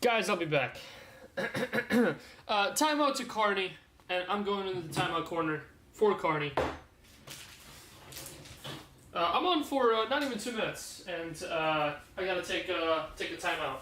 Guys, I'll be back. Timeout to Carney, and I'm going into the timeout corner for Carney. I'm on for not even 2 minutes, and I gotta take a timeout.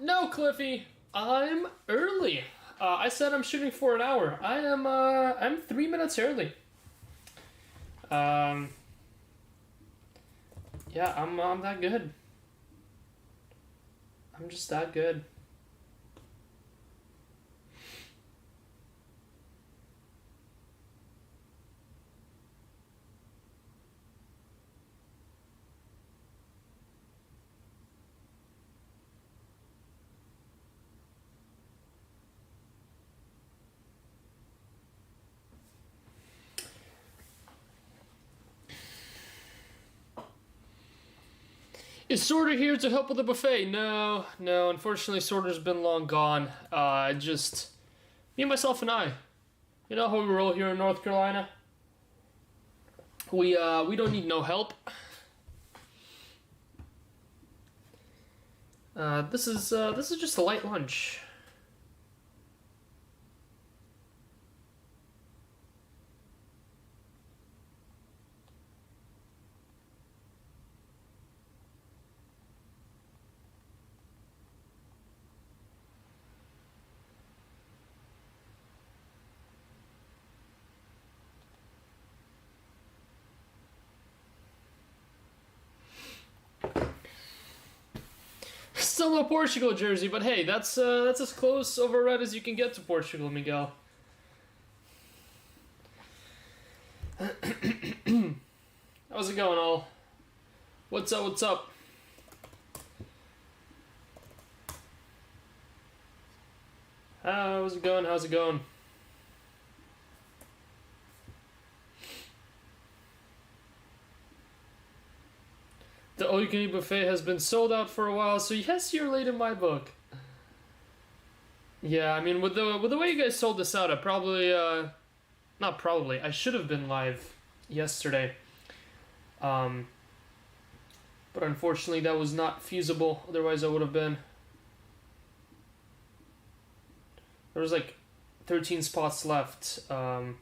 No, Cliffy, I'm early. I said I'm shooting for an hour. I'm 3 minutes early. Yeah, I'm that good. I'm just that good. Is Sorter here to help with the buffet? No, unfortunately Sorter's been long gone. Just me, myself, and I. You know how we roll here in North Carolina? We don't need no help. This is just a light lunch. Still no Portugal jersey, but hey, that's as close overred as you can get to Portugal, Miguel. How's it going, all? What's up? What's up? How's it going? How's it going? The all-you-can-eat buffet has been sold out for a while, so yes, you're late in my book. Yeah, I mean, with the way you guys sold this out, I probably, not probably, I should have been live yesterday. But unfortunately, that was not feasible. Otherwise, I would have been. There was like 13 spots left at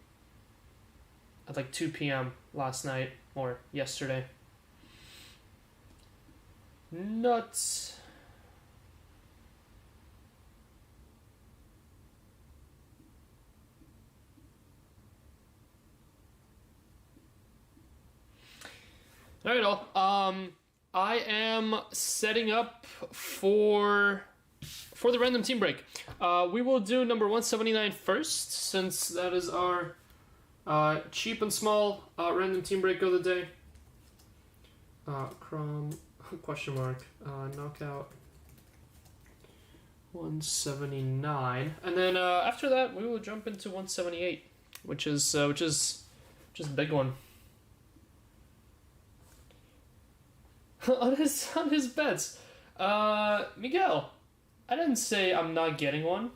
like 2 p.m. last night or yesterday. Nuts. Alright, all. I am setting up for the random team break. We will do number 179 first, since that is our cheap and small random team break of the day. Chrome question mark knockout 179, and then after that we will jump into 178, which is just a big one. on his bets, Miguel, I didn't say I'm not getting one.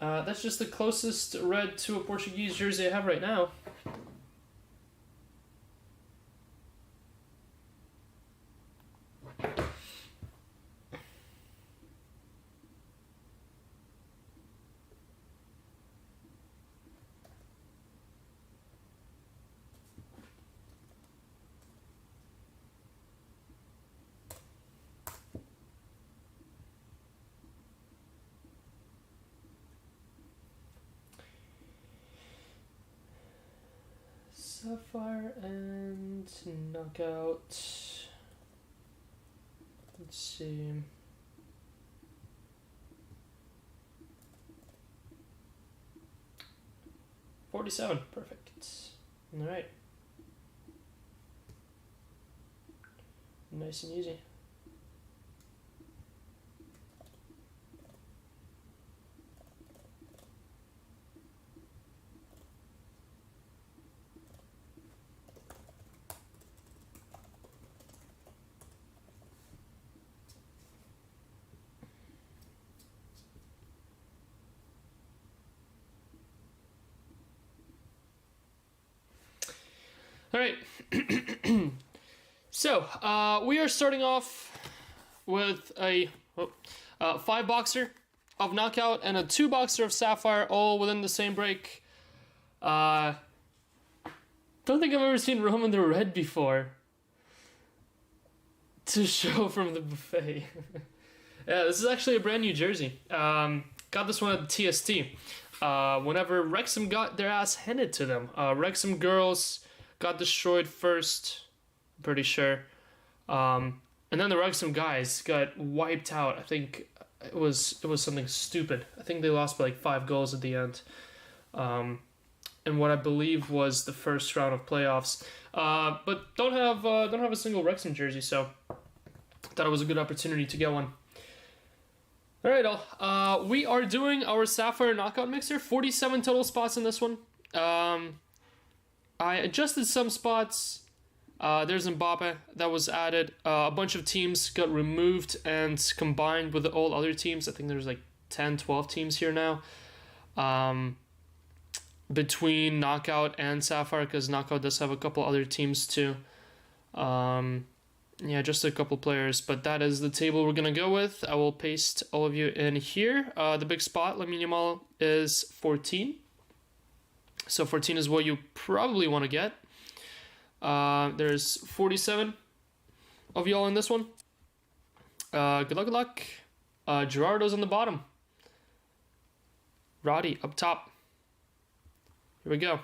That's just the closest red to a Portuguese jersey I have right now. Sapphire and knockout. Let's see. $47, perfect. All right. Nice and easy. All right. So, we are starting off with a 5-boxer of Knockout and a 2-boxer of Sapphire, all within the same break. Don't think I've ever seen Roman the Red before to show from the buffet. Yeah, this is actually a brand new jersey. Got this one at the TST. Whenever Wrexham got their ass handed to them. Wrexham girls got destroyed first, I'm pretty sure. And then the Wrexham guys got wiped out. I think it was something stupid. I think they lost by like 5 goals at the end. And what I believe was the first round of playoffs. But don't have a single Wrexham jersey, so thought it was a good opportunity to get one. Alright, all. We are doing our Sapphire Knockout Mixer. 47 total spots in this one. I adjusted some spots. There's Mbappe that was added. A bunch of teams got removed and combined with all other teams. I think there's like 10, 12 teams here now. Between Knockout and Sapphire, because Knockout does have a couple other teams too. Yeah, just a couple players, but that is the table we're gonna go with. I will paste all of you in here. The big spot, Lamine Yamal, is 14. So 14 is what you probably want to get. There's 47 of y'all in this one. Good luck, good luck. Gerardo's on the bottom. Roddy up top. Here we go.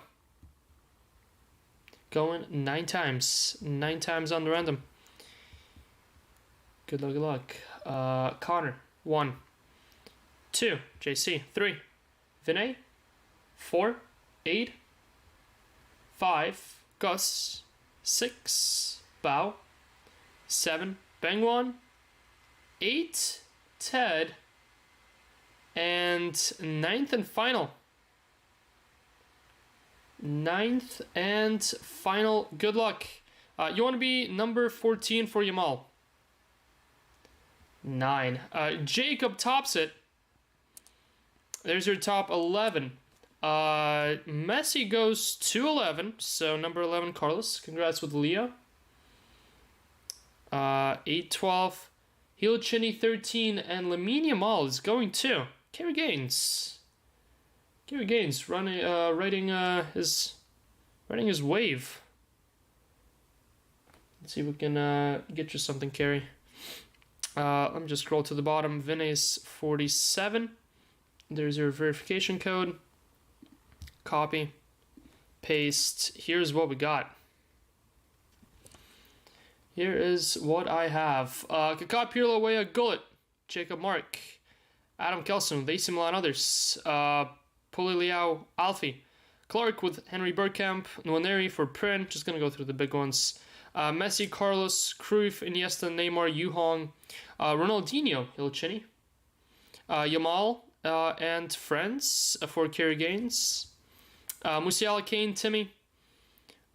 Going 9 times. 9 times on the random. Good luck, good luck. Connor, 1. 2. JC, 3. Vinay, 4. 8. 5. Gus, 6. Bao, 7. Bangwan, 8. Ted, and 9th and final. 9th and final. Good luck. You want to be number 14 for Yamal. 9. Jacob tops it. There's your top 11. Messi goes to 11. So number 11, Carlos. Congrats with Leo. 8, 12. Hilchini 13. And Lamine Yamal is going to Kerry Gaines. Kerry Gaines riding his wave. Let's see if we can get you something, Kerry. Let me just scroll to the bottom. Vinay's 47. There's your verification code. Copy. Paste. Here's what we got. Here is what I have. Kaká, Pirlo, Weah, Gullit, Jacob Mark, Adam Kelson, AC Milan others. Puli Liao, Alfie. Clark with Henry Bergkamp. Nwaneri for Prin. Just going to go through the big ones. Messi, Carlos, Cruyff, Iniesta, Neymar, Yu Hong. Ronaldinho, Hilchini. Yamal and friends for Kerry Gaines. Musiala, Kane, Timmy.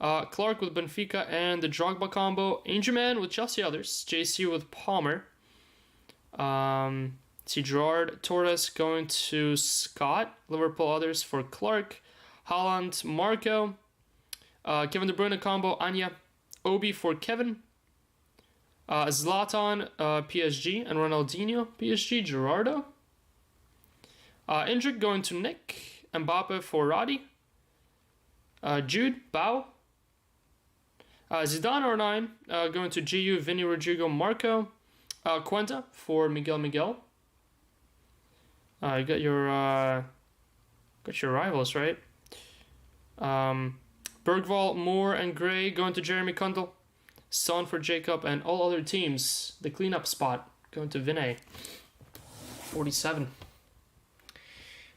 Clark with Benfica and the Drogba combo. Angerman with Chelsea others. JC with Palmer. See Gerard, Torres going to Scott. Liverpool others for Clark. Haaland, Marco. Kevin De Bruyne combo. Anya. Obi for Kevin. Zlatan, PSG. And Ronaldinho, PSG. Gerardo. Indrik going to Nick. Mbappe for Roddy. Jude, Bao. Zidane R9 going to GU, Vinny, Rodrigo, Marco. Cuenta for Miguel. You got your rivals, right? Bergvall, Moore, and Gray going to Jeremy Kundal. Son for Jacob, and all other teams. The cleanup spot going to Vinay. 47.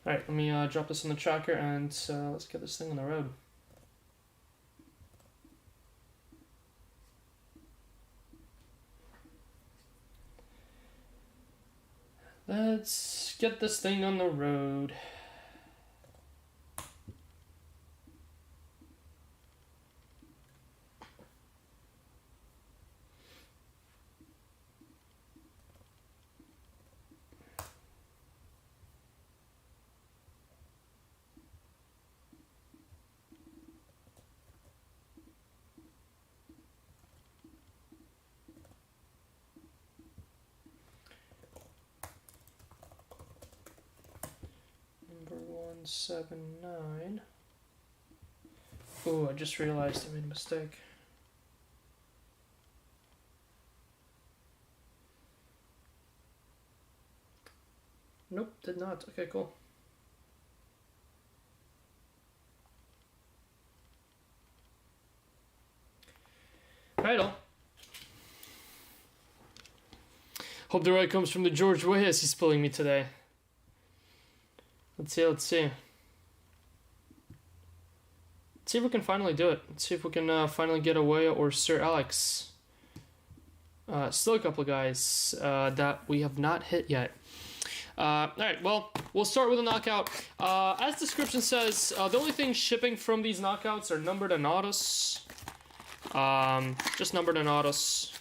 Alright, let me drop this on the tracker and let's get this thing on the road. Let's get this thing on the road. 179. Oh, I just realized I made a mistake. Nope, did not. Okay, cool. Alright, all. Hope the right comes from the George way as he's pulling me today. Let's see. Let's see if we can finally do it. Let's see if we can finally get away or Sir Alex. Still a couple of guys that we have not hit yet. Alright, well, we'll start with a knockout. As description says, the only thing shipping from these knockouts are numbered and autos. Just numbered and autos.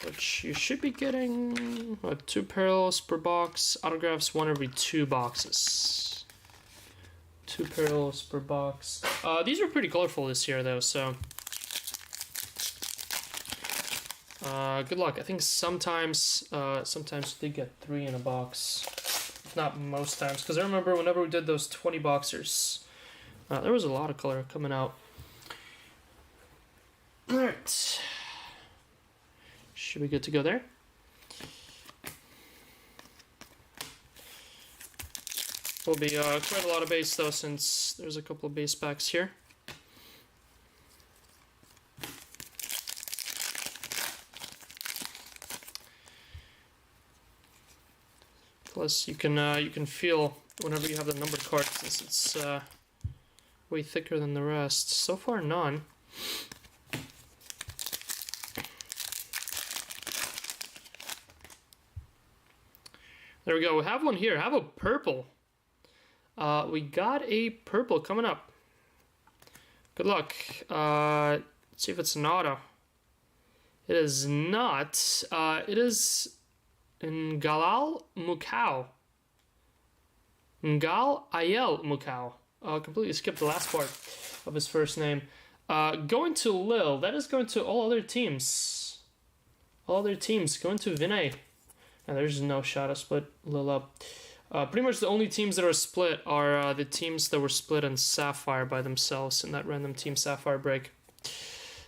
Which you should be getting 2 parallels per box. Autographs 1 every 2 boxes. 2 parallels per box. These are pretty colorful this year though, so good luck. I think sometimes they get 3 in a box, if not most times. Because I remember whenever we did those 20 boxers, there was a lot of color coming out. All right. Should be good to go there. Will be quite a lot of base though, since there's a couple of base packs here. Plus, you can feel whenever you have the numbered card, since it's way thicker than the rest. So far, none. There we go. We have one here. Have a purple. We got a purple coming up. Good luck. Let's see if it's an auto. It is not. It is Ngalal Mukau. Ngal Ayel Mukau. Completely skipped the last part of his first name. Going to Lille. That is going to all other teams. All other teams. Going to Vinay. And there's no shot to split Lille up. Pretty much the only teams that are split are the teams that were split in Sapphire by themselves in that random Team Sapphire break.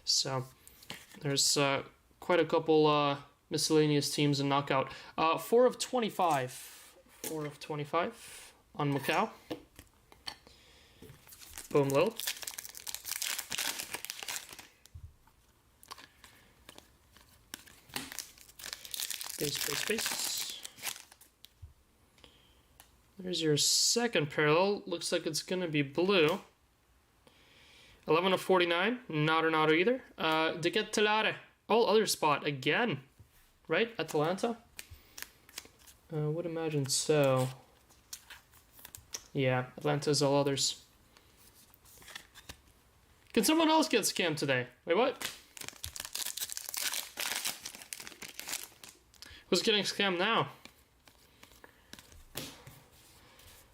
So there's quite a couple miscellaneous teams in knockout. 4 of 25. 4 of 25 on Macau. Boom, Lille. Base. There's your second parallel. Looks like it's going to be blue. 11 of 49. Not an auto either. De Kettelare. All other spot again. Right? Atalanta? Would imagine so. Yeah, Atlanta's all others. Can someone else get scammed today? Wait, what? Who's getting scammed now?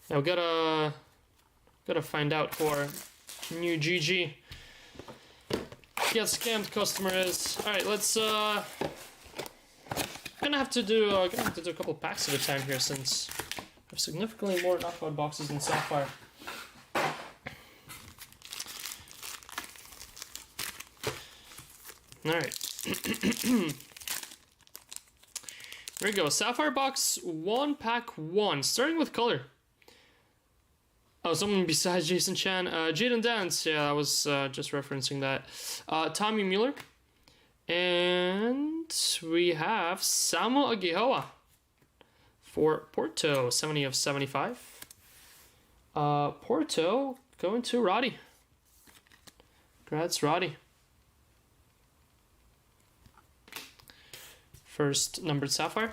Now gotta find out who our new GG get scammed customer is. All right, let's gonna have to do a couple packs at a time here, since I have significantly more knockout boxes than Sapphire. All right. There we go. Sapphire box 1, pack 1. Starting with color. Oh, someone besides Jason Chan. Jaden Dance. Yeah, I was just referencing that. Tommy Mueller. And we have Samu Agihoa for Porto. 70 of 75. Porto going to Roddy. Congrats, Roddy. First numbered Sapphire.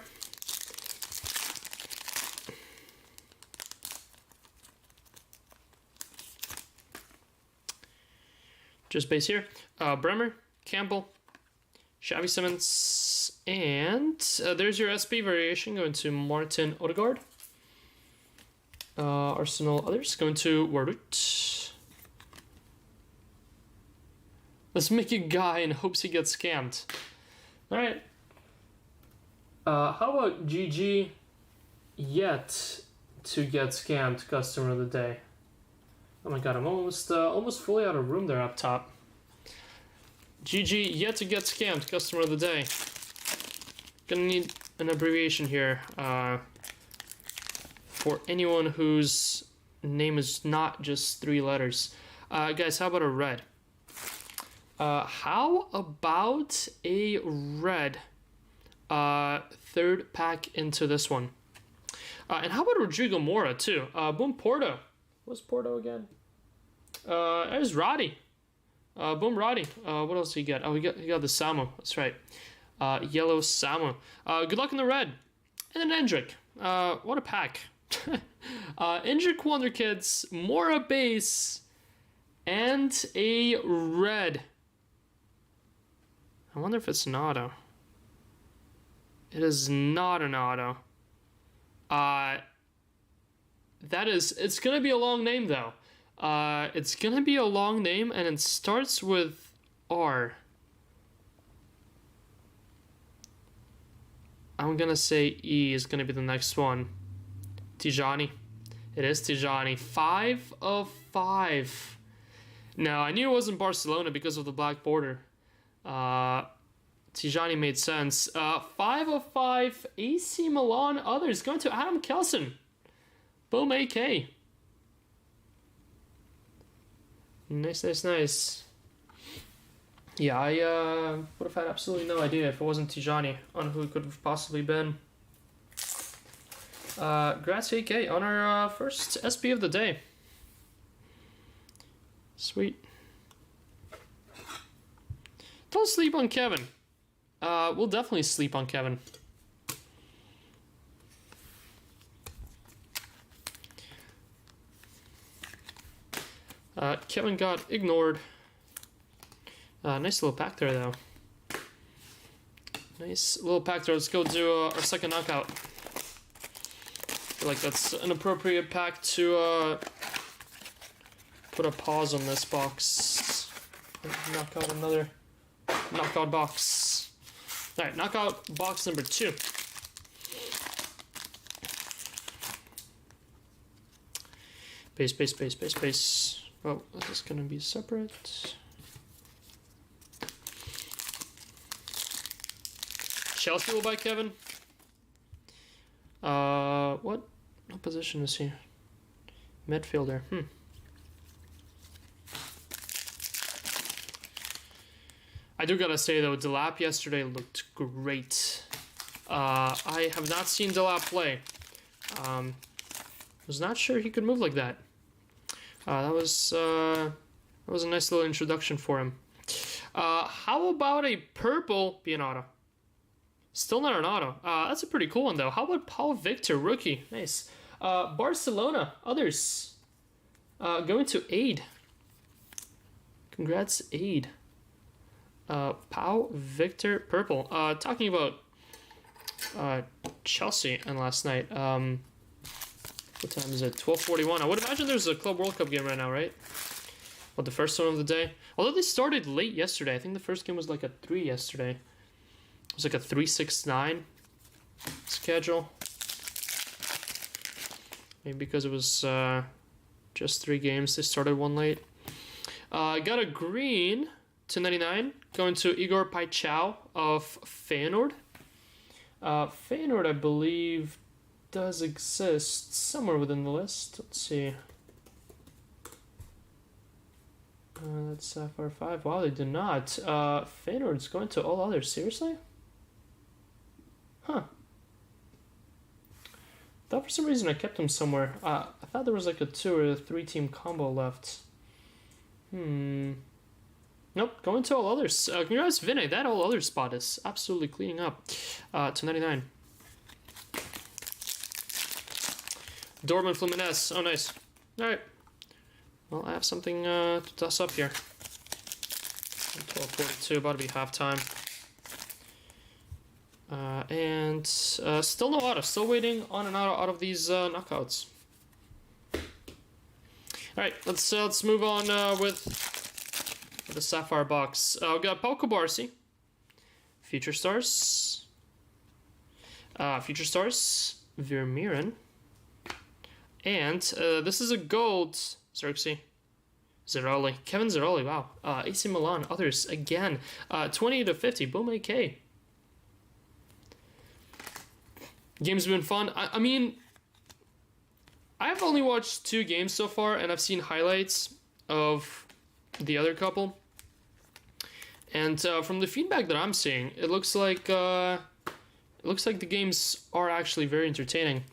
Just base here. Bremer, Campbell, Xavi Simmons, and there's your SB variation going to Martin Odegaard. Arsenal others going to Warut. Let's make a guy in hopes he gets scammed. All right. How about GG yet to get scammed customer of the day. Oh my god, I'm almost fully out of room there up top. GG, yet to get scammed customer of the day. Gonna need an abbreviation here for anyone whose name is not just 3 letters. Guys, how about a red? How about a red? 3rd pack into this one. And how about Rodrigo Mora, too? Boom, Porto. What's Porto again? There's Roddy. Boom, Roddy. What else did he get? Oh, he got the Samu. That's right. Yellow Samu. Good luck in the red. And then Hendrik. What a pack. Hendrik Wonder Kids, Mora base, and a red. I wonder if it's an auto. It is not an auto. It's gonna be a long name though. It's gonna be a long name and it starts with R. I'm gonna say E is gonna be the next one. Tijani. It is Tijani. 5 of 5. Now, I knew it wasn't Barcelona because of the black border. Tijani made sense. 5 of 5. AC Milan others going to Adam Kelson. Boom, AK. Nice, nice, nice. Yeah, I would have had absolutely no idea if it wasn't Tijani on who it could have possibly been. Grazie AK on our first SB of the day. Sweet. Don't sleep on Kevin. We'll definitely sleep on Kevin. Kevin got ignored. Nice little pack there, though. Nice little pack there. Let's go do our second knockout. I feel like that's an appropriate pack to put a pause on this box. Knock out another knockout box. Alright, knockout box number 2. Base, base, base, base, base. Oh, this is gonna be separate. Chelsea will buy Kevin. What position is he? Midfielder. I do gotta say though, Delap yesterday looked great. I have not seen Delap play. Was not sure he could move like that. That was a nice little introduction for him. How about a purple be an auto? Still not an auto. That's a pretty cool one though. How about Paul Victor, rookie? Nice. Barcelona, others. Going to Aid. Congrats, Aid. Pau Victor, purple. Talking about Chelsea and last night. What time is it? 12:41. I would imagine there's a Club World Cup game right now, right? Well, the first one of the day. Although they started late yesterday. I think the first game was like a 3 yesterday. It was like a 3-6-9 schedule. Maybe because it was just 3 games, they started one late. Got a green to 99 going to Igor Paichau of Feyenoord. Feyenoord, I believe, does exist somewhere within the list. Let's see. That's Sapphire 5. Wow, they do not. Feyenoord's going to all others. Seriously? Huh. Thought for some reason I kept him somewhere. I thought there was like a 2 or 3 team combo left. Nope, going to all others. Congrats, Vinay. That all other spot is absolutely cleaning up. To 99. Dortmund Fluminense. Oh, nice. Alright. Well, I have something to toss up here. 12:42, about to be halftime. And still no auto. Still waiting on an auto out of these knockouts. Alright, let's move on with the Sapphire box. We got Pau Kubarsi. Future Stars. Vermeeren. And this is a gold. Xerxes. Zeroli. Kevin Zeroli, wow. AC Milan, others, again. 20 to 50, boom AK. Game's been fun. I mean, I've only watched 2 games so far, and I've seen highlights of the other couple. And from the feedback that I'm seeing, it looks like the games are actually very entertaining.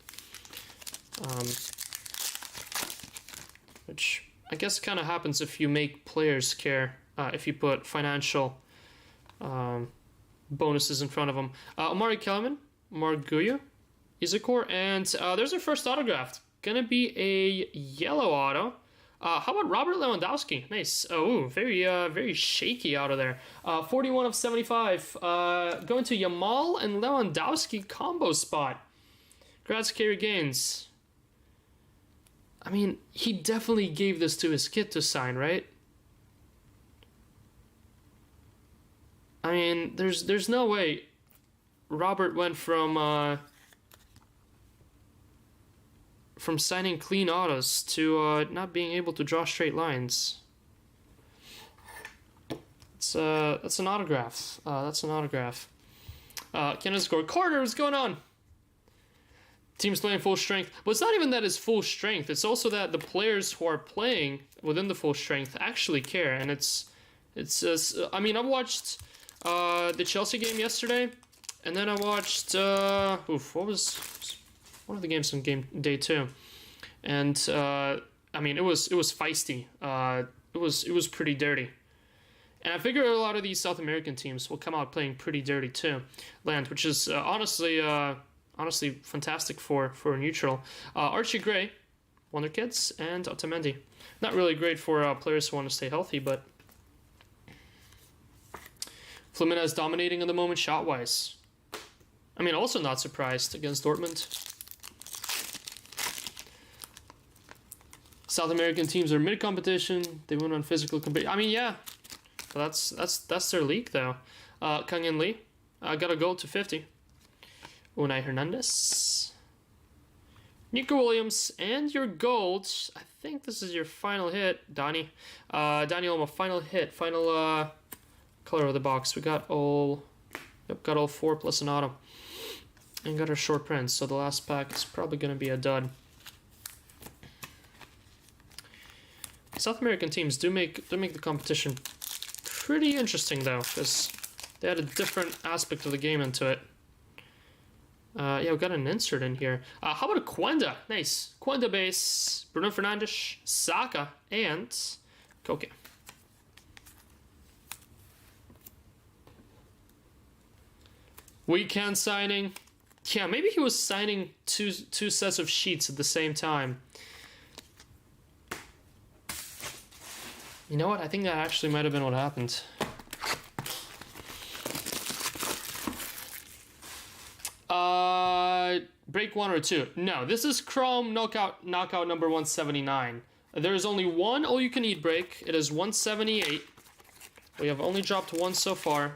Which I guess kind of happens if you make players care, if you put financial bonuses in front of them. Omari Kellerman, Marguya, Izakor, and there's our first autograph. Gonna be a yellow auto. How about Robert Lewandowski? Nice. Oh, very shaky out of there. 41 of 75. Going to Yamal and Lewandowski combo spot. Congrats, Kerry Gaines. I mean, he definitely gave this to his kid to sign, right? I mean, there's no way Robert went from signing clean autos to not being able to draw straight lines. That's an autograph. That's an autograph. Canada score. Carter, what's going on? Team's playing full strength. But it's not even that it's full strength. It's also that the players who are playing within the full strength actually care. And it's I mean, I watched the Chelsea game yesterday, and then I watched what was one of the games on game day 2, and I mean, it was feisty. It was pretty dirty. And I figure a lot of these South American teams will come out playing pretty dirty too. Which is honestly fantastic for a neutral. Archie Gray, Wonder Kids, and Otamendi. Not really great for players who want to stay healthy, but Flamina is dominating at the moment shot-wise. I mean, also not surprised against Dortmund. South American teams are mid-competition. They win on physical competition. I mean, yeah. That's their league, though. Kang In Lee got a goal to 50. Unai Hernandez. Nico Williams, and your gold. I think this is your final hit, Donnie. Daniel, my final hit. Final color of the box. We got all 4 plus an auto. And got our short prints, so the last pack is probably going to be a dud. South American teams do make the competition pretty interesting, though, because they had a different aspect of the game into it. Yeah, we got an insert in here. How about a Quenda? Nice. Quenda base, Bruno Fernandes, Saka, and Koke. Weekend signing. Yeah, maybe he was signing two sets of sheets at the same time. You know what? I think that actually might have been what happened. Break 1 or 2. No, this is Chrome knockout number 179. There is only one all-you-can-eat break. It is 178. We have only dropped 1 so far.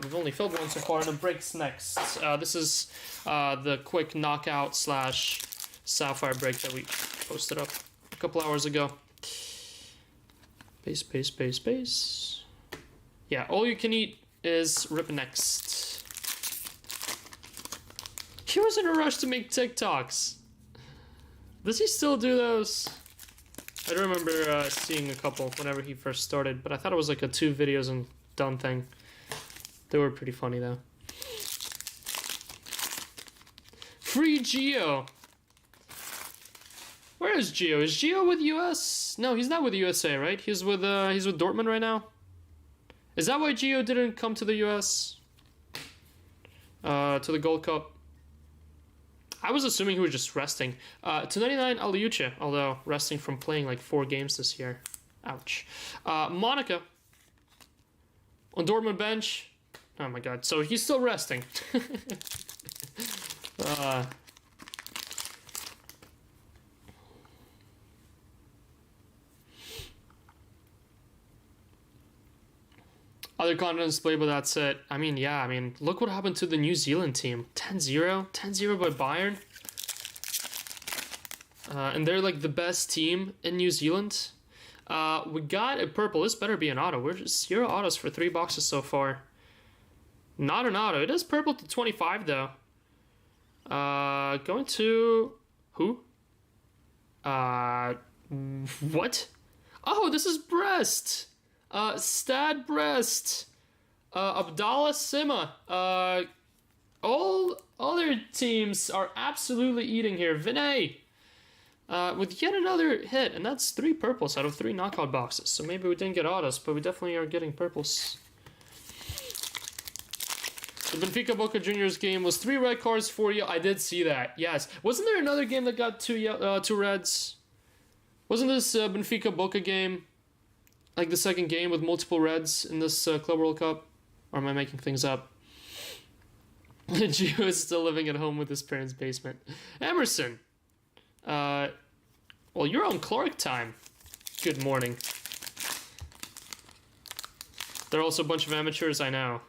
We've only filled 1 so far, and it breaks next. This is the quick knockout / Sapphire break that we posted up a couple hours ago. Base. Yeah, all you can eat is rip next. He was in a rush to make TikToks. Does he still do those? I don't remember seeing a couple whenever he first started, but I thought it was like a 2 videos and done thing. They were pretty funny though. Free Gio. Where is Gio? Is Gio with US? No, he's not with the USA, right? He's with Dortmund right now. Is that why Gio didn't come to the US? To the Gold Cup? I was assuming he was just resting. 299 Aliuche, although resting from playing like 4 games this year. Ouch. Monica on Dortmund bench. Oh my god, so he's still resting. Other continents play, but that's it. I mean, yeah, look what happened to the New Zealand team. 10-0? 10-0 by Bayern? And they're like the best team in New Zealand. We got a purple. This better be an auto. We're just 0 autos for 3 boxes so far. Not an auto. It is purple to 25 though. Going to who? What? Oh, this is Brest. Stad Brest. Abdallah Sima. All other teams are absolutely eating here. Vinay. With yet another hit, and that's 3 purples out of 3 knockout boxes. So maybe we didn't get autos, but we definitely are getting purples. The Benfica Boca Juniors game was 3 red cards for you. I did see that. Yes. Wasn't there another game that got 2 reds? Wasn't this Benfica Boca game like the second game with multiple reds in this Club World Cup? Or am I making things up? Gio is still living at home with his parents' basement. Emerson. Well, you're on Clark time. Good morning. There are also a bunch of amateurs, I know.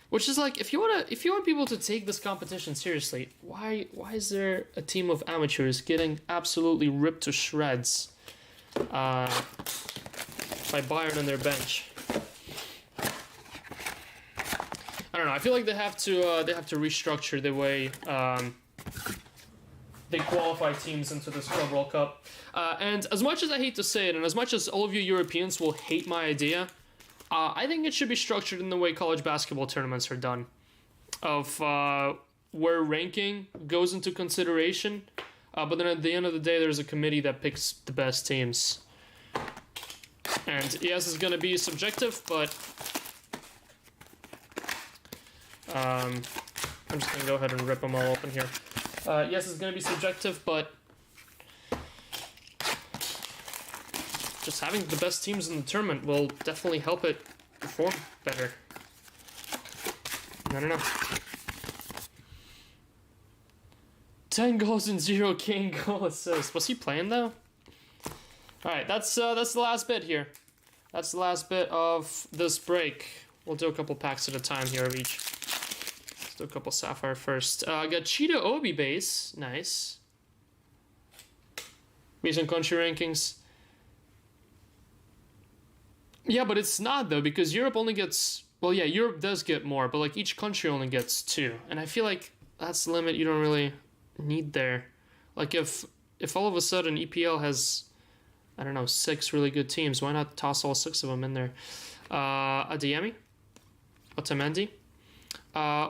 Which is like, if you want people to take this competition seriously, why is there a team of amateurs getting absolutely ripped to shreds by Bayern on their bench? I don't know. I feel like they have to restructure the way they qualify teams into this Club World Cup. And as much as I hate to say it, and as much as all of you Europeans will hate my idea, I think it should be structured in the way college basketball tournaments are done, of where ranking goes into consideration, but then at the end of the day, there's a committee that picks the best teams. And yes, it's going to be subjective, but I'm just going to go ahead and rip them all open here. Yes, it's going to be subjective, but just having the best teams in the tournament will definitely help it perform better. I don't know. 10 goals and 0 Kane goal assists. Was he playing though? Alright, that's the last bit here. That's the last bit of this break. We'll do a couple packs at a time here of each. Let's do a couple Sapphire first. Got Cheetah Obi base. Nice. Recent country rankings. Yeah, but it's not though, because Europe only gets, well, yeah, Europe does get more, but like each country only gets 2, and I feel like that's the limit you don't really need there. Like if all of a sudden EPL has, I don't know, 6 really good teams, why not toss all 6 of them in there? Adeyemi, Otamendi.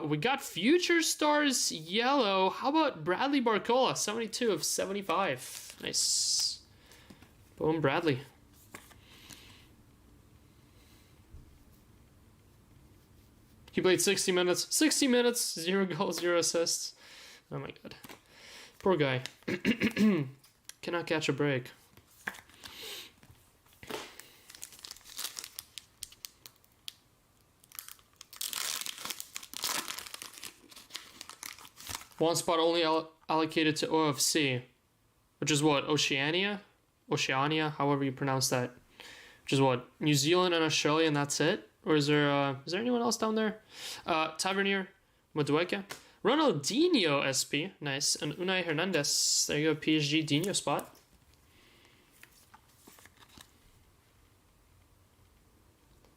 We got Future Stars yellow. How about Bradley Barcola, 72 of 75. Nice. Boom, Bradley. He played 60 minutes. 60 minutes, 0 goals, 0 assists. Oh my god. Poor guy. Cannot catch a break. One spot only allocated to OFC, which is what, Oceania, however you pronounce that. Which is what, New Zealand and Australia, and that's it. Or is there anyone else down there? Tavernier, Madueke, Ronaldinho SP, nice, and Unai Hernandez. There you go, PSG Dino spot.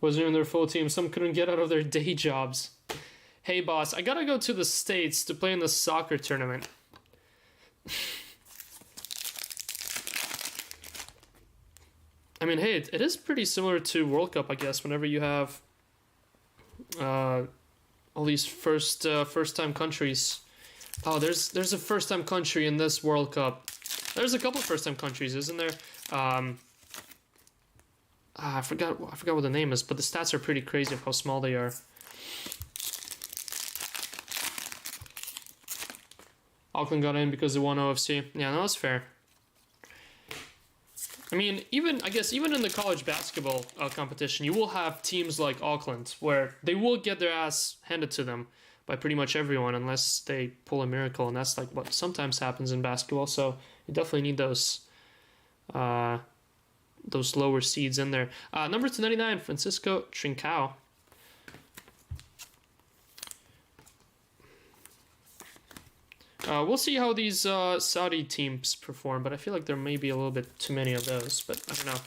Wasn't even their full team. Some couldn't get out of their day jobs. Hey boss, I gotta go to the States to play in the soccer tournament. I mean, hey, it is pretty similar to World Cup, I guess, whenever you have all these first-time countries. Oh, there's a first-time country in this World Cup. There's a couple first-time countries, isn't there? I forgot what the name is, but the stats are pretty crazy of how small they are. Auckland got in because they won OFC. Yeah, no, that's fair. I mean, even in the college basketball competition, you will have teams like Auckland where they will get their ass handed to them by pretty much everyone unless they pull a miracle, and that's like what sometimes happens in basketball. So you definitely need those lower seeds in there. Number 299, Francisco Trincao. We'll see how these Saudi teams perform, but I feel like there may be a little bit too many of those, but I don't know.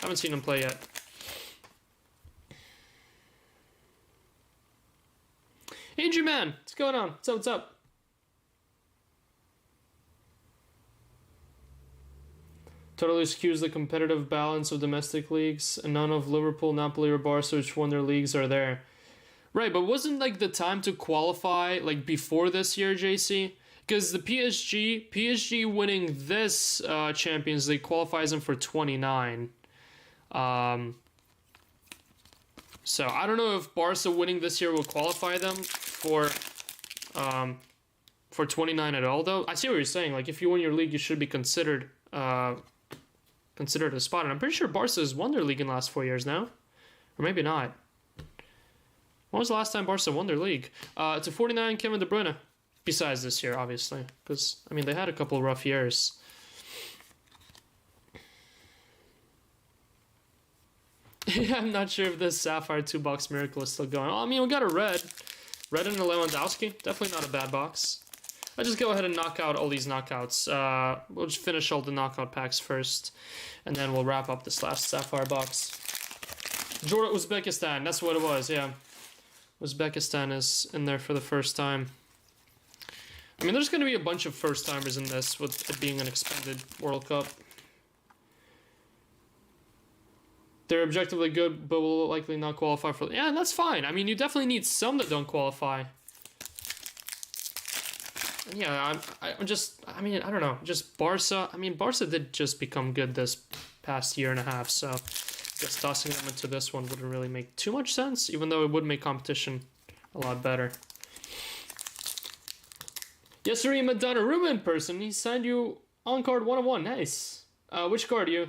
Haven't seen them play yet. Andrew Man, what's going on? What's up? Totally skews the competitive balance of domestic leagues, and none of Liverpool, Napoli, or Barca, which won their leagues, are there. Right, but wasn't like the time to qualify like before this year, JC? Because the PSG winning this Champions League qualifies them for 29. So I don't know if Barca winning this year will qualify them for 29 at all. Though I see what you're saying. Like if you win your league, you should be considered a spot. And I'm pretty sure Barca has won their league in the last 4 years now, or maybe not. When was the last time Barca won their league? To 49, Kevin De Bruyne. Besides this year, obviously, because I mean they had a couple rough years. Yeah, I'm not sure if this Sapphire 2-box miracle is still going. I mean, we got a red and a Lewandowski. Definitely not a bad box. I'll just go ahead and knock out all these knockouts. We'll just finish all the knockout packs first, and then we'll wrap up this last Sapphire box. Jordan, Uzbekistan. That's what it was. Yeah, Uzbekistan is in there for the first time. I mean, there's going to be a bunch of first-timers in this, with it being an expanded World Cup. They're objectively good, but will likely not qualify for... Yeah, that's fine. I mean, you definitely need some that don't qualify. And yeah, I'm just... I mean, I don't know. Just Barca... I mean, Barca did just become good this past year and a half, so... I guess tossing them into this one wouldn't really make too much sense, even though it would make competition a lot better. Yes, sir, Donnarumma in person. He signed you on card 101. Nice. Which card are you?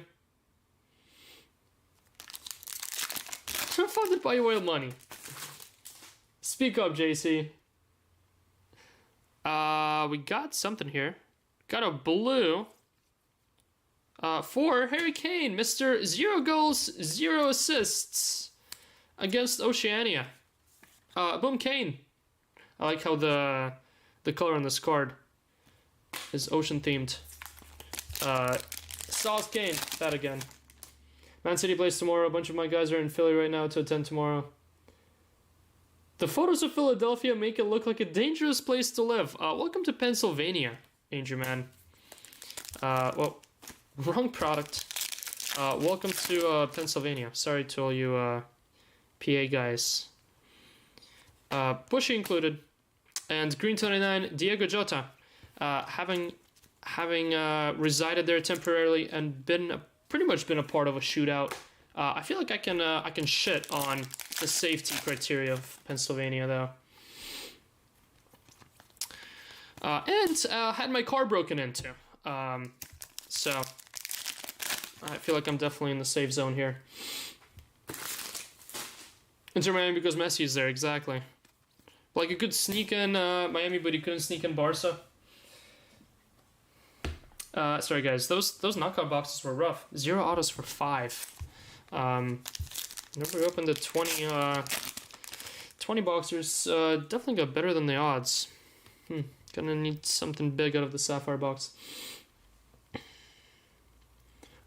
I'm funded by oil money. Speak up, JC. We got something here. Got a blue. For Harry Kane, Mr. 0 goals, 0 assists against Oceania. Boom, Kane. I like how the color on this card is ocean themed. South Kane, that again. Man City plays tomorrow. A bunch of my guys are in Philly right now to attend tomorrow. The photos of Philadelphia make it look like a dangerous place to live. Welcome to Pennsylvania, Angel Man. Well, wrong product. Welcome to Pennsylvania. Sorry to all you PA guys. Bushy included. And Green 29, Diego Jota, having resided there temporarily and pretty much been a part of a shootout. I feel like I can shit on the safety criteria of Pennsylvania though. And had my car broken into. So I feel like I'm definitely in the safe zone here. Inter Miami because Messi is there, exactly. Like you could sneak in Miami, but you couldn't sneak in Barca. Sorry guys, those knockout boxes were rough. 0 autos for 5. Whenever we opened the 20 boxers, definitely got better than the odds. Gonna need something big out of the Sapphire box.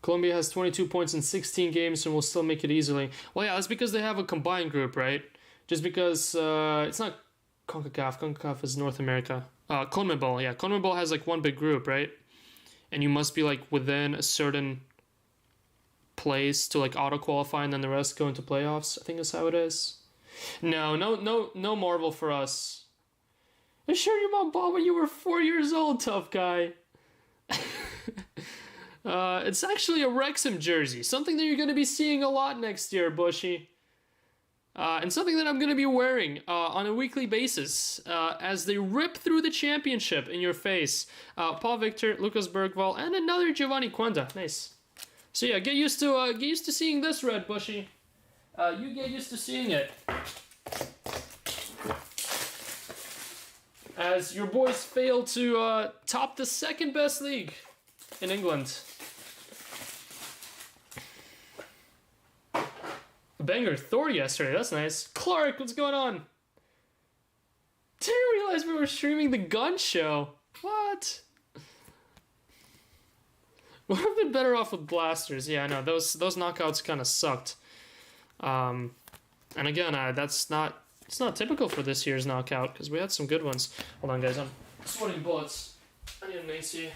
Colombia has 22 points in 16 games and will still make it easily. Well, yeah, that's because they have a combined group, right? Just because it's not CONCACAF. CONCACAF is North America. CONMEBOL, yeah. CONMEBOL has like one big group, right? And you must be like within a certain place to like auto-qualify and then the rest go into playoffs. I think that's how it is. No Marvel for us. I sure your mom bought when you were 4 years old, tough guy. It's actually a Wrexham jersey. Something that you're going to be seeing a lot next year, Bushy. And something that I'm going to be wearing on a weekly basis as they rip through the championship in your face. Paul Victor, Lucas Bergvall, and another Giovanni Quenda. Nice. So yeah, get used to seeing this red, Bushy. You get used to seeing it. As your boys fail to top the second best league in England. Banger Thor yesterday, that's nice. Clark, what's going on? Didn't realize we were streaming the gun show. What? Would have been better off with blasters. Yeah, I know. Those knockouts kind of sucked. And again, it's not typical for this year's knockout because we had some good ones. Hold on, guys. I'm sweating bullets. I need an AC.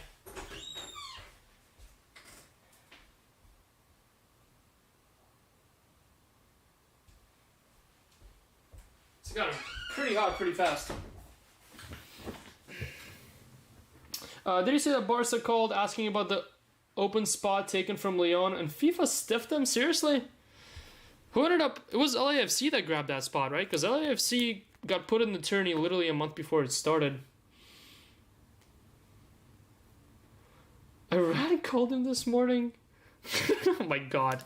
It's got pretty hot pretty fast. Did you see that Barca called asking about the open spot taken from Lyon and FIFA stiffed them? Seriously? Who ended up... It was LAFC that grabbed that spot, right? Because LAFC got put in the tourney literally a month before it started. Iran called him this morning? Oh my god.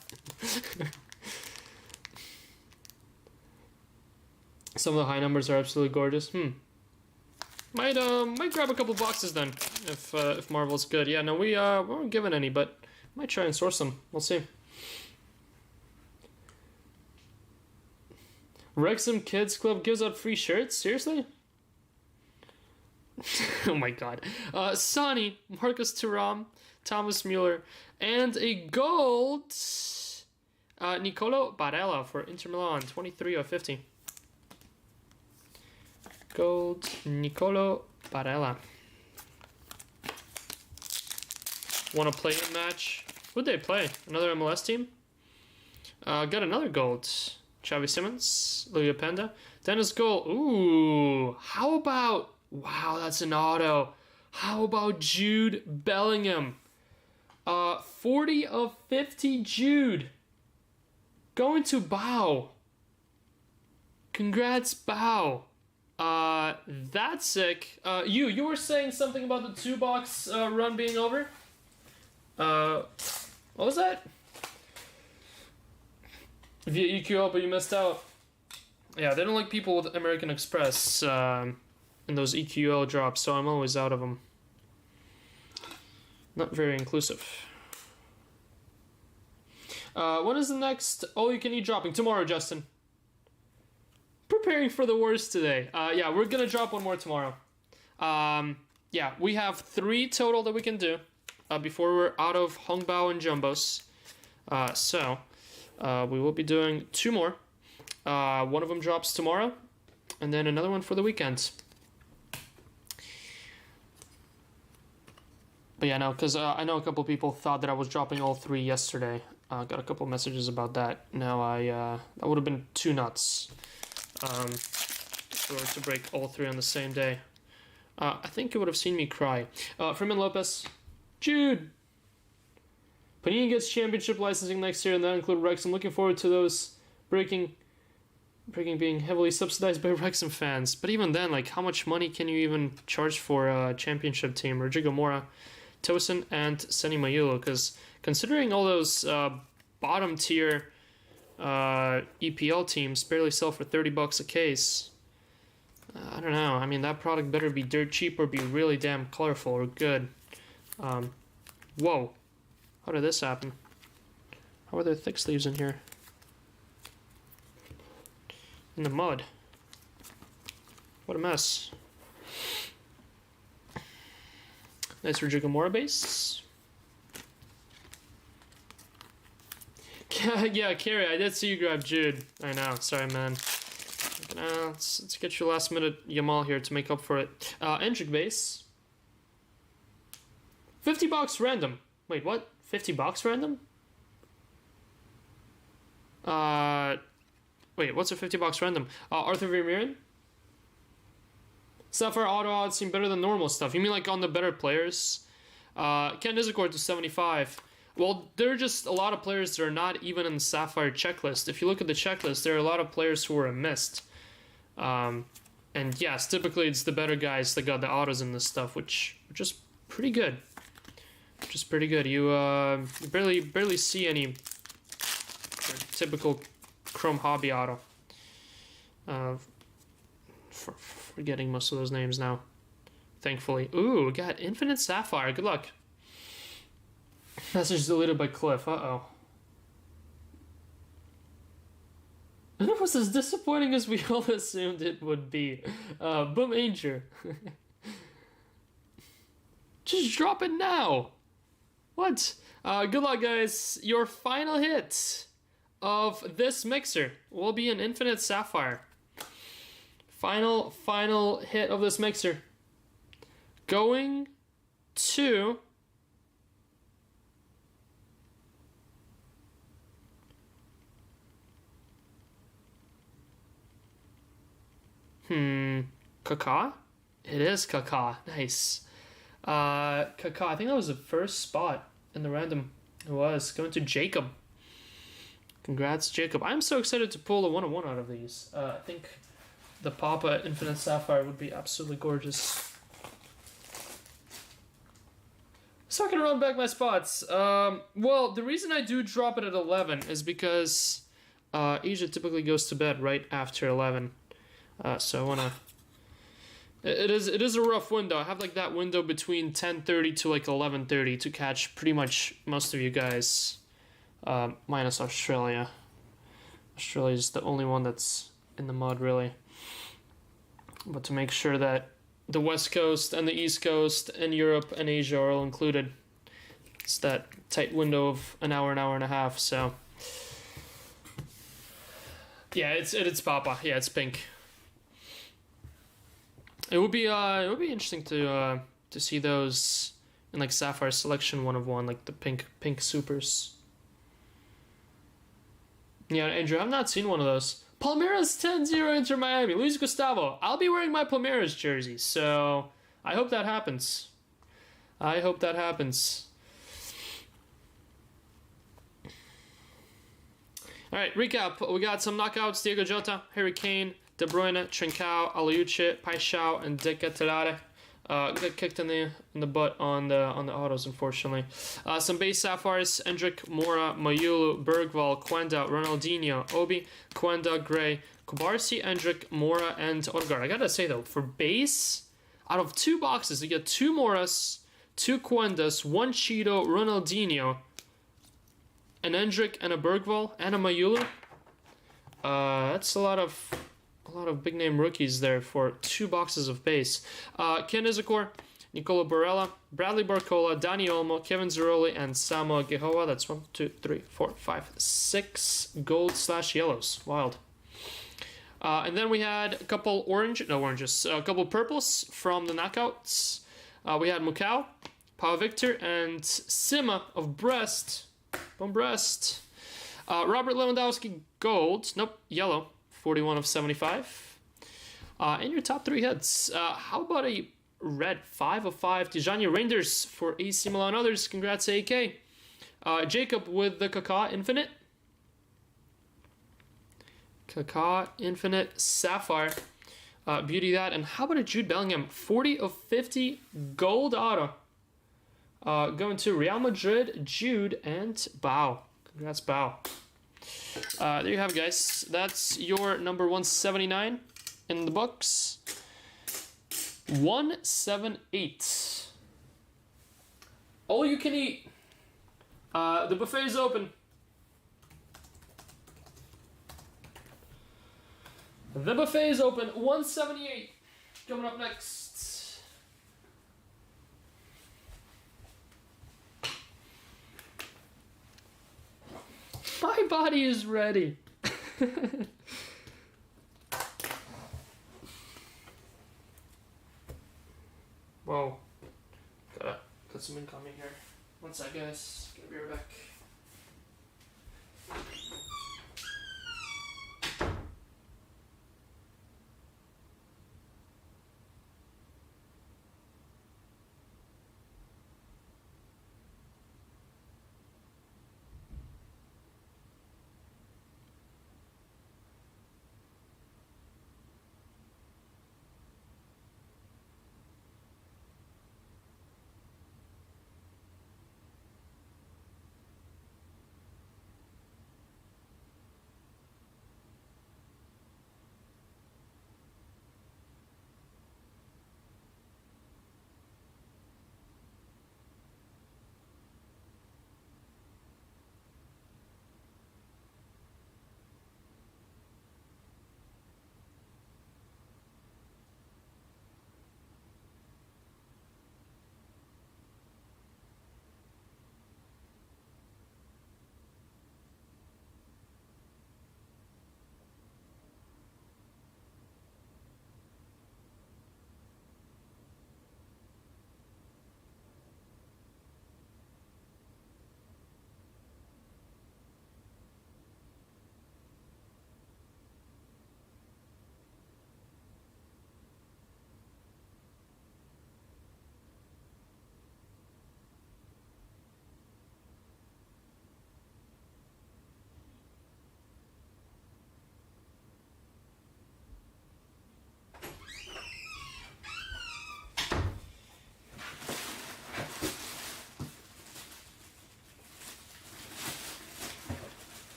Some of the high numbers are absolutely gorgeous. Might grab a couple boxes then, if Marvel's good. Yeah, no, we weren't given any, but might try and source them. We'll see. Wrexham Kids Club gives out free shirts? Seriously? Oh my god. Sonny, Marcus Thuram, Thomas Mueller, and a gold Nicolo Barella for Inter Milan, 23 of 50. Gold Nicolo Barella. Want to play a match? Who'd they play? Another MLS team? Got another gold. Xavi Simmons, Lulia Penda. Dennis Goal. Ooh. How about... Wow, that's an auto. How about Jude Bellingham? 40 of 50 Jude. Going to Bow. Congrats, Bow. That's sick. You were saying something about the 2-box run being over? What was that? Via EQL, but you missed out. Yeah, they don't like people with American Express in those EQL drops, so I'm always out of them. Not very inclusive. When is the next all-you-can-eat dropping? Tomorrow, Justin. Preparing for the worst today. Yeah, we're gonna drop one more tomorrow. Yeah, we have 3 total that we can do before we're out of Hongbao and Jumbos. So we will be doing 2 more. One of them drops tomorrow, and then another one for the weekend. But yeah, no, because I know a couple people thought that I was dropping all 3 yesterday. Got a couple messages about that. Now that would have been too nuts. If we were to break all 3 on the same day. I think you would have seen me cry. Freeman Lopez. Jude! Panini gets championship licensing next year, and that includes Wrexham. Looking forward to those breaking being heavily subsidized by Wrexham fans. But even then, like, how much money can you even charge for a championship team? Rodrigo Mora, Tosin, and Seni Mayulo. Because considering all those bottom tier EPL teams barely sell for $30 a case, I don't know. I mean, that product better be dirt cheap or be really damn colorful or good. Whoa. How did this happen? How are there thick sleeves in here? In the mud. What a mess. Nice Rodrigo Mora base. Yeah, Carrie, I did see you grab Jude. I know, sorry, man. Let's get your last minute Yamal here to make up for it. Endrick base. 50 box random. Wait, what? 50 box random? Wait, what's a 50 box random? Arthur Vermeeren? Sapphire auto odds seem better than normal stuff. You mean like on the better players? Ken Isakor to 75. Well, there are just a lot of players that are not even in the Sapphire checklist. If you look at the checklist, there are a lot of players who are missed. And yes, typically it's the better guys that got the autos in this stuff, which is pretty good. Just pretty good. You barely see any typical Chrome Hobby auto. Forgetting most of those names now, thankfully. Ooh, we got Infinite Sapphire. Good luck. Message deleted by Cliff. Uh-oh. And it was as disappointing as we all assumed it would be. Boom Anger. Just drop it now. What? Good luck, guys. Your final hit of this mixer will be an Infinite Sapphire. Final hit of this mixer. Going to... Kaká? It is Kaká. Nice. Kaká, I think that was the first spot in the random. It was. Going to Jacob. Congrats, Jacob. I'm so excited to pull a 1-on-1 out of these. I think the Papa Infinite Sapphire would be absolutely gorgeous. So I can run back my spots. Well, the reason I do drop it at 11 is because Asia typically goes to bed right after 11. So I wanna. It is a rough window. I have like that window between 10:30 to like 11:30 to catch pretty much most of you guys, minus Australia. Australia is the only one that's in the mud, really. But to make sure that the West Coast and the East Coast and Europe and Asia are all included, it's that tight window of an hour and a half. So yeah, it's Papa. Yeah, it's pink. It would be interesting to see those in like Sapphire Selection 1-of-1, like the pink supers. Yeah, Andrew, I've not seen one of those. Palmeiras 10-0 Inter Miami. Luis Gustavo. I'll be wearing my Palmeiras jersey, so I hope that happens. I hope that happens. All right, recap. We got some knockouts: Diego Jota, Harry Kane, De Bruyne, Trincao, Aliuche, Paixão, and De Ketelaere. Got kicked in the butt on the autos, unfortunately. Some base sapphires: Endrick, Mora, Mayulu, Bergval, Quenda, Ronaldinho, Obi, Quenda, Gray, Kubarsi, Endrick, Mora, and Odegaard. I gotta say though, for base, out of 2 boxes, you get 2 Moras, 2 Quendas, 1 Cheeto, Ronaldinho, an Endrick, and a Bergval, and a Mayulu. That's a lot of big name rookies there for 2 boxes of base. Ken Izakor, Nicola Barella, Bradley Barcola, Dani Olmo, Kevin Zeroli, and Samuel Gehoa. That's 1, 2, 3, 4, 5, 6 gold/yellows. Wild. And then we had a couple a couple purples from the knockouts. We had Mukau, Pau Victor, and Sima of Brest. From Brest. Robert Lewandowski, gold. Nope, yellow. 41 of 75. And your top 3 hits. How about a red 5 of 5? Tijani Reinders for AC Milan. Others, congrats AK. Jacob with the Kaká Infinite. Kaká Infinite Sapphire. Beauty that. And how about a Jude Bellingham? 40 of 50 gold auto. Going to Real Madrid, Jude, and Bao. Congrats, Bao. There you have it, guys. That's your number 179 in the books. 178. All you can eat. The buffet is open. The buffet is open. 178. Coming up next. My body is ready. Whoa. Gotta put some incoming here. One sec, guys. Gonna be right back.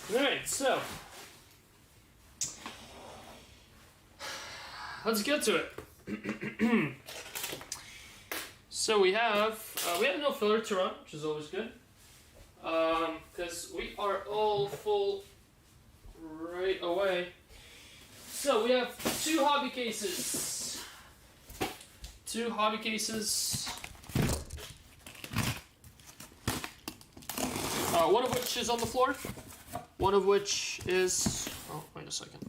Alright, so let's get to it. So we have no filler to run, which is always good. Because we are all full right away. So we have two hobby cases. One of which is on the floor. One of which is... Oh, wait a second.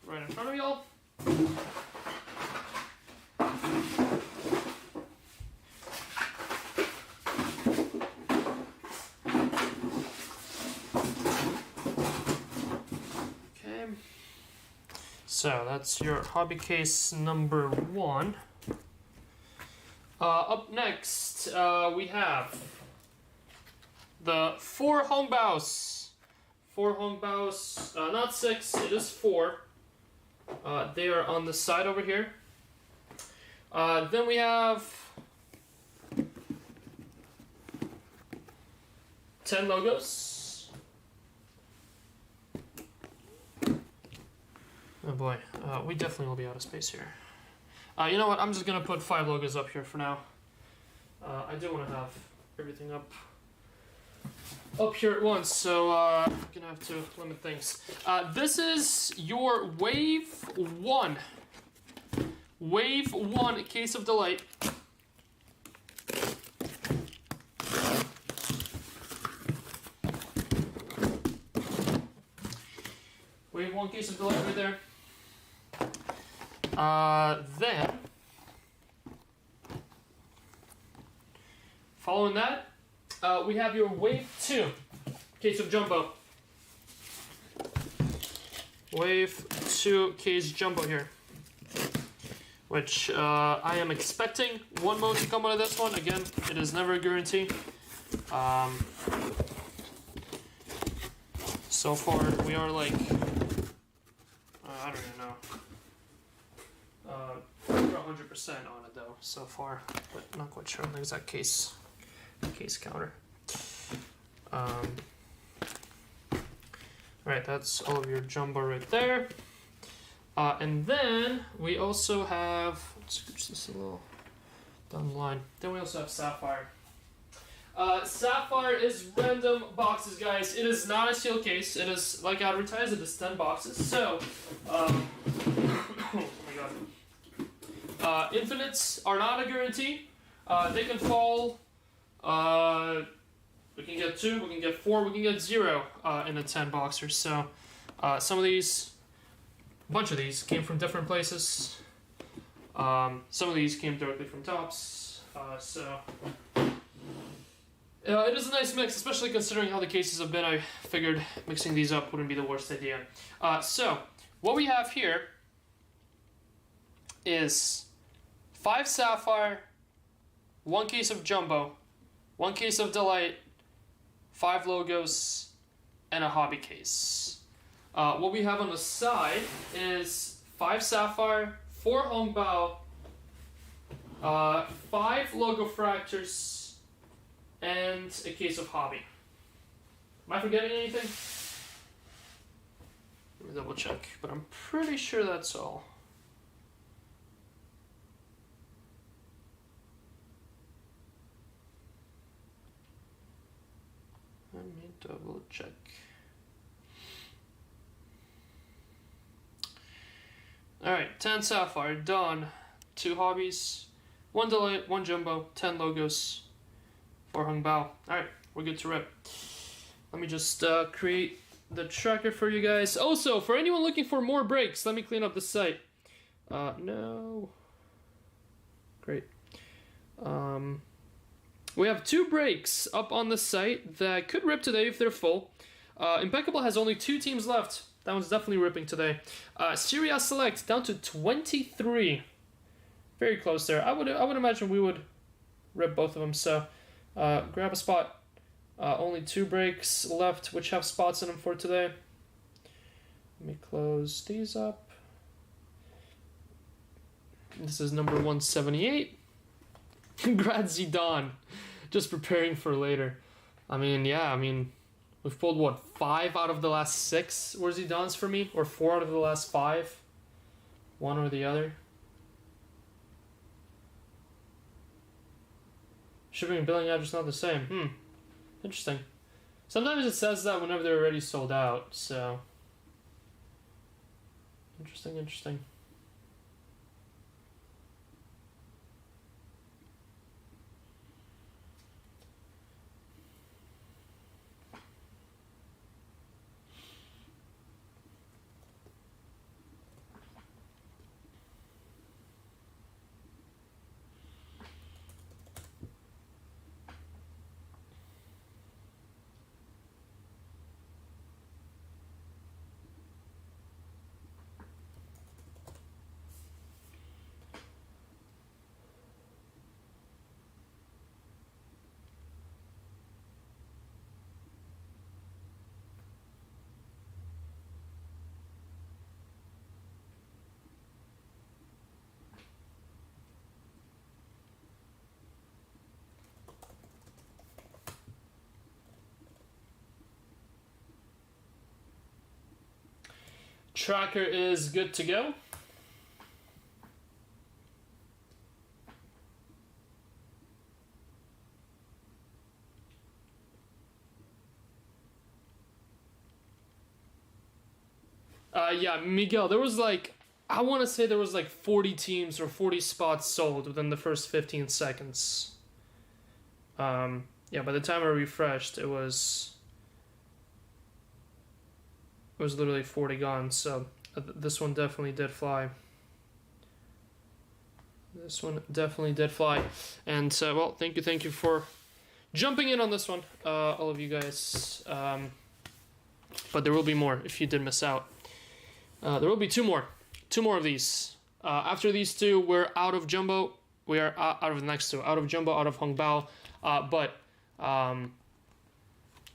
Right in front of y'all. Okay. So that's your hobby case number 1. Up next, we have the 4 Hongbaos. 4 Hongbaos, not 6, it is 4. They are on the side over here. Then we have 10 logos. Oh boy, we definitely will be out of space here. You know what, I'm just gonna put 5 logos up here for now. I do want to have everything up here at once, so I'm gonna have to limit things. This is your Wave 1. Wave 1 Case of Delight. Wave 1 Case of Delight right there. Then, following that, we have your Wave 2 Case of Jumbo. Wave 2 Case Jumbo here. Which I am expecting one mode to come out of this one. Again, it is never a guarantee. So far, we are like... I don't even know. We're 100% on it though, so far. But not quite sure on the exact case counter. Alright, that's all of your jumbo right there. And then we also have, let's scooch this a little down the line. Then we also have Sapphire. Sapphire is random boxes, guys. It is not a seal case. It is, like advertised, it is 10 boxes. So, oh my god. Infinites are not a guarantee. They can fall, we can get 2, we can get 4, we can get 0 in a 10 boxer. So, some of these, a bunch of these came from different places. Some of these came directly from Tops. It is a nice mix, especially considering how the cases have been. I figured mixing these up wouldn't be the worst idea. So, what we have here is 5 Sapphire, 1 case of Jumbo, 1 case of Delight, 5 logos, and a hobby case. What we have on the side is 5 Sapphire, 4 Hongbao, 5 logo fractures, and a case of hobby. Am I forgetting anything? Let me double check, but I'm pretty sure that's all. Let me double check. Alright, 10 Sapphire, done. 2 hobbies, 1 Delight, 1 Jumbo, 10 logos, 4 Hongbao. Alright, we're good to rip. Let me just create the tracker for you guys. Also, for anyone looking for more breaks, let me clean up the site. No. Great. We have 2 breaks up on the site that could rip today if they're full. Impeccable has only 2 teams left. That one's definitely ripping today. Serie A Select down to 23. Very close there. I would imagine we would rip both of them. So grab a spot. Only 2 breaks left, which have spots in them for today. Let me close these up. This is number 178. Congrats, Zidane. Just preparing for later. I mean, yeah, I mean, we've pulled, what, 5 out of the last 6 Warzy Dons for me? Or 4 out of the last 5? One or the other. Shipping and billing address not the same. Interesting. Sometimes it says that whenever they're already sold out, so... Interesting. Tracker is good to go. Yeah, Miguel, there was like, I want to say there was like 40 teams or 40 spots sold within the first 15 seconds. Yeah, by the time I refreshed, it was literally 40 gone, so this one definitely did fly. And well, thank you for jumping in on this one, all of you guys. But there will be more if you did miss out. There will be two more of these. After these 2, we're out of Jumbo. We are out of the next 2, out of Jumbo, out of Hongbao. But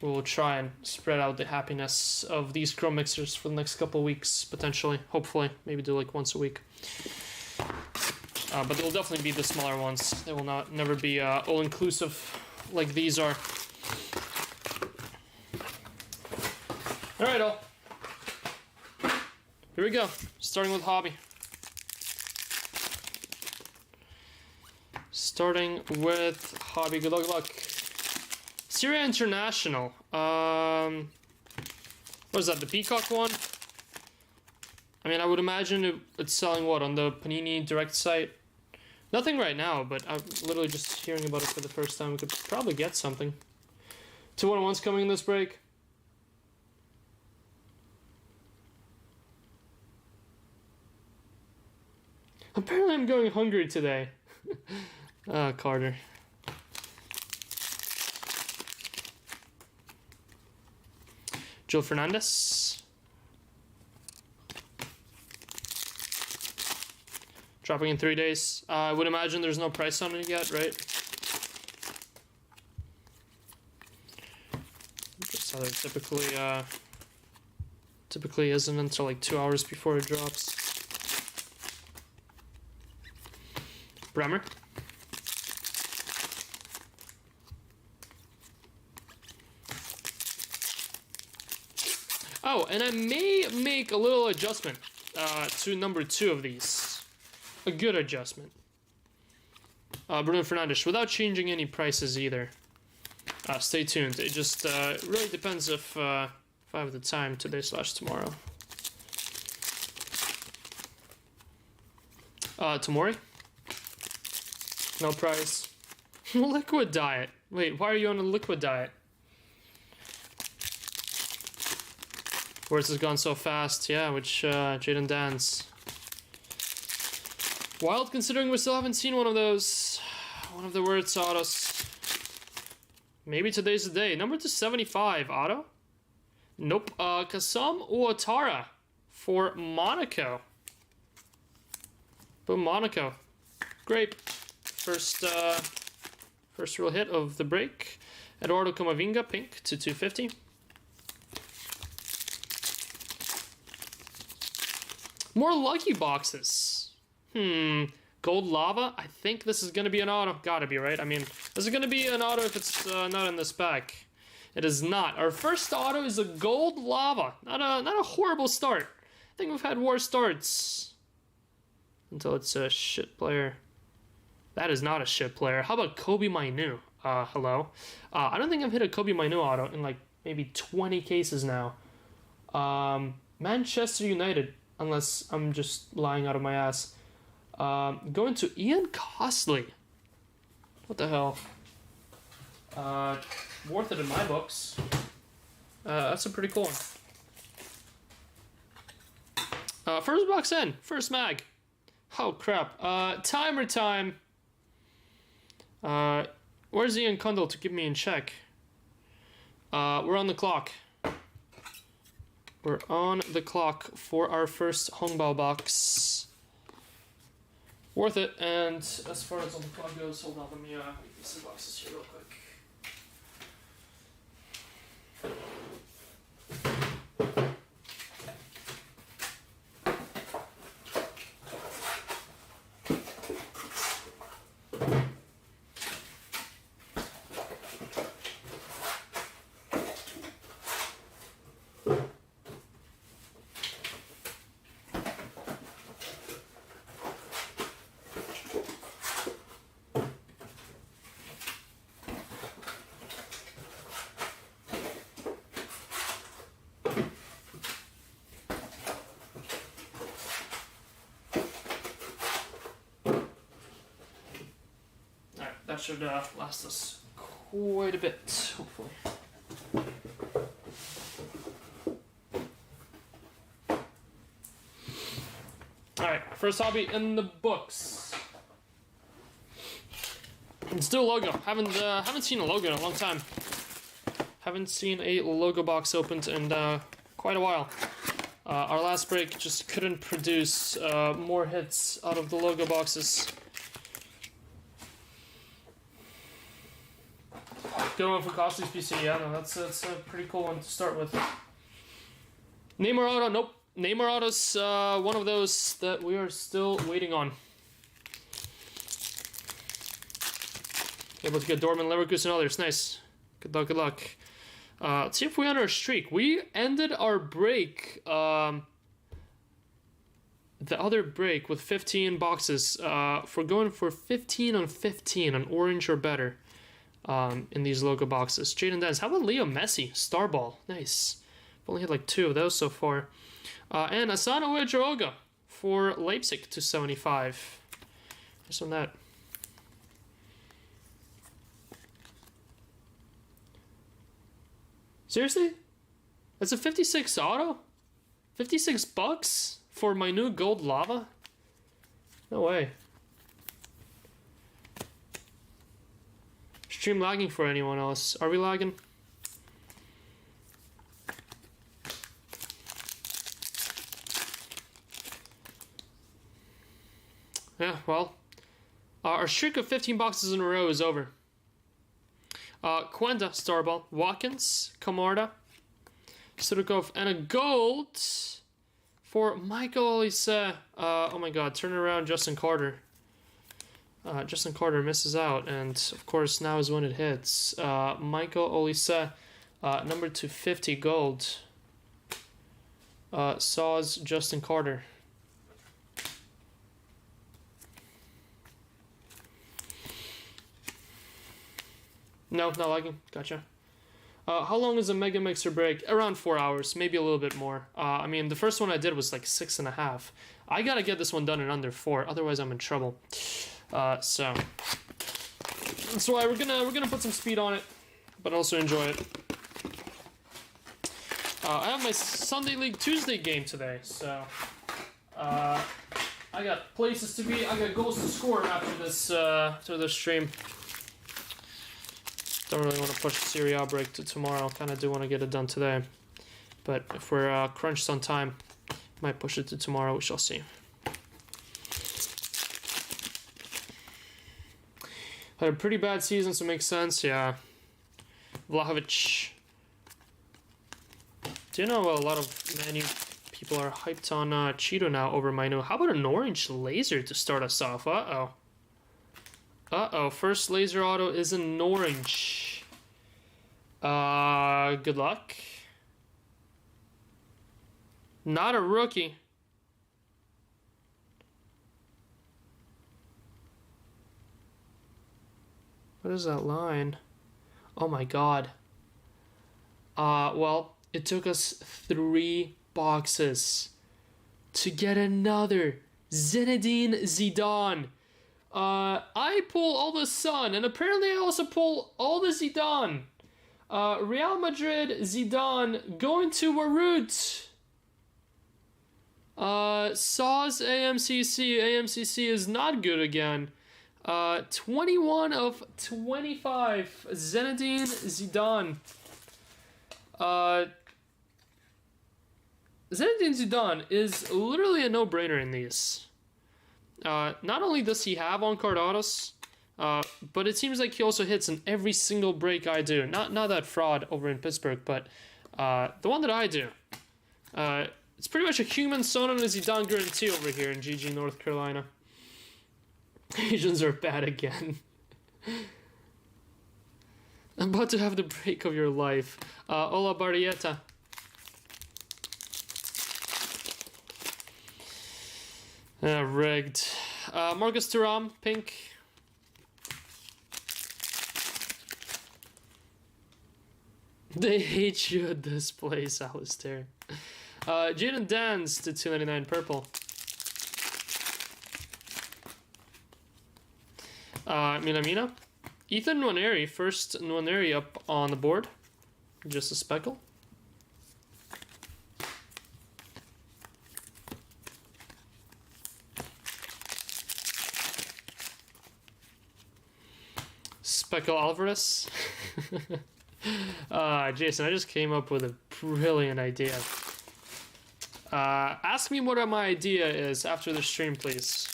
we will try and spread out the happiness of these Chrome mixers for the next couple of weeks, potentially, hopefully, maybe do like once a week. But they'll definitely be the smaller ones. They will never be all-inclusive like these are. All right, all. Here we go. Starting with hobby. Good luck. Serie A International. What is that, the Peacock one? I mean, I would imagine it's selling what, on the Panini Direct site? Nothing right now, but I'm literally just hearing about it for the first time. We could probably get something. 2-1-1's coming in this break. Apparently I'm going hungry today. Carter. Joe Fernandez. Dropping in 3 days. I would imagine there's no price on it yet, right? That's how it typically isn't until like 2 hours before it drops. Bremer. Oh, and I may make a little adjustment to number 2 of these. A good adjustment. Bruno Fernandes, without changing any prices either. Stay tuned. It just really depends if I have the time today/tomorrow. Tomori. No price. Liquid diet. Wait, why are you on a liquid diet? Where's this gone so fast? Yeah, which Jaden Dance. Wild, considering we still haven't seen one of those. One of the words autos. Maybe today's the day. Number 275 auto. Nope. Kasam Ouattara for Monaco. Boom, Monaco. Grape. First real hit of the break. Eduardo Camavinga, pink to 250. More lucky boxes. Gold Lava. I think this is gonna be an auto. Gotta be, right? I mean, this is gonna be an auto if it's not in this pack. It is not. Our first auto is a Gold Lava. Not a horrible start. I think we've had worse starts. Until it's a shit player. That is not a shit player. How about Kobe Mainu? Hello. I don't think I've hit a Kobe Mainu auto in like maybe 20 cases now. Manchester United, unless I'm just lying out of my ass. Going to Ian Costley. What the hell? Worth it in my books. That's a pretty cool one. First box in. First mag. Oh, crap. Timer time. Where's Ian Cundle to keep me in check? We're on the clock. We're on the clock for our first Hongbao box. Worth it, and as far as on the clock goes, hold on, let me get some boxes here real quick. That should last us quite a bit, hopefully. Alright, first hobby in the books. Let's do a logo. Haven't seen a logo in a long time. Haven't seen a logo box opened in quite a while. Our last break just couldn't produce more hits out of the logo boxes. Good one for Costly's PC, yeah, no, that's a pretty cool one to start with. Neymar Auto, nope. Neymar Auto's one of those that we are still waiting on. Able to get Dortmund, Leverkusen, and others, nice. Good luck, good luck. Let's see if we end our streak. We ended our break, the other break with 15 boxes. If we're going for 15 on 15 on orange or better. In these logo boxes. Jaden Dance. How about Leo Messi? Starball. Nice. I've only had like 2 of those so far. And Asano Uedraoga for Leipzig to 75. Just on that. Seriously? That's a 56 auto? 56 bucks for my new Gold Lava? No way. Stream lagging for anyone else? Are we lagging? Yeah, well, our streak of 15 boxes in a row is over. Quenda, Starball, Watkins, Camarda, Sudakov, and a gold for Michael Olise. Oh my god, turn around Justin Carter. Justin Carter misses out, and of course now is when it hits. Michael Olise, number 250 gold. Saws Justin Carter. No, not lagging. Gotcha. How long is a Mega Mixer break? Around 4 hours, maybe a little bit more. I mean, the first one I did was like 6.5. I gotta get this one done in under 4, otherwise I'm in trouble. So that's why we're gonna put some speed on it, but also enjoy it. I have my Sunday League Tuesday game today, so I got places to be. I got goals to score after this stream. Don't really want to push the Serie A break to tomorrow. Kind of do want to get it done today, but if we're crunched on time, might push it to tomorrow. We shall see. Had a pretty bad season, so it makes sense, yeah. Vlahovic. Do you know a lot of Man U People are hyped on Cheeto now over Mainu. How about an orange laser to start us off? Uh-oh. Uh-oh. First laser auto is an orange. Good luck. Not a rookie. What is that line? Oh my god. Well, it took us 3 boxes to get another Zinedine Zidane. I pull all the Sun, and apparently I also pull all the Zidane. Real Madrid Zidane going to Warut. Saw's AMCC. AMCC is not good again. 21 of 25. Zinedine Zidane. Zinedine Zidane is literally a no-brainer in these. Not only does he have on-card autos, but it seems like he also hits in every single break I do. Not that fraud over in Pittsburgh, but the one that I do. It's pretty much a human son and a Zidane guarantee over here in GG, North Carolina. Asians are bad again. I'm about to have the break of your life. Hola Barrieta. Rigged. Marcus Thuram, pink. They hate you at this place, Alistair. Jaden Dance to 299 purple. Minamino. Ethan Nwaneri, first Nwaneri up on the board. Just a speckle. Speckle Alvarez. Jason, I just came up with a brilliant idea. Ask me what my idea is after the stream, please.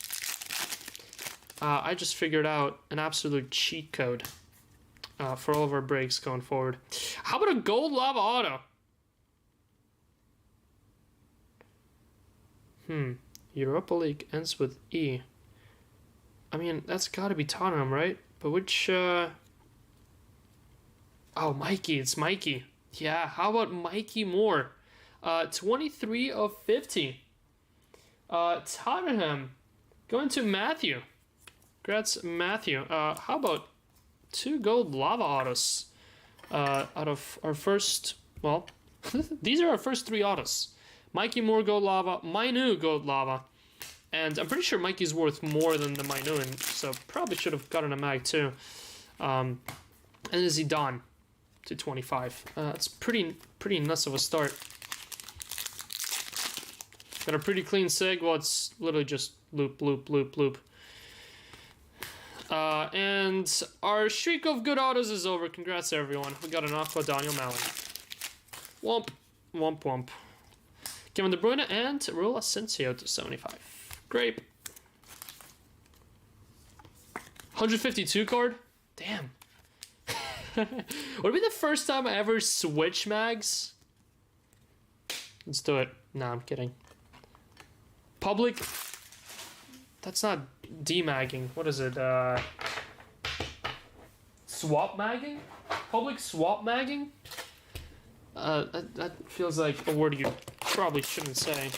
I just figured out an absolute cheat code for all of our breaks going forward. How about a gold lava auto? Europa League ends with E. I mean, that's gotta be Tottenham, right? But which, Oh, Mikey, it's Mikey. Yeah, how about Mikey Moore? 23 of 50. Tottenham going to Matthew. Congrats, Matthew. How about 2 gold lava autos out of our first, well, these are our first 3 autos. Mikey Moore gold lava, Mainu gold lava, and I'm pretty sure Mikey's worth more than the Mainu, so probably should have gotten a mag too. And then Zidane to 25. It's pretty nuts of a start. Got a pretty clean seg. Well, it's literally just loop, loop, loop, loop. And our streak of good autos is over. Congrats, everyone. We got an Aqua Daniel Mallon. Womp, womp, womp. Kevin De Bruyne and Raul Asensio to 75. Great. 152 card? Damn. Would it be the first time I ever switch mags? Let's do it. Nah, I'm kidding. Public. That's not demagging. What is it? Swap magging? Public swap magging? That feels like a word you probably shouldn't say.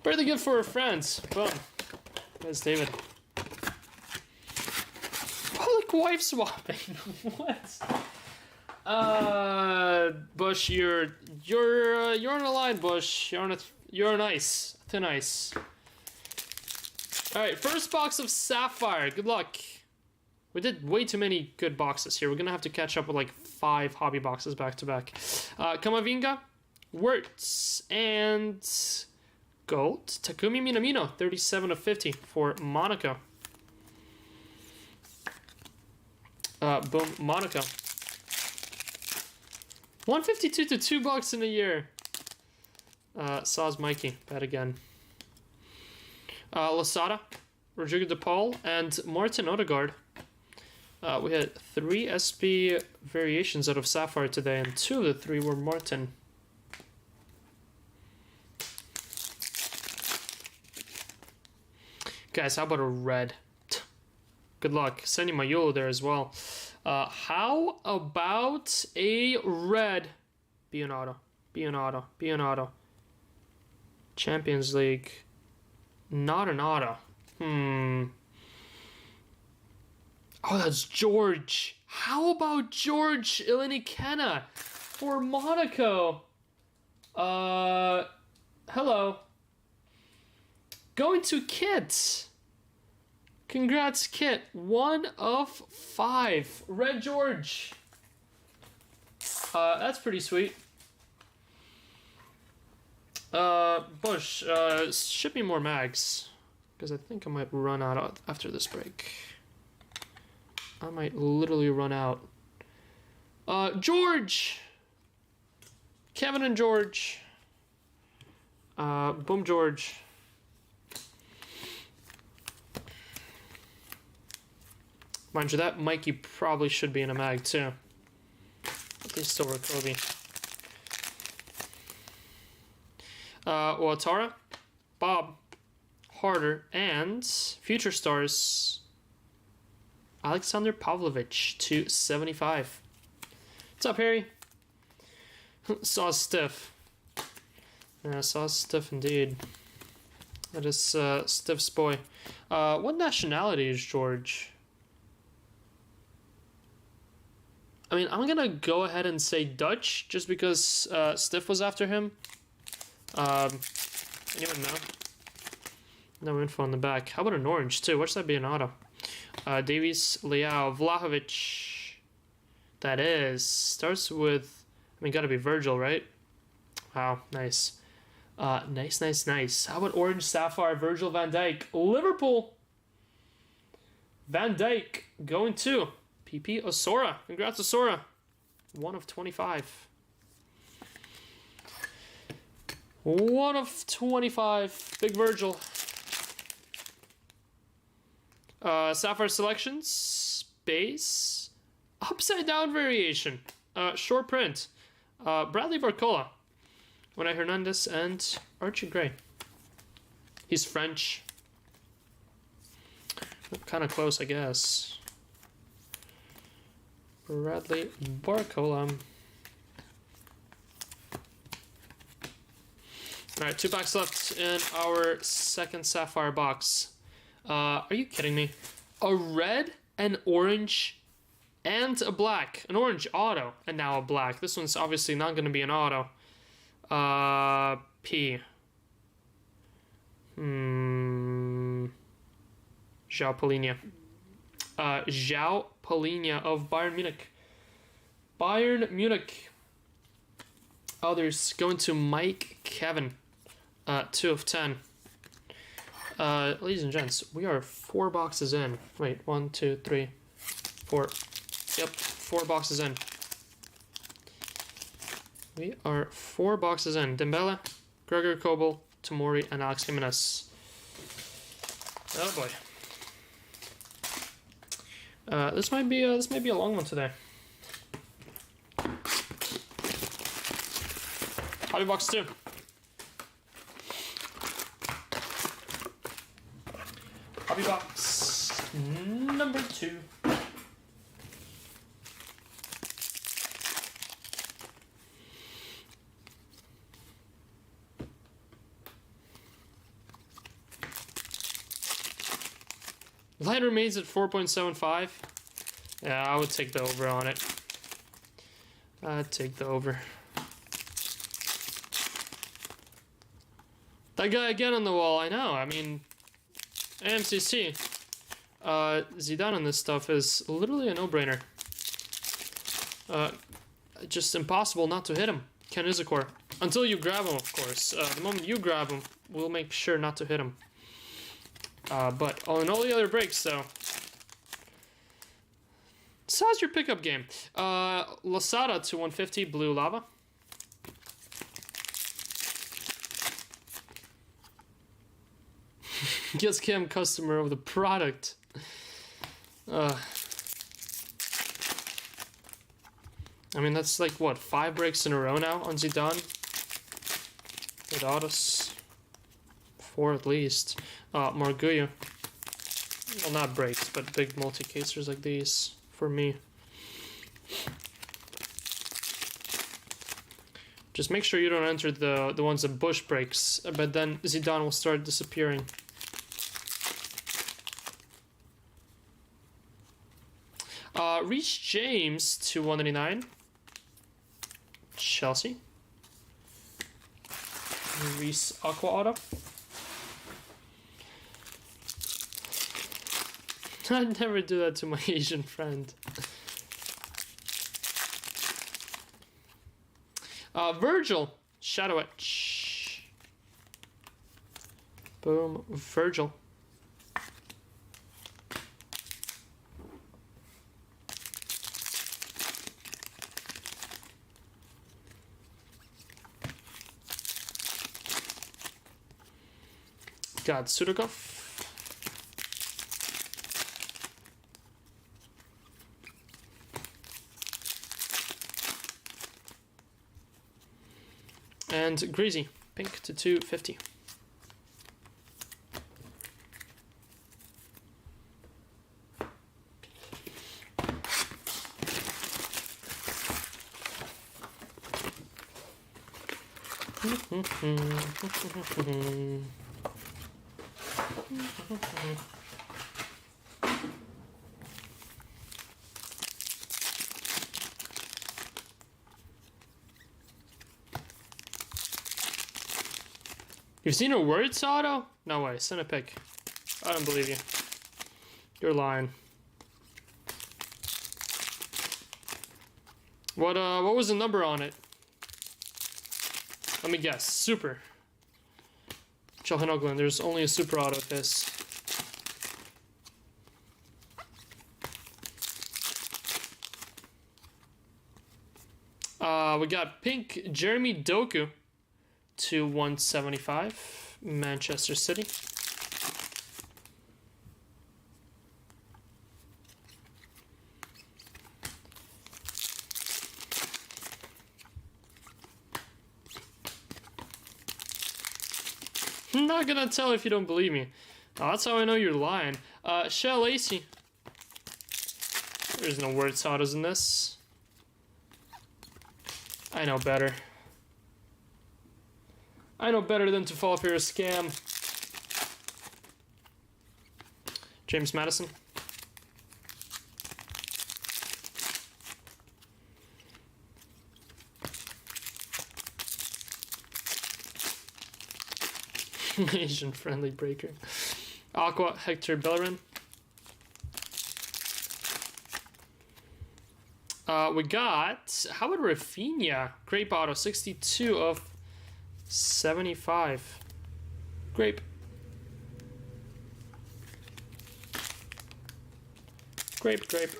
Very good for our friends. Boom. There's David. Public wife swapping. What? Bush, you're on the line, Bush. You're nice. Too nice. Alright, first box of Sapphire. Good luck. We did way too many good boxes here. We're gonna have to catch up with like 5 hobby boxes back to back. Kamavinga, Wirtz, and gold. Takumi Minamino, 37 of 50 for Monaco. Boom, Monaco. 152 to $2 in a year. Saw's Mikey, bad again. Losada, Rodrigo De Paul, and Martin Odegaard. We had 3 SP variations out of Sapphire today, and 2 of the 3 were Martin. Guys, how about a red? Good luck. Sending my YOLO there as well. How about a red? Be an auto. Be an auto. Be an auto. Champions League. Not an auto. Oh, that's George. How about George Ilinikena for Monaco? Hello. Going to Kit. Congrats, Kit. 1 of 5. Red George. That's pretty sweet. Bush, ship me more mags. Because I think I might run out after this break. I might literally run out. George! Kevin and George. Boom George. Mind you, that Mikey probably should be in a mag too. At least over Kobe. Tara, Bob, Harder, and Future Stars. Alexander Pavlovich to 75. What's up, Harry? Saw stiff. Yeah, saw stiff indeed. That is Stiff's boy. What nationality is George? I mean, I'm gonna go ahead and say Dutch, just because Stiff was after him. Anyone know? No info on the back. How about an orange too? Watch that be an auto. Davies, Leao, Vlahovic. That is. Starts with, I mean, gotta be Virgil, right? Wow, nice. Nice. How about orange, Sapphire, Virgil van Dijk, Liverpool. Van Dijk going to PP Osora. Congrats, Osora. 1 of 25. 1 of 25. Big Virgil. Sapphire selections. Base. Upside down variation. Short print. Bradley Barcola. Unai Hernandez and Archie Gray. He's French. Kind of close, I guess. Bradley Barcola. Alright, 2 packs left in our second Sapphire box. Are you kidding me? A red, an orange, and a black. An orange auto, and now a black. This one's obviously not going to be an auto. P. João Palhinha. João Palhinha of Bayern Munich. Bayern Munich. Others going to Mike Kevin. 2 of 10. Ladies and gents, we are 4 boxes in. Wait, 1, 2, 3, 4. Yep, 4 boxes in. We are 4 boxes in. Dembele, Gregor Kobel, Tomori, and Alex Jimenez. Oh boy. This might be a long one today. Hobby box 2. Hobby box number 2. Line remains at 4.75. Yeah, I would take the over on it. I'd take the over. That guy again on the wall, I know. I mean, AMCC. Zidane on this stuff is literally a no-brainer. Just impossible not to hit him. Ken Izakor. Until you grab him, of course. The moment you grab him, we'll make sure not to hit him. But in all the other breaks, though. So how's your pickup game? Lasada to 150, Blue Lava. Gets Kim customer of the product. I mean, that's like, what, 5 breaks in a row now on Zidane? With autos. 4 at least. Marguyo. well, not breaks, but big multi-casers like these for me. Just make sure you don't enter the ones that Bush breaks, but then Zidane will start disappearing. Reece James to 199. Chelsea. Reece Aqua Auto. I'd never do that to my Asian friend. Virgil. Shadow Etch. Boom. Virgil. Got Sudakov. And Greasy, pink to 250. You've seen her words, Otto? No way, send a pic. I don't believe you. You're lying. What was the number on it? Let me guess. Super. Johan Ogland, there's only a super auto of this. We got pink Jeremy Doku to 175, Manchester City. I'm not gonna tell if you don't believe me. Oh, that's how I know you're lying. Shell Lacey. There's no word autos in this. I know better. I know better than to fall for a scam. James Madison. Asian friendly breaker. Aqua Hector Bellerin. We got, how about Rafinha? Grape Auto, 62 of 75. Grape. Grape, grape.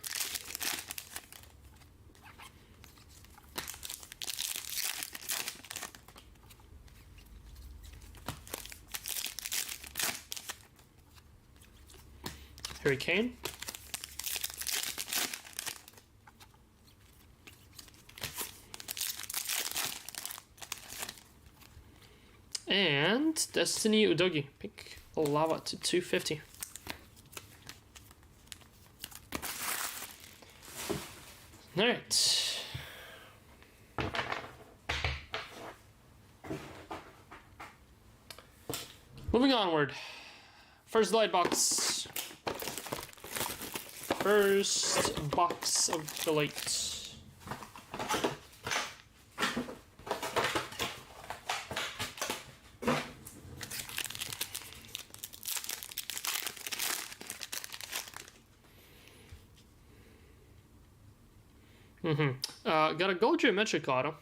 Harry Kane. And Destiny Udogi, pink lava to 250. All right. Moving onward. First light box. First box of the late. Got a gold geometric auto.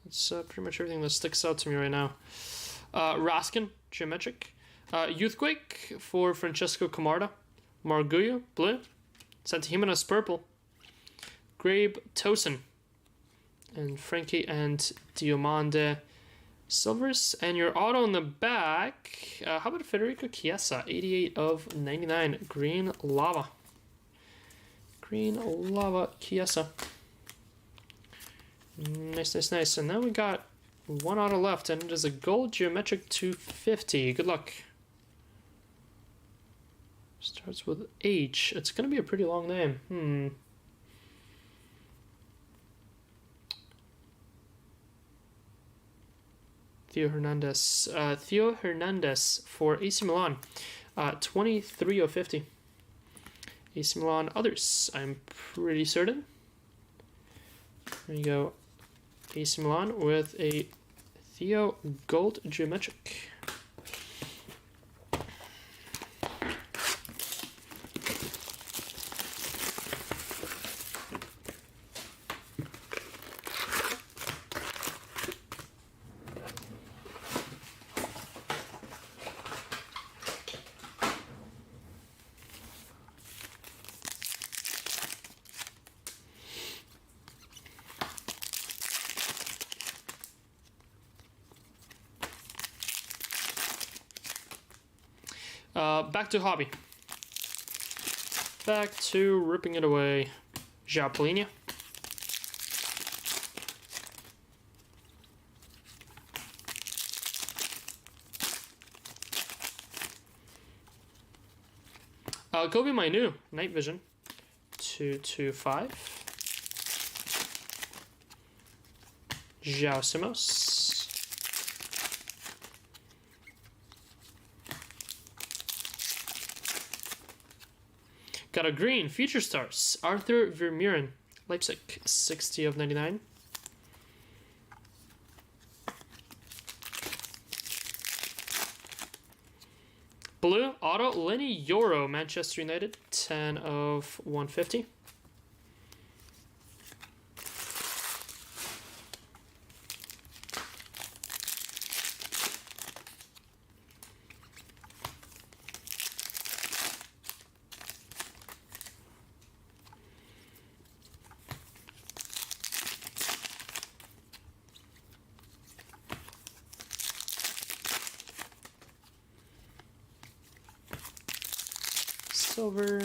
That's pretty much everything that sticks out to me right now. Raskin, geometric. Youthquake for Francesco Camarda. Marguyo, blue. Santi Jimenez, purple. Grabe Tosin. And Frankie and Diomande, silvers. And your auto in the back. How about Federico Chiesa, 88 of 99. Green lava. Green lava Chiesa. Nice, nice, nice. And now we got one auto left, and it is a gold geometric 250. Good luck. Starts with H. It's gonna be a pretty long name. Theo Hernandez. Theo Hernandez for AC Milan. 23 of 50. AC Milan others. I'm pretty certain. There you go. AC Milan with a Theo Gold Geometric. Back to hobby. Back to ripping it away. Japolinia. Kobe Mainu, Night Vision. 225. João Simos. Got a green, Future Stars, Arthur Vermeeren, Leipzig, 60 of 99. Blue, auto, Lenny Yoro, Manchester United, 10 of 150. Silver.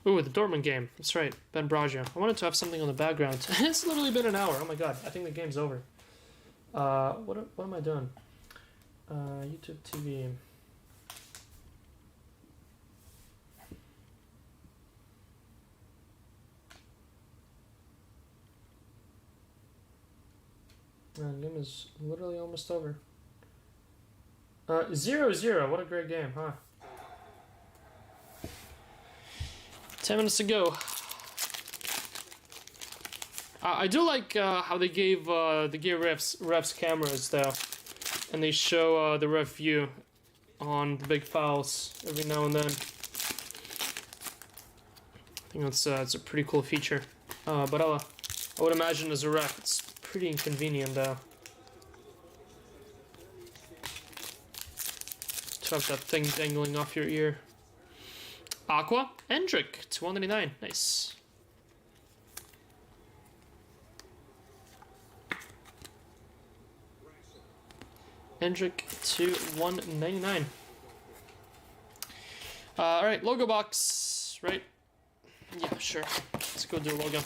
Ooh, the Dortmund game. That's right. Ben Braggio. I wanted to have something on the background. It's literally been an hour. Oh my god. I think the game's over. What am I doing? YouTube TV. The game is literally almost over. 0-0. What a great game, huh? 10 minutes to go. I do like how they gave refs cameras though, and they show the ref view on the big fouls every now and then. I think that's it's a pretty cool feature. But I would imagine as a ref, it's pretty inconvenient though to have that thing dangling off your ear. Aqua, Endrick, 299. Nice. Endrick to 199. Alright, logo box, right? Yeah, sure. Let's go do a logo.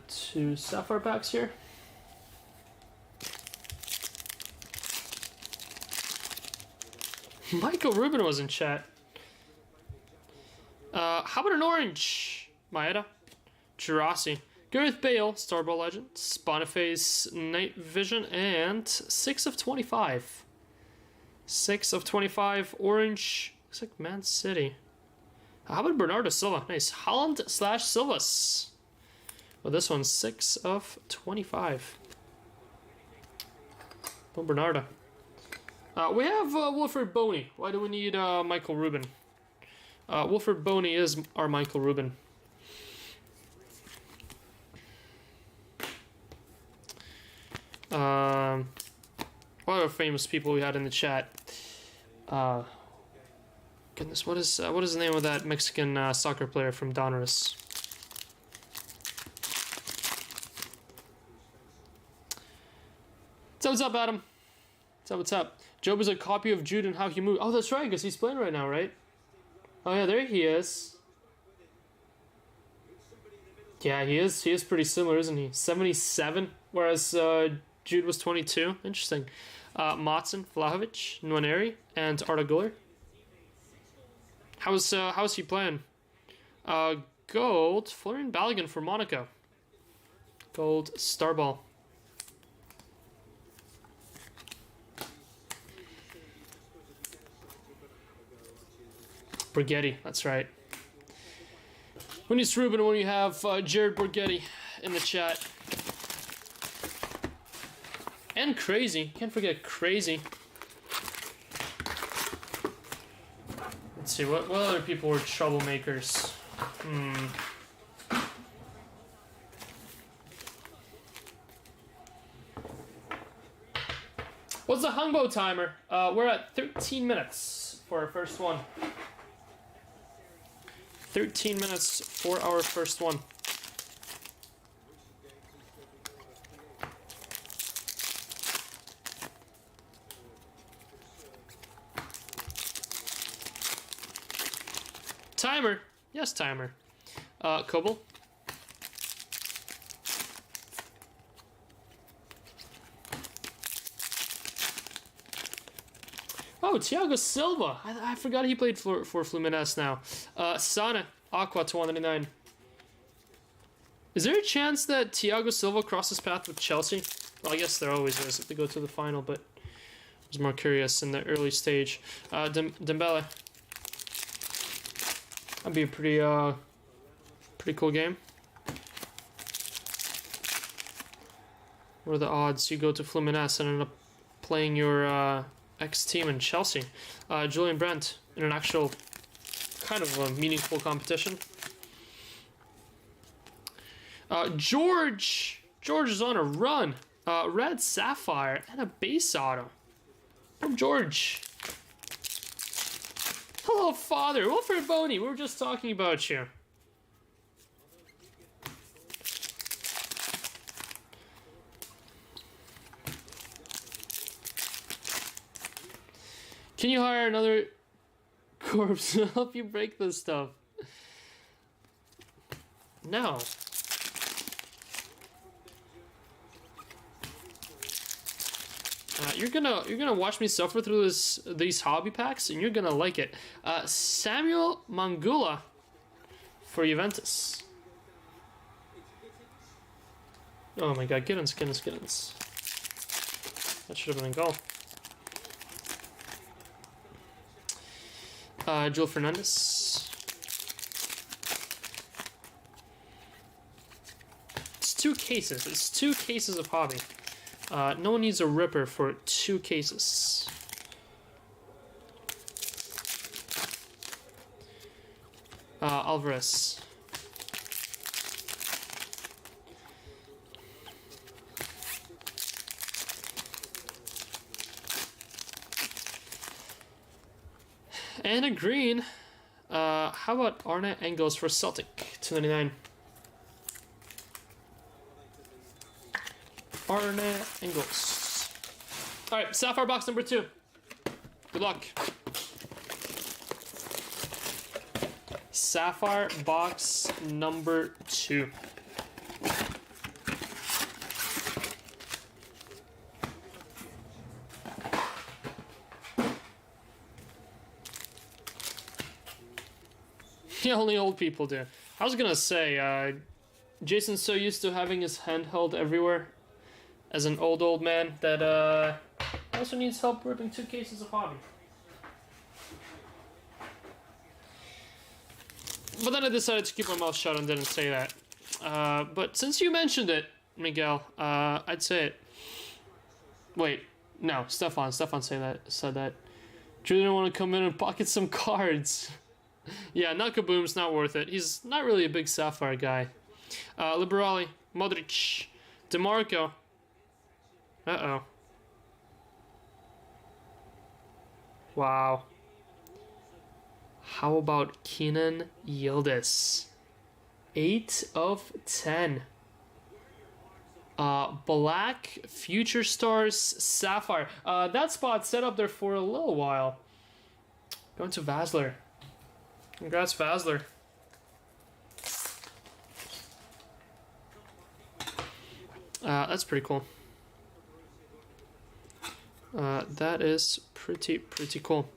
Two Sapphire packs here. Michael Rubin was in chat. How about an orange? Maeda, Girassi, Gareth Bale, Starball Legend, Boniface, Night Vision, and 6 of 25. 6 of 25 orange. Looks like Man City. How about Bernardo Silva? Nice. Holland / Silvas. Well, this one's 6 of 25. Oh, Bernardo. We have Wilfred Boney. Why do we need Michael Rubin? Wilfred Boney is our Michael Rubin. What other famous people we had in the chat? Goodness, what is the name of that Mexican soccer player from Donruss? So what's up, Adam? What's up? Job is a copy of Jude and How He Moved. Oh, that's right, because he's playing right now, right? Oh yeah, there he is. Yeah, he is. He is pretty similar, isn't he? 77, whereas Jude was 22. Interesting. Matson, Vlahovic, Nwaneri, and Arda Güler. How's he playing? Gold, Florian Balogun for Monaco. Gold, Starball. Borghetti, that's right. When it's Ruben, when you have Jared Borghetti in the chat. And Crazy, can't forget Crazy. Let's see, what other people were troublemakers? What's the Hungbo timer? We're at 13 minutes for our first one. 13 minutes for our first one. Timer. Yes, timer. Kobel. Oh, Thiago Silva. I forgot he played for Fluminense now. Sana, Aqua 299. Is there a chance that Thiago Silva crosses path with Chelsea? Well, I guess there always is if they go to the final, but I was more curious in the early stage. Dembele. That'd be a pretty cool game. What are the odds you go to Fluminense and end up playing your ex-team in Chelsea? Julian Brandt in an actual kind of a meaningful competition. George is on a run. Red Sapphire and a base auto from George. Hello, Father. Wilfred Boney, we were just talking about you. Can you hire another corpse to help you break this stuff? No. You're gonna watch me suffer through these hobby packs, and you're gonna like it. Samuel Mangula for Juventus. Oh my God, Giddens. That should have been a goal. Joel Fernandez. It's two cases of hobby. No one needs a ripper for 2 cases. Alvarez. And a green. How about Arne Engels for Celtic? 299. Arne Engels. Alright, Sapphire box number 2. Good luck. Sapphire box number 2. Yeah, only old people do. I was gonna say, Jason's so used to having his handheld everywhere as an old man that also needs help ripping 2 cases of hobby. But then I decided to keep my mouth shut and didn't say that. But since you mentioned it, Miguel, I'd say it. Wait, no, Stefan said that. Drew didn't want to come in and pocket some cards. Yeah, Nakaboom's not worth it. He's not really a big Sapphire guy. Liberali, Modric, DeMarco. Uh-oh. Wow. How about Kenan Yildiz? 8 of 10. Black Future Stars Sapphire. That spot set up there for a little while. Going to Vasler. Congrats, Fazler. That's pretty cool. That is pretty cool.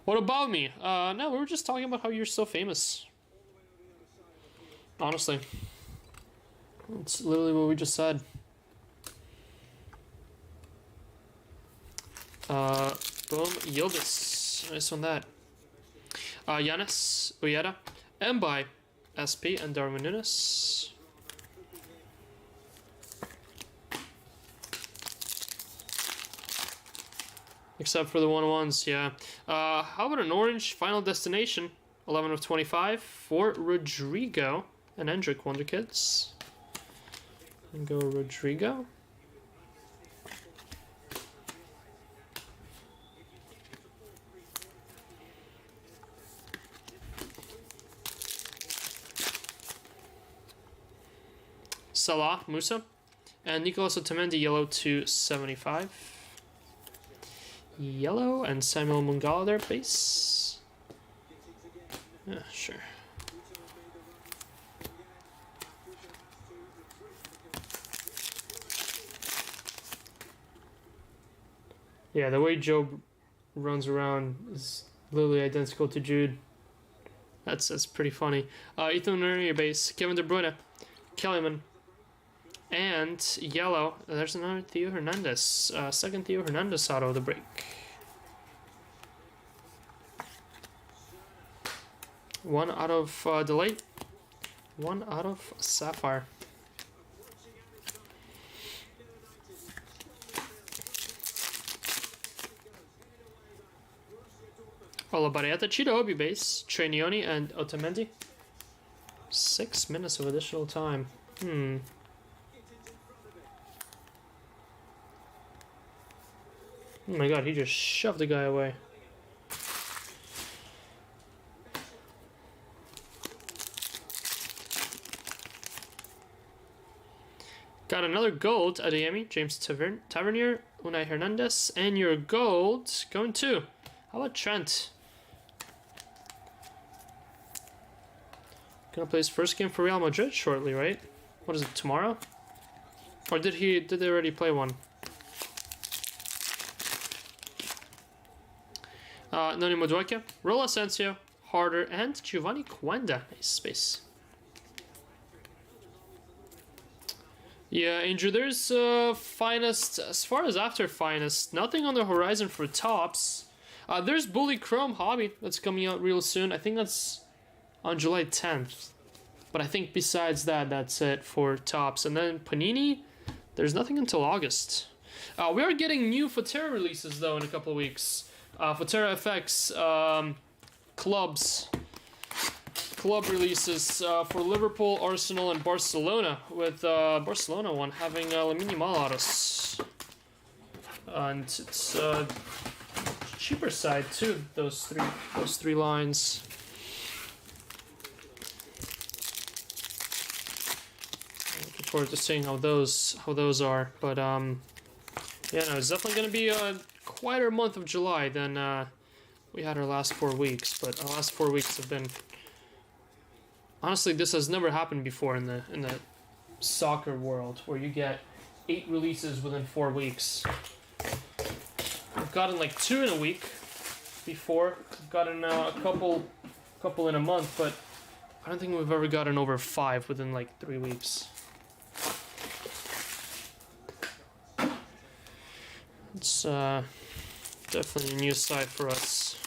What about me? No, we were just talking about how you're so famous. Honestly. That's literally what we just said. Boom, Yildiz. Nice on that. Giannis, Uyeda, and by SP and Darwin Nunes. Except for the 1-1s, yeah. How about an orange Final Destination? 11 of 25 for Rodrigo and Hendrick Wonder Kids. And go Rodrigo. Salah, Musa, and Nicolas Otamendi, yellow to 75. Yellow and Samuel Mungala there, base. Yeah, sure. Yeah, the way Joe runs around is literally identical to Jude. That's pretty funny. Ethan Murray, your base. Kevin De Bruyne, Kellyman, and yellow. There's another Theo Hernandez. Second Theo Hernandez out of the break. One out of Delay. One out of Sapphire. Olabarrieta, Chidobi base, Trenioni, and Otamendi. 6 minutes of additional time. Oh my god, he just shoved the guy away. Got another gold, Adeyemi, James Tavernier, Unai Hernandez, and your gold going to. How about Trent? Gonna play his first game for Real Madrid shortly, right? What is it, tomorrow? Or did they already play one? Noni Modueke, Raul Asensio, Harder, and Giovanni Quenda. Nice space. Yeah, Andrew, there's finest, as far as after finest, nothing on the horizon for tops. There's Bully Chrome Hobby that's coming out real soon. I think that's on July 10th. But I think besides that, that's it for tops. And then Panini, there's nothing until August. We are getting new Futera releases, though, in a couple of weeks. Futera FX club releases for Liverpool, Arsenal, and Barcelona, with Barcelona one having Lamine Yamal autos. And it's cheaper side too, those three lines. Looking forward to seeing how those are, but yeah, no, it's definitely gonna be a quieter month of July than we had our last 4 weeks. But our last 4 weeks have been, honestly, this has never happened before in the soccer world, where you get 8 releases within 4 weeks. I've gotten like 2 in a week before. I've gotten a couple in a month, but I don't think we've ever gotten over 5 within like 3 weeks. It's definitely a new side for us.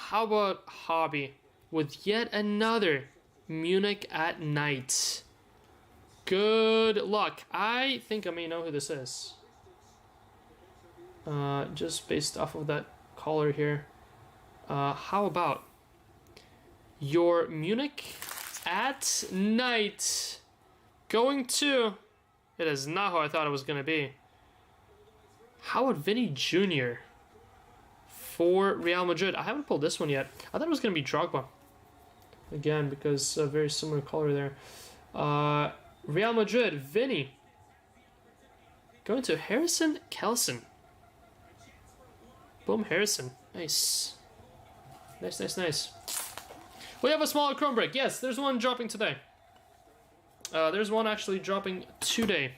How about Hobby with yet another Munich at night? Good luck. I think I may know who this is. Just based off of that collar here. How about your Munich at night going to... It is not who I thought it was going to be. How about Vinny Jr.? for Real Madrid. I haven't pulled this one yet. I thought it was going to be Drogba. Again, because very similar color there. Real Madrid, Vinny. Going to Harrison Kelson. Boom, Harrison. Nice. Nice. We have a smaller Chrome break. Yes, there's one dropping today. There's one actually dropping today.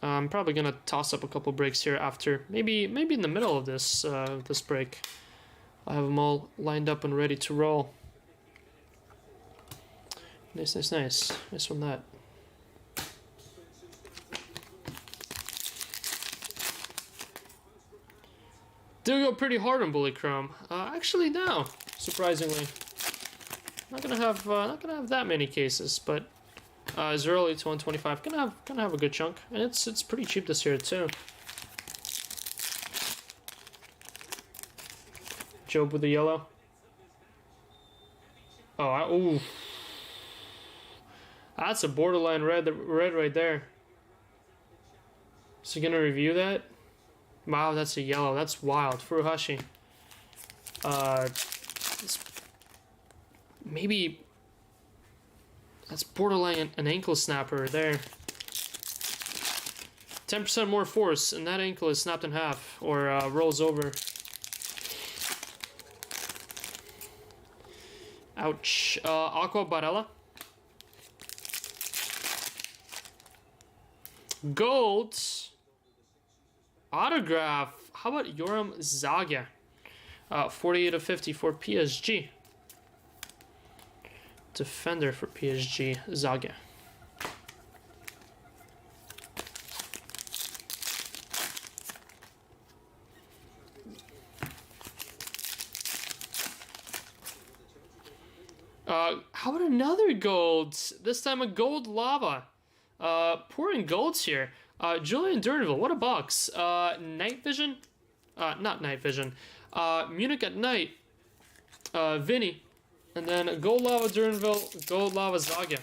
I'm probably gonna toss up a couple breaks here after, maybe in the middle of this this break. I have them all lined up and ready to roll. Nice on that. Do go pretty hard on Bully Chrome. Actually, no. Surprisingly, not gonna have that many cases, but 0 to 125. Gonna have a good chunk, and it's pretty cheap this year too. Job with the yellow. Oh, ooh. That's a borderline red right there. So you gonna review that? Wow, that's a yellow. That's wild. Furuhashi. Maybe that's borderline an ankle snapper there. 10% more force, and that ankle is snapped in half or rolls over. Ouch. Aqua Barella. Gold. Autograph. How about Yoram Zaga? 48 of 50 for PSG. Defender for PSG, Zaga. How about another gold? This time a gold lava. Pouring golds here. Julian Durneville, what a box. Night Vision? Not Night Vision. Munich at Night. Vinny. And then gold lava Durneville, gold lava Zaga.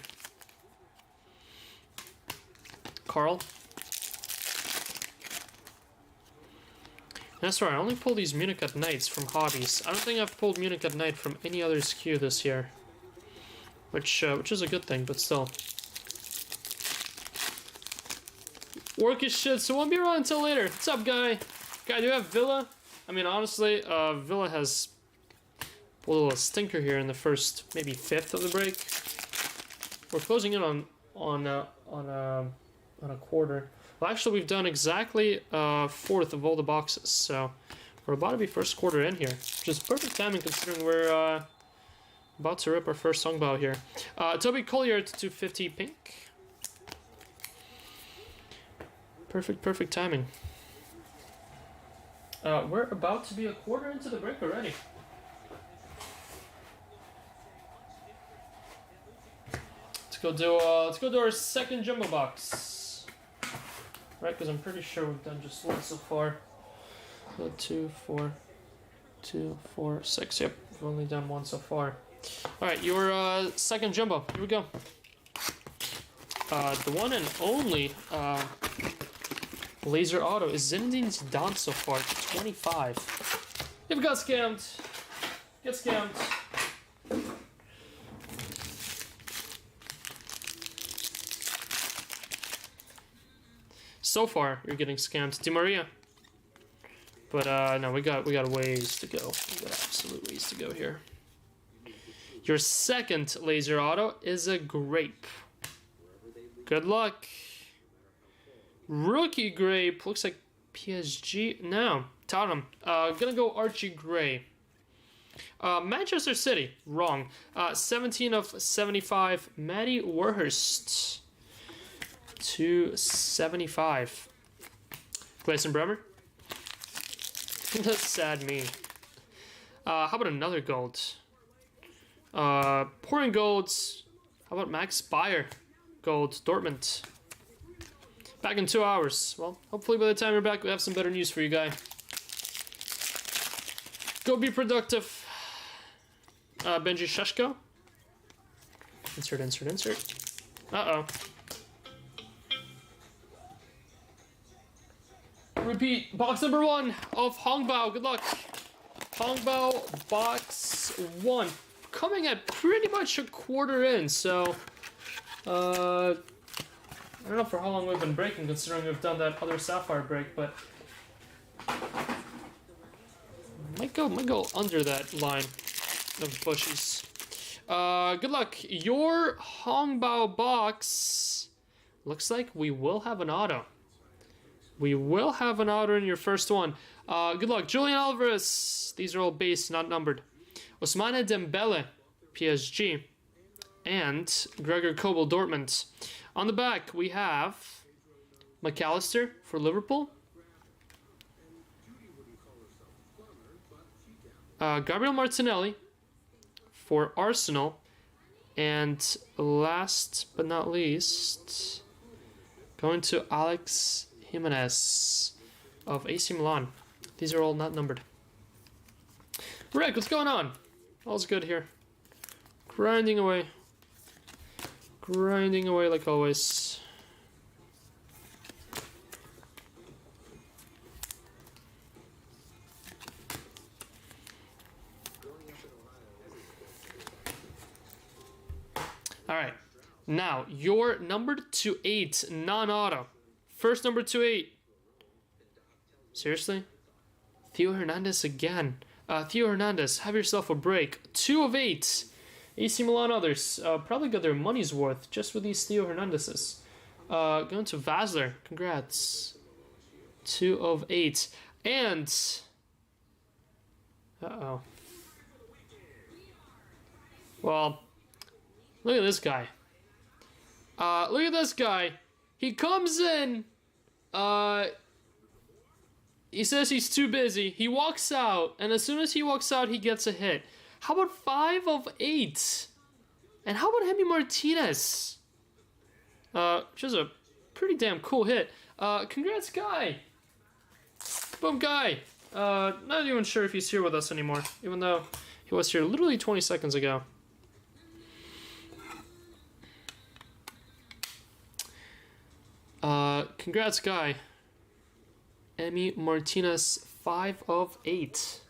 Carl. That's right, I only pull these Munich at Nights from Hobbies. I don't think I've pulled Munich at Night from any other SKU this year. Which is a good thing, but still. Work is shit, so won't be around until later. What's up, guy? Guy, do you have Villa? I mean, honestly, Villa has pulled a little stinker here in the first, maybe fifth of the break. We're closing in on a quarter. Well, actually, we've done exactly fourth of all the boxes, so we're about to be first quarter in here, which is perfect timing considering we're about to rip our first Songbao here. Toby Collier to 250 pink. Perfect timing. We're about to be a quarter into the break already. Let's go do our second jumbo box. Right, because I'm pretty sure we've done just one so far. 2, 4, 2, 4, 6. Yep, we've only done one so far. All right, your second jumbo. Here we go. The one and only laser auto is Zinedine Zidane so far, 25. If it got scammed, get scammed. So far, you're getting scammed. Di Maria. But no, we got ways to go. We got absolute ways to go here. Your second laser auto is a grape. Good luck. Rookie grape. Looks like PSG. No, Tottenham. Gonna go Archie Gray. Manchester City. Wrong. 17 of 75. Matty Warhurst. 275. Gleison Bremer. That's sad me. How about another gold? Pouring golds. How about Max Bayer? Gold. Dortmund. Back in 2 hours. Well, hopefully by the time you're back, we have some better news for you, guy. Go be productive. Benji Sheshko. Insert. Uh-oh. Repeat, box number 1 of Hongbao. Good luck. Hongbao box 1. Coming at pretty much a quarter in, so I don't know for how long we've been breaking, considering we've done that other Sapphire break, but might go under that line of bushes. Good luck. Your Hongbao box looks like we will have an auto. We will have an auto in your first one. Good luck. Julian Alvarez. These are all base, not numbered. Ousmane Dembele, PSG. And Gregor Kobel, Dortmund. On the back, we have McAllister for Liverpool. Gabriel Martinelli for Arsenal. And last but not least, going to Alex Jimenez of AC Milan. These are all not numbered. Rick, what's going on? All's good here. Grinding away. Grinding away like always. Alright. Now, your numbered to 8 non-auto. First number to 8. Seriously? Theo Hernandez again. Theo Hernandez, have yourself a break. 2 of 8. AC Milan others probably got their money's worth just with these Theo Hernandezes. Going to Vasler. Congrats. 2 of 8. And... uh-oh. Well, look at this guy. Look at this guy. He comes in. He says he's too busy. He walks out, and as soon as he walks out, he gets a hit. How about 5 of 8? And how about Hemi Martinez? Which is a pretty damn cool hit. Congrats, Guy. Boom, Guy. Not even sure if he's here with us anymore, even though he was here literally 20 seconds ago. Congrats, Guy. Emi Martinez, 5 of 8.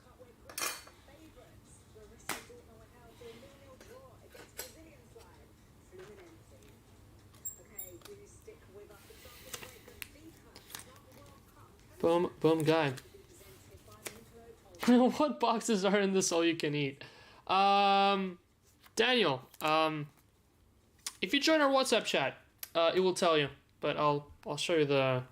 Boom, boom, Guy. What boxes are in this all you can eat? Daniel, if you join our WhatsApp chat, it will tell you, but I'll show you the...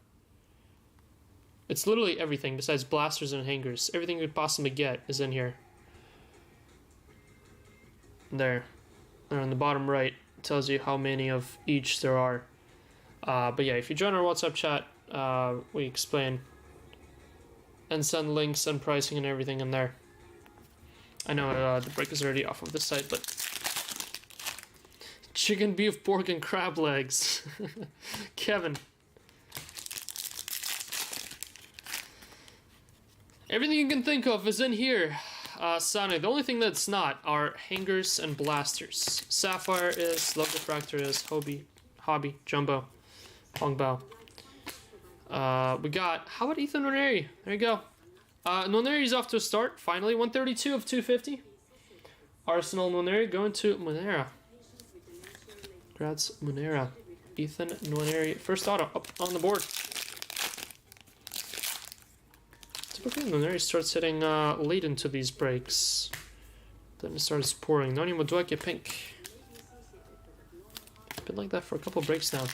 It's literally everything besides blasters and hangers. Everything you could possibly get is in here. There on the bottom right, it tells you how many of each there are. But yeah, if you join our WhatsApp chat, we explain and send links and pricing and everything in there. I know the break is already off of this site, but chicken, beef, pork, and crab legs. Kevin. Everything you can think of is in here, Sonic. The only thing that's not are hangers and blasters. Sapphire is, Love Diffractor is, Hobby, Jumbo, Hongbao. We got, how about Ethan Nwaneri? There you go. Nwaneri's off to a start, finally. 132 of 250. Arsenal Nwaneri going to Munera. Congrats, Munera. Ethan Nwaneri, first auto up on the board. Typically, Nwaneri starts hitting late into these breaks. Then it starts pouring. Noni Madueke pink. Been like that for a couple breaks now.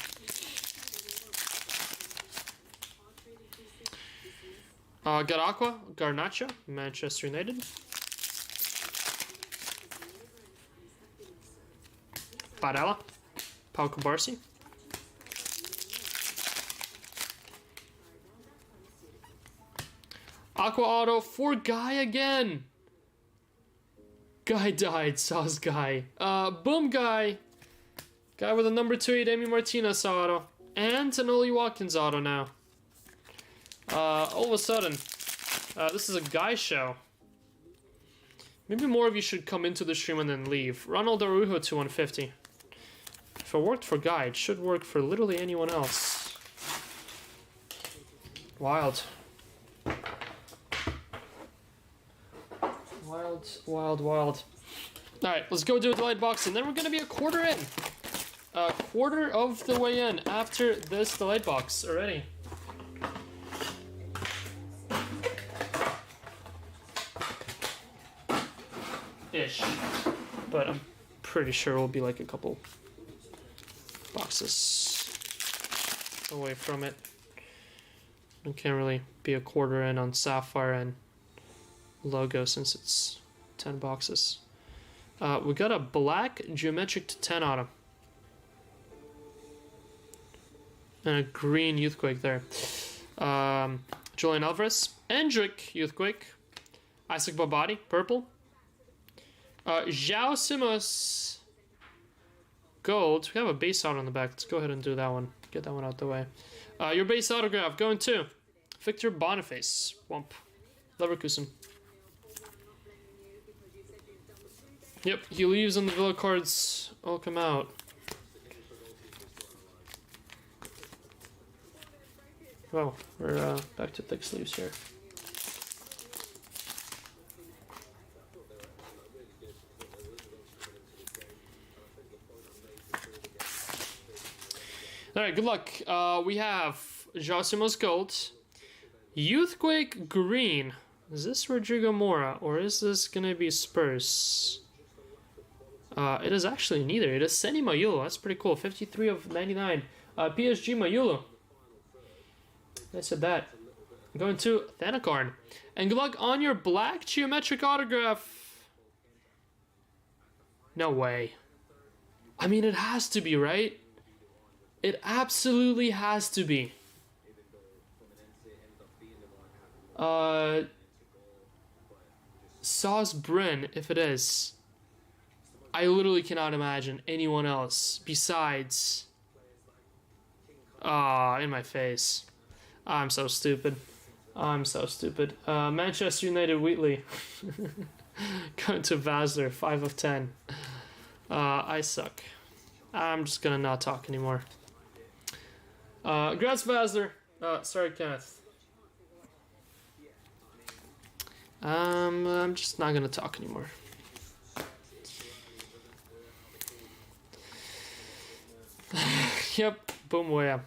Got Aqua, Garnacho, Manchester United. Barella, Pau Kubarsi. Aqua Auto for Guy again. Guy died, Sauce Guy. Boom, Guy. Guy with a number 28 Emi Martinez auto. And an Oli Watkins auto now. All of a sudden, this is a Guy show. Maybe more of you should come into the stream and then leave. Ronald Araujo to 150. If it worked for Guy, it should work for literally anyone else. Wild. Wild, wild, wild. Alright, let's go do a delayed box, and then we're going to be a quarter in. A quarter of the way in after this delayed box already. Ish. But I'm pretty sure we'll be like a couple boxes away from it. We can't really be a quarter in on Sapphire and logo since it's 10 boxes. We got a black geometric to 10 auto. And a green Youthquake there. Julian Alvarez. Endrick Youthquake. Isaac Babadi, purple. João Simões gold. We have a base out on the back. Let's go ahead and do that one. Get that one out the way. Your base autograph going to Victor Boniface. Womp. Leverkusen. Yep, he leaves and the Villa cards all come out. Well, we're back to thick sleeves here. Alright, good luck. We have João Simões gold. Youthquake green. Is this Rodrigo Mora or is this gonna be Spurs? It is actually neither. It is Seni Mayulu. That's pretty cool. 53 of 99. PSG Mayulu. I said that. I'm going to Thanakarn. And good luck on your black geometric autograph. No way. I mean, it has to be, right? It absolutely has to be. Sauce Bryn, if it is. I literally cannot imagine anyone else besides... in my face. I'm so stupid. I'm so stupid. Manchester United Wheatley. Going to Vasler, 5 of 10. I suck. I'm just gonna not talk anymore. Congrats, Vasler. Sorry, Kenneth. I'm just not gonna talk anymore. Yep, boom, wham.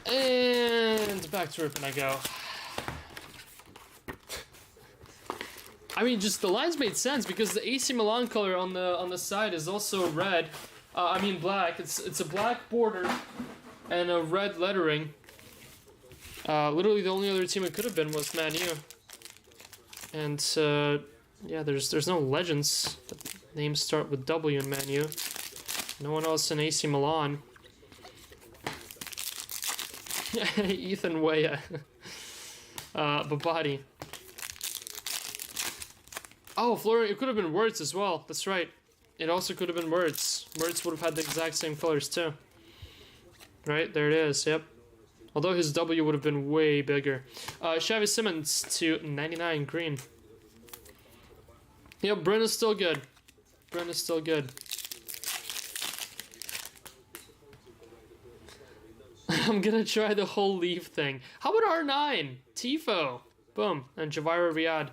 And back to ripping I go. I mean, just the lines made sense because the AC Milan color on the side is also red. I mean black. It's a black border and a red lettering. Literally the only other team it could have been was Man U. And yeah, there's no legends. The names start with W in Man U. No one else in AC Milan. Ethan Weah. Babadi. Oh, Florian, it could have been Words as well. That's right. It also could have been Words. Words would have had the exact same colors too. Right, there it is, yep. Although his W would have been way bigger. Xavi Simons to 99 green. Yep, Bryn is still good. Bryn is still good. I'm gonna try the whole leave thing. How about R9? Tifo. Boom. And Javira Riyadh.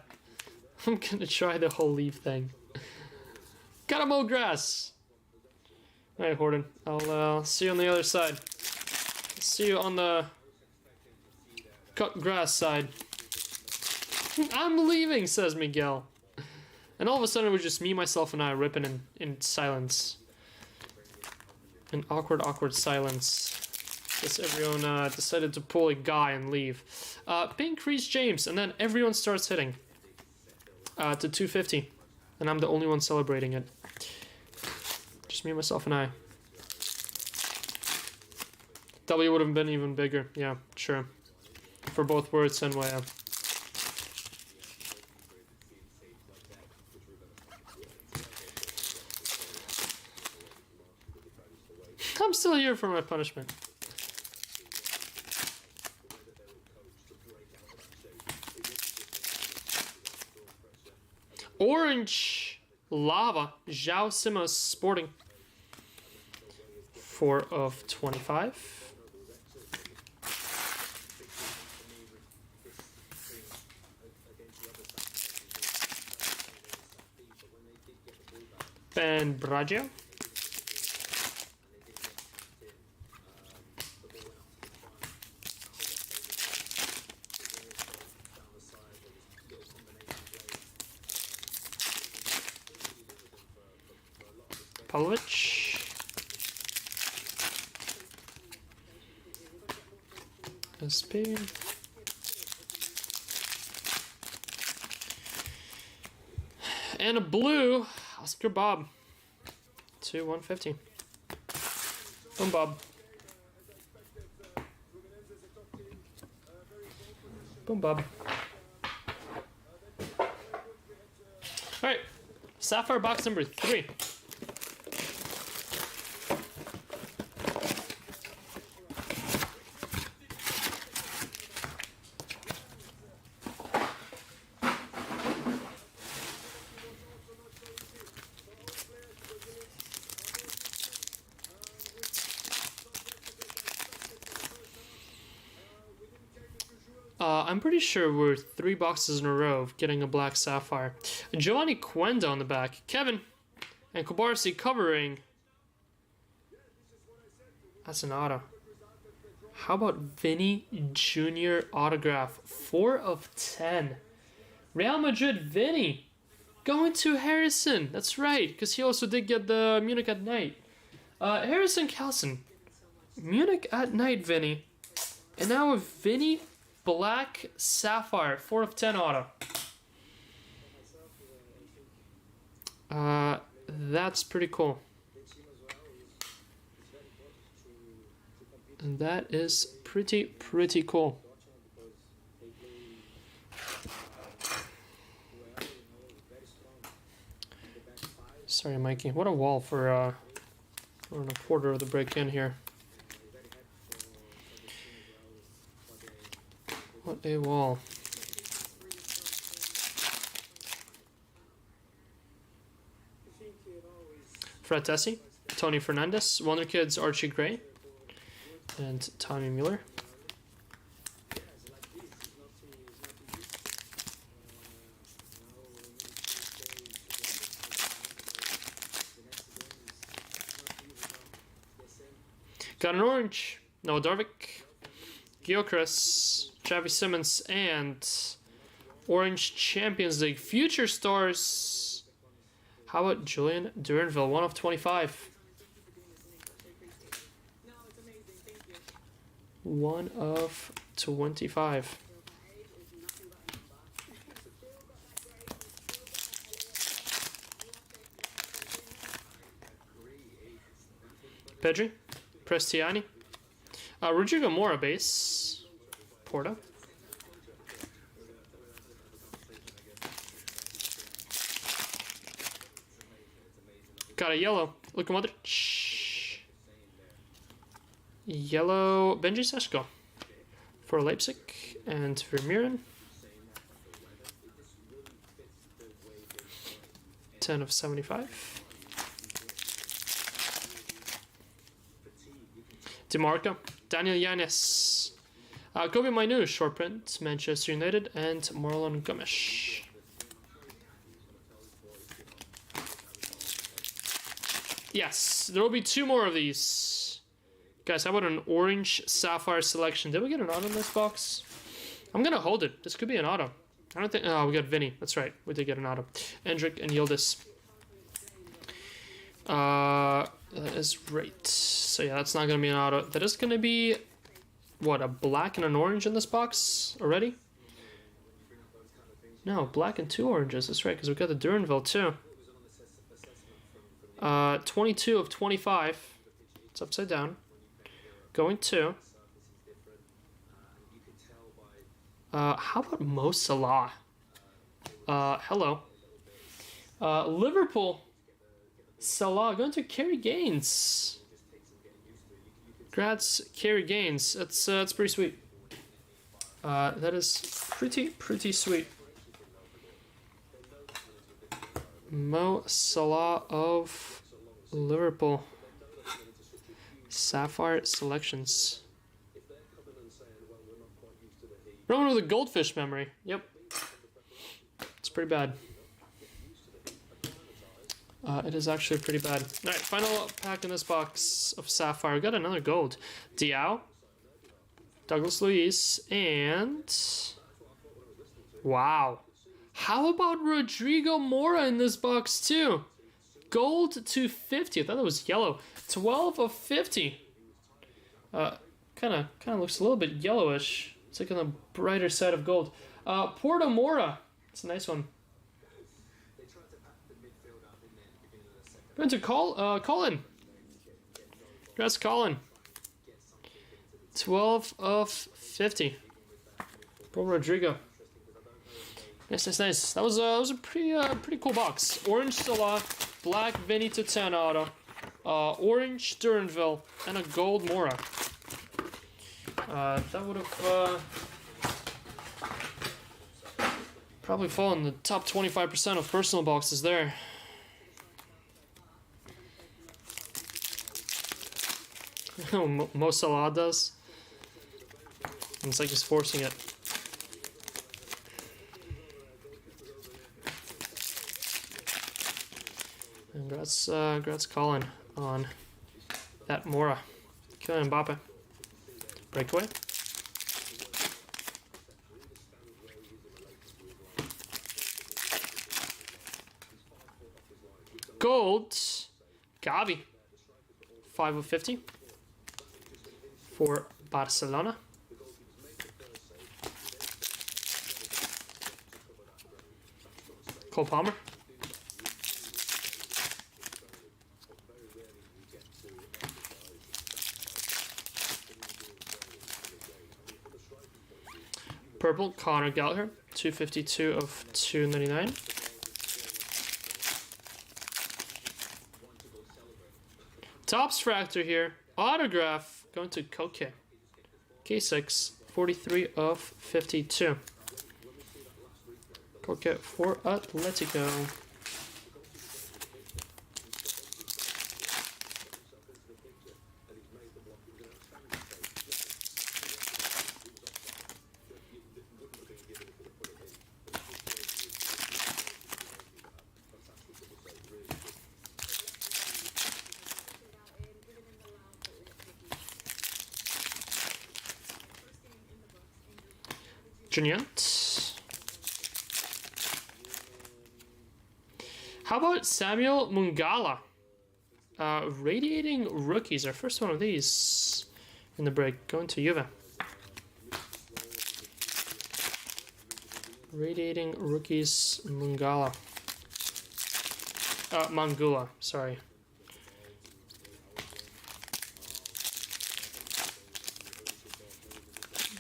I'm gonna try the whole leave thing. Gotta mow grass. Alright, Horton. I'll see you on the other side. See you on the cut grass side. I'm leaving, says Miguel. And all of a sudden it was just me, myself, and I ripping in silence. An awkward silence. Guess everyone decided to pull a guy and leave. Pink Reece James, and then everyone starts hitting. To 250. And I'm the only one celebrating it. Just me, myself, and I. W would have been even bigger. Yeah, sure. For both Words and Weah. I'm still here for my punishment. Orange Lava, João Simões Sporting. 4 of 25. Ben Braggio. Pavlovic. SP. And a blue, Oscar Bob. To 150. Boom Bob. Boom Bob. Alright. Sapphire box number 3. I'm pretty sure we're 3 boxes in a row of getting a black Sapphire. Giovanni Quenda on the back. Kevin and Kobarsi covering. That's an auto. How about Vinny Jr. autograph? 4 of 10. Real Madrid Vinny. Going to Harrison. That's right, because he also did get the Munich at night. Harrison Kelson. Munich at night Vinny. And now a Vinny black Sapphire, 4 of 10 auto. That's pretty cool. And that is pretty cool. Sorry, Mikey. What a wall for we're on a quarter of the break in here. What a wall. Fred Tessie, Tony Fernandez, Wonder Kids Archie Gray, and Tommy Mueller. Got an orange, Noah Darvik, Gyökeres, Javi Simmons, and Orange Champions League Future Stars. How about Julian Duranville, 1 of 25. 1 of 25. Pedri, Prestiani, Rodrigo Mora base, Porta. Got a yellow, Luka Modric. Yellow, Benji Sesko for Leipzig, and Vermeeren. 10 of 75. DeMarco, Daniel Yannis, Kobe Mainu, short print, Manchester United, and Marlon Gomes. Yes, there will be 2 more of these. Guys, how about an orange Sapphire selection? Did we get an auto in this box? I'm going to hold it. This could be an auto. I don't think... Oh, we got Vinny. That's right. We did get an auto. Endrick and Yildiz. That is right. So yeah, that's not going to be an auto. That is going to be, what, a black and an orange in this box already? No, black and 2 oranges. That's right, because we've got the Duranville too. 22 of 25. It's upside down. Going 2. How about Mo Salah? Hello. Liverpool. Salah going to Kerry Gaines. Congrats, Kerry Gaines. That's pretty sweet. That is pretty sweet. Mo Salah of Liverpool. Sapphire selections. Roman with a goldfish memory. Yep. It's pretty bad. It is actually pretty bad. All right, final pack in this box of Sapphire. We got another gold. Diao, Douglas Luiz, and... Wow. How about Rodrigo Mora in this box too? Gold to 50. I thought that was yellow. 12 of 50. Kind of looks a little bit yellowish. It's like on the brighter side of gold. Porto Mora. It's a nice one. Going to Colin. Congrats, Colin. 12 of 50. Pro Rodrigo. Nice. That was a pretty cool box. Orange Salah, black Vinny to 10 auto, orange Duranville, and a gold Mora. That would have probably fallen in the top 25% of personal boxes there. Mo Salah does. It's like he's forcing it. And congrats Colin on that Mora. Kylian Mbappe. Breakaway. Gold. Gavi. 5 of 50. For Barcelona. Cole Palmer. Purple, Conor Gallagher, 252 of 299. Topps Fractor here. Autograph going to Koke. K6, 43 of 52. Koke for Atletico. Juniant. How about Samuel Mungala? Radiating Rookies. Our first one of these in the break. Going to Juve. Radiating Rookies Mungala. Mangula, sorry.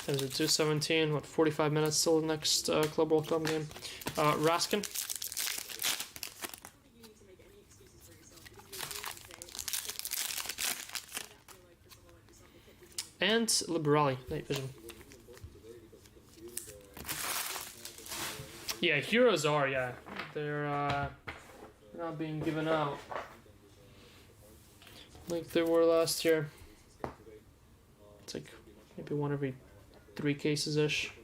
There's a 217, what, 45 minutes till the next Club World Cup game. Raskin. And Liberali, Night Vision. Yeah, heroes are, yeah. They're not being given out like they were last year. It's like maybe one every 3 cases-ish. –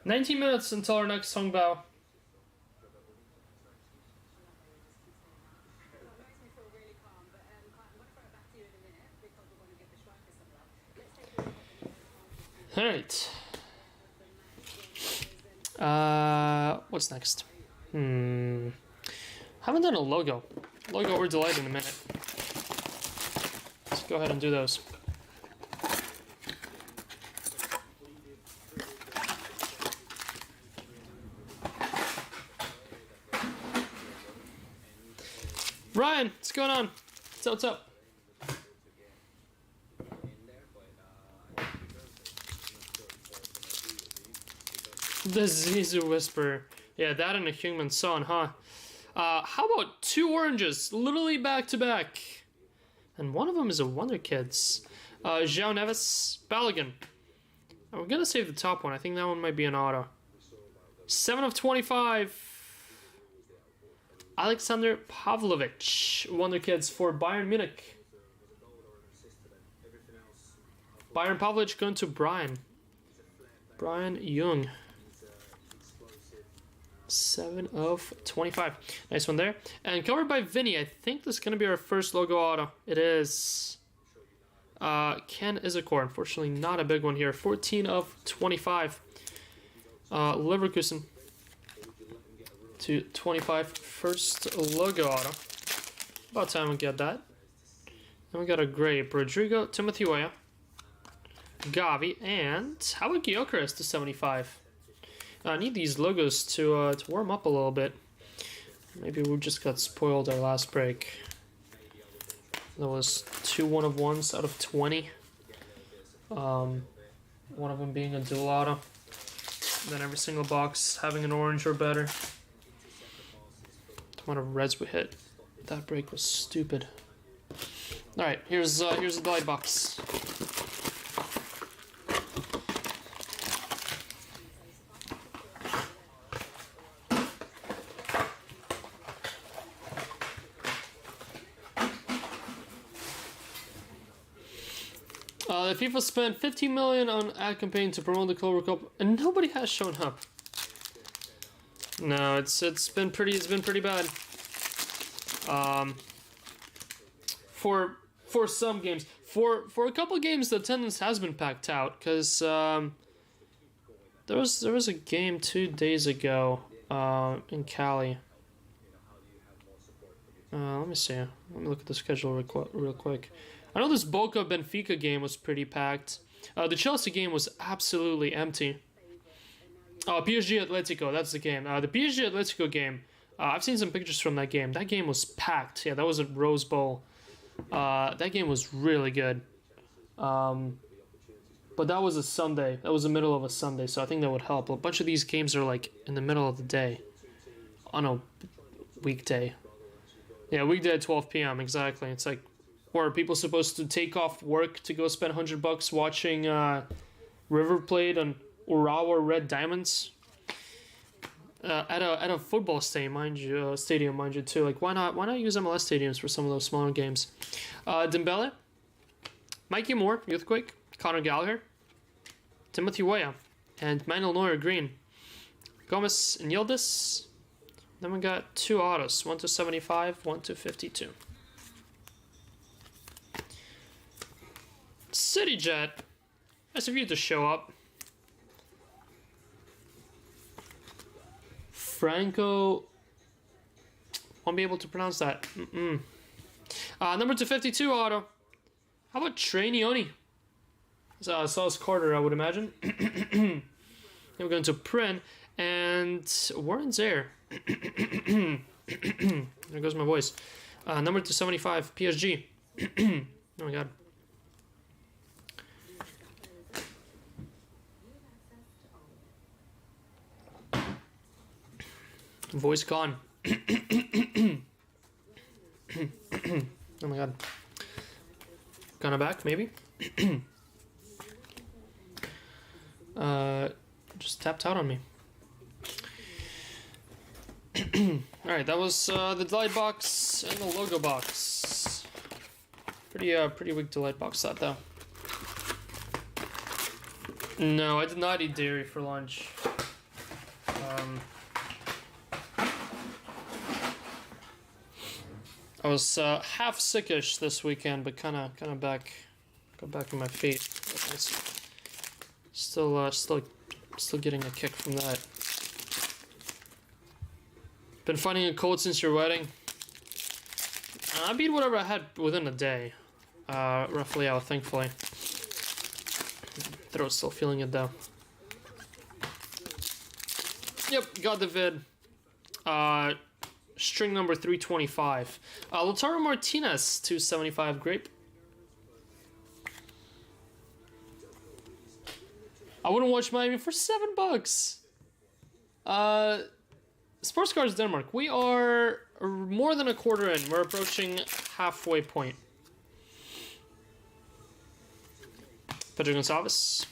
19 minutes until our next Hongbao. All right. What's next? Haven't done a logo. Logo or delight in a minute. Let's go ahead and do those. Ryan, what's going on? What's up? The Zizou Whisperer. Yeah, that and a human son, huh? How about 2 oranges, literally back to back? And one of them is a Wonder Kids. João Neves, Balogun. We're gonna save the top one. I think that one might be an auto. 7 of 25. Alexander Pavlovic, Wonder Kids for Bayern Munich. Bayern Pavlovic going to Brian Young. 7 of 25. Nice one there. And covered by Vinny. I think this is going to be our first logo auto. It is. Ken Isakor. Unfortunately, not a big one here. 14 of 25. Leverkusen. To 25. First logo auto. About time we get that. Then we got a grape. Rodrigo, Timothy Weah, Gavi, and how about Gyökeres to 75? I need these logos to warm up a little bit. Maybe we just got spoiled our last break. That was 2 1-of-1s out of 20. One of them being a dual auto. And then every single box having an orange or better. The amount of reds we hit. That break was stupid. All right, here's a delight box. The FIFA spent 15 million on ad campaign to promote the Clover Cup, and nobody has shown up. No, it's been pretty bad. For some games, for a couple games, the attendance has been packed out because there was a game 2 days ago in Cali. Let me see. Let me look at the schedule real quick. I know this Boca Benfica game was pretty packed. The Chelsea game was absolutely empty. Oh, PSG Atletico, that's the game. The PSG Atletico game, I've seen some pictures from that game. That game was packed. Yeah, that was at Rose Bowl. That game was really good. But that was a Sunday. That was the middle of a Sunday, so I think that would help. A bunch of these games are like in the middle of the day. On a weekday. Yeah, weekday at 12 p.m. exactly. It's like, or are people supposed to take off work to go spend $100 watching River Plate on Urawa Red Diamonds? At a football stadium, mind you, too. Like, why not use MLS stadiums for some of those smaller games? Dembele, Mikey Moore, Youthquake, Conor Gallagher, Timothy Weah, and Manuel Neuer green. Gomez and Yildiz. Then we got 2 autos, 1 to 75, 1 to 52. City Jet. Nice of you to show up. Franco. Won't be able to pronounce that. Number 252 auto. How about Trey Nioni? Sauce Carter, I would imagine. Then we're going to Prin and Warren Zaire. There goes my voice. Number 275, PSG. Oh my god. Voice gone. Oh my god. Gonna back, maybe? Just tapped out on me. Alright, that was the delight box and the logo box. Pretty weak delight box that though. No, I did not eat dairy for lunch. I was half sickish this weekend, but kind of back on my feet. Still getting a kick from that. Been finding a cold since your wedding. I beat whatever I had within a day. Roughly out, thankfully. Throat's still feeling it though. Yep, got the vid. String number 325. Lautaro Martinez, 275 grape. I wouldn't watch Miami for $7. Sports Cards Denmark. We are more than a quarter in. We're approaching halfway point. Pedro Gonçalves.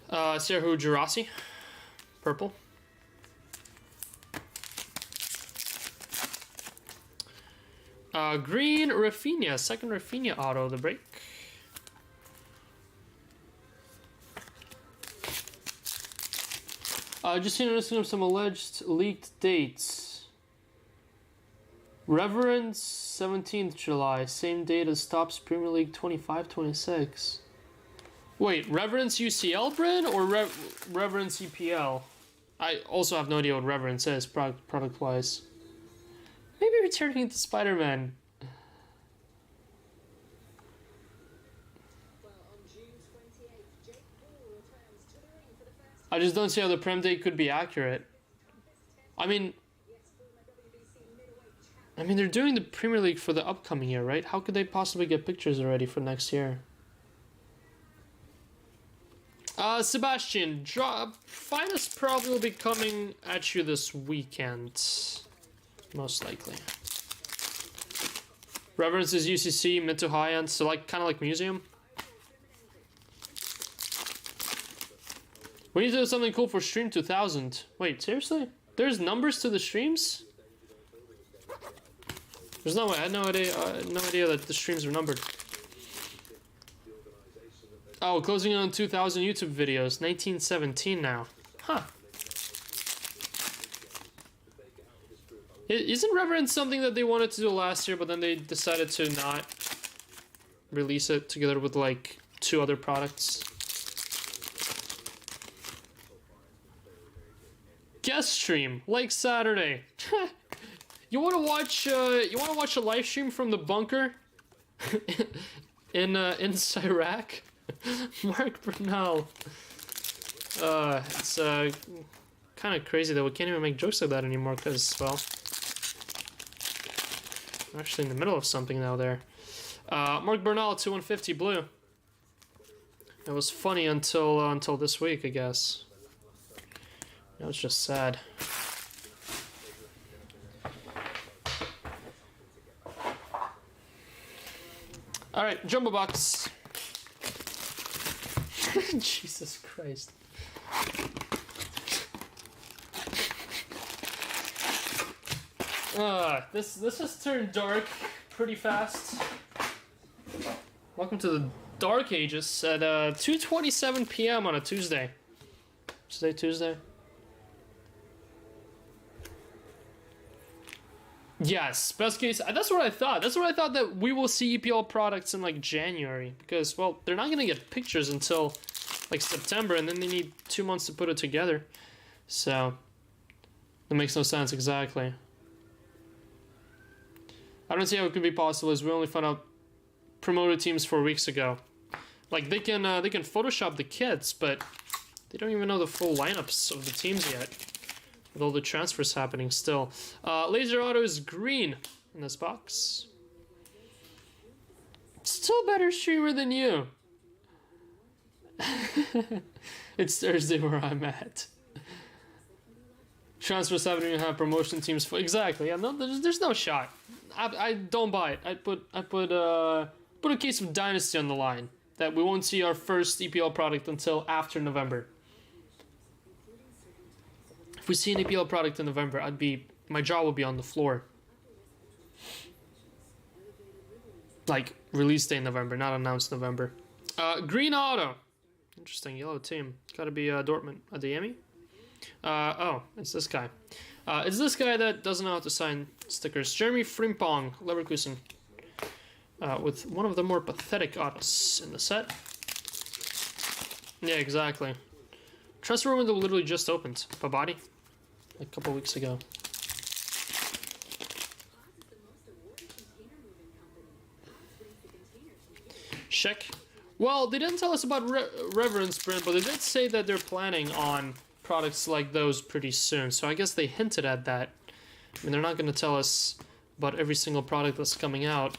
Serhu Girassi. Purple. Green Rafinha. Second Rafinha auto, the break. Just seen noticing of some alleged leaked dates. Reverence 17th July, same date as Stops Premier League 25-26. Wait, Reverence UCL brand or Reverence EPL? I also have no idea what Reverence is product wise. Maybe returning to Spider-Man. I just don't see how the Prem date could be accurate. I mean, they're doing the Premier League for the upcoming year, right? How could they possibly get pictures already for next year? Sebastian, Finest probably will be coming at you this weekend. Most likely. Reverence is UCC, mid to high end, so like kind of like Museum. We need to do something cool for Stream 2000. Wait, seriously? There's numbers to the streams? There's no way. I had no idea that the streams were numbered. Oh, closing on 2,000 YouTube videos. 1917 now. Huh. Isn't Reverence something that they wanted to do last year, but then they decided to not release it together with like 2 other products? Guest stream, like Saturday. You want to watch a live stream from the bunker in Iraq? Mark Bernal. It's kind of crazy that we can't even make jokes like that anymore because, well, we're actually in the middle of something now there. Mark Bernal, 2150 blue. It was funny until this week, I guess. Now it's just sad. All right, jumbo box. Jesus Christ. This has turned dark pretty fast. Welcome to the Dark Ages at 2:27 p.m. on a Tuesday. Today Tuesday? Yes, best case. That's what I thought. That's what I thought, that we will see EPL products in like January because, well, they're not gonna get pictures until like September, and then they need 2 months to put it together. So that makes no sense exactly. I don't see how it could be possible, as we only found out promoted teams 4 weeks ago. Like they can Photoshop the kits, but they don't even know the full lineups of the teams yet. With all the transfers happening still. Laser Auto is green in this box. Still better streamer than you. It's Thursday where I'm at. Transfers happening and have promotion teams for exactly. Yeah, no, there's no shot. I don't buy it. I put a case of Dynasty on the line that we won't see our first EPL product until after November. If we see an EPL product in November, my jaw would be on the floor. Like, release day in November, not announced November. Green Auto. Interesting, yellow team. Gotta be Dortmund. Adeyemi? Oh, it's this guy. It's this guy that doesn't know how to sign stickers. Jeremy Frimpong, Leverkusen. with one of the more pathetic autos in the set. Yeah, exactly. Transfer window literally just opened. Babadi, a couple weeks ago. Check. Well, they didn't tell us about Reverence Print, but they did say that they're planning on products like those pretty soon. So I guess they hinted at that. I mean, they're not going to tell us about every single product that's coming out,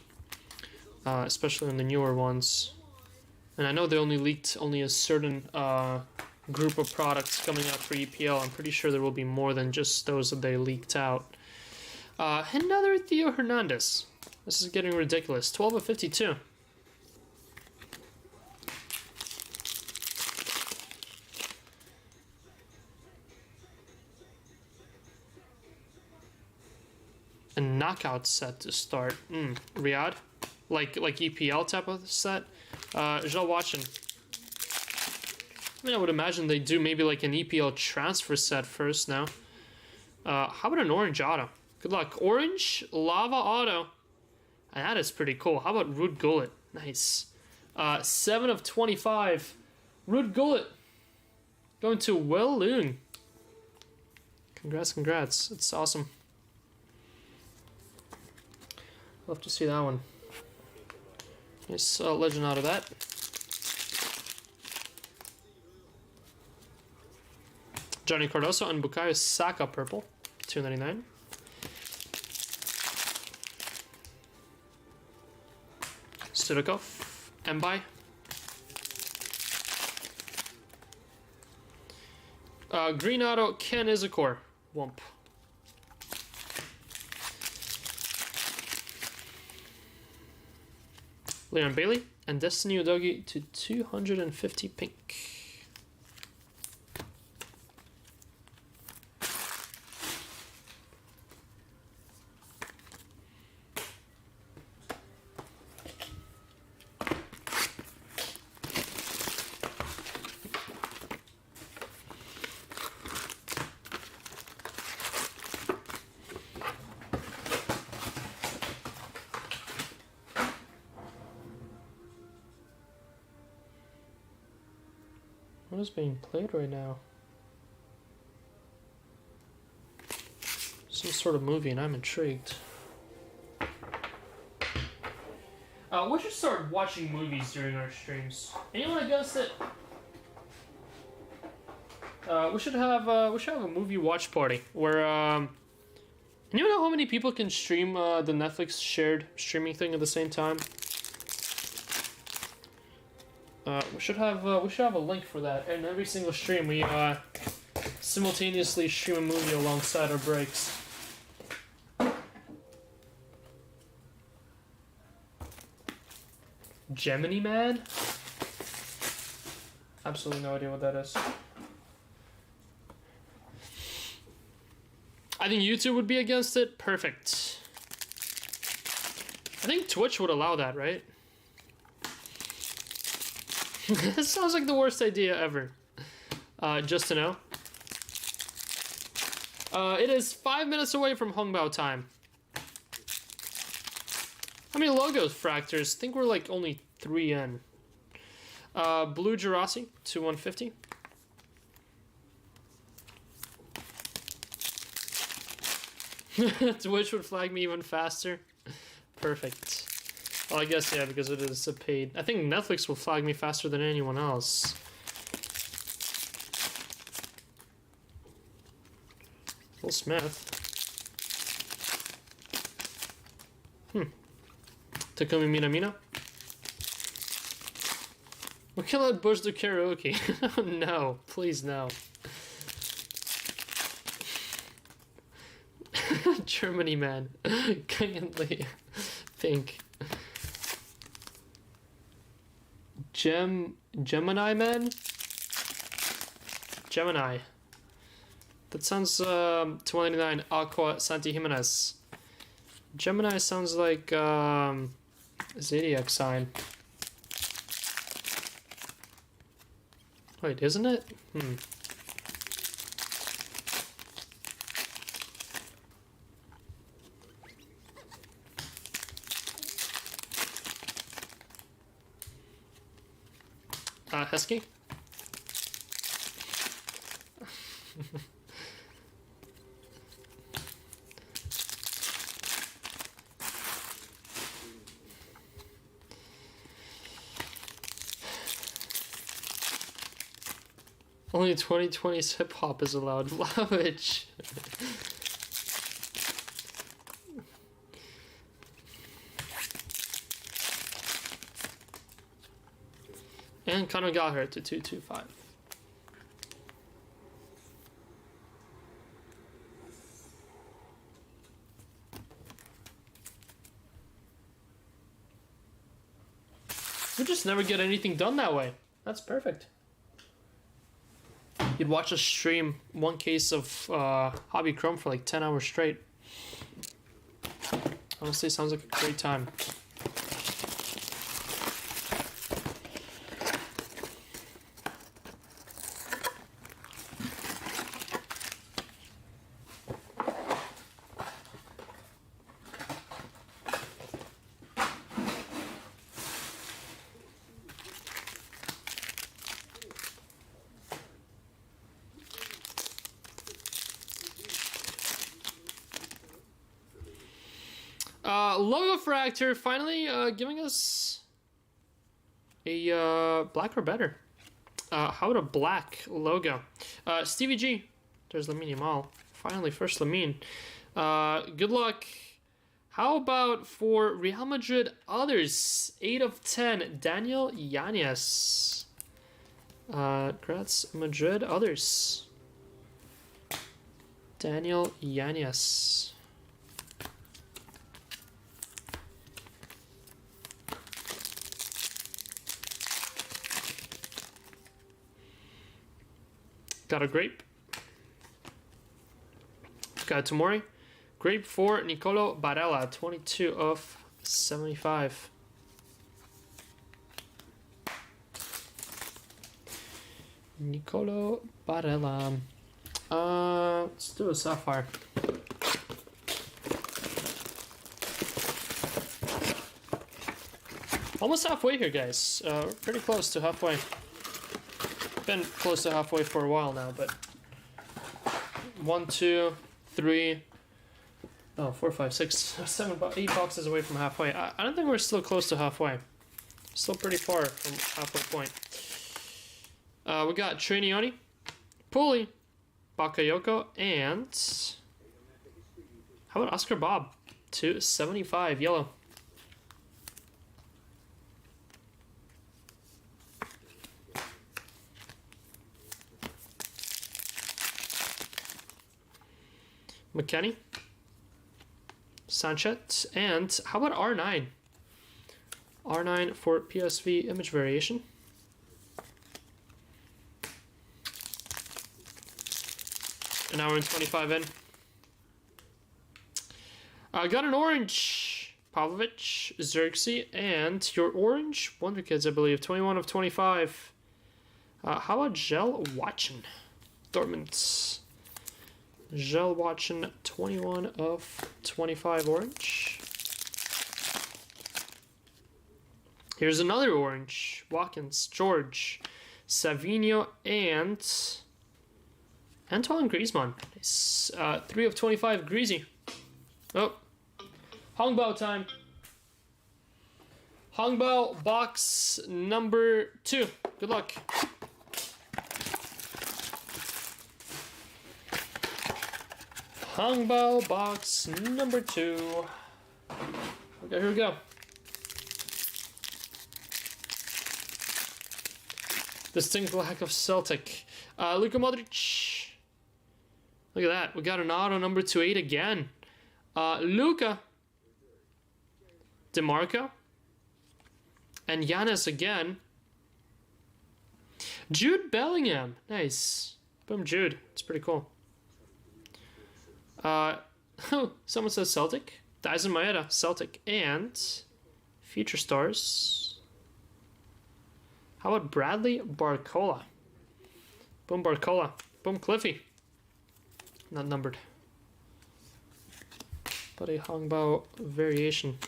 especially on the newer ones. And I know they only leaked only a certain group of products coming out for EPL. I'm pretty sure there will be more than just those that they leaked out. Another Theo Hernandez. This is getting ridiculous. 12 of 52. A knockout set to start. Riyadh? Like EPL type of set? Joel Watson. I mean, I would imagine they do maybe like an EPL transfer set first now. How about an orange auto? Good luck. Orange lava auto. And that is pretty cool. How about Ruud Gullit? Nice. 7 of 25. Ruud Gullit. Going to Will Loon. Congrats. It's awesome. Love to see that one. Nice legend out of that. Johnny Cardoso and Bukayo Saka purple, $2.99. Sudakov, Mbai. Green auto, Ken Izakor, Wump. Leon Bailey and Destiny Udogi to 250 pink. What is being played right now? Some sort of movie, and I'm intrigued. We should start watching movies during our streams. Anyone against it? We should have a movie watch party where you know how many people can stream the Netflix shared streaming thing at the same time? We should have a link for that. And every single stream we simultaneously stream a movie alongside our breaks. Gemini Man? Absolutely no idea what that is. I think YouTube would be against it. Perfect. I think Twitch would allow that, right? It sounds like the worst idea ever. Just to know. It is 5 minutes away from Hongbao time. How many logos, Fractors? I think we're like only 3 in. Blue Jurassic to 150. Twitch would flag me even faster. Perfect. Well, I guess, yeah, because it is a paid. I think Netflix will flag me faster than anyone else. Will Smith. Takumi Minamino. We can let Bush do karaoke. No, please no. Germany man. Kindly. Pink. Gemini man? Gemini. That sounds 299 Aqua Santi Jimenez. Gemini sounds like zodiac sign. Wait, isn't it? Heskey. Only 2020's hip hop is allowed. Lavage. And Conor Gallagher to 225. We just never get anything done that way. That's perfect. You'd watch us stream one case of Hobby Chrome for like 10 hours straight. Honestly, sounds like a great time. Logo Fractor finally giving us a black or better. How about a black logo? Stevie G. There's Lamine Yamal. Finally, first Lamine. Good luck. How about for Real Madrid others? 8 of 10. Daniel Yanez. Congrats, Madrid others. Daniel Yanez. Got a grape. Got a Tomori. Grape for Nicolo Barella, 22 of 75. Nicolo Barella. Let's do a Sapphire. Almost halfway here, guys. We're pretty close to halfway. Been close to halfway for a while now, but 1, 2, 3, 4, 5, 6, 7, about 8 boxes away from halfway. I don't think we're still close to halfway. Still pretty far from halfway point. We got Trinioni, Puli, Bakayoko, and how about Oscar Bob? 275 yellow. McKennie, Sanchez, and how about R9? R9 for PSV image variation. An hour and 25 in. I got an orange. Pavlovic, Xerxes, and your orange Wonder Kids, I believe. 21 of 25. How about Gel Watson? Dortmund. Gel Watson, 21 of 25 orange. Here's another orange. Watkins, George, Savinho, and Antoine Griezmann. Nice. 3 of 25 Greasy. Oh. Hongbao time. Hongbao box number 2. Good luck. Hongbao box number 2. Okay, here we go. Distinct lack of Celtic. Luka Modric. Look at that. We got an auto number 2/8 again. Luka. DeMarco. And Giannis again. Jude Bellingham. Nice. Boom, Jude. It's pretty cool. Someone says Celtic. Dyson Maeda, Celtic, and Future Stars. How about Bradley Barcola? Boom, Barcola. Boom, Cliffy. Not numbered. But a Hongbao variation.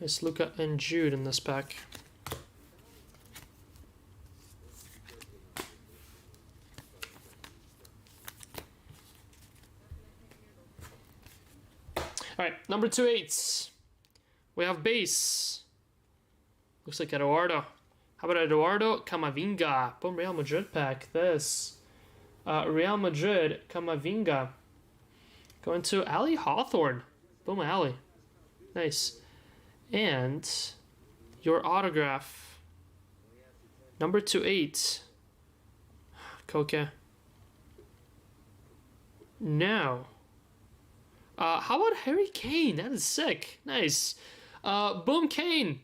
It's Luca and Jude in this pack. Alright, number 2 8s. We have base. Looks like Eduardo. How about Eduardo Camavinga? Boom, Real Madrid pack. This. Real Madrid Camavinga. Going to Ali Hawthorne. Boom, Ali. Nice. And your autograph. Number 2 8. Koke. Now. How about Harry Kane? That is sick. Nice. Boom, Kane.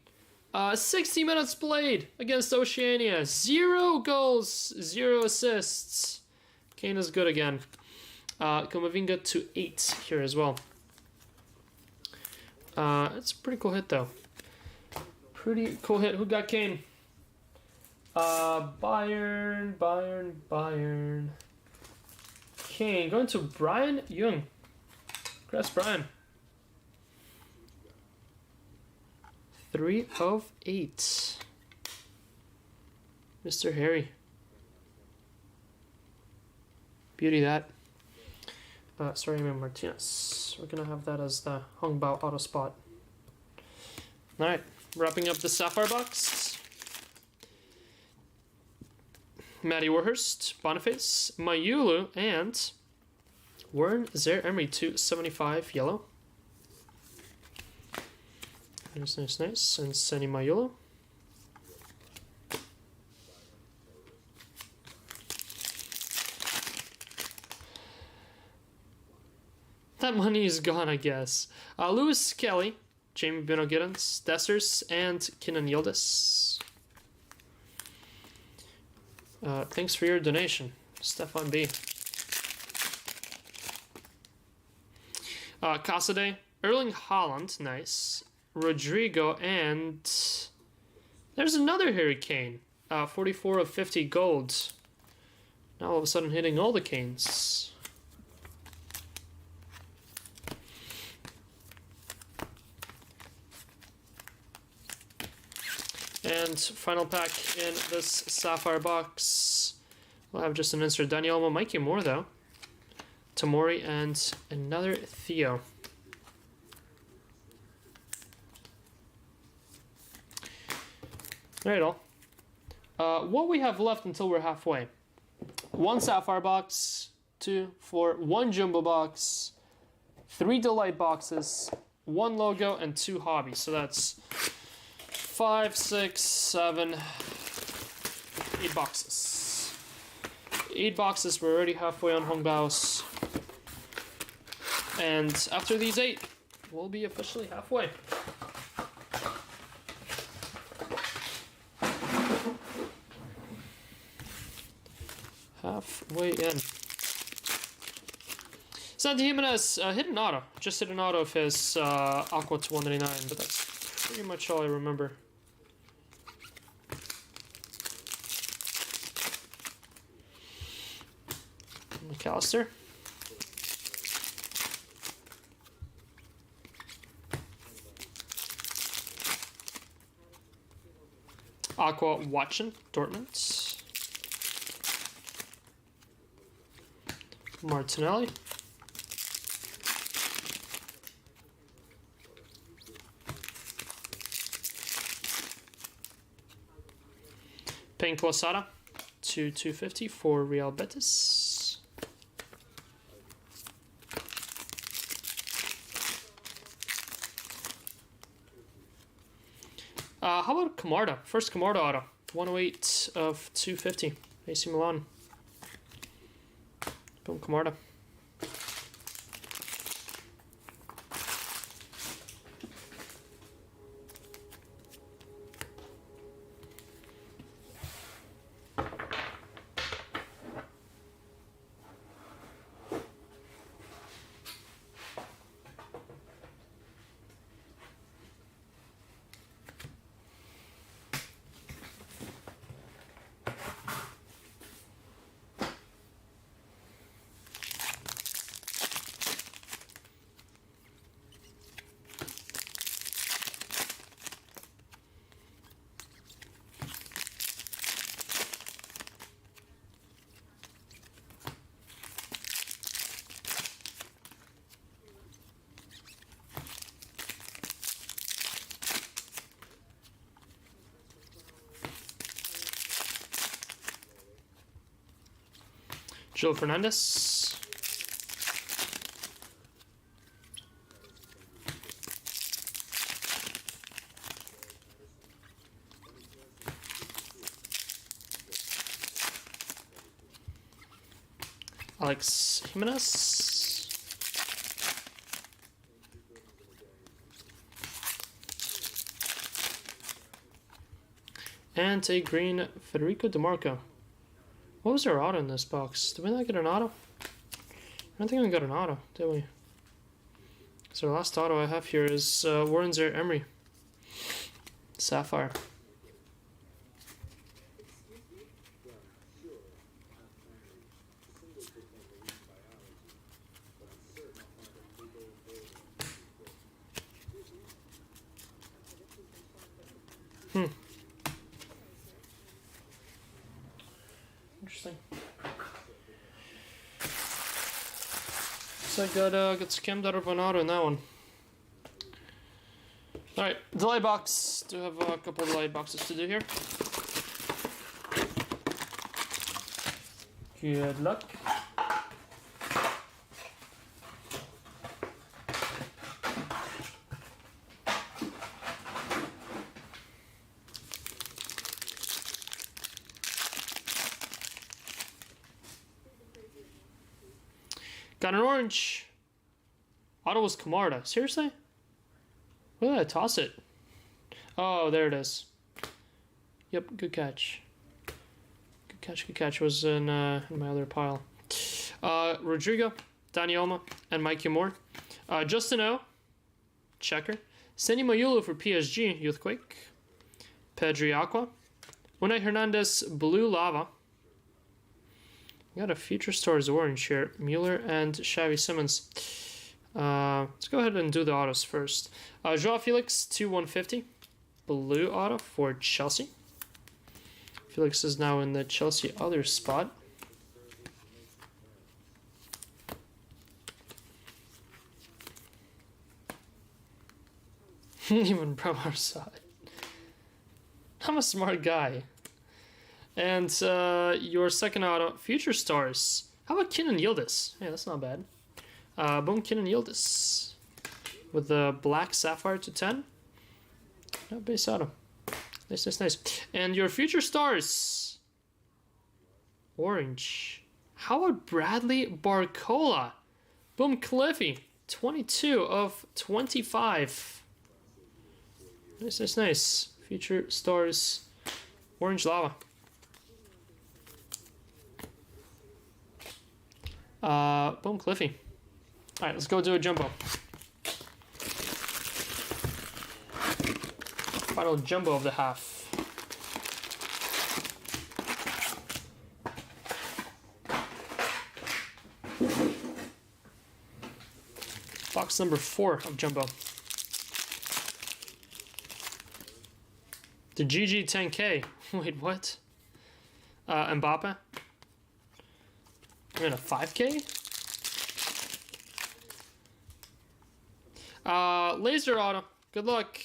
60 minutes played against Oceania. 0 goals, 0 assists. Kane is good again. Camavinga to 8 here as well. It's a pretty cool hit, though. Pretty cool hit. Who got Kane? Bayern. Kane going to Brian Young. Congrats, Brian. 3 of 8. Mr. Harry. Beauty that. Sorry, Martinez. We're going to have that as the Hongbao auto spot. Alright, wrapping up the Sapphire box. Matty Warhurst, Boniface, Mayulu, and Warren Zaire-Emery, 275 yellow. Nice. And Sani Mayulu. That money is gone, I guess. Lewis Kelly, Jamie Bino Giddens, Dessers, and Kinan Yildiz. Thanks for your donation, Stefan B. Casade, Erling Haaland, nice. Rodrigo, and there's another Harry Kane. 44 of 50 gold. Now all of a sudden hitting all the Canes. And final pack in this Sapphire box. We'll have just an insert. Daniel Mikey Moore, though. Tamori, and another Theo. Alright, all. What we have left until we're halfway. 1 Sapphire box, 2, 4, 1 Jumbo box, 3 Delight boxes, 1 logo, and 2 hobbies. So that's 5, 6, 7, 8 boxes. 8 boxes, we're already halfway on Hongbao's. And after these 8, we'll be officially halfway. Halfway in. Santi Jimenez hit an auto. Just hit an auto of his Aqua to 199, but that's pretty much all I remember. McAllister. Aqua Watson, Dortmund. Martinelli. Pink Losada to 250 for Real Betis. How about Camarda? First Camarda auto. 108 of 250. AC Milan. Boom, Camarda. Joe Fernandez. Alex Jimenez. And a green Federico DeMarco. What was our auto in this box? Did we not get an auto? I don't think we got an auto, did we? So our last auto I have here is Warren Zaire Emery. Sapphire. Interesting. So I got scammed out of an auto in that one. Alright, delay box. Do have a couple of delay boxes to do here. Good luck. Got an orange. Auto was Camarda. Seriously? Where did I toss it? Oh, there it is. Yep, good catch. Good catch, good catch. It was in my other pile. Rodrigo, Dani Olmo, and Mikey Moore. Justin O, checker. Sandy Mayulu for PSG, Youthquake. Pedri Aqua. Unai Hernandez, Blue Lava. We got a Future Stars orange here. Mueller and Xavi Simmons. Let's go ahead and do the autos first. Joao Felix, 2/150. Blue auto for Chelsea. Felix is now in the Chelsea other spot. Even Brahmar saw it. I'm a smart guy. And your second auto, Future Stars. How about Kenan Yildiz? Hey, that's not bad. Boom, Kenan Yildiz. With the black Sapphire to 10. No, base auto. Nice, nice, nice. And your Future Stars. Orange. How about Bradley Barcola? Boom, Cliffy. 22/25. Nice, nice, nice. Future Stars. Orange Lava. Boom, Cliffy. Alright, let's go do a jumbo. Final jumbo of the half. Box number 4 of jumbo. The GG 10K. Wait, what? Mbappe. I'm in a 5K? Laser auto. Good luck.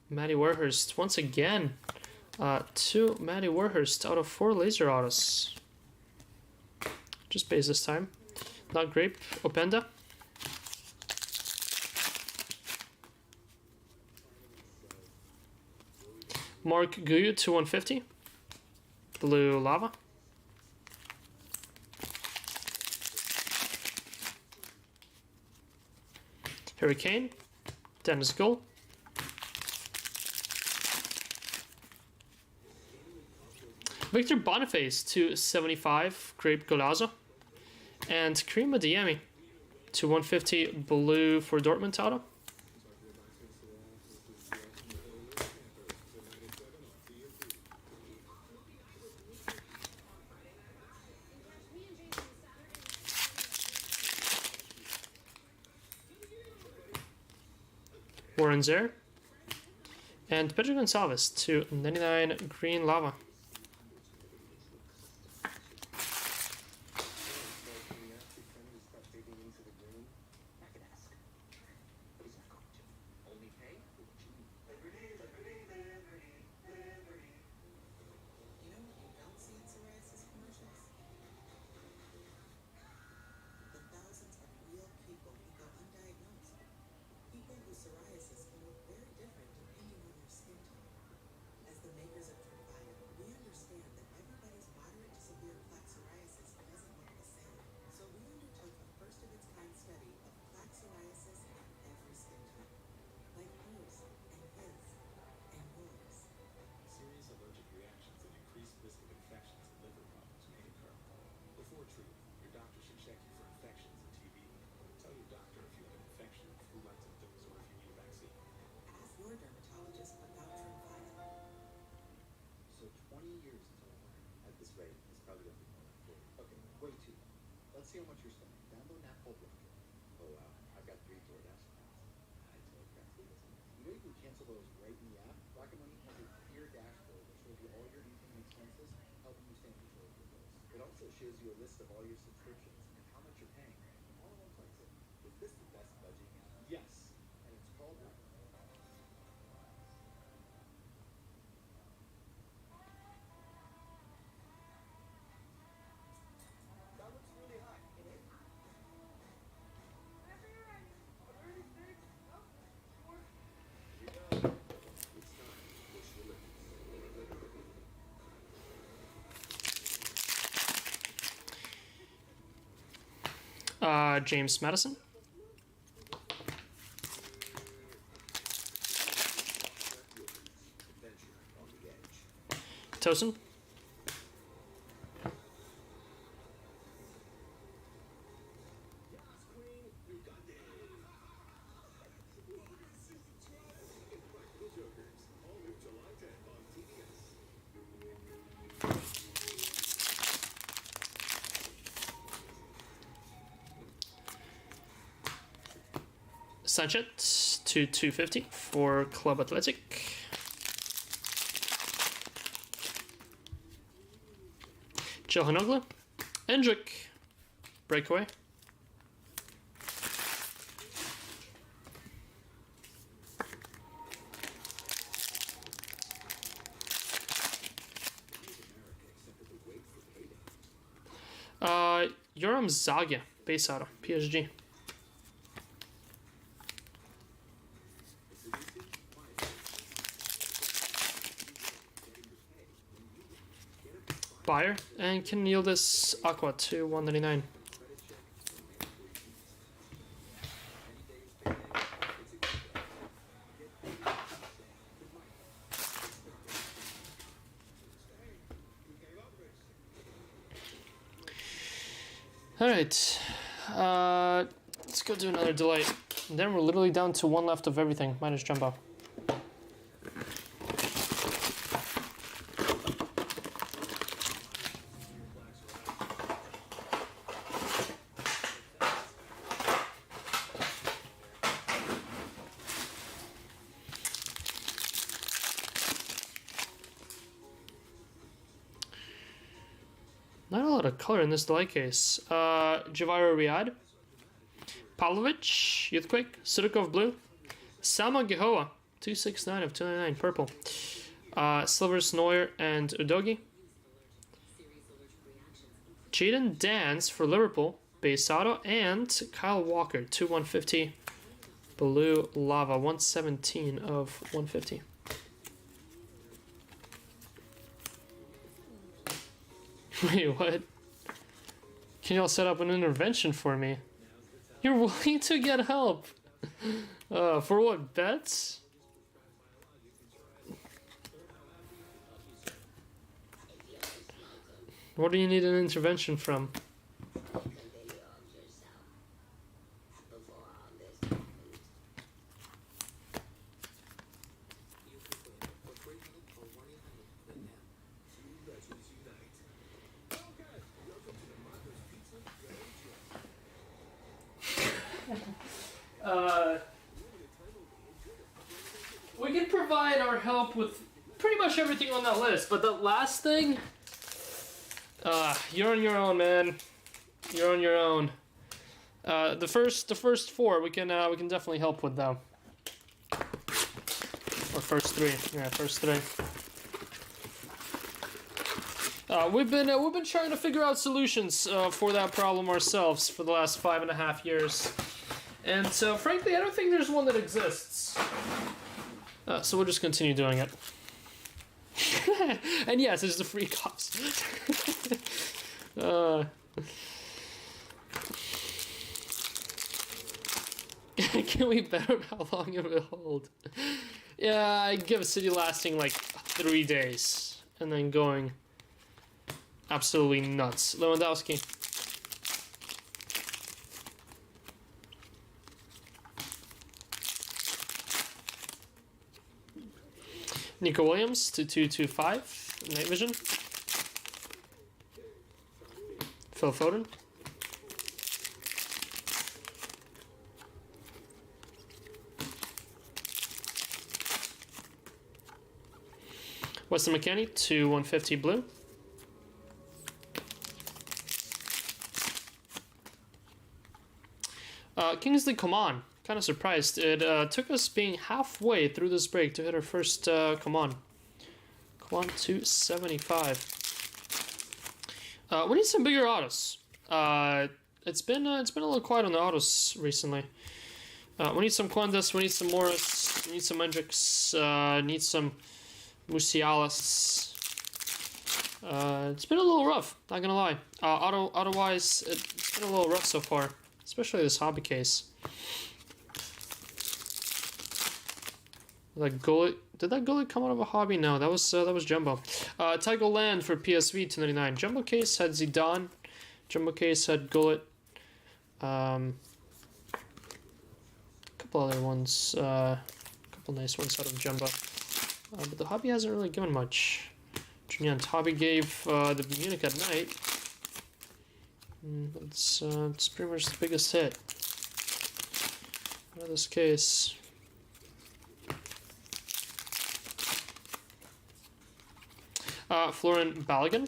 Matty Warhurst once again. 2 Matty Warhurst out of 4 laser autos. Just base this time. Not grape. Openda. Mark Guyu 2/150. Blue Lava. Hurricane. Dennis Gull. Victor Boniface 2/75. Grape Golazo. And Karim Adeyemi 2/150. Blue for Dortmund auto. Warren Zaire. And Pedro Gonçalves to 99 green lava. see how much you're spending. Download an app called Rocket. Oh wow, I've got 3 DoorDash accounts. I totally forgot to do this. You know you can cancel those right in the app. Rocket Money has a clear dashboard that shows you all your income and expenses, helping you stay in control of your bills. It also shows you a list of all your subscriptions and how much you're paying, all in one place. Is this the best budgeting app? Yes, and it's called Rocket. That looks really high. It is? Whenever you're ready. Are there any snakes? No? Sure. Here we go. It's time. Push your limits. James Madison. Adventure on the edge. Tosin. Yes, Queen, you got it. Impeccable Jokers. All new July 10th on TBS. Sanchez to 250 for Club Athletic. Johanoglu. Endrick. Breakaway. Yoram Zagia, base auto, PSG. Buyer, and can yield this Aqua to 199. Alright, let's go do another delight. And then we're literally down to one left of everything, minus Jumbo. Not a lot of color in this delay case. Javiro Riyad, Pavlovic, Youthquake, Sudakov Blue, Salma Gehoa, 269 of 299, purple. Silvers Neuer and Udogi. Jaden Dance for Liverpool, base auto, and Kyle Walker, 2150, blue lava, 117 of 150. Wait, what? Can y'all set up an intervention for me? You're willing to get help? For what, bets? What do you need an intervention from? We can provide our help with pretty much everything on that list, but the last thing, you're on your own, man. You're on your own. The first four we can definitely help with though. Or first three, yeah, first three. We've been trying to figure out solutions for that problem ourselves for the last 5.5 years, and so frankly, I don't think there's one that exists. So we'll just continue doing it. And yes, it's the free cost. Can we bet on how long it will hold? Yeah, I give a city lasting like 3 days and then going absolutely nuts. Lewandowski. Nico Williams to 225. Night Vision. Phil Foden. Weston McKennie to 150 blue. Kingsley Coman. Kind of surprised. It took us being halfway through this break to hit our first Coman. Coman to 75. We need some bigger autos. It's been a little quiet on the autos recently. We need some Quandas, we need some Morris, we need some Hendricks, need some Musialas. It's been a little rough, not gonna lie. Auto-wise, it's been a little rough so far, especially this hobby case. That goalie, did that goalie come out of a hobby? No, that was Jumbo. Tygo Land for PSV 299. Jumbo case had Zidane. Jumbo case had Gullit. Couple other ones. Couple nice ones out of Jumbo. But the hobby hasn't really given much. Julian Hobby gave the Munich at night. It's pretty much the biggest hit out of this case. Florian Balogun.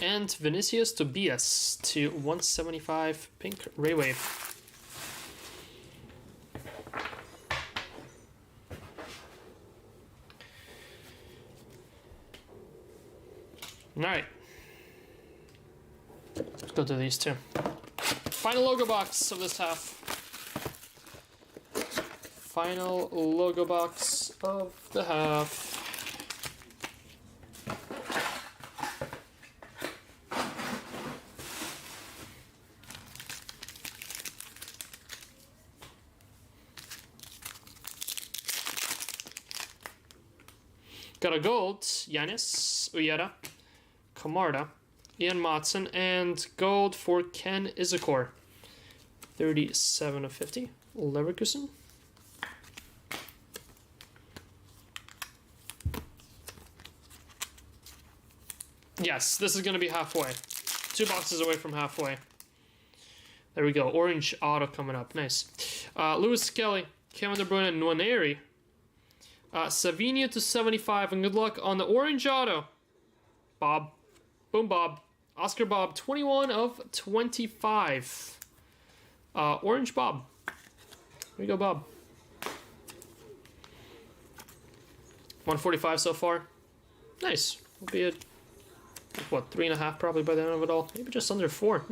And Vinicius Tobias to 175 pink Ray Wave. Alright. Let's go to these two. Final logo box of this half. Final logo box of the half. Got a gold, Giannis, Uyeda, Camarda, Ian Matson, and gold for Ken Izakor. 37 of 50. Leverkusen. Yes, this is going to be halfway. 2 boxes away from halfway. There we go. Orange auto coming up. Nice. Lewis Kelly, Kevin De Bruyne, and Nwaneri. Savinha to 75, and good luck on the orange auto. Bob. Boom Bob. Oscar Bob, 21 of 25. Orange Bob. Here you go, Bob. 145 so far. Nice. Will be at, what, 3.5 probably by the end of it all. Maybe just under 4.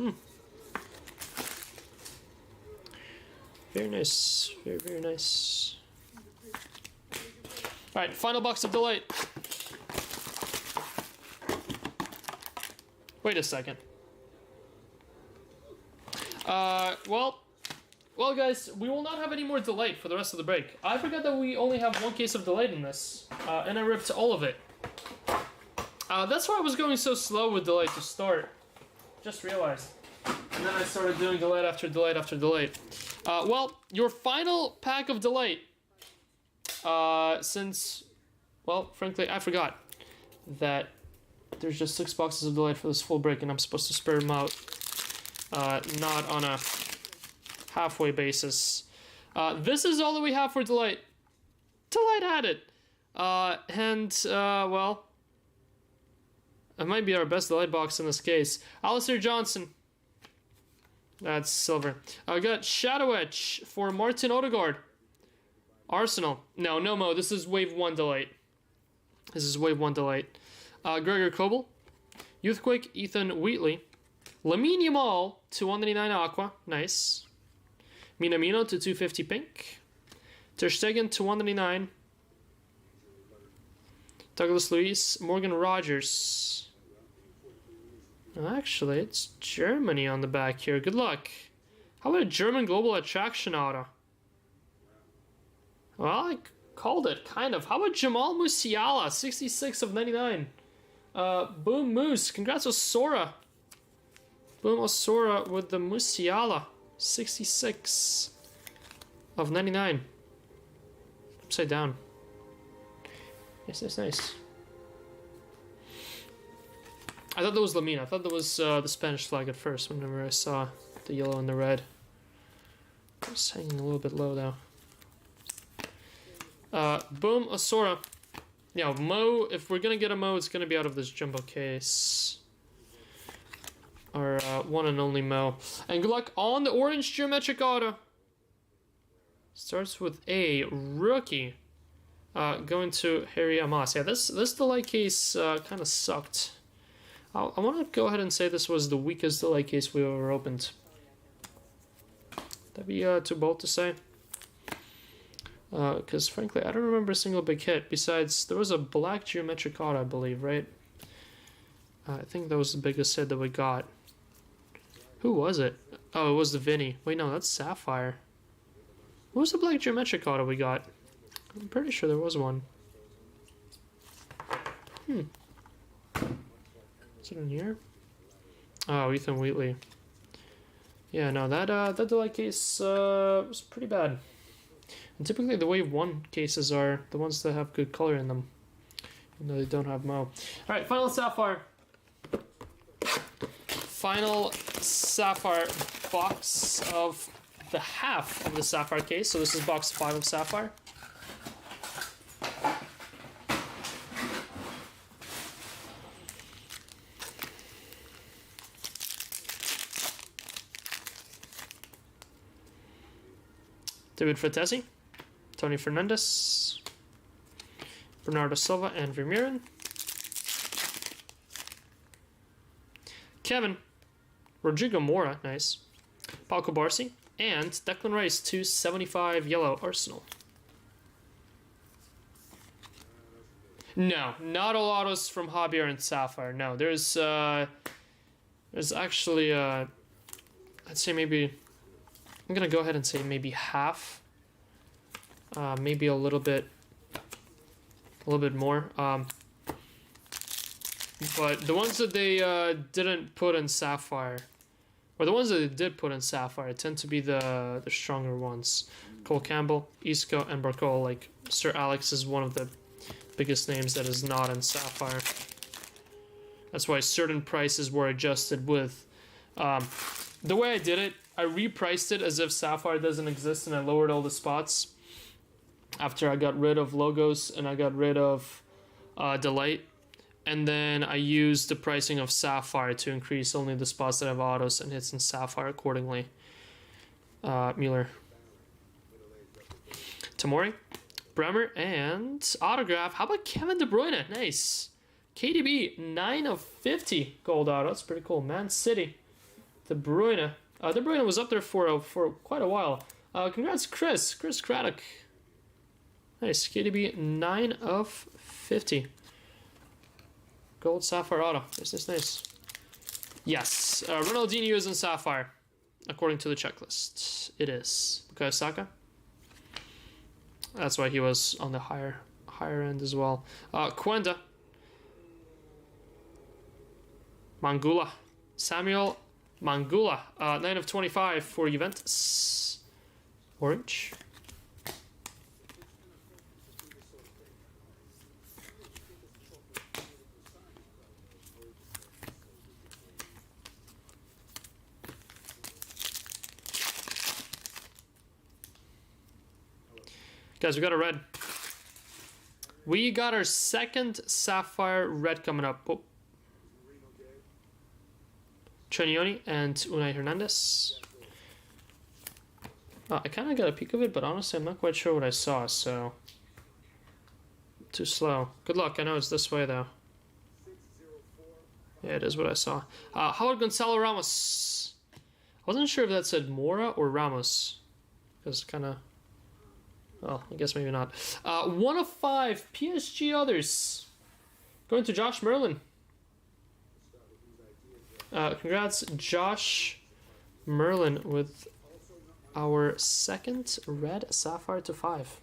Very nice. Very, very nice. Alright, final box of delight. Wait a second. Well, guys, we will not have any more delight for the rest of the break. I forgot that we only have 1 case of delight in this, and I ripped all of it. That's why I was going so slow with delight to start. Just realized. And then I started doing delight after delight after delight. Well, your final pack of delight. Since, well, frankly, I forgot that there's just 6 boxes of delight for this full break, and I'm supposed to spare them out, not on a halfway basis. This is all that we have for delight. Delight had it. Well, it might be our best delight box in this case. Alistair Johnson. That's silver. I got Shadow Etch for Martin Odegaard. Arsenal. No, no mo. This is wave 1 delight. This is wave 1 delight. Gregor Kobel. Youthquake, Ethan Wheatley. Lamine Yamal to 199 Aqua. Nice. Minamino to 250 pink. Ter Stegen to 199. Douglas Luiz. Morgan Rogers. Actually, it's Germany on the back here. Good luck. How about a German Global Attraction auto? Well, I called it, kind of. How about Jamal Musiala, 66 of 99? Boom Moose, congrats Osora. Boom Osora with the Musiala, 66 of 99. Upside down. Nice, nice, nice. I thought that was Lamina. I thought that was the Spanish flag at first whenever I saw the yellow and the red. It's hanging a little bit low though. Boom, Asora. Yeah, Mo, if we're gonna get a Mo, it's gonna be out of this jumbo case. Our one and only Mo. And good luck on the orange geometric auto. Starts with a rookie. Going to Harry Amos. Yeah, this delay case kind of sucked. I want to go ahead and say this was the weakest delay case we ever opened. That'd be too bold to say. Because frankly, I don't remember a single big hit. Besides, there was a black geometric auto, I believe, right? I think that was the biggest hit that we got. Who was it? Oh, it was the Vinny. Wait, no, that's Sapphire. What was the black geometric auto we got? I'm pretty sure there was one. Is it in here? Oh, Ethan Wheatley. Yeah, no, that delay case was pretty bad. And typically the Wave 1 cases are the ones that have good color in them. Even though they don't have Mo. Alright, final Sapphire. Final Sapphire box of the half of the Sapphire case. So this is box 5 of Sapphire. David Fratesi, Tony Fernandez, Bernardo Silva, and Vermeeren. Kevin, Rodrigo Mora, nice. Paul Barsi, and Declan Rice, 275 yellow Arsenal. No, not all autos from Javier and Sapphire. No, there's actually I'd say maybe. I'm gonna go ahead and say maybe half, maybe a little bit more. But the ones that they didn't put in Sapphire, or the ones that they did put in Sapphire, tend to be the stronger ones. Cole Campbell, Isco, and Barcol. Like Sir Alex is one of the biggest names that is not in Sapphire. That's why certain prices were adjusted with. The way I did it, I repriced it as if Sapphire doesn't exist, and I lowered all the spots after I got rid of logos and I got rid of Delight. And then I used the pricing of Sapphire to increase only the spots that have autos and hits in Sapphire accordingly. Mueller. Tamori, Bremer, and autograph. How about Kevin De Bruyne? Nice. KDB, 9 of 50 gold auto. That's pretty cool. Man City. De Bruyne. De Bruyne was up there for quite a while. Congrats, Chris Craddock. Nice. KDB, 9 of 50. Gold Sapphire auto. Nice. Yes. Ronaldinho is in Sapphire, according to the checklist. It is. Bukayo Saka. That's why he was on the higher end as well. Quenda. Mangula. Samuel Mangula. 9 of 25 for Juventus. Orange. Guys, we got a red. We got our second Sapphire red coming up. Oh. Trenioni and Unai Hernandez. I kind of got a peek of it, but honestly, I'm not quite sure what I saw, so... Too slow. Good luck. I know it's this way, though. Yeah, it is what I saw. How about Gonzalo Ramos? I wasn't sure if that said Mora or Ramos. Because kind of... Well, I guess maybe not. 1 of 5 PSG others. Going to Josh Merlin. Congrats, Josh Merlin, with our second red Sapphire to 5.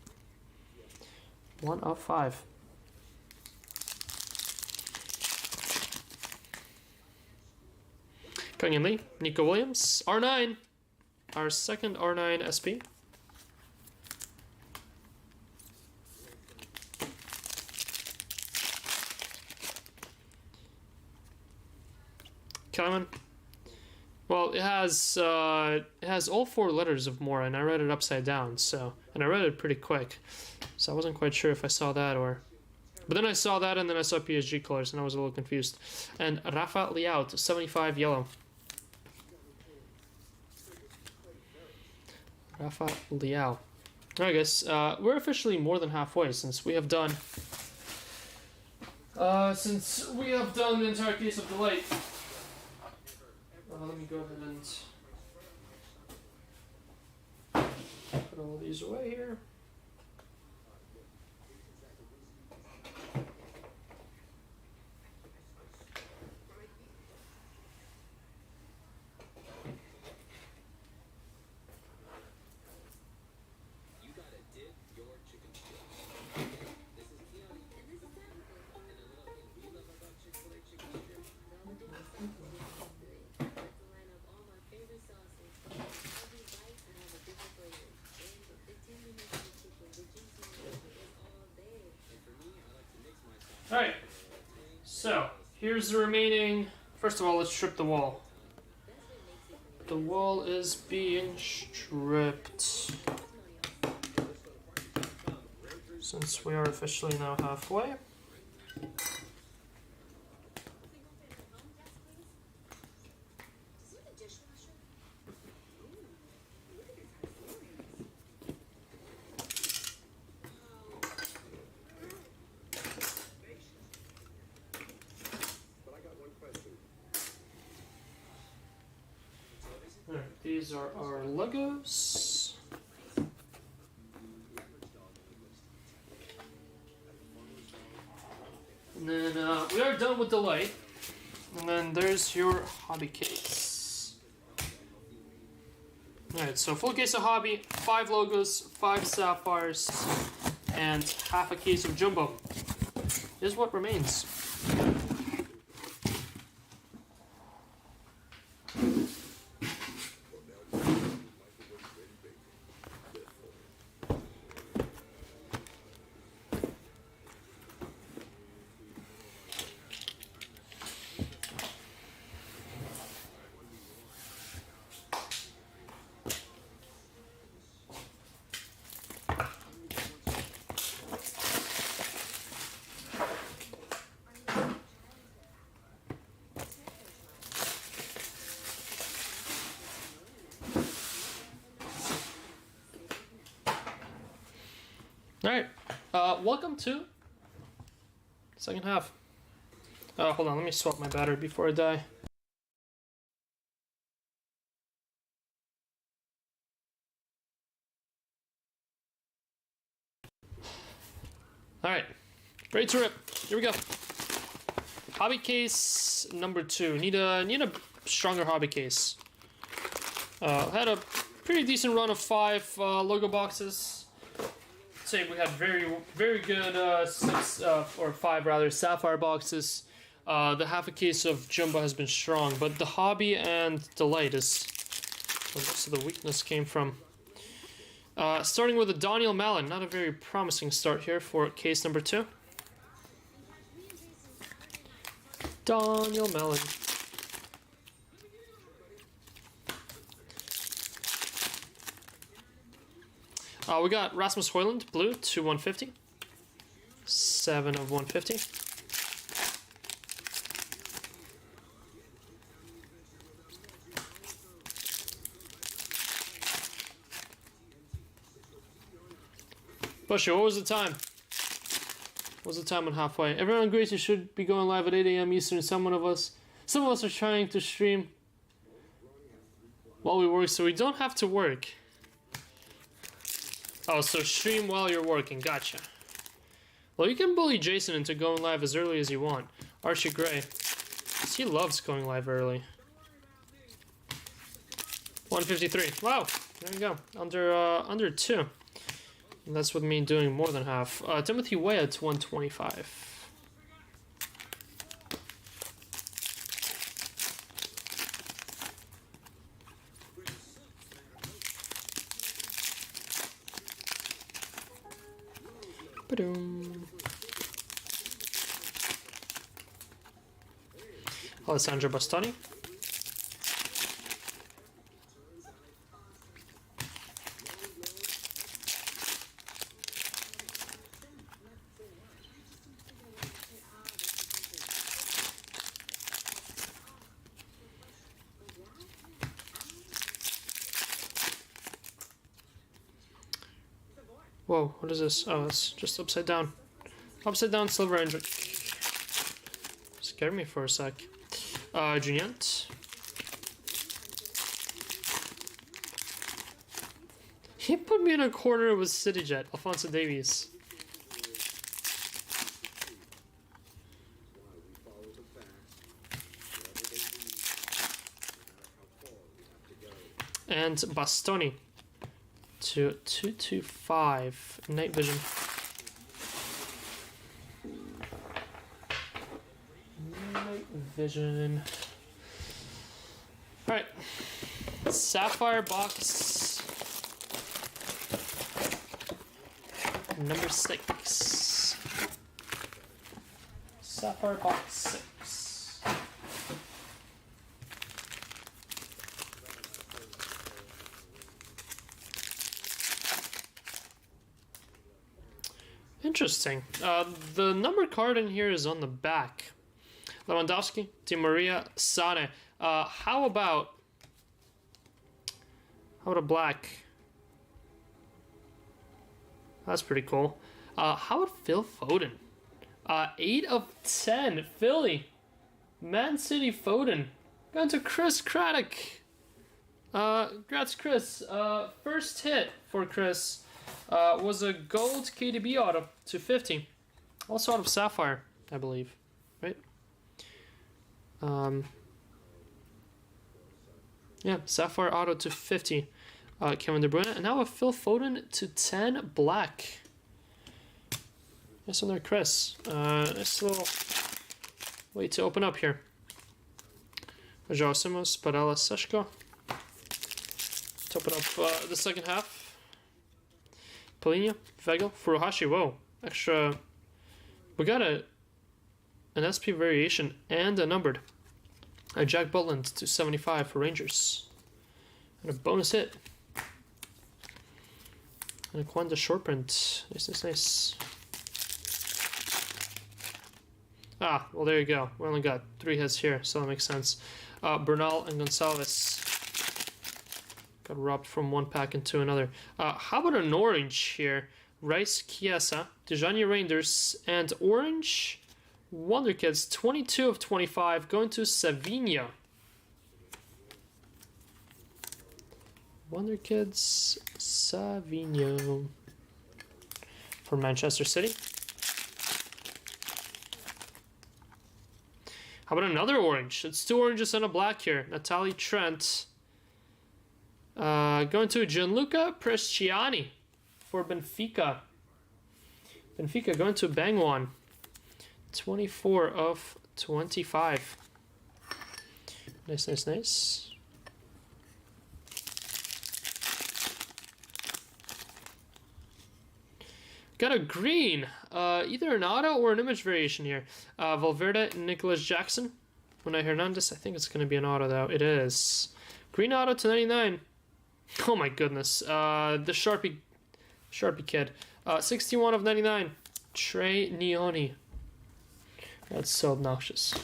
1 of 5. Kang Lee, Nico Williams, R9. Our second R9 SP. Kaiman. Well, it has all 4 letters of Mora, and I read it upside down. So, and I read it pretty quick, so I wasn't quite sure if I saw that or. But then I saw that, and then I saw PSG colors, and I was a little confused. And Rafa Leao, 75 yellow. Rafa Leao. Alright, guys, we're officially more than halfway since we have done. The entire case of Delight. Let me go ahead and put all these away here. Alright, so here's the remaining. First of all, let's strip the wall. The wall is being stripped. Since we are officially now halfway. Alright, these are our Legos. And then we are done with the light. And then there's your hobby case. Alright, so full case of hobby, 5 logos, 5 sapphires, and half a case of jumbo is what remains. Alright, welcome to second half. Hold on, let me swap my battery before I die. Alright, ready to rip. Here we go. Hobby case number 2. Need a stronger hobby case. Had a pretty decent run of 5 logo boxes. Say we had very good 6 or 5 rather sapphire boxes. The half a case of jumbo has been strong, but the hobby and delight is where most of the weakness came from. Starting with a Daniel Malin, not a very promising start here for case number 2. Daniel Malin. We got Rasmus Højlund, blue, 2/150. 7 of 150. Bushy, what was the time? What was the time on halfway? Everyone agrees you should be going live at 8 a.m. Eastern. Some of us are trying to stream while we work, so we don't have to work. Oh, so stream while you're working. Gotcha. Well, you can bully Jason into going live as early as you want. Archie Gray. He loves going live early. 153. Wow. There you go. Under 2. And that's with me doing more than half. Timothy Weah at 125. Alessandro Bastoni. Whoa, what is this? Oh, it's just upside down. Upside down silver Hendrick. Scared me for a sec. Juniant. He put me in a corner with CityJet, Alphonso Davies. And Bastoni to 225 night vision. Night vision. All right, Sapphire box number 6. Sapphire box 6. Interesting. The number card in here is on the back. Lewandowski, Di Maria, Sane. How about a black? That's pretty cool. How about Phil Foden? 8 of 10. Philly. Man City Foden. Going to Chris Craddock. Congrats, Chris. First hit for Chris was a gold KDB auto to 50. Also out of Sapphire, I believe. Right? Yeah, Sapphire auto to 50. Kevin De Bruyne. And now a Phil Foden to 10 black. Nice one there, Chris. Nice little way to open up here. Joao Simos, Barella, Seshko. To open up the second half. Polina, Vegel, Furuhashi. Whoa, extra. We got an SP variation and a numbered. Jack Butland to 75 for Rangers. And a bonus hit. And a Quanda short print. Nice. Ah, well, there you go. We only got 3 hits here, so that makes sense. Bernal and Gonçalves got robbed from one pack into another. How about an orange here? Rice, Chiesa, Dejani Reinders, and orange Wonder Kids, 22 of 25, going to Savinho. Wonder Kids, Savinho for Manchester City. How about another orange? It's 2 oranges and a black here. Natalie Trent. Going to Gianluca Bresciani for Benfica. Benfica going to Bangwan. 24 of 25. Nice. Got a green, either an auto or an image variation here. Valverde, Nicholas Jackson. Unai Hernandez, I think it's going to be an auto though. It is. Green auto to 99. Oh my goodness. The Sharpie kid. 61 of 99. Trey Neoni. That's so obnoxious.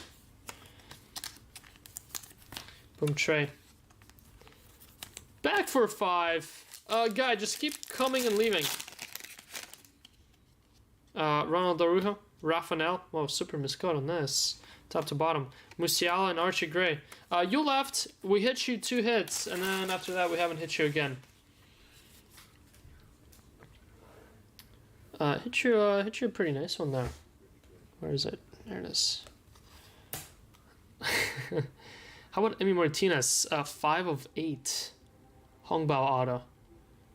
Boom, Trey. Back for 5. Guy, just keep coming and leaving. Ronald Arujo, Rafael. Whoa, super miscode on this. Top to bottom. Musiala and Archie Gray. You left. We hit you 2 hits, and then after that, we haven't hit you again. Hit you a pretty nice one there. Where is it? There it is. How about Emi Martinez? 5 of 8. Hongbao auto.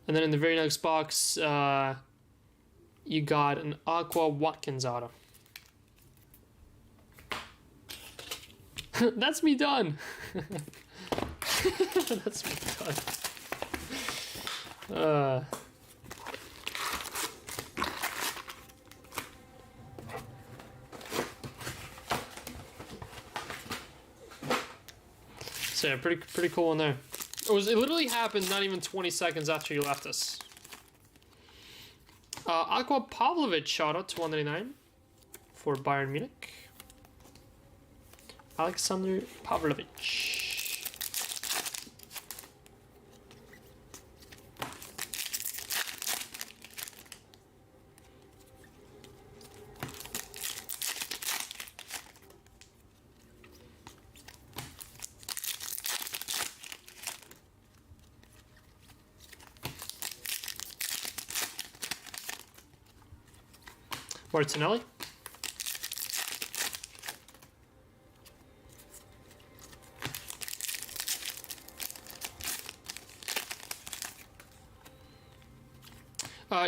And then in the very next box, you got an Aqua Watkins auto. That's me done. That's me done. So yeah, pretty cool one there. It literally happened not even 20 seconds after you left us. Aqua Pavlovic shout out to 199 for Bayern Munich. Alexander Pavlovic. Martinelli.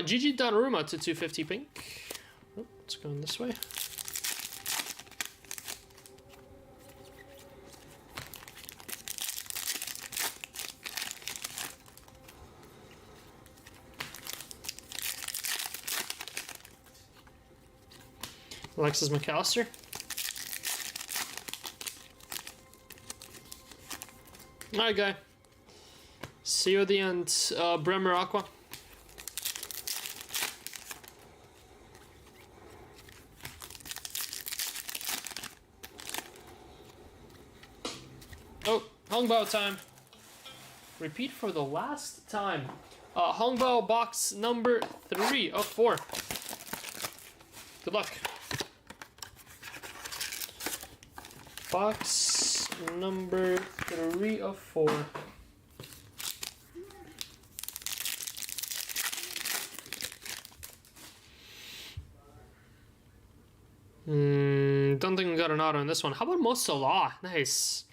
Gigi Donnarumma to 250 pink. Oh, it's going this way. Alexis McAllister. Alright, guy. See you at the end. Bremer Aqua. Oh, Hongbao time. Repeat for the last time. Hongbao box number 3 of 4. Good luck. Box number 3 of 4. Don't think we got an auto on this one. How about Mo Salah? Nice.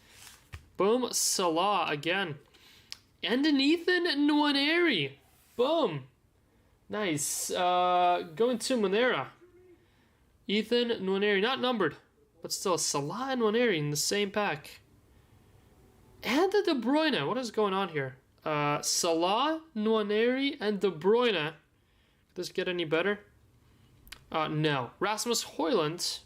Boom, Salah again. And an Ethan Nwaneri. Boom. Nice. Going to Monera. Ethan Nwaneri, not numbered, but still Salah and Nwaneri in the same pack. And the De Bruyne. What is going on here? Salah, Nwaneri, and De Bruyne. Could this get any better? No. Rasmus Højlund.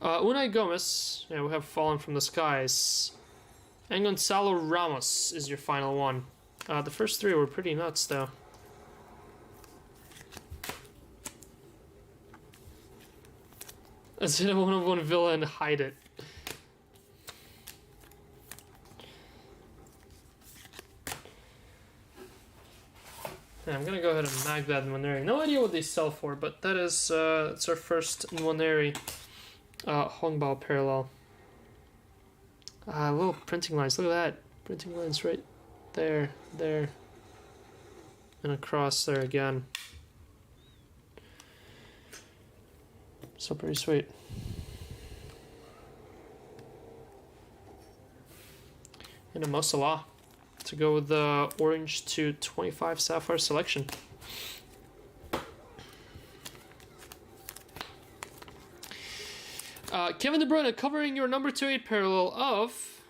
Unai Gomez. Yeah, we have fallen from the skies. And Gonzalo Ramos is your final one. The first 3 were pretty nuts, though. Let's hit a 1-of-1 Villa and hide it. Yeah, I'm gonna go ahead and mag that Nwaneri. No idea what they sell for, but that is it's our first Nwaneri Hongbao parallel. Little printing lines. Look at that. Printing lines right there, there, and across there again. So pretty sweet. And a Mo Salah to go with the orange to 25 Sapphire selection. Kevin De Bruyne covering your number 2-8 parallel of,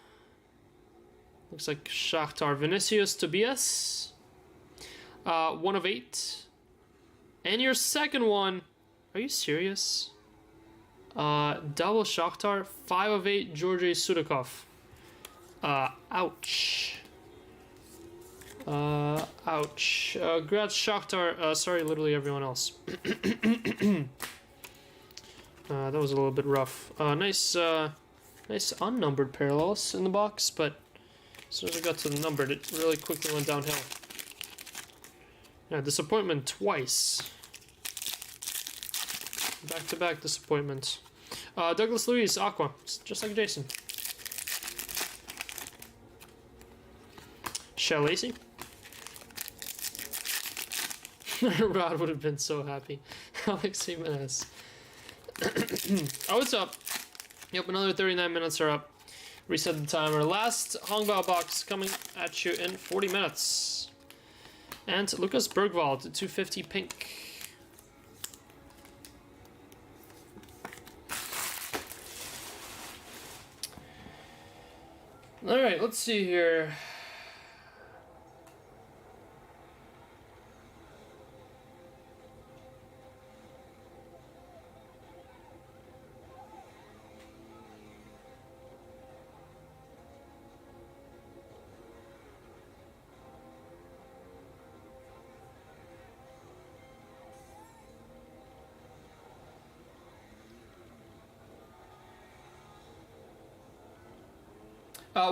looks like Shakhtar, Vinicius Tobias. 1 of 8. And your second one, are you serious? Double Shakhtar, 5 of 8, Georgi Sudakov. Ouch. Ouch. Congrats, Shakhtar. Sorry, literally everyone else. That was a little bit rough. Nice unnumbered parallels in the box, but as soon as we got to the numbered, it really quickly went downhill. Yeah, disappointment twice. Back-to-back disappointment. Douglas Luiz, Aqua, just like Jason. Shell Lacey. Rod would have been so happy. Alex Jimenez. Oh, what's up? Yep, another 39 minutes are up. Reset the timer. Last Hongbao box coming at you in 40 minutes. And Lucas Bergwald, 250 pink. Alright, let's see here.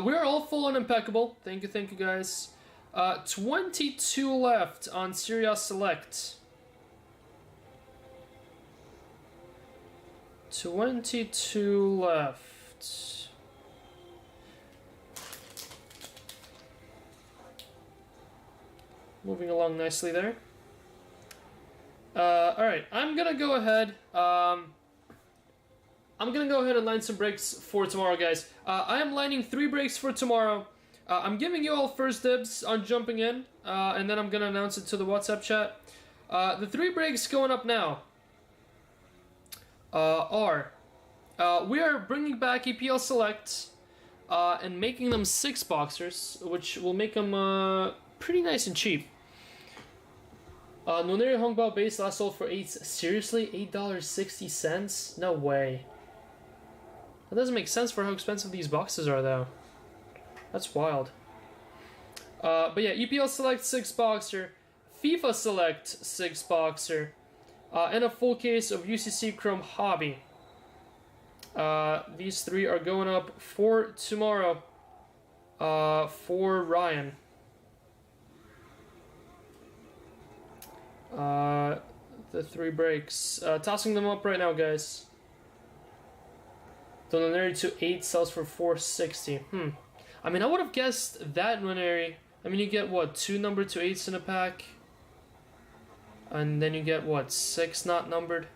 We're all full on Impeccable. Thank you guys. 22 left on Serie A Select. 22 left. Moving along nicely there. All right, I'm gonna go ahead. I'm gonna go ahead and line some breaks for tomorrow, guys. I am lining 3 breaks for tomorrow. I'm giving you all first dibs on jumping in, and then I'm gonna announce it to the WhatsApp chat. The 3 breaks going up now are we are bringing back EPL Select and making them 6 boxers, which will make them pretty nice and cheap. Noneri Hongbao base last sold for 8. Seriously, $8.60? No way. That doesn't make sense for how expensive these boxes are, though. That's wild. But yeah, EPL Select 6 boxer, FIFA Select 6 boxer, and a full case of UCC Chrome Hobby. These 3 are going up for tomorrow for Ryan. The 3 breaks. Tossing them up right now, guys. The Noneri to 8 sells for $460. I mean, I would have guessed that Noneri. I mean, you get what, 2 numbered to 8s in a pack? And then you get what, 6 not numbered?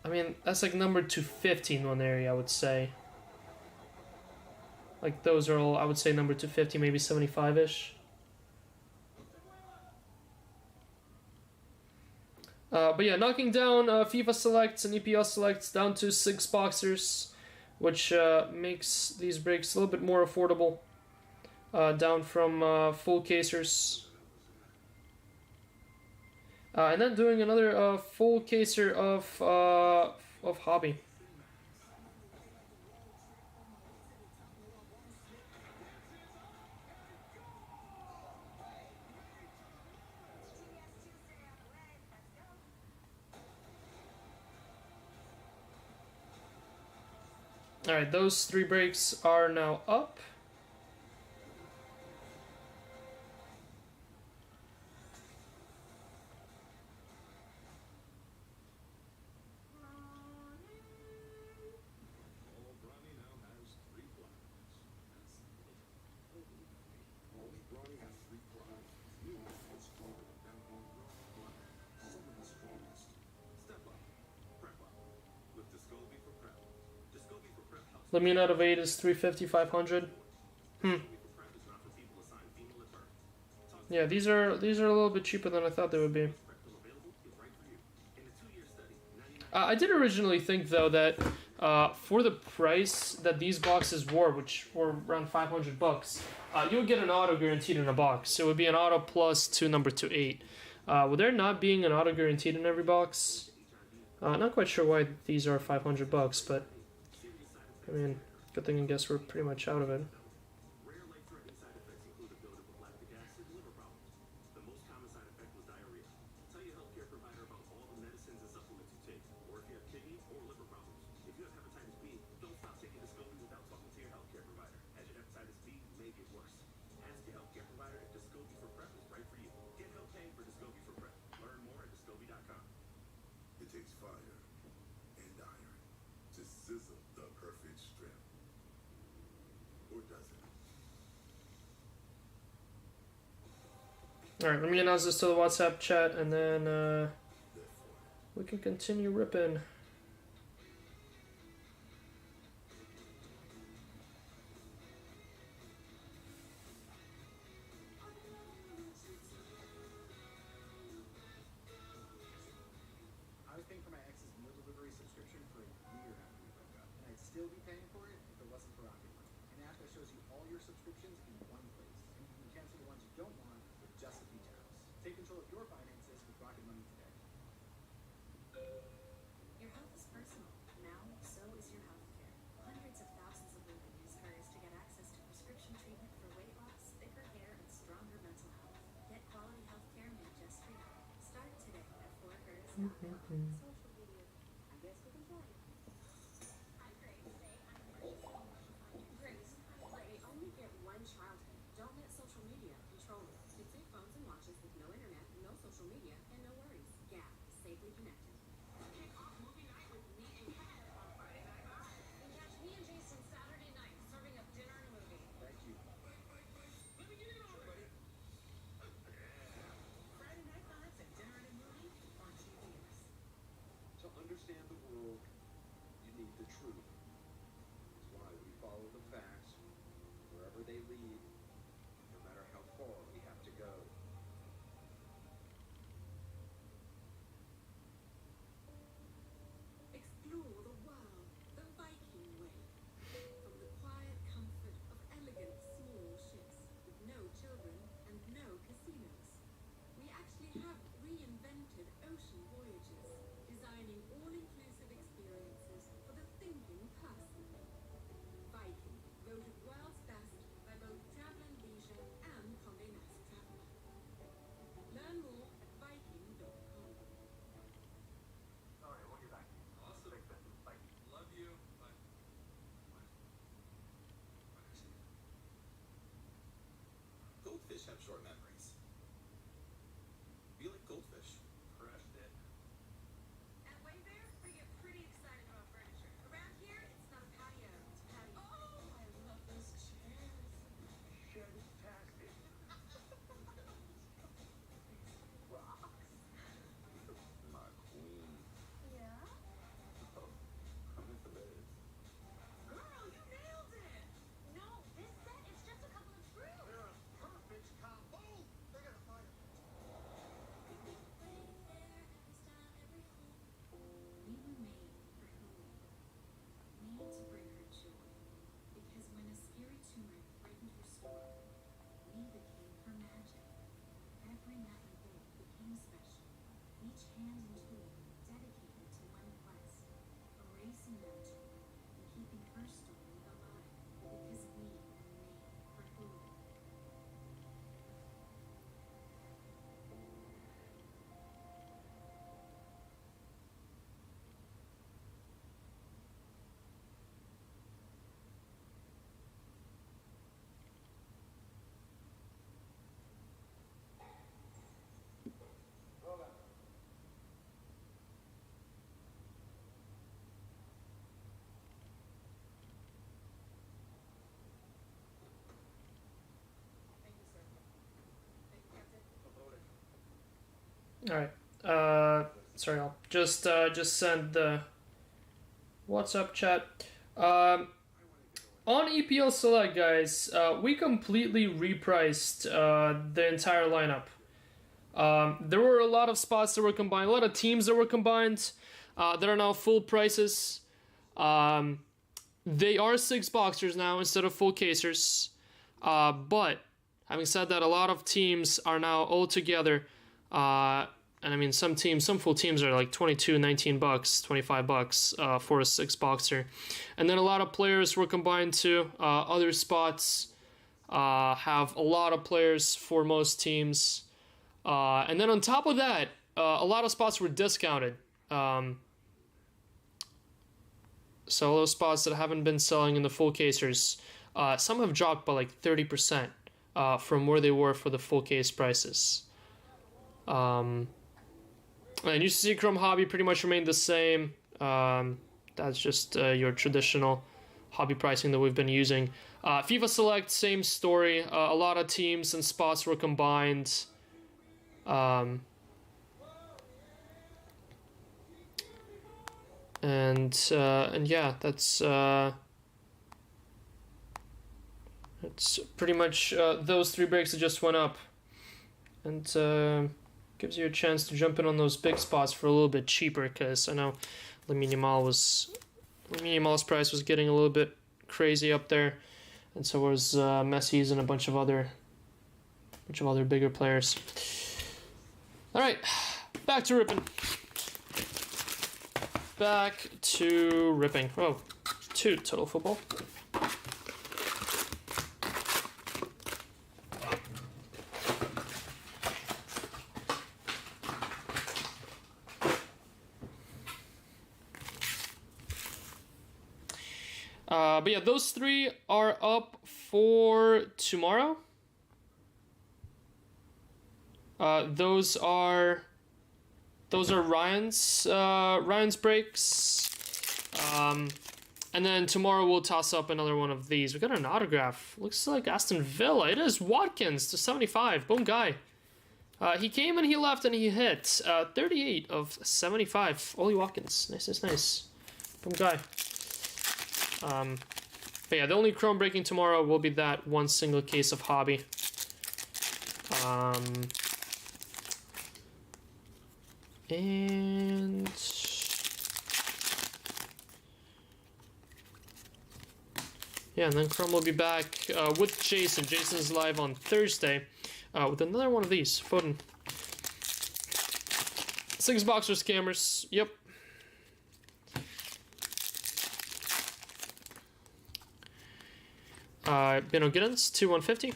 I mean, that's like numbered to 15 Noneri, I would say. Like, those are all, I would say, numbered to 50, maybe 75-ish. But yeah, knocking down FIFA Selects and EPL Selects down to 6 boxers, which makes these breaks a little bit more affordable, down from full casers. And then doing another full caser of Hobby. Alright, those 3 breaks are now up. Limit out of 8 is 350, 500. Yeah, these are a little bit cheaper than I thought they would be. I did originally think, though, that for the price that these boxes were, which were around 500 bucks, you would get an auto guaranteed in a box. It would be an auto plus 2 number to 8. With there not being an auto guaranteed in every box, not quite sure why these are 500 bucks, but I mean, good thing I guess we're pretty much out of it. Alright, let me announce this to the WhatsApp chat, and then we can continue ripping. I was paying for my ex's meal delivery subscription for a year after we broke up, and I'd still be paying for it if it wasn't for Rocket Money. An app that shows you all your subscriptions in one place, and you can cancel the ones you don't want with just a few taps. Take control of your finances with Rocket Money today. Your health is personal. Now, so is your health care. Hundreds of thousands of women use hers to get access to prescription treatment for weight loss, thicker hair, and stronger mental health. Get quality health care made just for you. Start today at forhers.com. Social media. I guess we can play. Hi, Grace. Today I'm here to show you what you find. Grace, they only get one childhood. Don't let social media control it. Kids take phones and watches with no internet, no social media, and no worries. Gap, safely connected. Kick off movie night with me and Kat on Friday Night Live. And catch me and Jason Saturday night serving up dinner and a movie. Thank you. Let me get in on it. Friday Night Lives and dinner and a wherever they lead, no matter how far we have to go. Explore the world the Viking way. From the quiet comfort of elegant small ships with no children and no casinos. We actually have reinvented ocean voyages, designing all-inclusive experiences for the thinking person. Viking, voted world's best by both Travel and Leisure and Condé Nast Traveler. Learn more at viking.com. Alright, we'll get back to you. Awesome. Bye. Love you. Bye. Goldfish have short memories. Be like goldfish. Crushed it. At Wayfair, we get pretty excited about furniture. Around here, it's not a patio, it's a patio. Oh, I love those chairs. Fantastic. Rocks. My queen. Yeah? Oh, I'm in the bed. Girl, you nailed it! No, this set is just a couple of screws. They're a perfect combo. They're gonna find it. We were made for who we were. Made to bring her joy. Because when a spirit tumor threatened her store, we became her magic. Every nut and bolt became special. Each hand and tool dedicated to one quest. Erasing that tool and keeping her story alive. Because we were made for who. Thank you, sir. Thank you, Captain. All right. Sorry, I'll just send the WhatsApp chat. On EPL Select, guys, we completely repriced the entire lineup. There were a lot of spots that were combined, a lot of teams that were combined that are now full prices. They are 6 boxers now instead of full casers. But having said that, a lot of teams are now all together. And I mean, some full teams are like $22, $19, $25 for a 6 boxer. And then a lot of players were combined too. Other spots have a lot of players for most teams. And then on top of that, a lot of spots were discounted. So those spots that haven't been selling in the full casers, some have dropped by like 30% from where they were for the full case prices. And UCC Chrome Hobby pretty much remained the same. That's just your traditional hobby pricing that we've been using. FIFA Select, same story. A lot of teams and spots were combined. And yeah, that's pretty much those 3 breaks that just went up, and gives you a chance to jump in on those big spots for a little bit cheaper, because I know Lamine Yamal's price was getting a little bit crazy up there, and so was Messi's and a bunch of other bigger players. All right, back to ripping. Oh, 2 total football. But yeah, those 3 are up for tomorrow. Those are Ryan's breaks. And then tomorrow we'll toss up another one of these. We got an autograph. Looks like Aston Villa. It is Watkins to 75. Boom guy. He came and he left and he hit 38 of 75. Ollie Watkins. Nice. Boom guy. But yeah, the only Chrome breaking tomorrow will be that one single case of Hobby. And yeah, and then Chrome will be back with Jason. Jason's live on Thursday with another one of these. Foden. 6 boxer scammers. Yep. Bino Giddens, 2/150.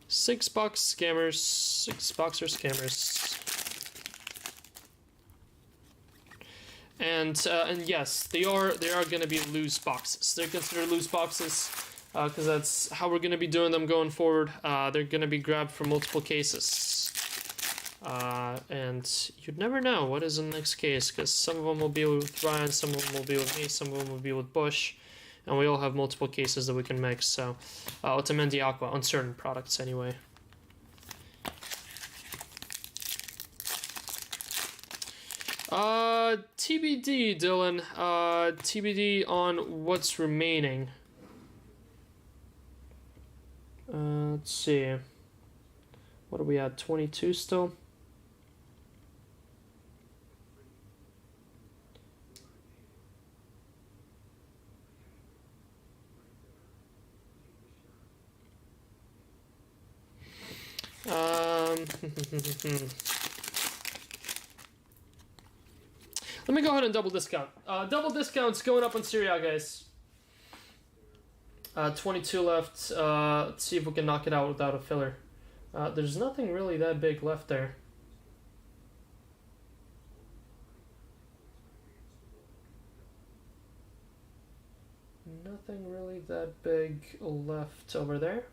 Six boxer scammers. And yes, they are going to be loose boxes. They're considered loose boxes because that's how we're going to be doing them going forward. They're going to be grabbed from multiple cases. And you'd never know what is in the next case, because some of them will be with Ryan, some of them will be with me, some of them will be with Bush, and we all have multiple cases that we can mix. So, Otamendi Aqua on certain products anyway. TBD, Dylan. TBD on what's remaining. Let's see. What are we at? 22 still? Let me go ahead and double discount. Double discount's going up on Serie A, guys. 22 left. Let's see if we can knock it out without a filler. There's nothing really that big left there. Nothing really that big left over there.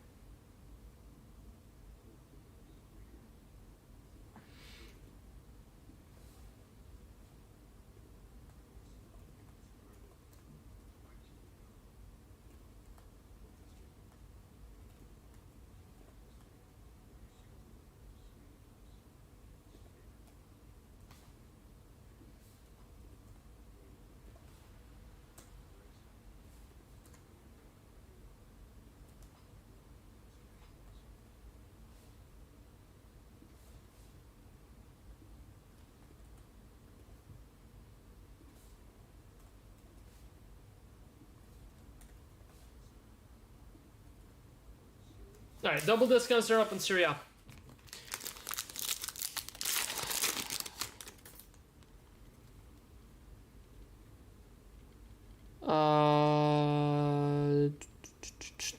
Alright, double discounts are up in Serie A.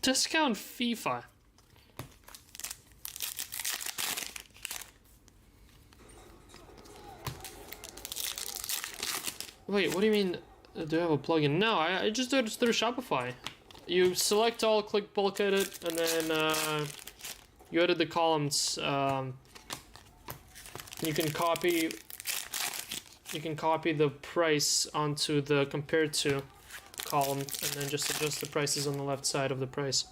Discount FIFA. Wait, what do you mean? Do I have a plugin? No, I just do it through Shopify. You select all, click bulk edit, and then you edit the columns. You can copy the price onto the compared to column, and then just adjust the prices on the left side of the price.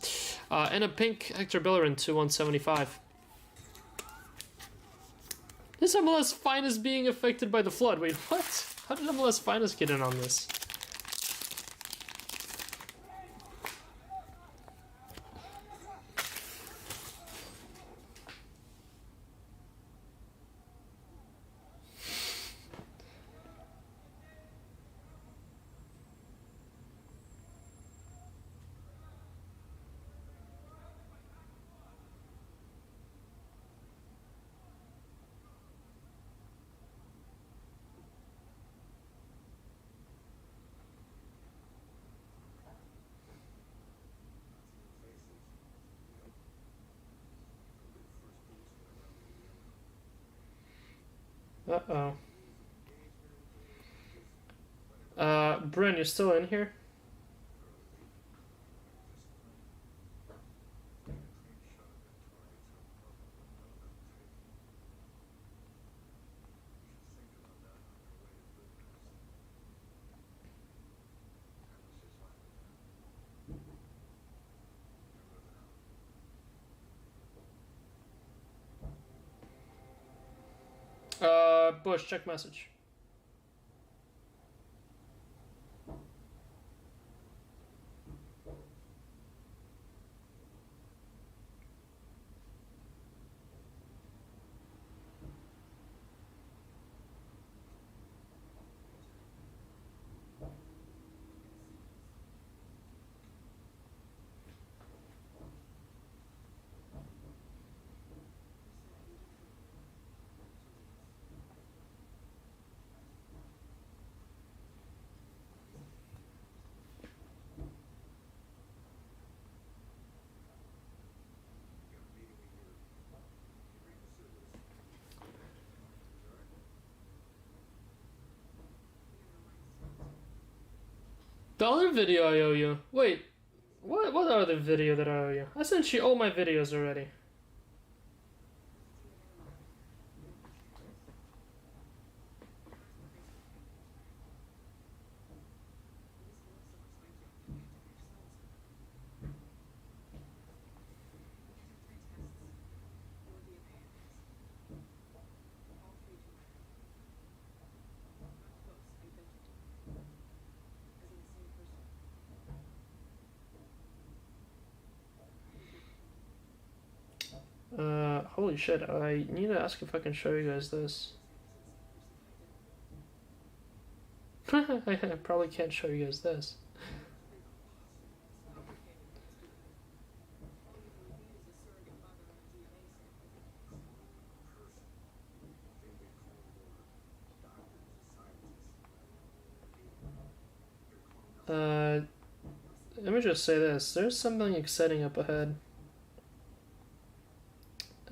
And a pink Hector Bellerin 2/175. This MLS Finest being affected by the flood. Wait, what? How did MLS Finest get in on this? Uh-oh. Bryn, you're still in here? Bush, check message. The other video I owe you. Wait, what other video that I owe you? I sent you all my videos already. Holy shit, I need to ask if I can show you guys this. I probably can't show you guys this. Let me just say this. There's something exciting up ahead.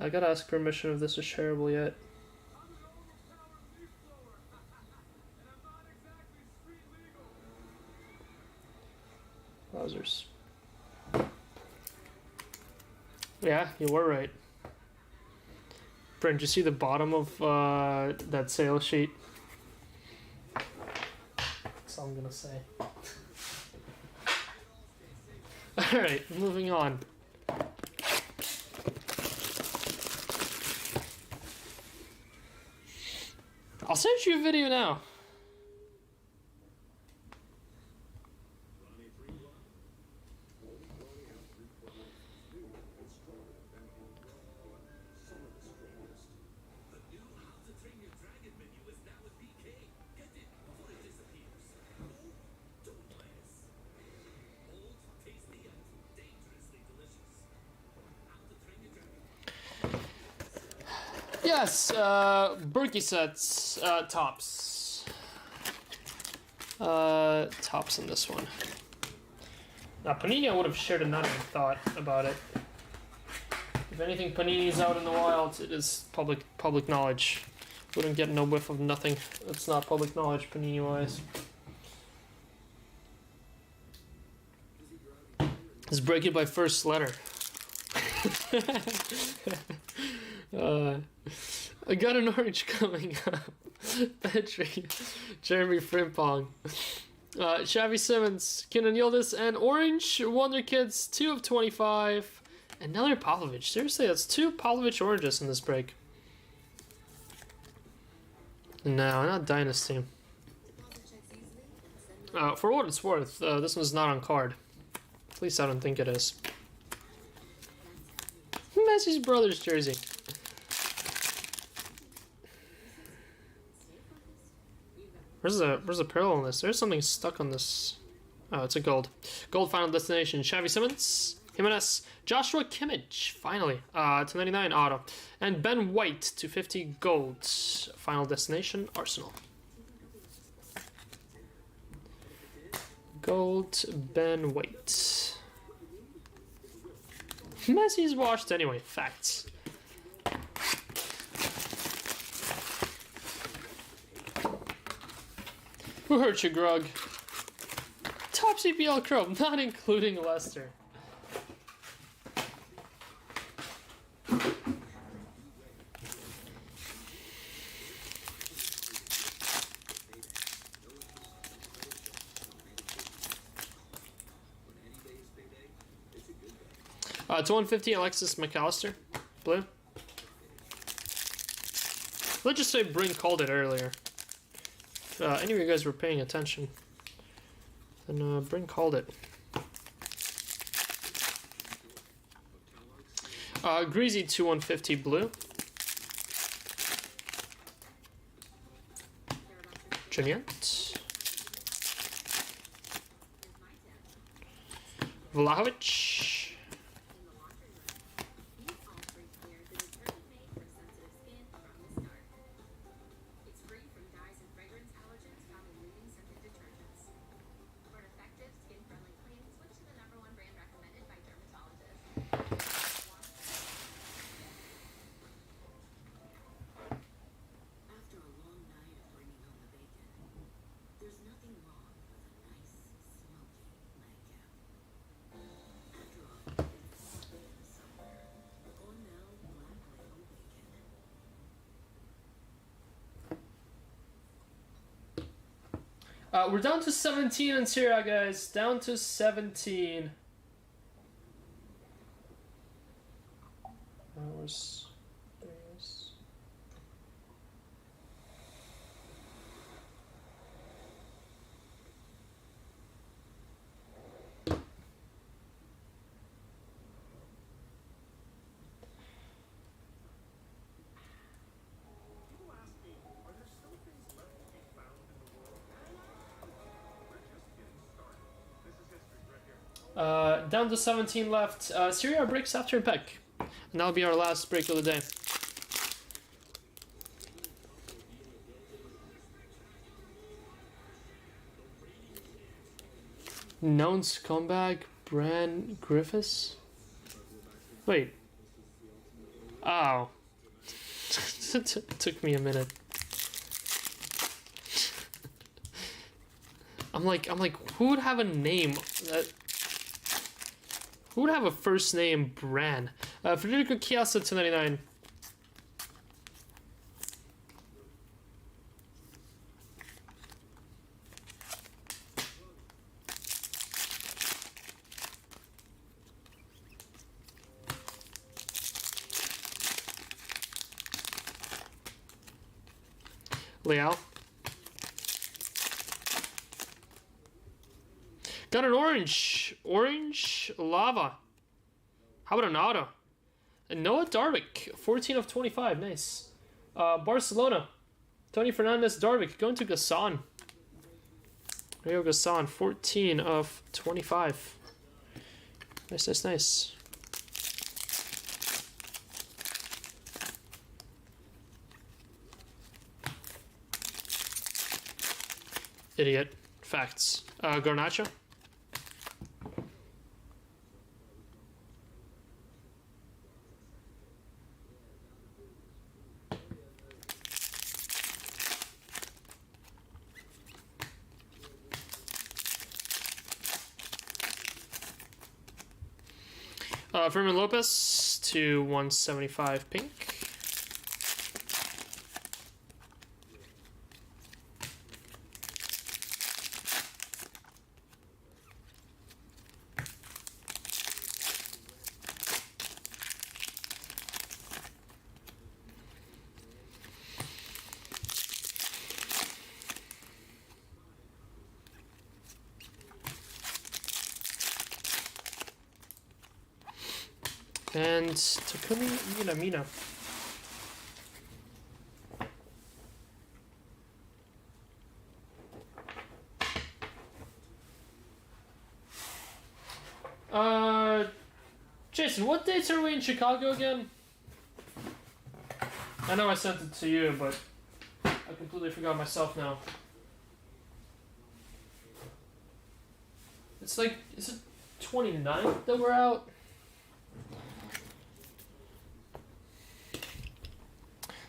I gotta ask permission if this is shareable yet. Wowzers. Yeah, you were right. Brent, did you see the bottom of that sales sheet? That's all I'm gonna say. Alright, moving on. I'll send you a video now. Yes, Berkey sets, tops. Tops on this one. Now, Panini, I would have shared a nut and thought about it. If anything Panini's out in the wild, it is public knowledge. Wouldn't get no whiff of nothing. It's not public knowledge, Panini-wise. Let's break it by first letter. I got an orange coming up. Petri, Jeremy Frimpong, Xavi Simmons, Kenan Yildiz, and orange Wonder Kids 2 of 25. Another Pavlovic. Seriously, that's 2 Pavlovic oranges in this break. No, not Dynasty. For what it's worth, this one's not on card. At least I don't think it is. Messi's brother's jersey. Where's the parallel on this? There's something stuck on this. Oh, it's a gold. Gold final destination. Xavi Simmons, Jimenez, Joshua Kimmich, finally. 299 auto. And Ben White, 250 gold. Final destination, Arsenal. Gold, Ben White. Messi's washed anyway. Facts. Who hurt you, Grug? Top CPL Chrome, not including Leicester. To 150, Alexis McAllister, blue. Let's just say Bryn called it earlier. If any of you guys were paying attention, then Bryn called it. Greasy 2150 blue. Juliet. Vlahovic. We're down to 17 in Serie A, guys. Down to 17. Where's... There he is. Down to 17 left. Serie A breaks after Impeccable. And that'll be our last break of the day. Nouns comeback, Bran Griffiths. Wait. Oh. Took me a minute. I'm like, who would have a name that? Who would have a first name Bran? Federico Chiesa 299. Leal. Got an orange. Orange lava. How about an auto? And Noah Darvik, 14 of 25. Nice. Barcelona. Tony Fernandez Darvik going to Gassan. Rio Gassan, 14 of 25. Nice, nice, nice. Idiot. Facts. Garnacho. Fermin Lopez to 175 pink. And Takumi Minamino. Jason, what dates are we in Chicago again? I know I sent it to you, but I completely forgot myself now. It's like, is it 29th that we're out?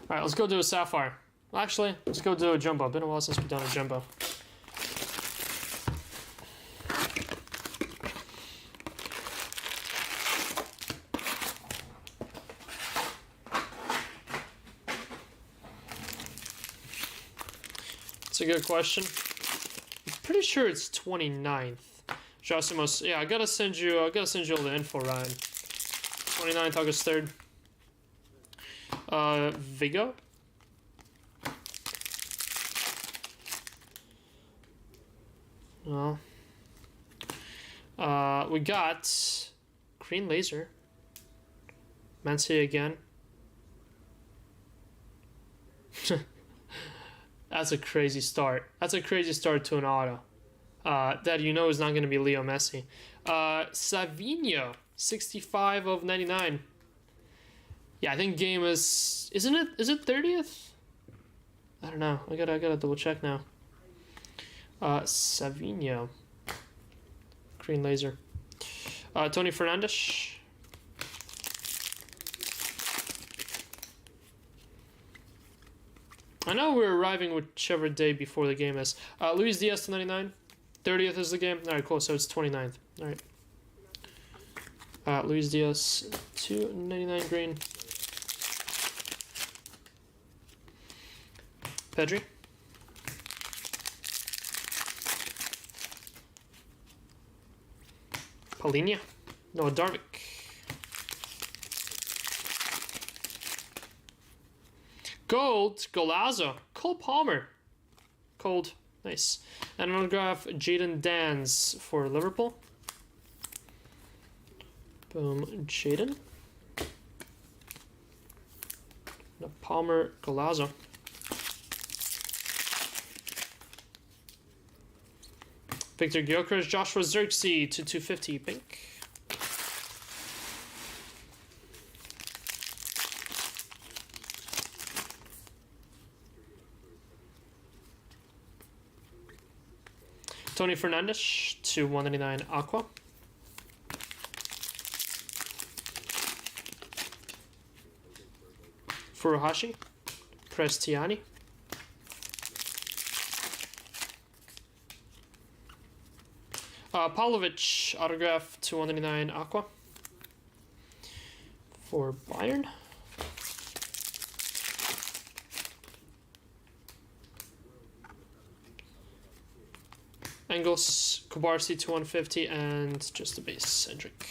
Alright, let's go do a Sapphire. Actually, let's go do a Jumbo. Been a while since we've done a Jumbo. It's a good question. I'm pretty sure it's 29th. Josimos, yeah, I gotta send you all the info, Ryan. 29th, August 3rd. Vigo. Well, we got green laser. Mancy again. That's a crazy start. That's a crazy start to an auto. That you know is not going to be Leo Messi. Savinho, 65 of 99. Yeah, I think game is... Isn't it? Is it 30th? I don't know. I gotta double check now. Savinho. Green laser. Tony Fernandes. I know we're arriving whichever day before the game is. Luis Diaz to 99. 30th is the game. Alright, cool. So it's 29th. Alright. Luis Diaz to 99 green. Pedri. Paulinho. Noah Darvik. Gold. Golazo. Cole Palmer. Cold. Nice. And an autograph, Jadon Dans for Liverpool. Boom. Jadon. No, Palmer. Golazo. Victor Gyökeres, Joshua Zirkzee to 250 pink. Tony Fernandes to 199 aqua. Furuhashi, Prestiani. Pavlovic, autograph to 199 aqua for Bayern. Engels, Kubarsi to 150, and just a base, Cedric.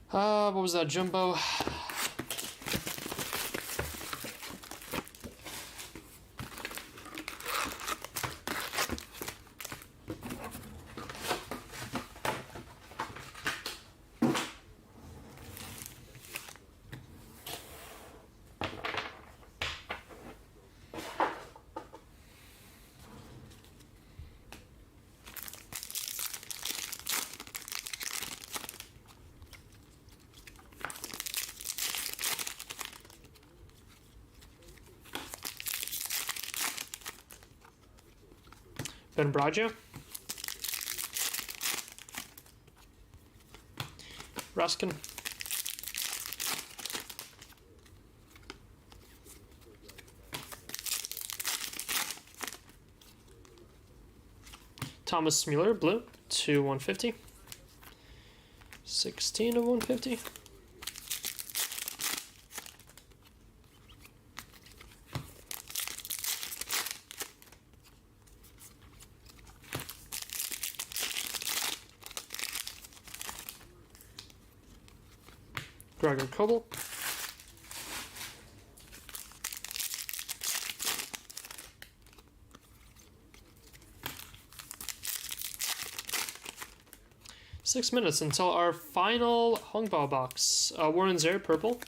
What was that, Jumbo? Ben Braggio. Ruskin. Thomas Mueller, blue, to 150. 16 of 150. Gregor Kobel. Six minutes until our final Hongbao box. Warren Zare, purple.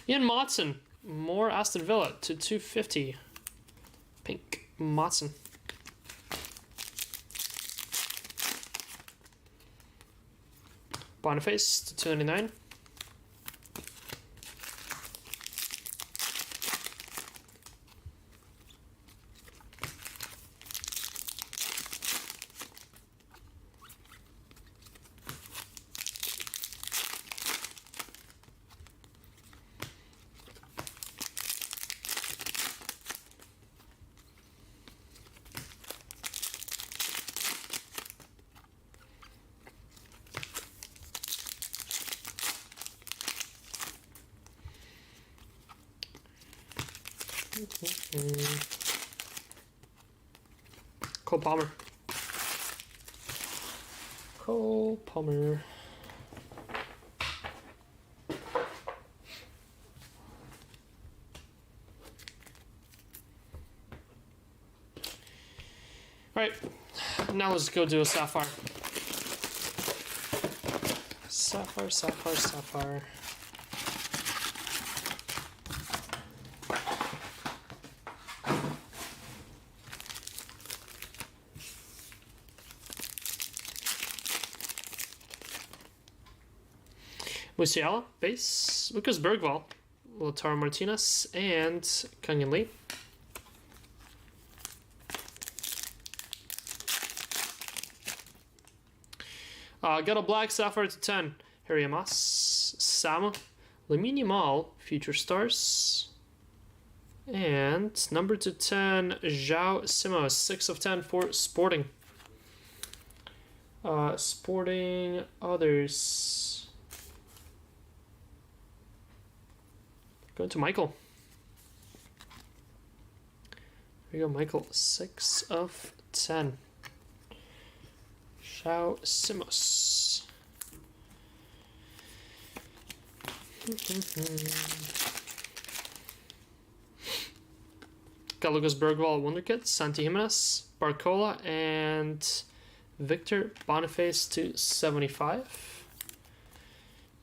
Ian Motson, more Aston Villa to 250. Pink, Motson. Boniface to 299. Cole Palmer. Cole Palmer. Now let's go do a Sapphire. Sapphire, Sapphire, Sapphire. Musiala, base. Lucas Bergvall, Lautaro Martinez, and Kangin Lee. Got a black Sapphire to 10. Harry Amos, Samu, Lamine Yamal, Future Stars. And number to 10, João Simões, 6 of 10 for Sporting. Sporting others. Going to Michael. There you go, Michael, 6 of 10. João Simões. Got Lucas Bergvall, Wonderkid, Santi Jimenez, Barcola, and Victor Boniface to 75.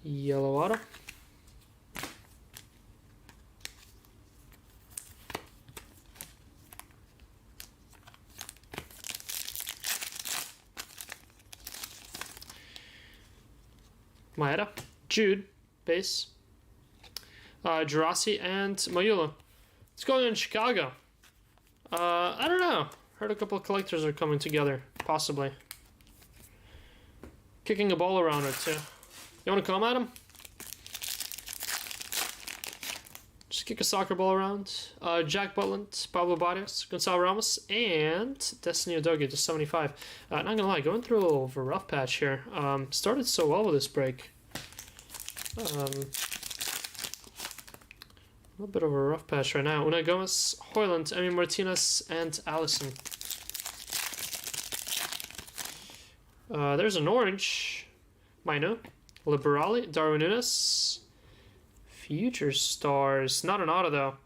Yellow auto. Maeda, Jude, base. Jurasi and Mayula. It's going in Chicago. I don't know. Heard a couple of collectors are coming together, possibly. Kicking a ball around or two. You want to come at him? Just kick a soccer ball around. Jack Butland, Pablo Barrios, Gonzalo Ramos, and Destiny Udogie to 75. Not gonna lie, going through a little of a rough patch here. Started so well with this break. A little bit of a rough patch right now. Unai Gomez, Hoyland, Emi Martinez, and Allison. There's an orange. Mainu, Liberali, Darwin Núñez. Future Stars. Not an auto, though.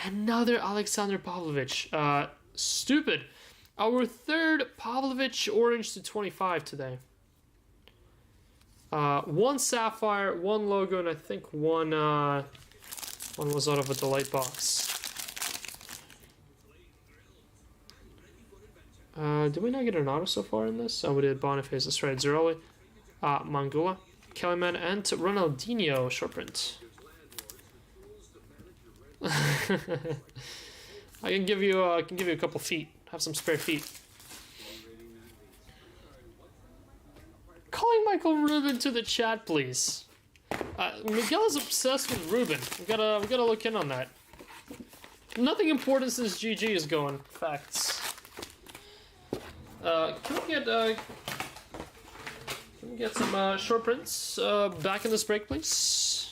Another Alexander Pavlovic. Stupid. Our third Pavlovic orange to 25 today. One Sapphire, one logo, and I think one was out of a Delight box. Did we not get an auto so far in this? Oh, we did Boniface, that's right. Zeroli, Mangula, Kellyman, and Ronaldinho short print. I can give you a couple feet. Have some spare feet. Calling Michael Rubin to the chat, please. Miguel is obsessed with Rubin. We gotta look in on that. Nothing important since GG is going. Facts. Can we get some short prints back in this break, please?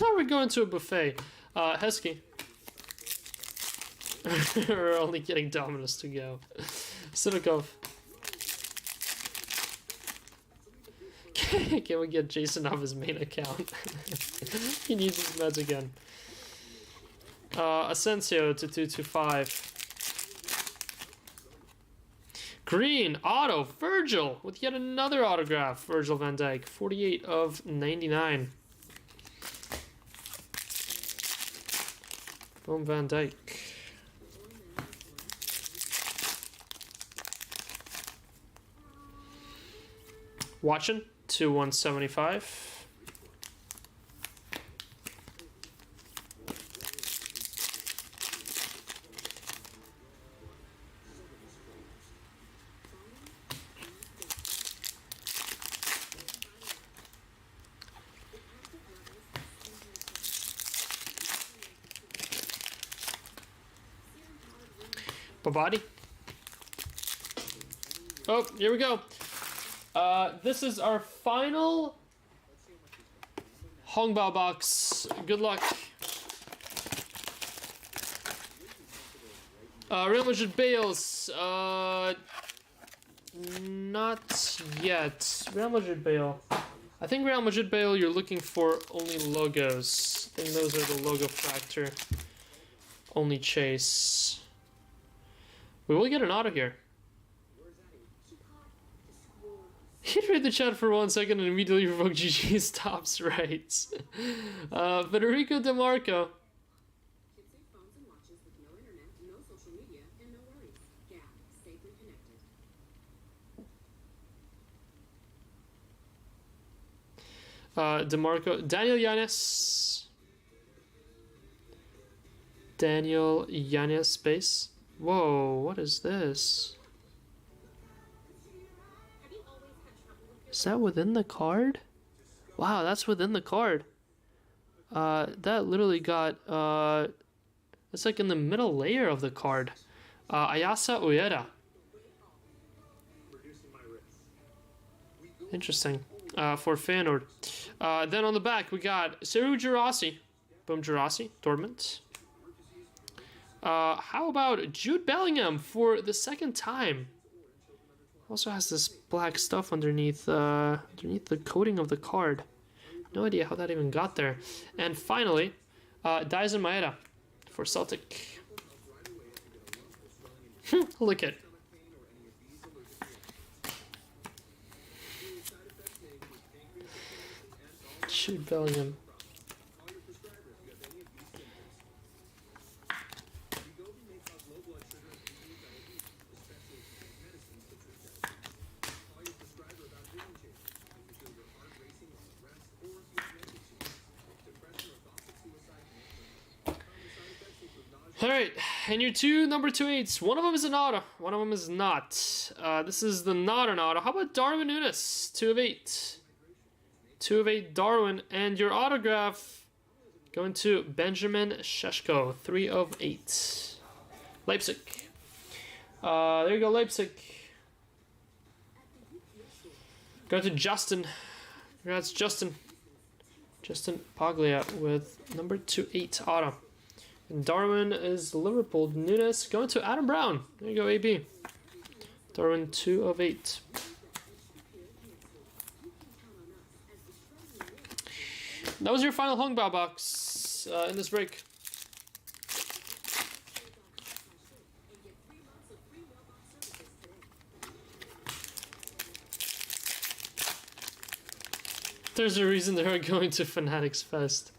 Now we're going to a buffet. Heskey. We're only getting Dominus to go. Sidakov. Can we get Jason off his main account? He needs his meds again. Asensio to 225. Green, auto, Virgil, with yet another autograph. Virgil van Dijk, 48 of 99. Boom, Van Dijk. Watching to 175. Babadi. Oh, here we go. This is our final Hongbao box. Good luck. Real Madrid Bales. Not yet. Real Madrid Bale. I think Real Madrid Bale, you're looking for only logos. I think those are the logo factor. Only chase. We will get an auto here. He'd read the chat for 1 second and immediately revoke GG's tops rights. Federico DeMarco. Kids save phones and watches with no internet, no social media, and no worries. Gap, safely connected. DeMarco. Daniel Yanez. Daniel Yanez space. Whoa, what is this? Is that within the card? Wow, that's within the card. That literally got, it's like in the middle layer of the card. Ayasa Ueda. Interesting. For Feyenoord. Then on the back, we got Seru Girassi. Boom, Girassi. Dortmund. How about Jude Bellingham for the second time? Also has this black stuff underneath underneath the coating of the card. No idea how that even got there. And finally, Daisen Maeda for Celtic. Look at. Jude Bellingham. Alright, and your two number 2/8s. One of them is an auto, one of them is not. This is the not an auto. How about Darwin Núñez? 2 of 8. 2 of 8 Darwin. And your autograph going to Benjamin Šeško. 3 of 8. Leipzig. There you go, Leipzig. Go to Justin. Congrats, Justin. Justin Paglia with number 2/8 auto. And Darwin is Liverpool. Núñez going to Adam Brown. There you go, AB. Darwin 2 of 8. That was your final Hongbao box in this break. There's a reason they are going to Fanatics Fest.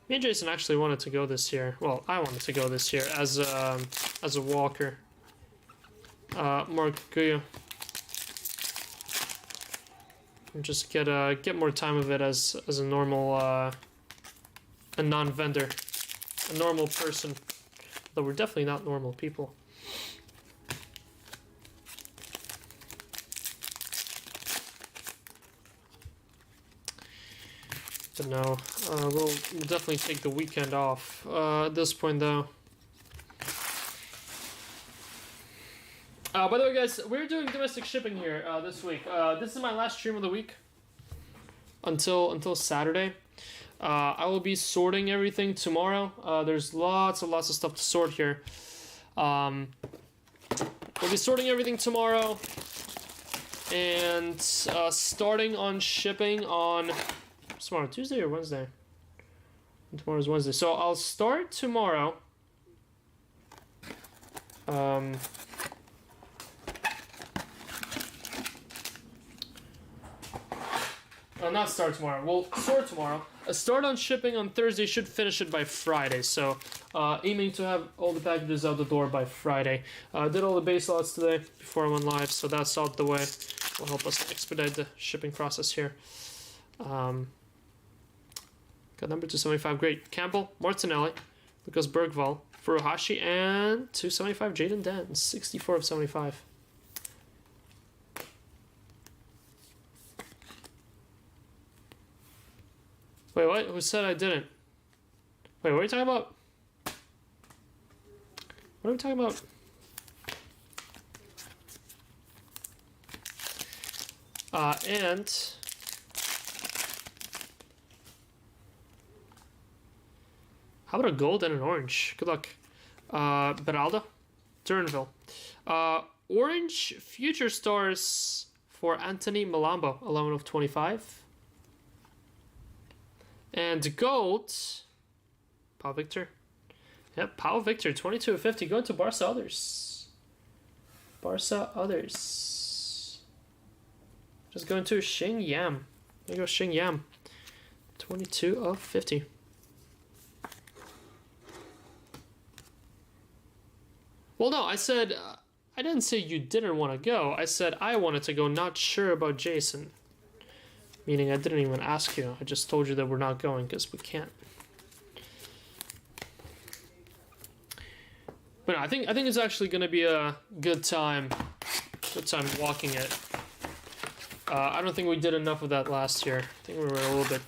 Me and Jason actually wanted to go this year. Well, I wanted to go this year as a walker. Mark Guyo. And just get more time of it as a normal a non-vendor, a normal person. Though we're definitely not normal people. But no, we'll definitely take the weekend off at this point, though. By the way, guys, we're doing domestic shipping here this week. This is my last stream of the week until Saturday. I will be sorting everything tomorrow. There's lots of stuff to sort here. We'll be sorting everything tomorrow and starting on shipping on tomorrow, Tuesday or Wednesday? Tomorrow's Wednesday. So I'll start tomorrow. Not start tomorrow. We'll sort tomorrow. Start on shipping on Thursday. Should finish it by Friday. So aiming to have all the packages out the door by Friday. Did all the base lots today before I went live, so that's out the way. Will help us expedite the shipping process here. Got number 275. Great. Campbell, Martinelli, Lucas Bergvall, Furuhashi, and 275 Jaden Dan. 64 of 75. Wait, what? Who said I didn't? Wait, what are you talking about? What are we talking about? And how about a gold and an orange? Good luck. Beraldo, Turnville. Orange Future Stars for Anthony Malambo, 11 of 25. And gold, Pau Victor. Yep, Pau Victor, 22 of 50. Going to Barca Others. Barca Others. Just going to Xing Yam. There you go, Xing Yam. 22 of 50. Well, no, I said... I didn't say you didn't want to go. I said I wanted to go, not sure about Jason. Meaning I didn't even ask you. I just told you that we're not going because we can't. But no, I think it's actually going to be a good time. Good time walking it. I don't think we did enough of that last year. I think we were a little bit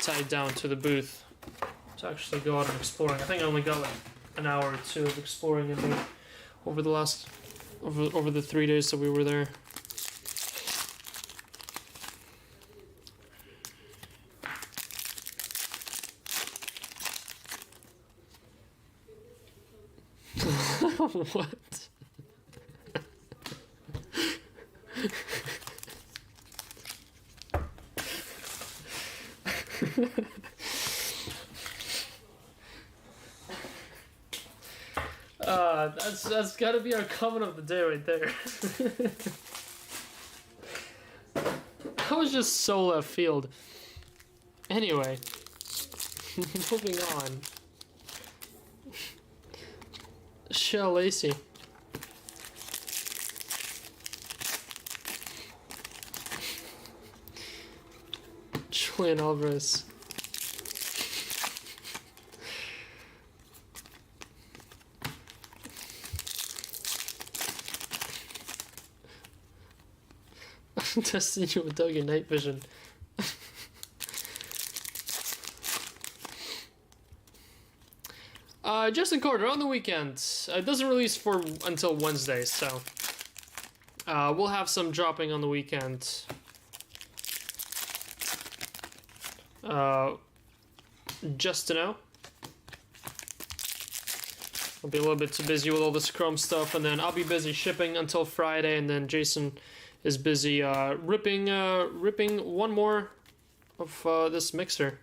tied down to the booth to actually go out and exploring. I think I only got like an hour or two of exploring over the last... Over the 3 days that we were there. What? That's gotta be our comment of the day right there. That was just so left field. Anyway, moving on. Shell Lacey. Julian Alvarez. Testing you with Doug and night vision. Justin Carter on the weekend. It doesn't release until Wednesday, so we'll have some dropping on the weekend. Just to know. I'll be a little bit too busy with all the Scrum stuff, and then I'll be busy shipping until Friday, and then Jason is busy ripping one more of this mixer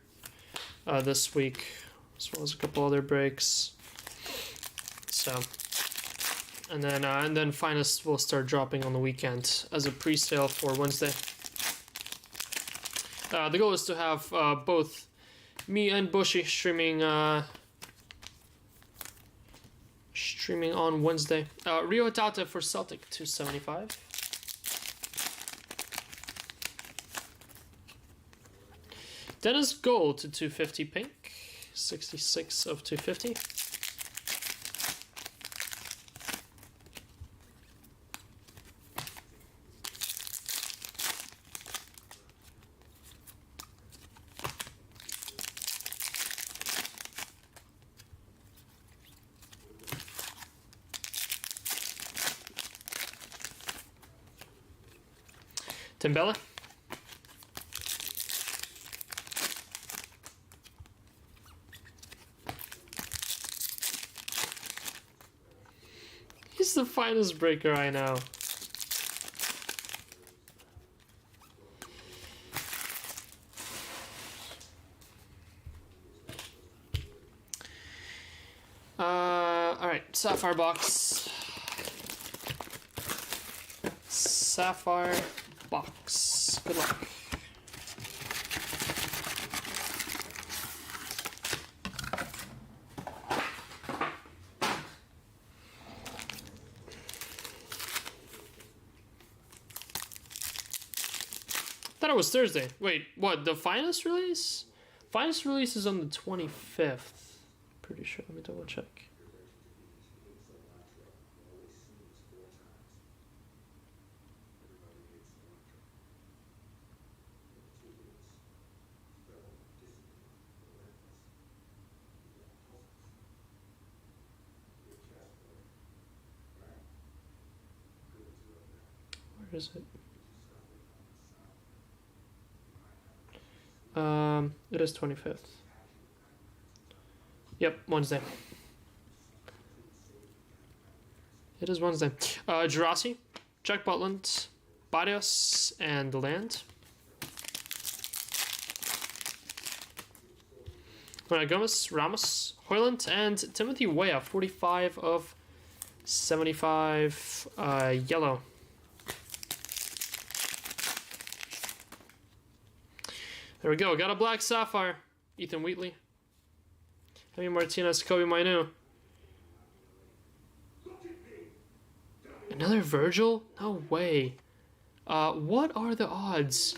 this week, as well as a couple other breaks. So, and then Finest will start dropping on the weekend as a pre-sale for Wednesday. The goal is to have both me and Bushy streaming on Wednesday. Rio Hatate for Celtic, 275. Dennis Gold to 250 pink, 66 of 250. Timbella. He's the finest breaker I know. Alright, Sapphire box. Sapphire box. Good luck. Thought it was Thursday. Wait, what? The finest release? Finest release is on the 25th. Pretty sure. Let me double check. Where is it? It is 25th. Yep, Wednesday. It is Wednesday. Jurasi, Jack Butland, Barrios, and Land. Alright, Gomez, Ramos, Hoyland, and Timothy Weah, 45 of 75, yellow. There we go. Got a black Sapphire. Ethan Wheatley. Javi Martinez, Kobe Mainu. Another Virgil? No way. What are the odds?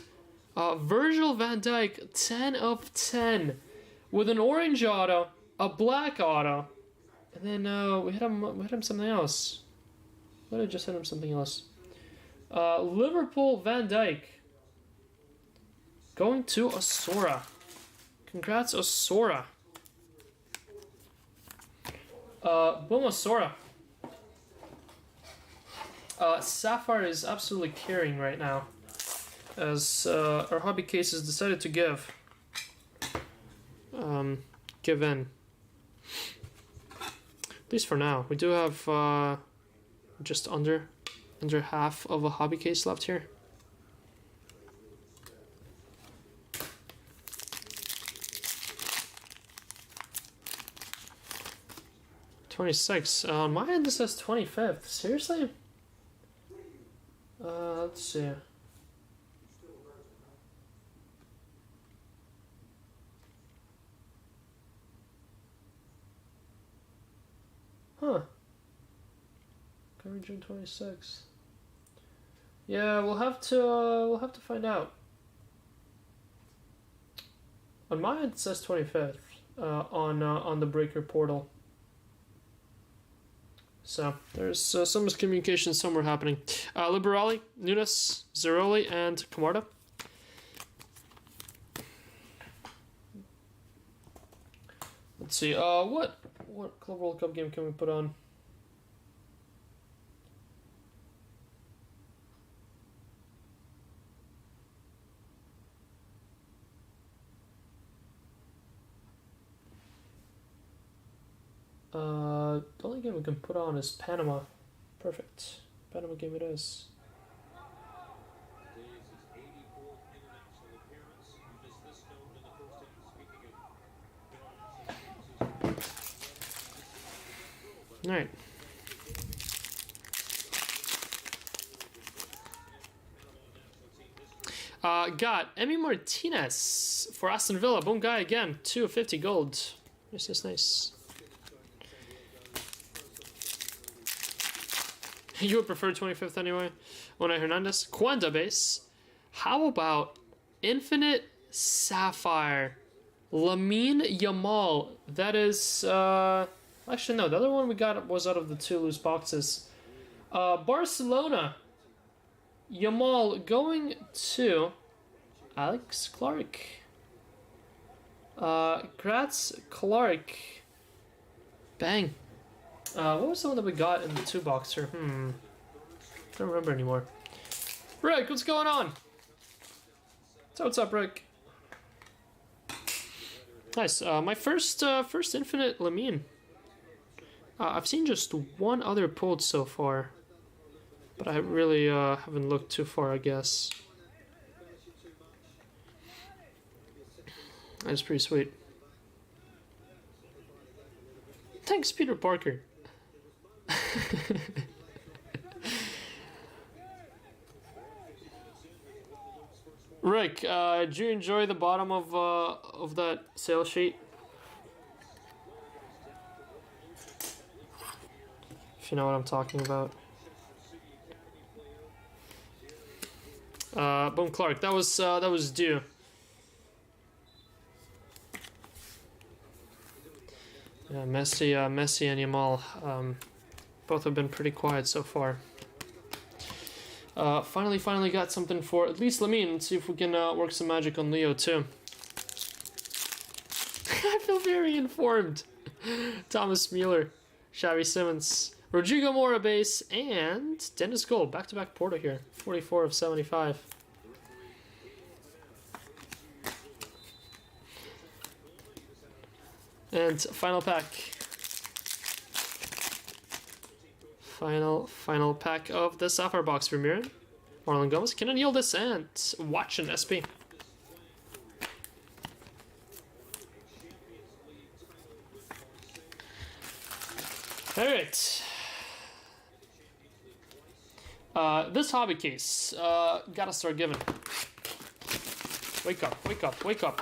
Virgil van Dijk, 10 of 10. With an orange auto, a black auto, and then we hit him something else. What did I just hit him something else? Liverpool van Dijk. Going to Osora. Congrats, Osora. Boom, Osora. Sapphire is absolutely carrying right now, as our hobby case has decided to give in. At least for now. We do have just under half of a hobby case left here. $26. On my end, this says 25th. Seriously? Let's see. Huh. Coming June 26th. Yeah, we'll have to find out. On my end, it says 25th. On the Breaker portal. So there's some miscommunication somewhere happening. Liberali, Nunes, Zeroli, and Camarda. Let's see. What Club World Cup game can we put on? The only game we can put on is Panama. Perfect. Panama game it is. Alright. Got Emi Martinez for Aston Villa. Boom guy again. 250 gold. This is nice. You would prefer 25th anyway. Unai Hernandez. Quanda base. How about Infinite Sapphire? Lamine Yamal. That is, actually, no. The other one we got was out of the two loose boxes. Barcelona. Yamal going to Alex Clark. Gratz Clark. Bang. What was the one that we got in the two boxer? Don't remember anymore. Rick, what's going on? So what's up, Rick? Nice. My first Infinite Lamine. I've seen just one other pulled so far, but I really haven't looked too far, I guess. That's pretty sweet. Thanks, Peter Parker. Rick, did you enjoy the bottom of that sales sheet? If you know what I'm talking about. Boom, Clark. That was due. Yeah, Messi and Yamal, both have been pretty quiet so far. Finally got something for at least Lamine. Let's see if we can work some magic on Leo too. I feel very informed. Thomas Mueller, Xavi Simmons, Rodrigo Mora base, and Dennis Gold. Back-to-back Porto here. 44 of 75. And final pack. Final pack of the Sapphire box for Mirren. Marlon Gomez, Kenan Yildiz, and Watchin SB. Alright. This hobby case, gotta start giving. Wake up, wake up, wake up.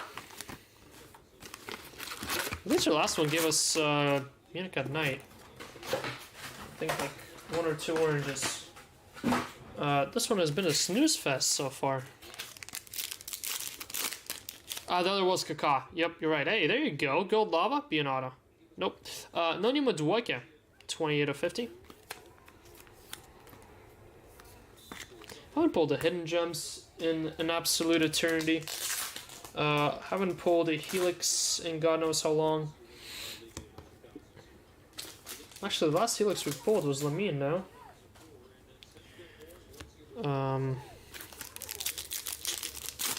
At least your last one gave us Munich at night. I think like 1 or 2 oranges. This one has been a snooze fest so far. The other was Kaká. Yep, you're right. Hey, there you go. Gold Lava, be an auto. Nope. Noni Madueke, 28 of 50. I haven't pulled a Hidden Gems in an absolute eternity. Haven't pulled a Helix in God knows how long. Actually, the last Helix we pulled was Lamine, no?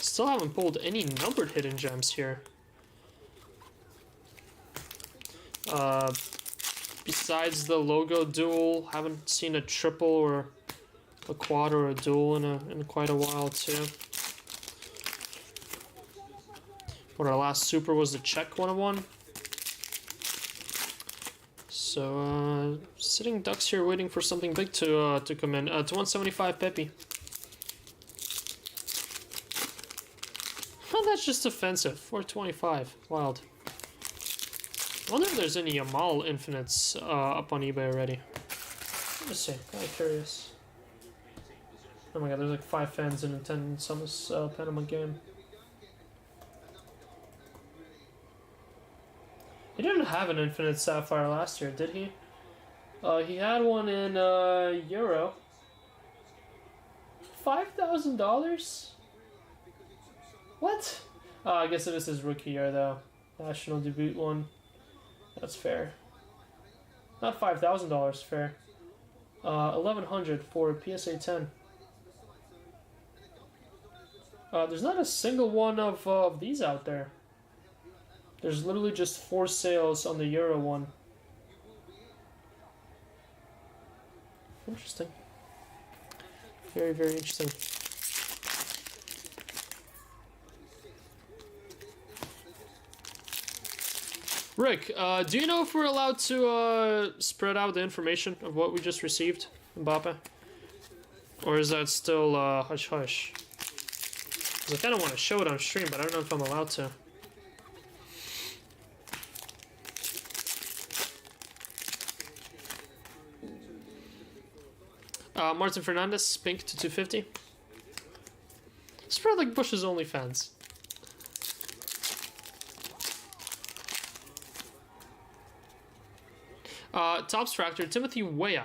Still haven't pulled any numbered Hidden Gems here. Besides the logo duel, haven't seen a triple or a quad or a duel in quite a while too. What, our last super was the Czech 101. So sitting ducks here waiting for something big to come in. To 175 Pepe. Oh, that's just offensive. 425. Wild. I wonder if there's any Yamal infinites up on eBay already. Let me see. Kind of curious. Oh my god, there's like 5 fans in attendance on this Panama game. He didn't have an infinite Sapphire last year, did he? He had one in Euro. $5,000? What? I guess it is his rookie year though. National debut one. That's fair. Not $5,000 fair. 1,100 for PSA 10. There's not a single one of these out there. There's literally just 4 sales on the Euro one. Interesting. Very, very interesting. Rick, do you know if we're allowed to spread out the information of what we just received, Mbappe? Or is that still hush-hush? Because I kind of want to show it on stream, but I don't know if I'm allowed to. Martin Fernandez, pink to 250. Spread like Bush's OnlyFans. Topps Fractor, Timothy Weah.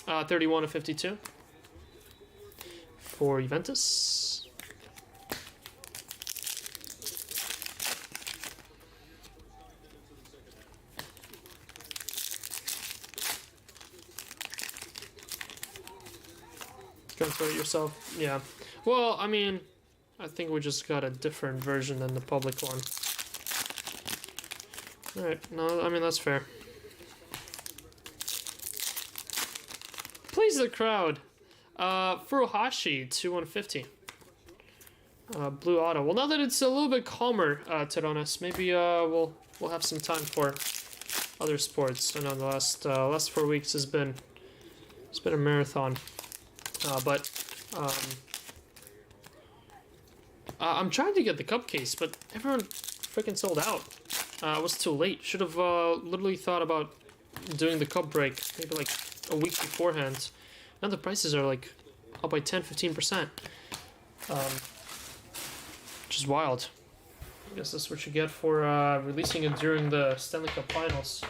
31 of 52. For Juventus. Transfer it yourself. Yeah. Well, I mean, I think we just got a different version than the public one. Alright, no, I mean, that's fair. Please the crowd. Furuhashi to 150. Blue auto. Well, now that it's a little bit calmer, Terones, maybe we'll have some time for other sports. I know the last 4 weeks has been a marathon. But I'm trying to get the cup case, but everyone freaking sold out. It was too late. Should have literally thought about doing the cup break maybe like a week beforehand. Now the prices are like up by 10-15%, which is wild. I guess that's what you get for releasing it during the Stanley Cup Finals.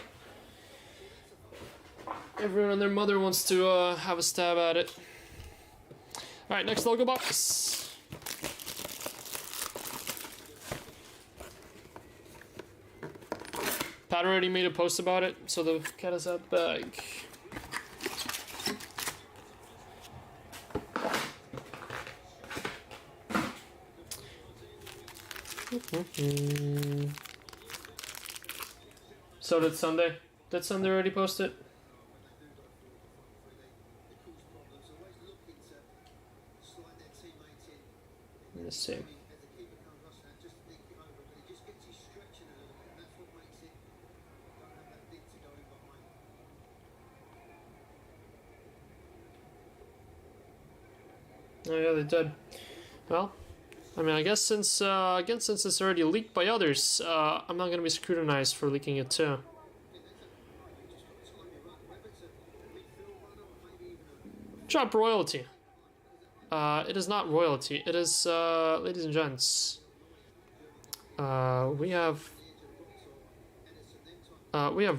Everyone and their mother wants to have a stab at it. Alright, next logo box. Pat already made a post about it, so the cat is out bag. So did Sunday. Did Sunday already post it? Oh yeah, they did. Well, I mean, I guess since again, since it's already leaked by others, I'm not gonna be scrutinized for leaking it too. Drop royalty. It is not royalty. It is, ladies and gents. We have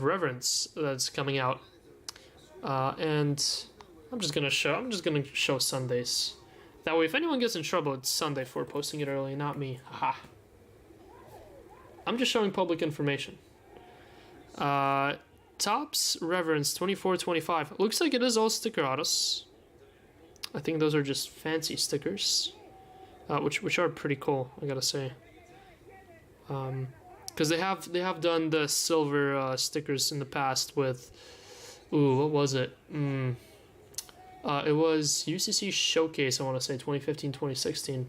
Reverence that's coming out, and I'm just gonna show Sundays. That way, if anyone gets in trouble, it's Sunday for posting it early, not me. Haha. I'm just showing public information. Tops Reverence 24-25. Looks like it is all sticker autos. I think those are just fancy stickers, which are pretty cool, I gotta say. Because they have done the silver stickers in the past with, ooh, what was it? It was UCC Showcase, I want to say 2015-2016.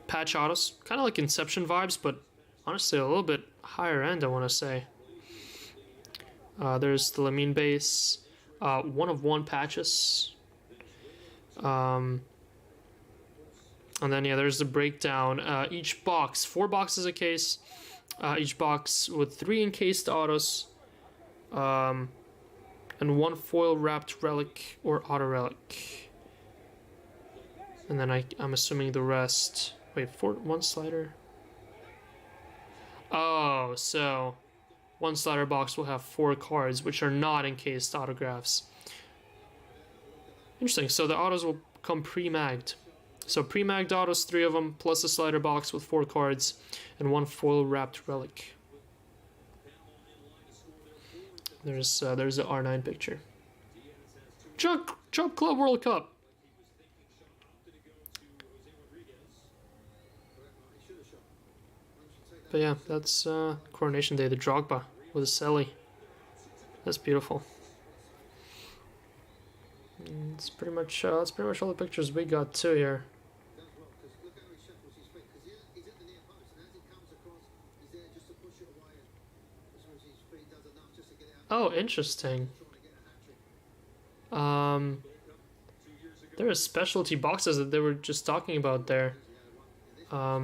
Patch autos, kind of like Inception vibes, but honestly a little bit higher end, I want to say. There's the Lamine base, 1-of-1 patches. And then, yeah, there's the breakdown. Each box, 4 boxes a case. Each box with 3 encased autos. And 1 foil wrapped relic or auto relic. And then I'm assuming the rest. Wait, 1 slider? Oh, so 1 slider box will have 4 cards, which are not encased autographs. Interesting, so the autos will come pre-magged. So pre-magged autos, 3 of them, plus a slider box with 4 cards, and 1 foil wrapped relic. There's the R9 picture. Jump Club World Cup. But yeah, that's Coronation Day, the Drogba with a celly. That's beautiful. And it's pretty much all the pictures we got too here. Oh, interesting. There are specialty boxes that they were just talking about there. I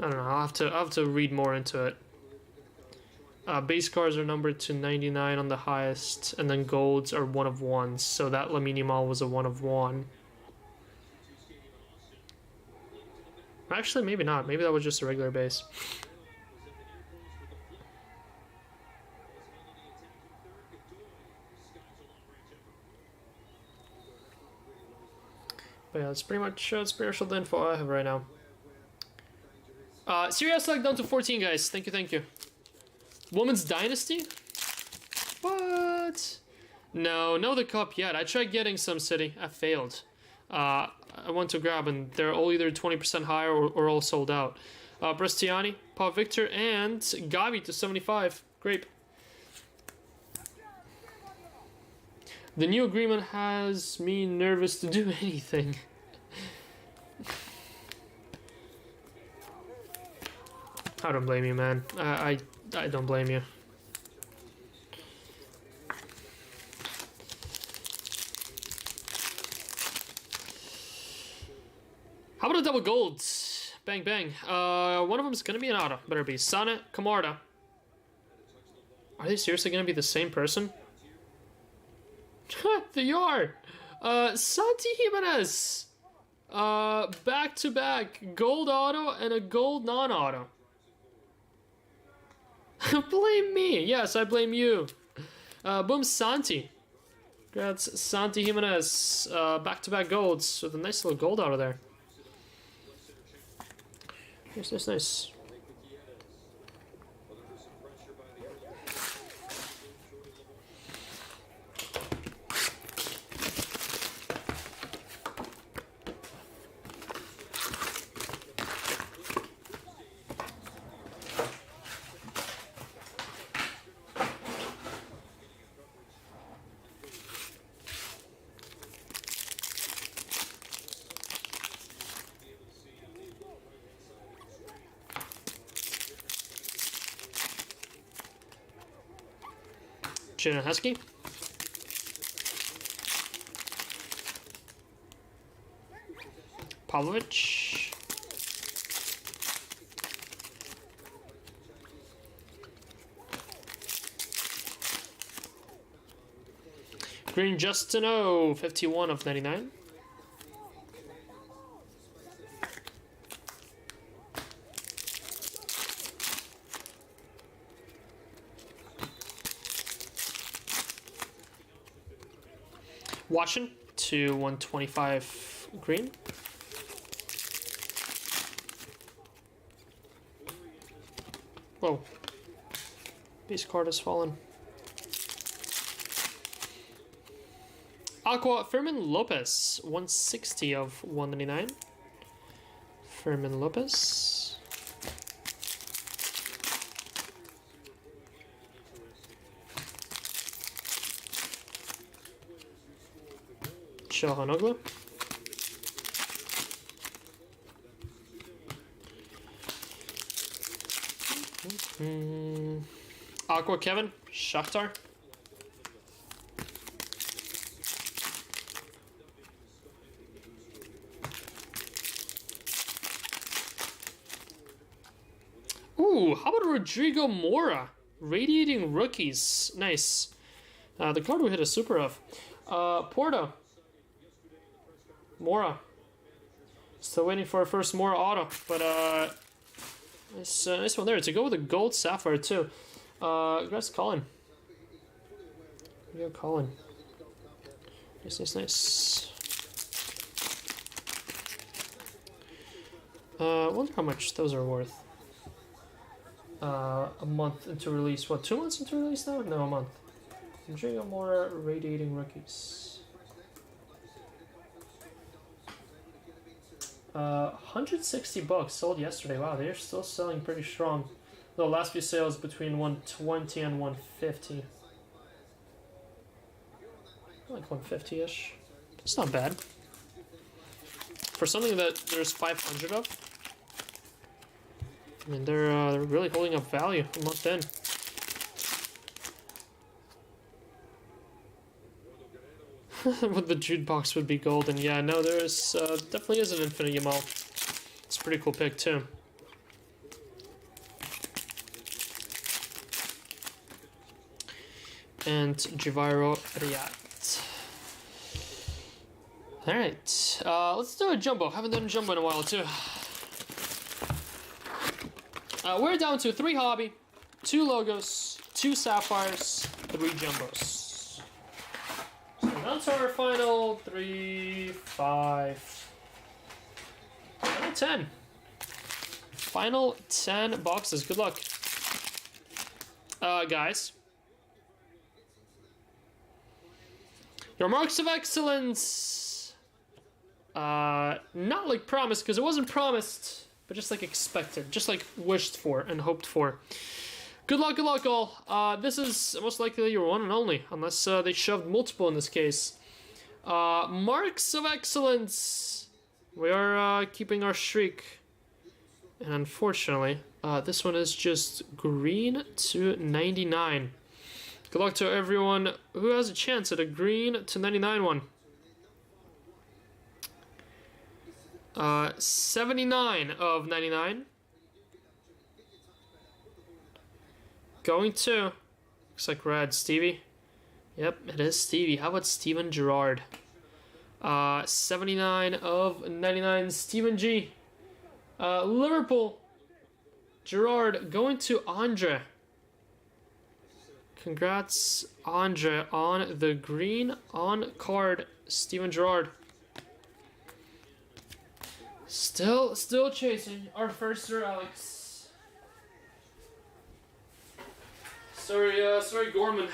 don't know. I'll have to read more into it. Base cards are numbered to 99 on the highest, and then golds are 1-of-1s. So that Lamine Yamal was a 1-of-1. Actually, maybe not. Maybe that was just a regular base. But yeah, that's pretty much all the info I have right now. Serie A Select down to 14, guys. Thank you. Women's Dynasty? What? No the cup yet. I tried getting some City. I failed. I went to grab, and they're all either 20% higher or all sold out. Brestiani, Paul Victor, and Gavi to 75. Great. The new agreement has me nervous to do anything. I don't blame you, man. I don't blame you. How about a double gold? Bang, bang. One of them is going to be an auto. Better be Sana, Camarda. Are they seriously going to be the same person? They are. Santi Jimenez. Back-to-back gold auto and a gold non-auto. Blame me. Yes, I blame you. Boom, Santi. Congrats, Santi Jimenez. Back-to-back golds with a nice little gold out of there. Nice. Jaden Heskey. Pavlovic. Green Justin O, 51 of 99. Washington to 125 green. Whoa. Base card has fallen. Aqua Fermin Lopez, 160 of 199. Fermin Lopez. Çalhanoğlu. Aqua Kevin, Shakhtar. Ooh, how about Rodrigo Mora? Radiating Rookies. Nice. The card we hit a super of. Porto. Mora. Still waiting for our first Mora auto, but nice one there. To go with a gold Sapphire too. Congrats, Colin. There you go, Colin. Nice, nice, nice. Wonder how much those are worth. A month into release. What, 2 months into release now? No, a month. Rodrigo Mora, Radiating Rookies. 160 bucks sold yesterday. Wow, they're still selling pretty strong. The last few sales between 120 and 150. Like 150-ish. It's not bad. For something that there's 500 of. I mean, they're really holding up value a month in. But the Jude box would be golden. Yeah, no, there's definitely is an Infinite Yamal. It's a pretty cool pick too. And Javiro Riyad. Alright, let's do a jumbo. Haven't done a jumbo in a while too. We're down to 3 hobby, 2 logos, 2 sapphires, 3 jumbos. So down to our final 3, 5, and 10. Final 10 boxes. Good luck. Guys. Your marks of excellence. Not like promised, because it wasn't promised. But just like expected, just like wished for and hoped for. Good luck all. This is most likely your one and only, unless they shoved multiple in this case. Marks of excellence. We are keeping our streak. And unfortunately, this one is just green to 99. Good luck to everyone who has a chance at a green to 99 one. 79 of 99. Going to, looks like red, Stevie. Yep, it is Stevie. How about Steven Gerrard? 79 of 99, Steven G. Liverpool, Gerrard going to Andre. Congrats, Andre, on the green on card, Steven Gerrard. Still chasing our first Sir Alex. Sorry, Gorman.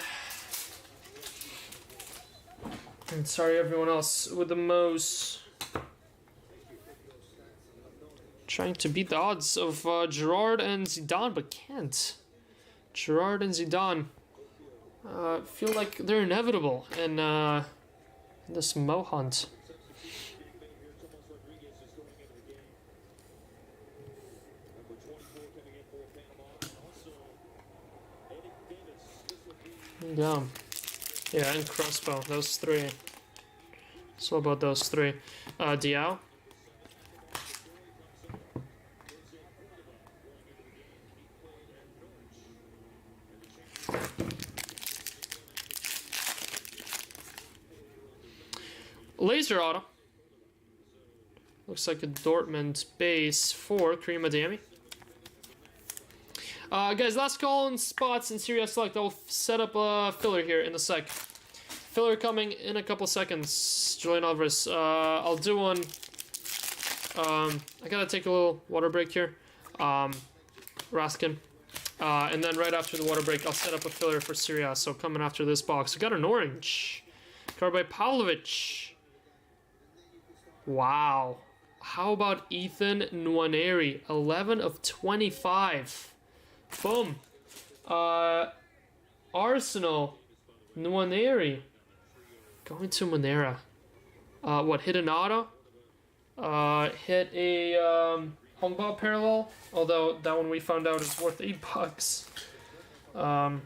And sorry, everyone else with the Mo's. Trying to beat the odds of Gerrard and Zidane, but can't. Gerrard and Zidane feel like they're inevitable in this Mo hunt. Yeah. Yeah, and Crossbow. Those three. It's all about those three. Diao. Laser auto. Looks like a Dortmund base for Karim Adeyemi. Guys, last call on spots in Serie A Select. I'll set up a filler here in a sec. Filler coming in a couple seconds. Julian Alvarez. I'll do one. I gotta take a little water break here. Raskin. And then right after the water break, I'll set up a filler for Serie A. So coming after this box, we got an orange. Card by Pavlovic. Wow. How about Ethan Nwaneri? 11 of 25. Boom. Arsenal. Nwaneri. Going to Monera. What, hit an auto? Hit a Hongbao parallel. Although that one we found out is worth $8. Now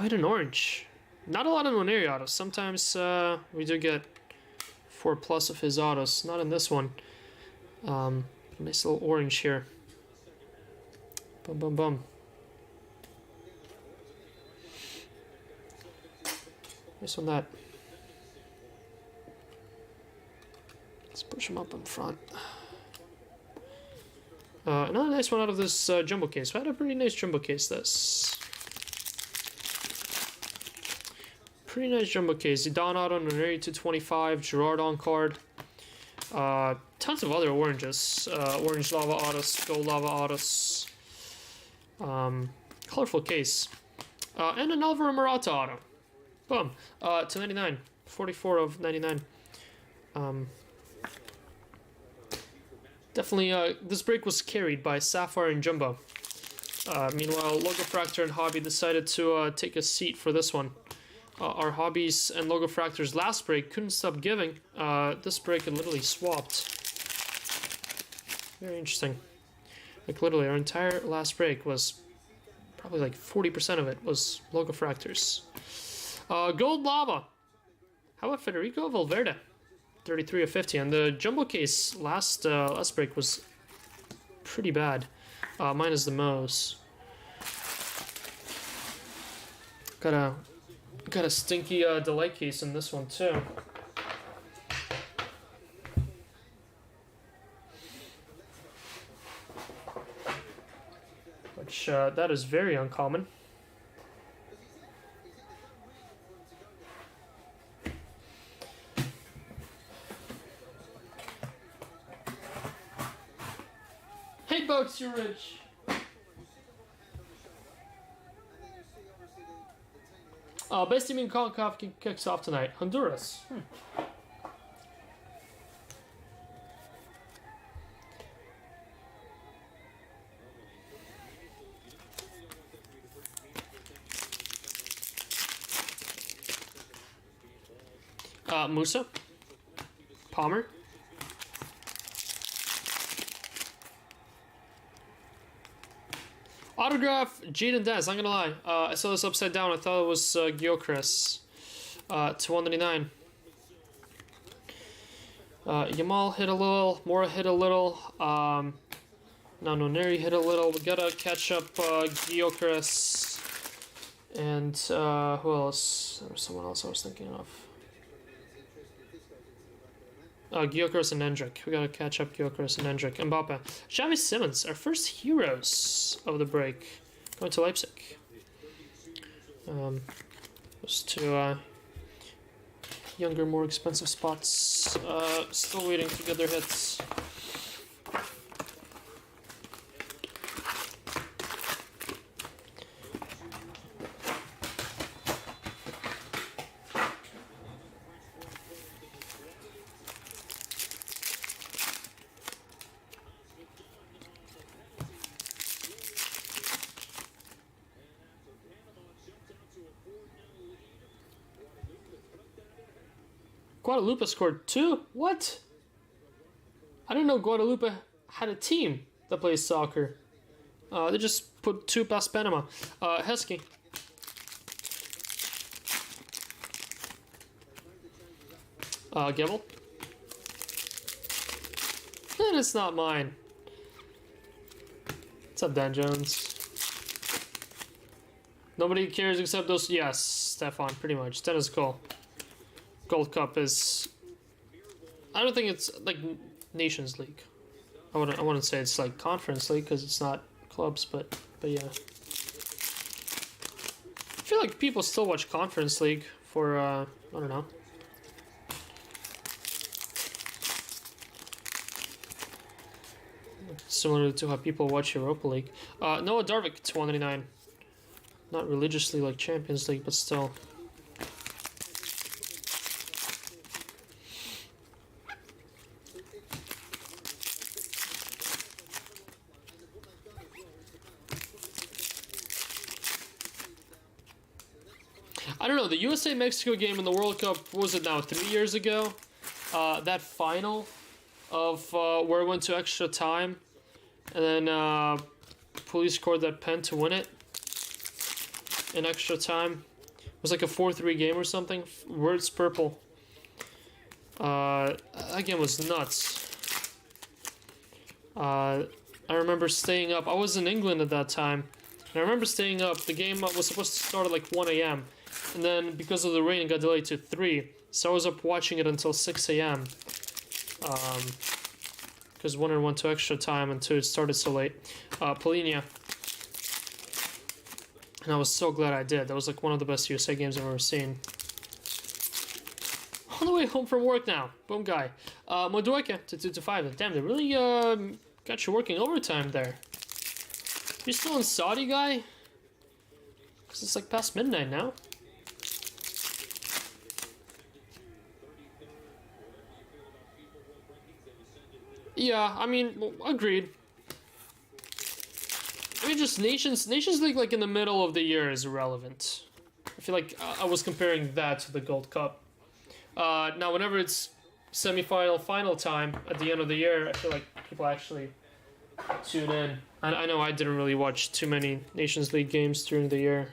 hit an orange. Not a lot of Nwaneri autos. Sometimes we do get 4+ of his autos. Not in this one. Nice little orange here. Bum bum bum. Nice on that. Let's push him up in front. Another nice one out of this jumbo case. We had a pretty nice jumbo case this. Pretty nice jumbo case. Zidane auto, Nwaneri 225, Gerard on card. Tons of other oranges. Orange lava autos, gold lava autos. Colorful case. And an Alvaro Morata auto. Boom. To 99. 44 of 99. Definitely, this break was carried by Sapphire and Jumbo. Meanwhile, Logofractor and Hobby decided to take a seat for this one. Our Hobbies and Logofractor's last break couldn't stop giving. This break it literally swapped. Very interesting. Like literally, our entire last break was probably like 40% of it was Logofractors. Gold Lava. How about Federico Valverde? 33 of 50. And the jumbo case last break was pretty bad. Minus the Mo's. Got a stinky delight case in this one too. Which that is very uncommon. Hey Boats, you're rich. Best team in CONCACAF kicks off tonight. Honduras. Musa. Palmer. Autograph, Jaden Dez. I'm gonna lie. I saw this upside down. I thought it was Gyökeres. To 199. Yamal hit a little. Mora hit a little. Now Nwaneri hit a little. We gotta catch up Gyökeres. And who else? There was someone else I was thinking of. Gyökeres and Endrick. We gotta catch up Gyökeres and Endrick. Mbappe. Xavi Simons, our first heroes of the break. Going to Leipzig. Those two younger, more expensive spots. Still waiting to get their hits. Guadalupe scored 2? What? I didn't know Guadalupe had a team that plays soccer. They just put 2 past Panama. Heskey. Gebel. And it's not mine. What's up, Dan Jones? Nobody cares except those. Yes, Stefan, pretty much. That is cool. Gold Cup is. I don't think it's like Nations League. I wouldn't say it's like Conference League because it's not clubs, but yeah. I feel like people still watch Conference League for I don't know. Similar to how people watch Europa League. Noah Darvik to 199. Not religiously like Champions League, but still. I don't know, the USA-Mexico game in the World Cup, what was it now, 3 years ago? That final of where it went to extra time, and then police scored that pen to win it in extra time. It was like a 4-3 game or something. Words purple. That game was nuts. I remember staying up. I was in England at that time, and I remember staying up. The game was supposed to start at like 1 a.m. and then because of the rain, it got delayed to 3. So I was up watching it until 6 a.m. Because 1 and 1 to extra time, and 2 it started so late. Polinia. And I was so glad I did. That was like one of the best USA games I've ever seen. On the way home from work now. Boom guy. Modueke to 2-5. Damn, they really got you working overtime there. You still in Saudi, guy? Because it's like past midnight now. Yeah, I mean, agreed. I mean, just Nations League, like in the middle of the year, is irrelevant. I feel like I was comparing that to the Gold Cup. Now, whenever it's semi-final, final time at the end of the year, I feel like people actually tune in. I know I didn't really watch too many Nations League games during the year.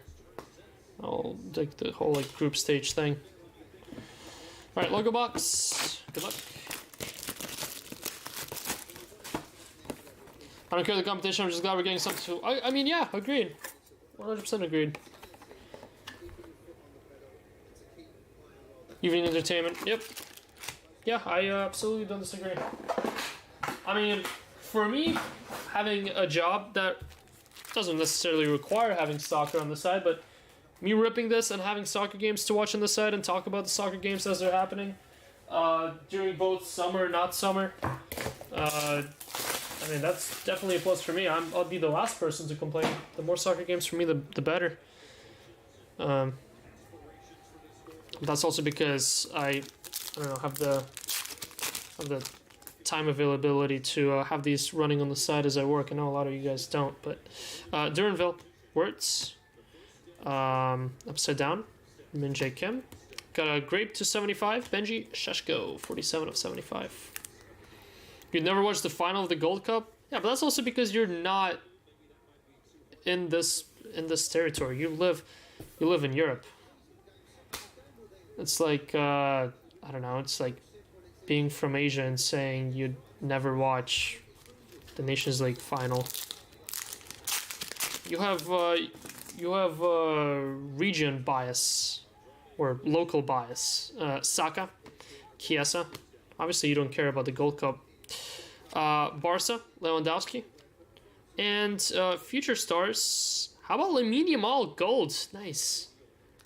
Like the whole like group stage thing. All right, logo box. Good luck. I don't care the competition, I'm just glad we're getting something to... I mean, yeah, agreed. 100% agreed. Evening entertainment, yep. Yeah, I absolutely don't disagree. I mean, for me, having a job that doesn't necessarily require having soccer on the side, but me ripping this and having soccer games to watch on the side and talk about the soccer games as they're happening during both summer and not summer, I mean, that's definitely a plus for me. I'll be the last person to complain. The more soccer games for me, the better. That's also because I don't know, have the time availability to have these running on the side as I work. I know a lot of you guys don't, but Duranville, Words, upside down, Min Jae Kim. Got a grape to 75, Benji Sheshko, 47 of 75. You never watched the final of the Gold Cup? Yeah, but that's also because you're not in this territory. You live in Europe. It's like I don't know. It's like being from Asia and saying you'd never watch the Nations League final. You have region bias or local bias. Saka, Chiesa. Obviously, you don't care about the Gold Cup. Barca, Lewandowski, and future stars. How about Lamine Yamal, gold? Nice,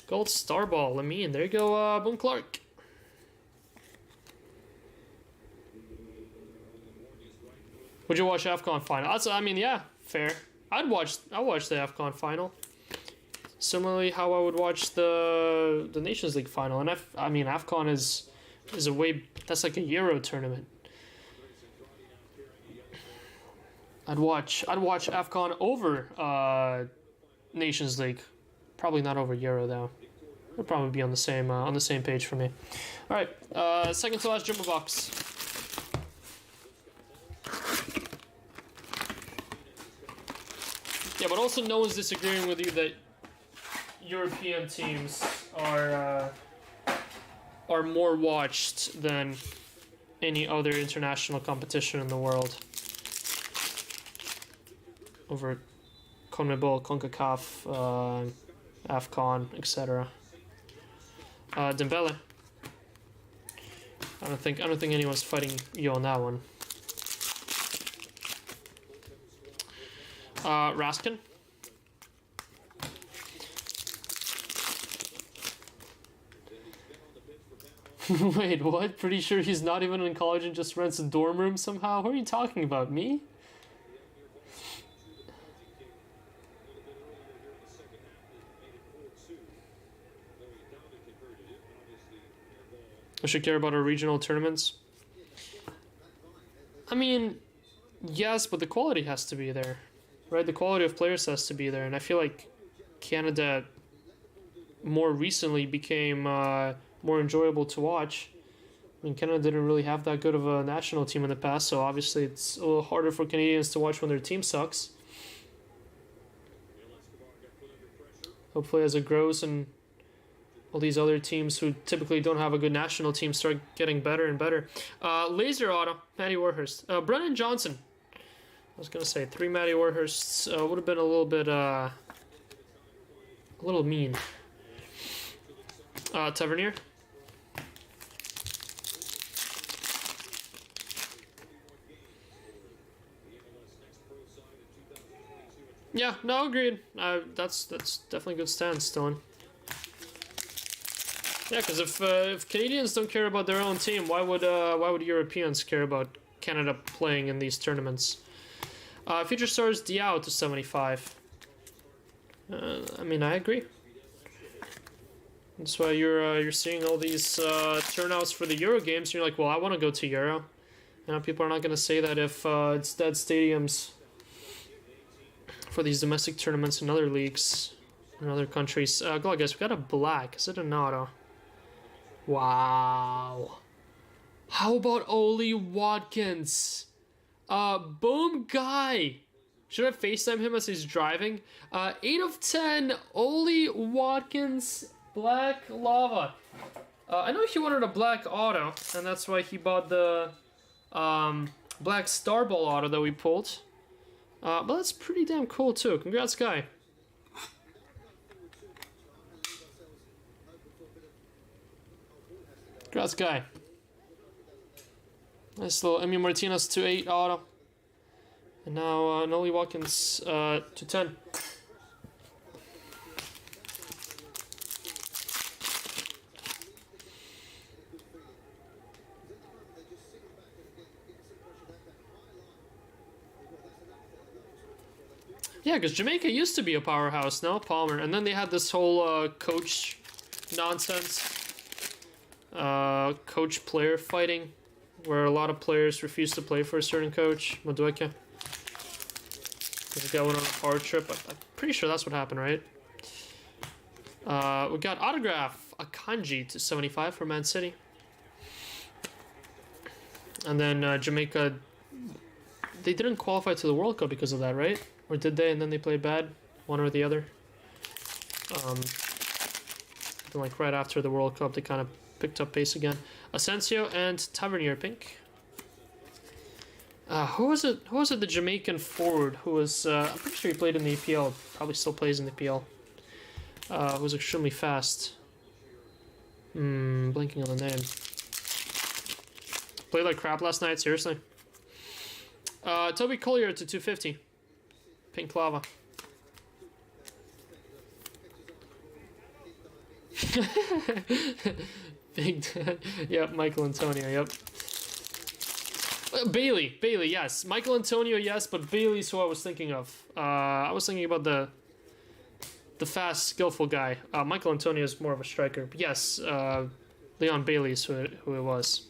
gold star ball, Lamine. There you go, Boom Clark. Would you watch AFCON final? I mean, yeah, fair. I'll watch the AFCON final. Similarly, how I would watch the Nations League final, and I mean, AFCON is a way that's like a Euro tournament. I'd watch AFCON over Nations League, probably not over Euro though. It'll probably be on the same page for me. All right, second to last jumbo box. Yeah, but also no one's disagreeing with you that European teams are more watched than any other international competition in the world. Over CONMEBOL, CONCACAF, AFCON, etc. Dembele. I don't think anyone's fighting you on that one. Raskin. Wait, what? Pretty sure he's not even in college and just rents a dorm room somehow? What are you talking about? Me? I should care about our regional tournaments. I mean, yes, but the quality has to be there, right? The quality of players has to be there, and I feel like Canada more recently became more enjoyable to watch. I mean, Canada didn't really have that good of a national team in the past, so obviously it's a little harder for Canadians to watch when their team sucks. Hopefully as it grows and all these other teams who typically don't have a good national team start getting better and better. Laser auto, Matty Warhurst. Brennan Johnson. I was going to say 3 Matty Warhursts would have been a little bit, a little mean. Tavernier. Yeah, no, agreed. That's definitely a good stance, Dylan. Yeah, because if Canadians don't care about their own team, why would Europeans care about Canada playing in these tournaments? Future Stars Diao to 75. I mean, I agree. That's why you're seeing all these turnouts for the Euro games. And you're like, well, I want to go to Euro. You know, people are not going to say that if it's dead stadiums for these domestic tournaments in other leagues in other countries. Go on, guys. We got a black. Is it an auto? Wow. How about Oli Watkins? Boom guy. Should I FaceTime him as he's driving? 8 of 10. Oli Watkins. Black lava. I know he wanted a black auto, and that's why he bought the black Starball auto that we pulled. But that's pretty damn cool too. Congrats, guy. Congrats, guy. Nice little Emi Martinez to 8 auto. And now Noli Watkins to 10. Yeah, because Jamaica used to be a powerhouse, no? Palmer. And then they had this whole coach nonsense. Coach-player fighting, where a lot of players refused to play for a certain coach, Madueke. Because the guy went on a power trip. I'm pretty sure that's what happened, right? We got autograph, Akanji to 75 for Man City. And then Jamaica, they didn't qualify to the World Cup because of that, right? Or did they, and then they played bad? One or the other. Then like right after the World Cup, they kind of picked up pace again. Asensio and Tavernier pink. Who was it? Who was it? The Jamaican forward who was, I'm pretty sure he played in the EPL. Probably still plays in the EPL. Who was extremely fast. Blinking on the name. Played like crap last night, seriously. Toby Collier to 250. Pink lava. Big, yep, Michael Antonio, yep. Bailey, yes. Michael Antonio, yes, but Bailey's who I was thinking of. I was thinking about the fast, skillful guy. Michael Antonio is more of a striker. But yes, Leon Bailey is who it was.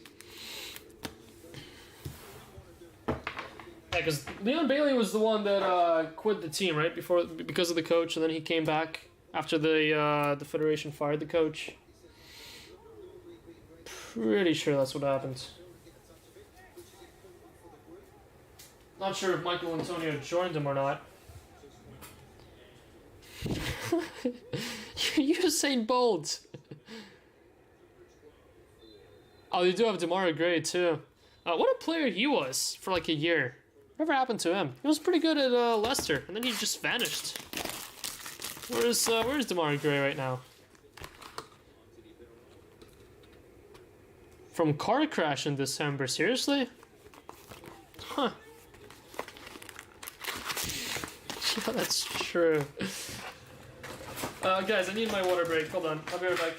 Yeah, because Leon Bailey was the one that quit the team, right? Because of the coach, and then he came back after the Federation fired the coach. Pretty sure that's what happened. Not sure if Michael Antonio joined him or not. Usain Bolt. Oh, they do have Demarai Gray too. What a player he was for like a year. Whatever happened to him? He was pretty good at Leicester, and then he just vanished. Where's Demarai Gray right now? From car crash in December, seriously? Huh. Yeah, that's true. Guys, I need my water break. Hold on, I'll be right back.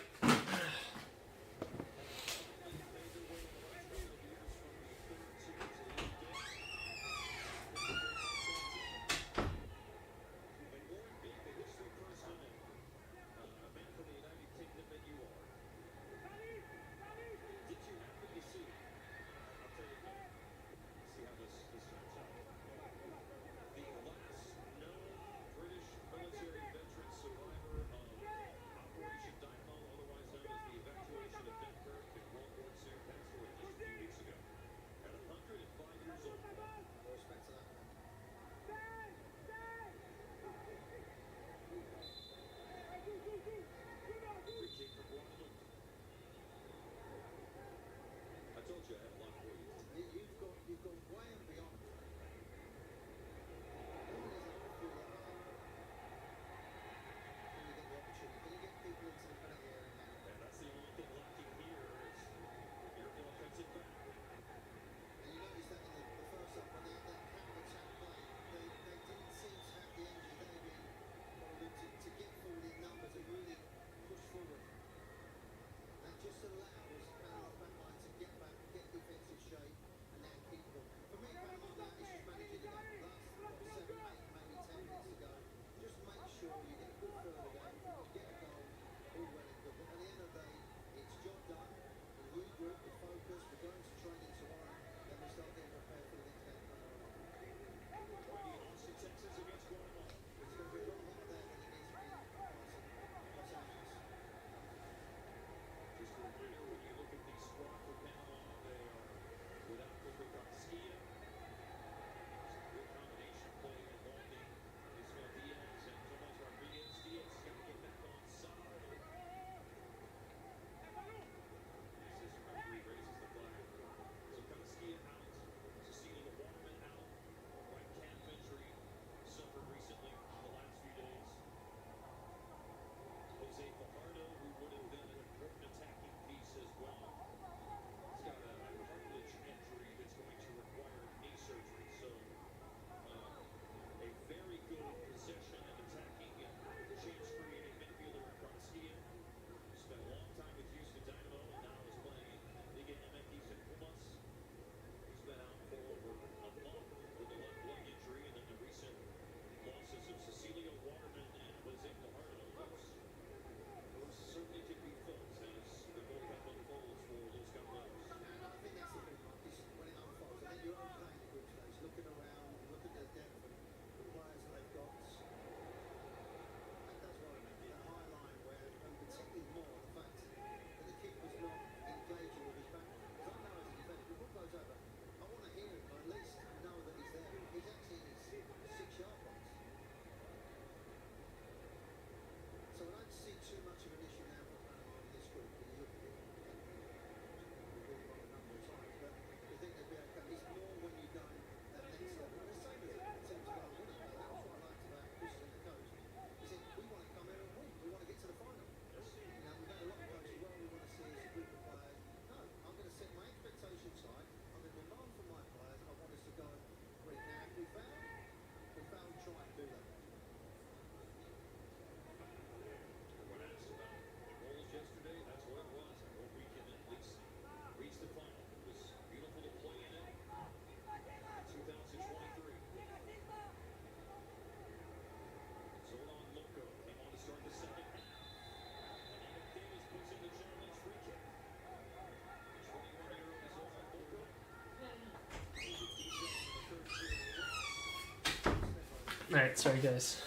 Alright, sorry guys.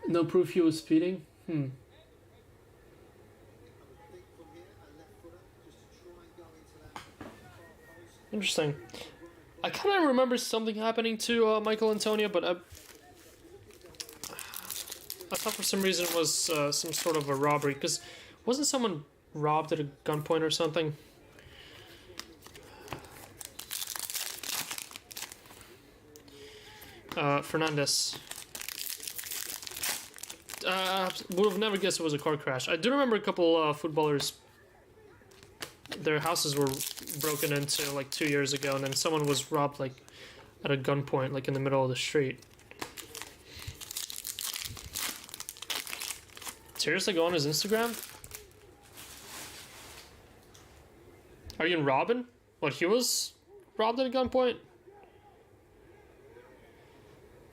No proof he was speeding? Interesting. I kind of remember something happening to Michael Antonio, but I thought for some reason it was some sort of a robbery, because wasn't someone robbed at a gunpoint or something? Fernandez. Would have never guessed it was a car crash. I do remember a couple footballers, their houses were broken into like 2 years ago, and then someone was robbed like at a gunpoint, like in the middle of the street. Seriously, go on his Instagram? Are you in Robin? What, he was robbed at a gunpoint?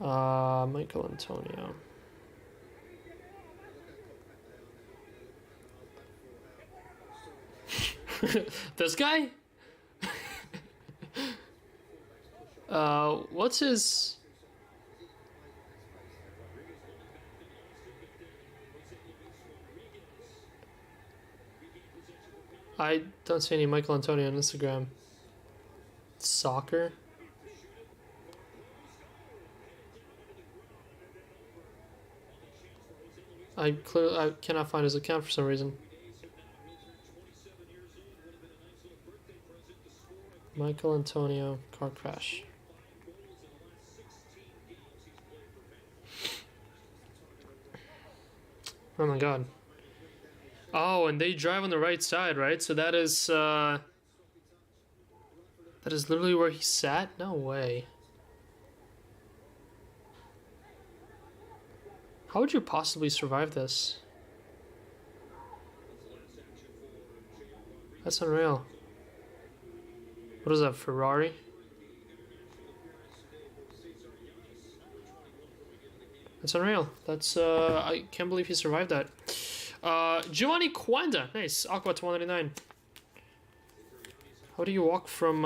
Michael Antonio. This guy? What's his... I don't see any Michael Antonio on Instagram. Soccer? I cannot find his account for some reason. Michael Antonio car crash. Oh my god. Oh, and they drive on the right side, right? So that is literally where he sat? No way. How would you possibly survive this? That's unreal. What is that, Ferrari? That's unreal. That's, I can't believe he survived that. Giovanni Quanda. Nice. Aqua to 199. How do you walk from,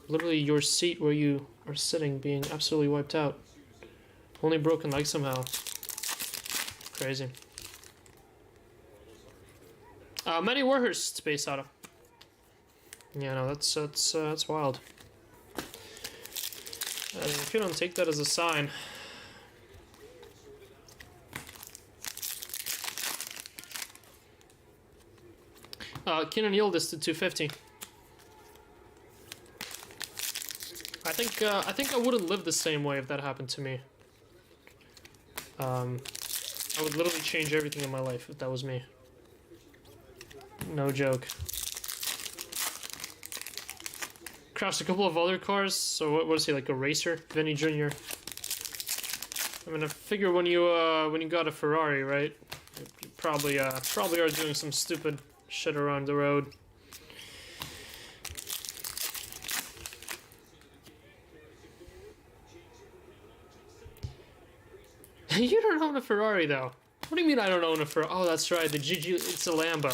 literally your seat where you are sitting being absolutely wiped out? Only broken leg somehow. Crazy. Manny Warhurst, Space Auto. Yeah, no, that's wild. If you don't take that as a sign. Keenan Yildiz to 250. I think I wouldn't live the same way if that happened to me. I would literally change everything in my life if that was me. No joke. Crashed a couple of other cars. So what was he, like a racer? Vinny Jr. I mean, I figure when you got a Ferrari, right? You probably are doing some stupid shit around the road. You don't own a Ferrari, though. What do you mean I don't own a Ferrari? Oh, that's right. The GG... It's a Lambo.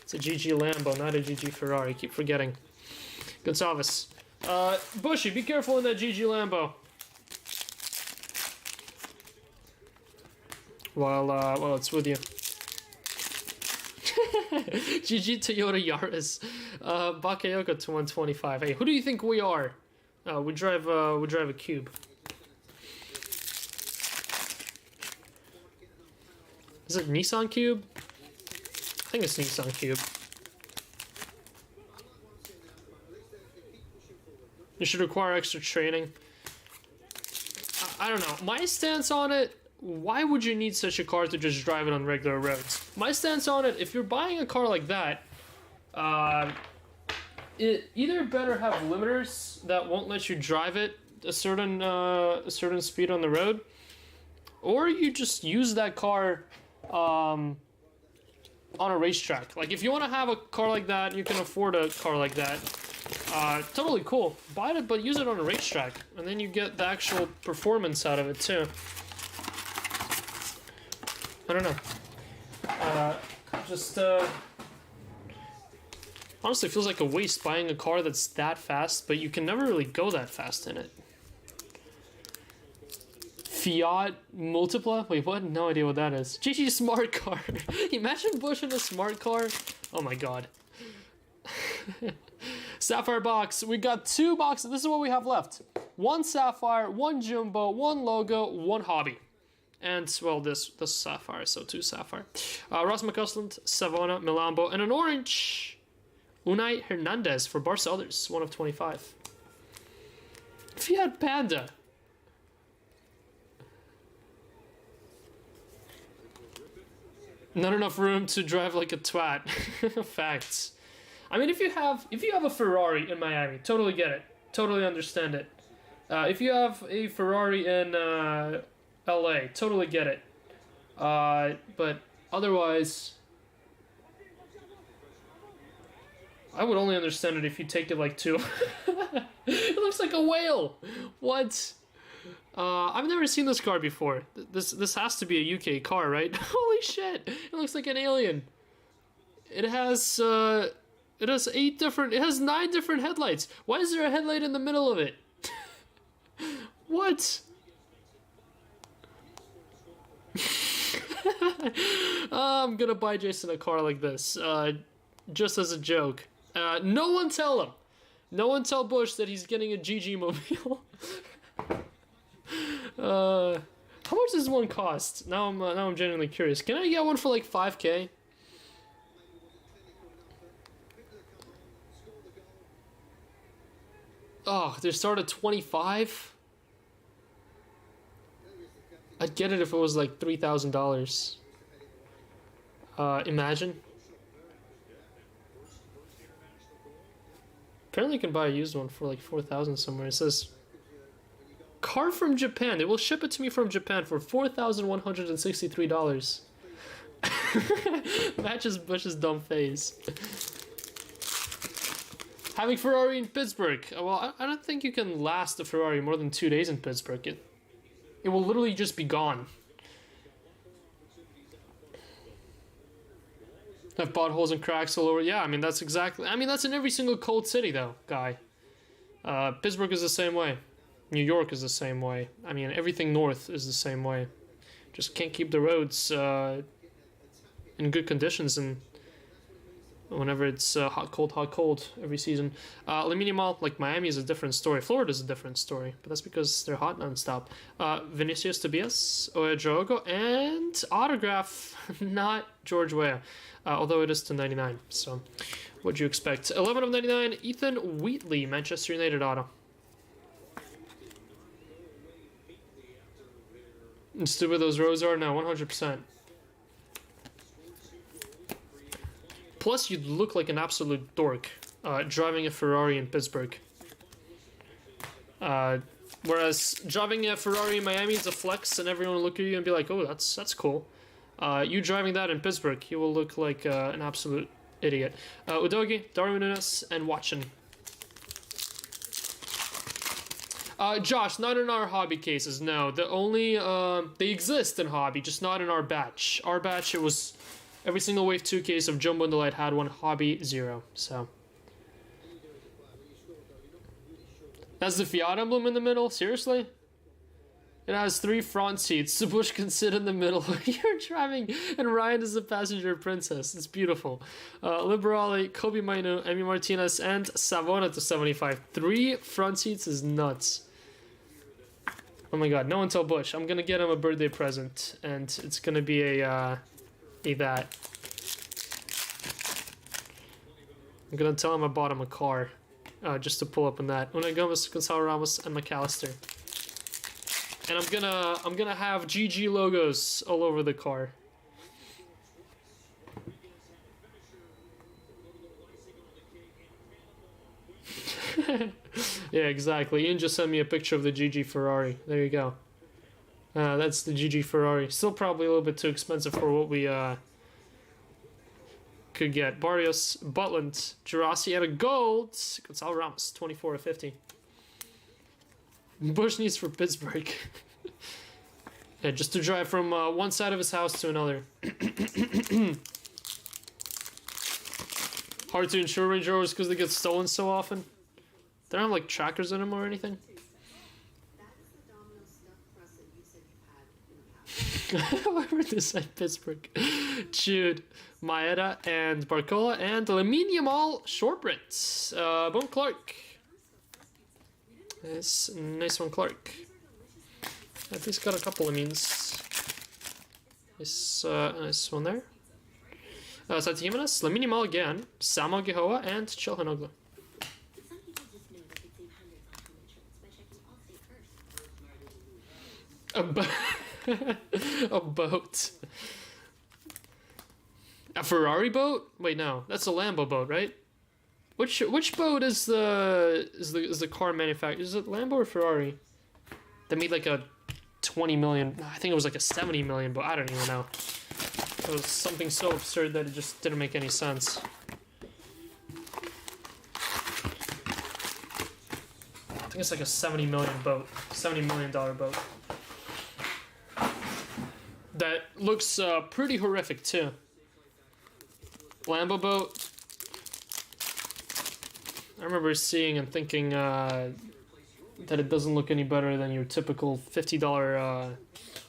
It's a GG Lambo, not a GG Ferrari. Keep forgetting. Gonsalves. Bushy, be careful in that GG Lambo. While it's with you. GG Toyota Yaris. Bakayoko to 125. Hey, who do you think we are? We drive a Cube. Is it Nissan Cube? I think it's Nissan Cube. You should require extra training. I don't know. My stance on it, why would you need such a car to just drive it on regular roads? My stance on it, if you're buying a car like that, it either better have limiters that won't let you drive it a certain speed on the road, or you just use that car on a racetrack. Like, if you want to have a car like that, you can afford a car like that. Totally cool. Buy it, but use it on a racetrack, and then you get the actual performance out of it too. I don't know. Honestly, it feels like a waste buying a car that's that fast, but you can never really go that fast in it. Fiat Multipla? Wait, what? No idea what that is. GG smart car. Imagine Bush in a smart car. Oh my god. Sapphire box. We got 2 boxes. This is what we have left. 1 Sapphire, 1 Jumbo, 1 Logo, 1 Hobby. And, well, this Sapphire, so 2 Sapphire. Ross McCusland, Savona, Milambo, and an orange, Unai Hernandez for Barca Others, 1 of 25. If he had Panda. Not enough room to drive like a twat. Facts. I mean, if you have a Ferrari in Miami, totally get it. Totally understand it. If you have a Ferrari in LA, totally get it. But otherwise, I would only understand it if you take it like 2. It looks like a whale. What? I've never seen this car before. This has to be a UK car, right? Holy shit! It looks like an alien. It has 9 different headlights. Why is there a headlight in the middle of it? What? I'm gonna buy Jason a car like this, just as a joke. No one tell him. No one tell Bush that he's getting a GG mobile. How much does one cost? Now I'm genuinely curious. Can I get one for like 5K? Oh, they start at 25? I'd get it if it was like $3,000. Imagine. Apparently you can buy a used one for like 4,000 somewhere. It says, car from Japan. They will ship it to me from Japan for $4,163. Matches Bush's dumb face. Having Ferrari in Pittsburgh. Well, I don't think you can last a Ferrari more than 2 days in Pittsburgh. It will literally just be gone. Have potholes and cracks all over. Yeah, I mean, that's exactly... I mean, that's in every single cold city, though, guy. Pittsburgh is the same way. New York is the same way. I mean, everything north is the same way. Just can't keep the roads in good conditions, and whenever it's hot, cold every season. Lamine Yamal, like Miami, is a different story. Florida is a different story, but that's because they're hot nonstop. Vinicius Tobias, Oedrogo, and autograph, not George Weah, although it is to 99. So, what'd you expect? 11 of 99, Ethan Wheatley, Manchester United auto. And stupid those rows are? No, 100%. Plus, you'd look like an absolute dork driving a Ferrari in Pittsburgh. Whereas driving a Ferrari in Miami is a flex, and everyone will look at you and be like, "Oh, that's cool." You driving that in Pittsburgh, you will look like an absolute idiot. Udogi, Darwin Nunes, and Watson. Josh, not in our hobby cases. No, they exist in hobby, just not in our batch. Our batch, it was. Every single Wave 2 case of Jumbo and Delight had one, hobby 0, so. That's the Fiat emblem in the middle? Seriously? It has 3 front seats. The Bush can sit in the middle. You're driving, and Ryan is the passenger princess. It's beautiful. Liberale, Kobe Mainu, Emi Martinez, and Savona to 75. 3 front seats is nuts. Oh my god, no one tell Bush. I'm gonna get him a birthday present, and it's gonna be that. I'm gonna tell him I bought him a car, just to pull up on that. Unai Gomes, Gonçalo Ramos, and McAllister. And I'm gonna have GG logos all over the car. Yeah, exactly. Ian just sent me a picture of the GG Ferrari. There you go. That's the GG Ferrari. Still probably a little bit too expensive for what we could get. Barrios, Butland, Gerasi, and a gold. Gonçalo Ramos, 24 of 50. Bush needs for Pittsburgh. Yeah, just to drive from one side of his house to another. Hard to insure Range Rovers because they get stolen so often. They don't have like trackers in them or anything. Whoever decided Pittsburgh. Jude, Maeda, and Barcola, and Lamine Yamal short prints. Boom, Clark. Nice one, Clark. At least got a couple of means. Nice one there. Santi Jimenez, Lamine Yamal again, Samuel Gehoa, and Chilhanoglu. Some people just know they could save hundreds on home insurance by checking Allstate first. A boat. A Ferrari boat? Wait, no, that's a Lambo boat, right? Which boat is the car manufacturer? Is it Lambo or Ferrari? They made like a 20 million. I think it was like a 70 million, but I don't even know. It was something so absurd that it just didn't make any sense. I think it's like a 70 million boat, $70 million boat. That looks pretty horrific too. Lambo boat. I remember seeing and thinking that it doesn't look any better than your typical $50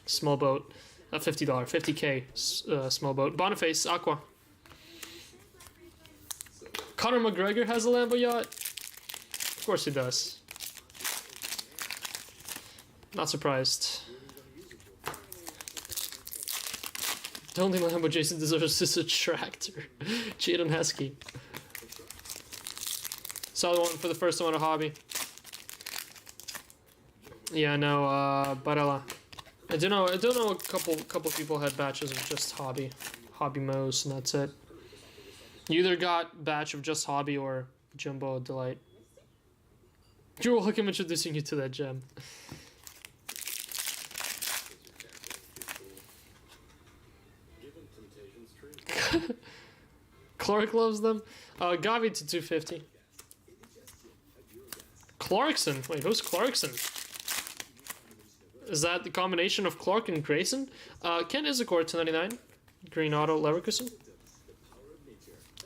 small boat. Not $50, $50K small boat. Boniface, Aqua. Conor McGregor has a Lambo yacht? Of course he does. Not surprised. The only Lambo Jason deserves is a tractor. Jadon Heskey. Solid one for the first one, a hobby. Yeah, no, Barella. I don't know a couple people had batches of just hobby modes, and that's it. You either got batch of just hobby or Jumbo Delight. You're welcome introducing you to that gem. Clark loves them. Gavi to 250. Clarkson. Wait, who's Clarkson? Is that the combination of Clark and Grayson? Ken Isakor, 299. Green Auto, Leverkusen.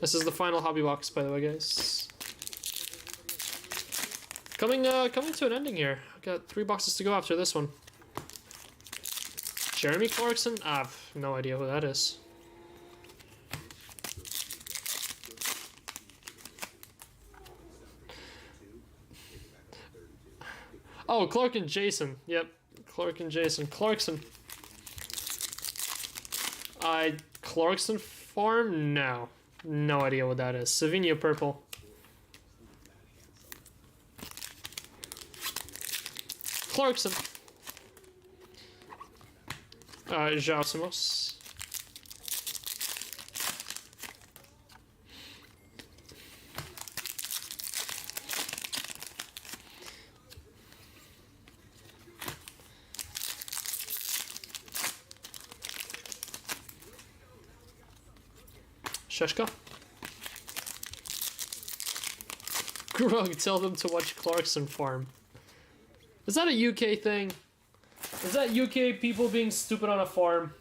This is the final hobby box, by the way, guys. Coming to an ending here. I've got 3 boxes to go after this one. Jeremy Clarkson? I have no idea who that is. Oh, Clark and Jason. Yep. Clark and Jason. Clarkson. Clarkson Farm? No. No idea what that is. Savinho Purple. Clarkson. João Simos. Sheshka. Grug, tell them to watch Clarkson Farm. Is that a UK thing? Is that UK people being stupid on a farm?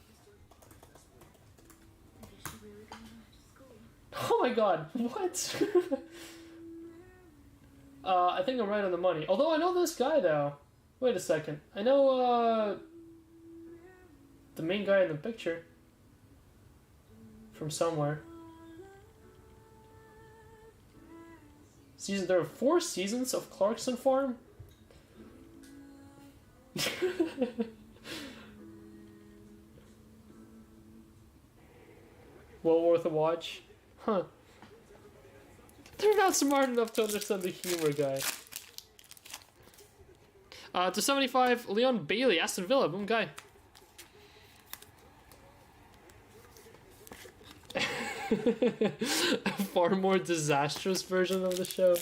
Oh my god, what? I think I'm right on the money. Although I know this guy though. Wait a second. I know the main guy in the picture. From somewhere. There are 4 seasons of Clarkson Farm? Well worth a watch. Huh. They're not smart enough to understand the humor, guy. To 75, Leon Bailey, Aston Villa, boom guy. A far more disastrous version of the show.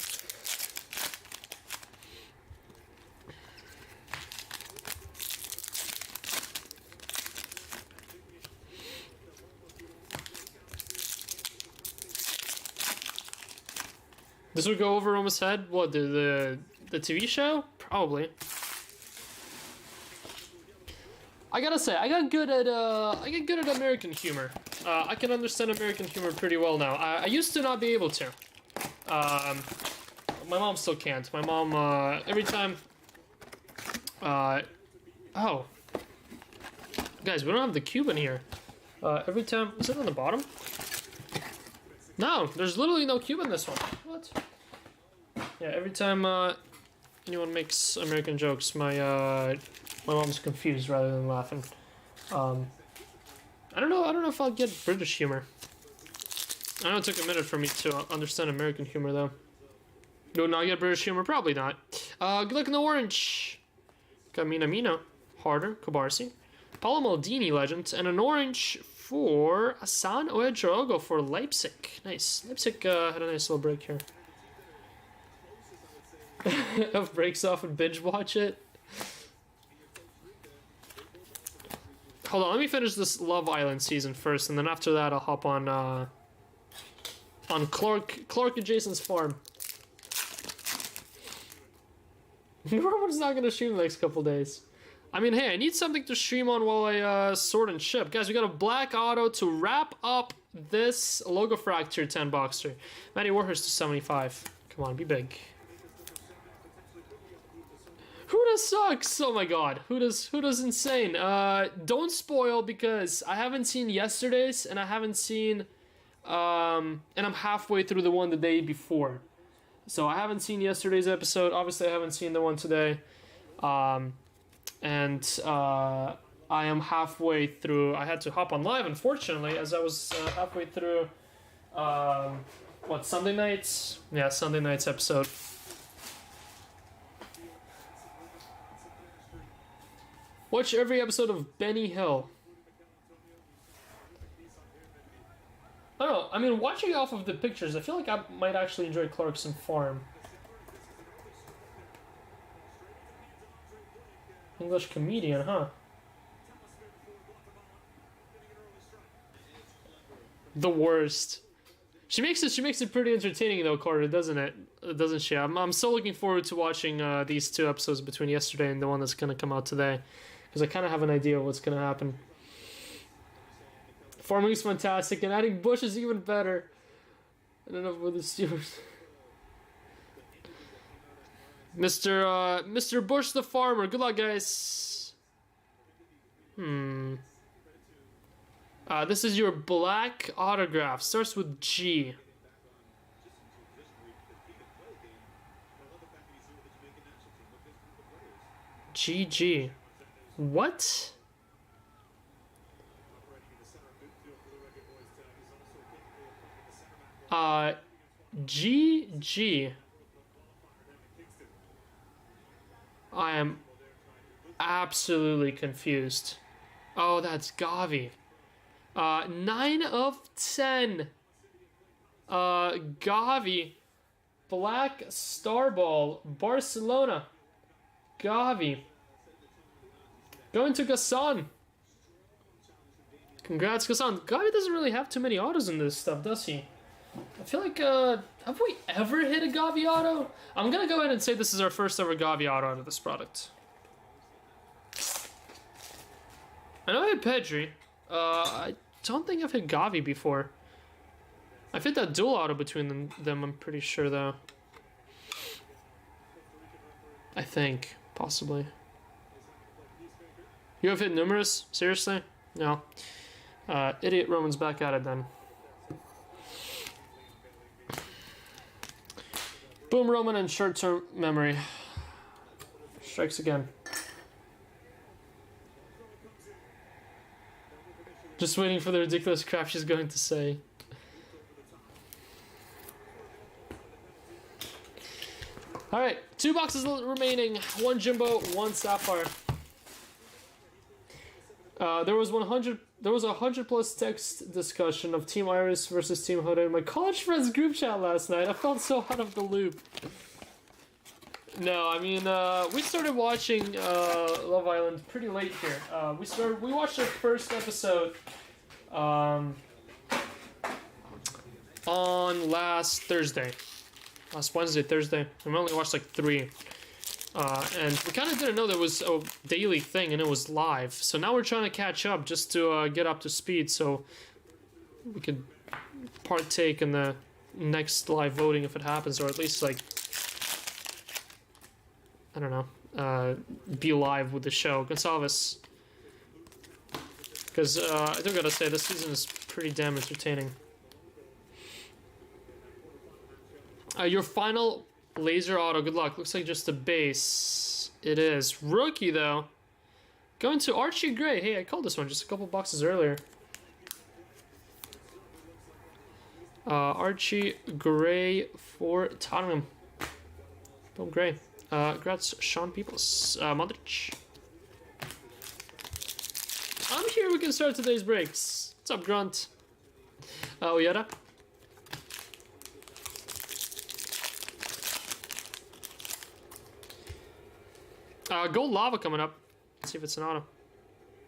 This would go over Roma's head. What, the TV show? Probably. I gotta say, I get good at American humor. I can understand American humor pretty well now. I used to not be able to. My mom still can't. My mom, every time... oh. Guys, we don't have the cube in here. Every time... Is it on the bottom? No, there's literally no cube in this one. What? Yeah, every time anyone makes American jokes, my mom's confused rather than laughing. I don't know if I'll get British humor. I know it took a minute for me to understand American humor, though. Do not get British humor? Probably not. Good luck in the orange. Got Minamino, Harder, Kobarsi, Paolo Maldini, legend, and an orange for Hassan Oedrogo for Leipzig. Nice. Leipzig had a nice little break here. If breaks off and binge watch it. Hold on, let me finish this Love Island season first, and then after that I'll hop on Clark and Jason's farm. Norman's not gonna stream the next couple days. I mean, hey, I need something to stream on while I sort and ship. Guys, we got a black auto to wrap up this Logo Fracture 10 boxer. Matty Warhurst to 75. Come on, be big. Huda sucks! Oh my god, Huda's insane. Don't spoil because I haven't seen yesterday's and I haven't seen and I'm halfway through the one the day before. So I haven't seen yesterday's episode. Obviously I haven't seen the one today. And I am halfway through. I had to hop on live, unfortunately, as I was halfway through Sunday nights? Yeah, Sunday night's episode. Watch every episode of Benny Hill. I don't know. I mean, watching off of the pictures, I feel like I might actually enjoy Clarkson Farm. English comedian, huh? The worst. She makes it pretty entertaining though, Carter, doesn't it? Doesn't she? I'm so looking forward to watching these two episodes between yesterday and the one that's gonna come out today, because I kind of have an idea of what's gonna happen. Farming is fantastic, and adding Bush is even better. I don't know what the Steelers. Mr. Bush the farmer. Good luck, guys. This is your black autograph. Starts with G. GG. What? GG. I am absolutely confused. Oh, that's Gavi. 9 of 10. Gavi. Black Starball. Barcelona. Gavi. Going to Gassan. Congrats, Gassan. Gavi doesn't really have too many autos in this stuff, does he? I feel like, have we ever hit a Gavi auto? I'm gonna go ahead and say this is our first ever Gavi auto out of this product. I know I hit Pedri. I don't think I've hit Gavi before. I've hit that dual auto between them, I'm pretty sure, though. I think, possibly. You have hit numerous? Seriously? No. Idiot Roman's back at it, then. Boom, Roman, and short-term memory. Strikes again. Just waiting for the ridiculous crap she's going to say. Alright, 2 boxes remaining. 1 Jimbo, 1 Sapphire. There was 100 plus text discussion of Team Iris versus Team Hoda in my college friends group chat last night. I felt so out of the loop. No, I mean, we started watching Love Island pretty late here. We watched our first episode on last Thursday. Last Wednesday, Thursday. And we only watched like 3. And we kind of didn't know there was a daily thing and it was live. So now we're trying to catch up just to get up to speed so we could partake in the next live voting if it happens, or at least, like, I don't know, be live with the show. Gonsalves. Because I do gotta say, this season is pretty damn entertaining. Your final laser auto, good luck. Looks like just a base. It is. Rookie, though. Going to Archie Gray. Hey, I called this one just a couple boxes earlier. Archie Gray for Tottenham. Boom, Gray. Congrats, Sean Peoples. Modric. I'm here. We can start today's breaks. What's up, Grunt? Oyeda. Gold Lava coming up. Let's see if it's an auto.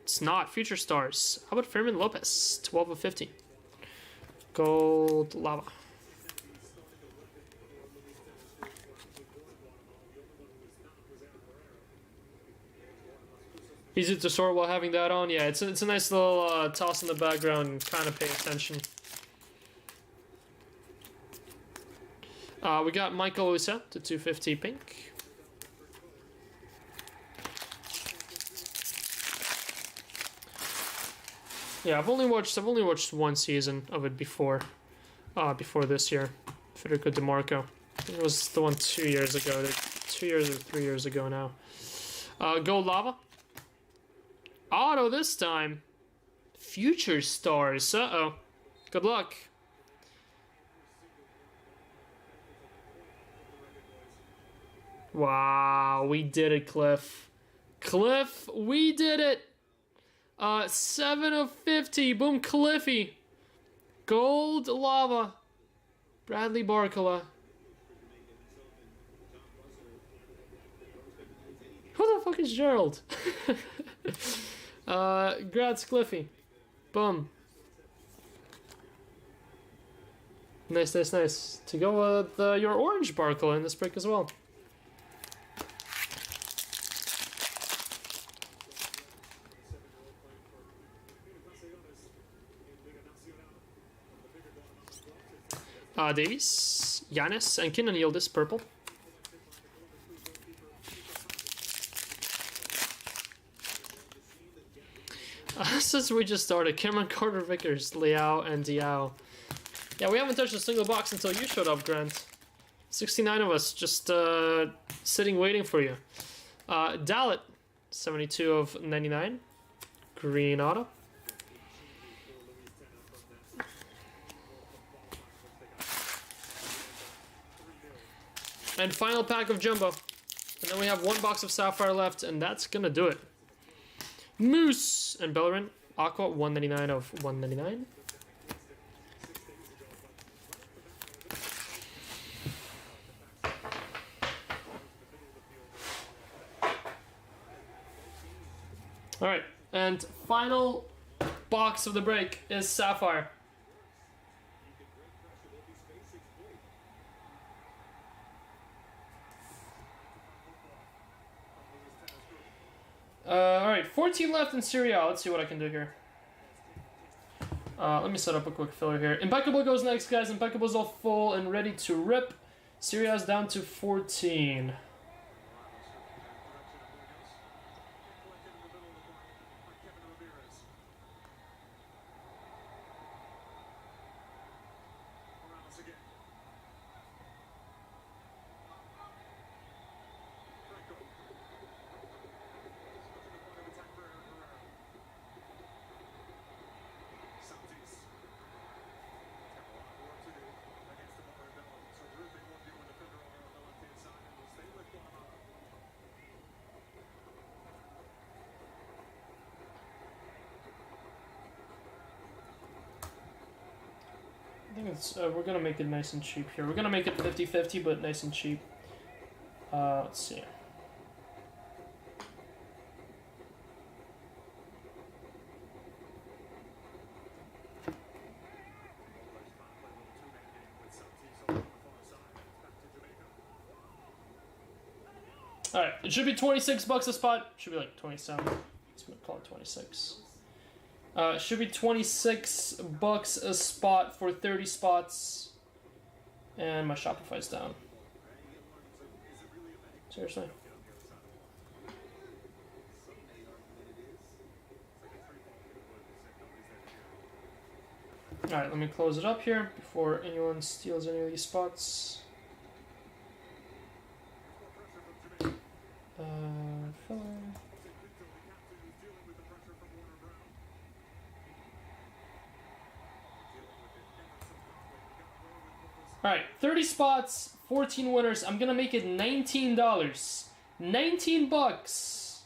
It's not. Future Stars. How about Fermin Lopez? 12 of 50. Gold Lava. Easy to sort while having that on. Yeah, it's a nice little toss in the background. Kind of pay attention. We got Michael Olisa to 250 pink. Yeah, I've only watched one season of it before this year. Federico DeMarco. I think it was the one 2 years ago. 2 years or 3 years ago now. Gold Lava. Auto this time. Future Stars. Uh-oh. Good luck. Wow, we did it, Cliff. Cliff, we did it. 7 of 50. Boom, Cliffy. Gold Lava. Bradley Barcola. Who the fuck is Gerald? Grats, Cliffy. Boom. Nice, nice, nice. To go with your orange Barcola in this break as well. Davies, Giannis, and Kinnan Yildiz, purple. Since we just started, Cameron Carter Vickers, Liao, and Diao. Yeah, we haven't touched a single box until you showed up, Grant. 69 of us just sitting waiting for you. Dalit, 72 of 99. Green auto. And final pack of Jumbo. And then we have one box of Sapphire left, and that's gonna do it. Moose and Bellerin. Aqua, 199 of 199. Alright, and final box of the break is Sapphire. Alright, 14 left in Serie A. Let's see what I can do here. Let me set up a quick filler here. Impeccable goes next, guys. Impeccable's all full and ready to rip. Serie A's down to 14. I think it's, we're gonna make it nice and cheap here. We're gonna make it 50-50, but nice and cheap. Let's see. Alright, it should be 26 bucks a spot. Should be like 27. Let's call it 26. Should be 26 bucks a spot for 30 spots. And my Shopify's down. Seriously. Alright, let me close it up here before anyone steals any of these spots. Filler. Alright, 30 spots, 14 winners. I'm gonna make it $19. 19 bucks.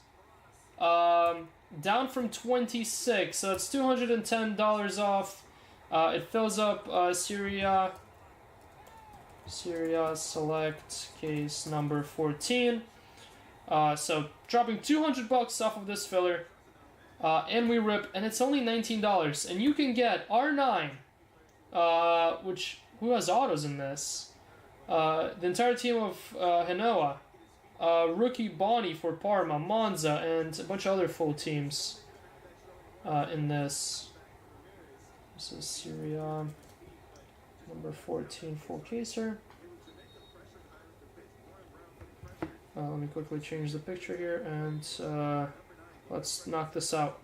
Down from 26, so it's $210 off. It fills up Serie A Select case number 14. So dropping 200 bucks off of this filler, and we rip, and it's only $19, and you can get R9, which who has autos in this? The entire team of Genoa, rookie Bonnie for Parma, Monza, and a bunch of other full teams in this. This is Serie A number 14 full caser. Let me quickly change the picture here, and let's knock this out.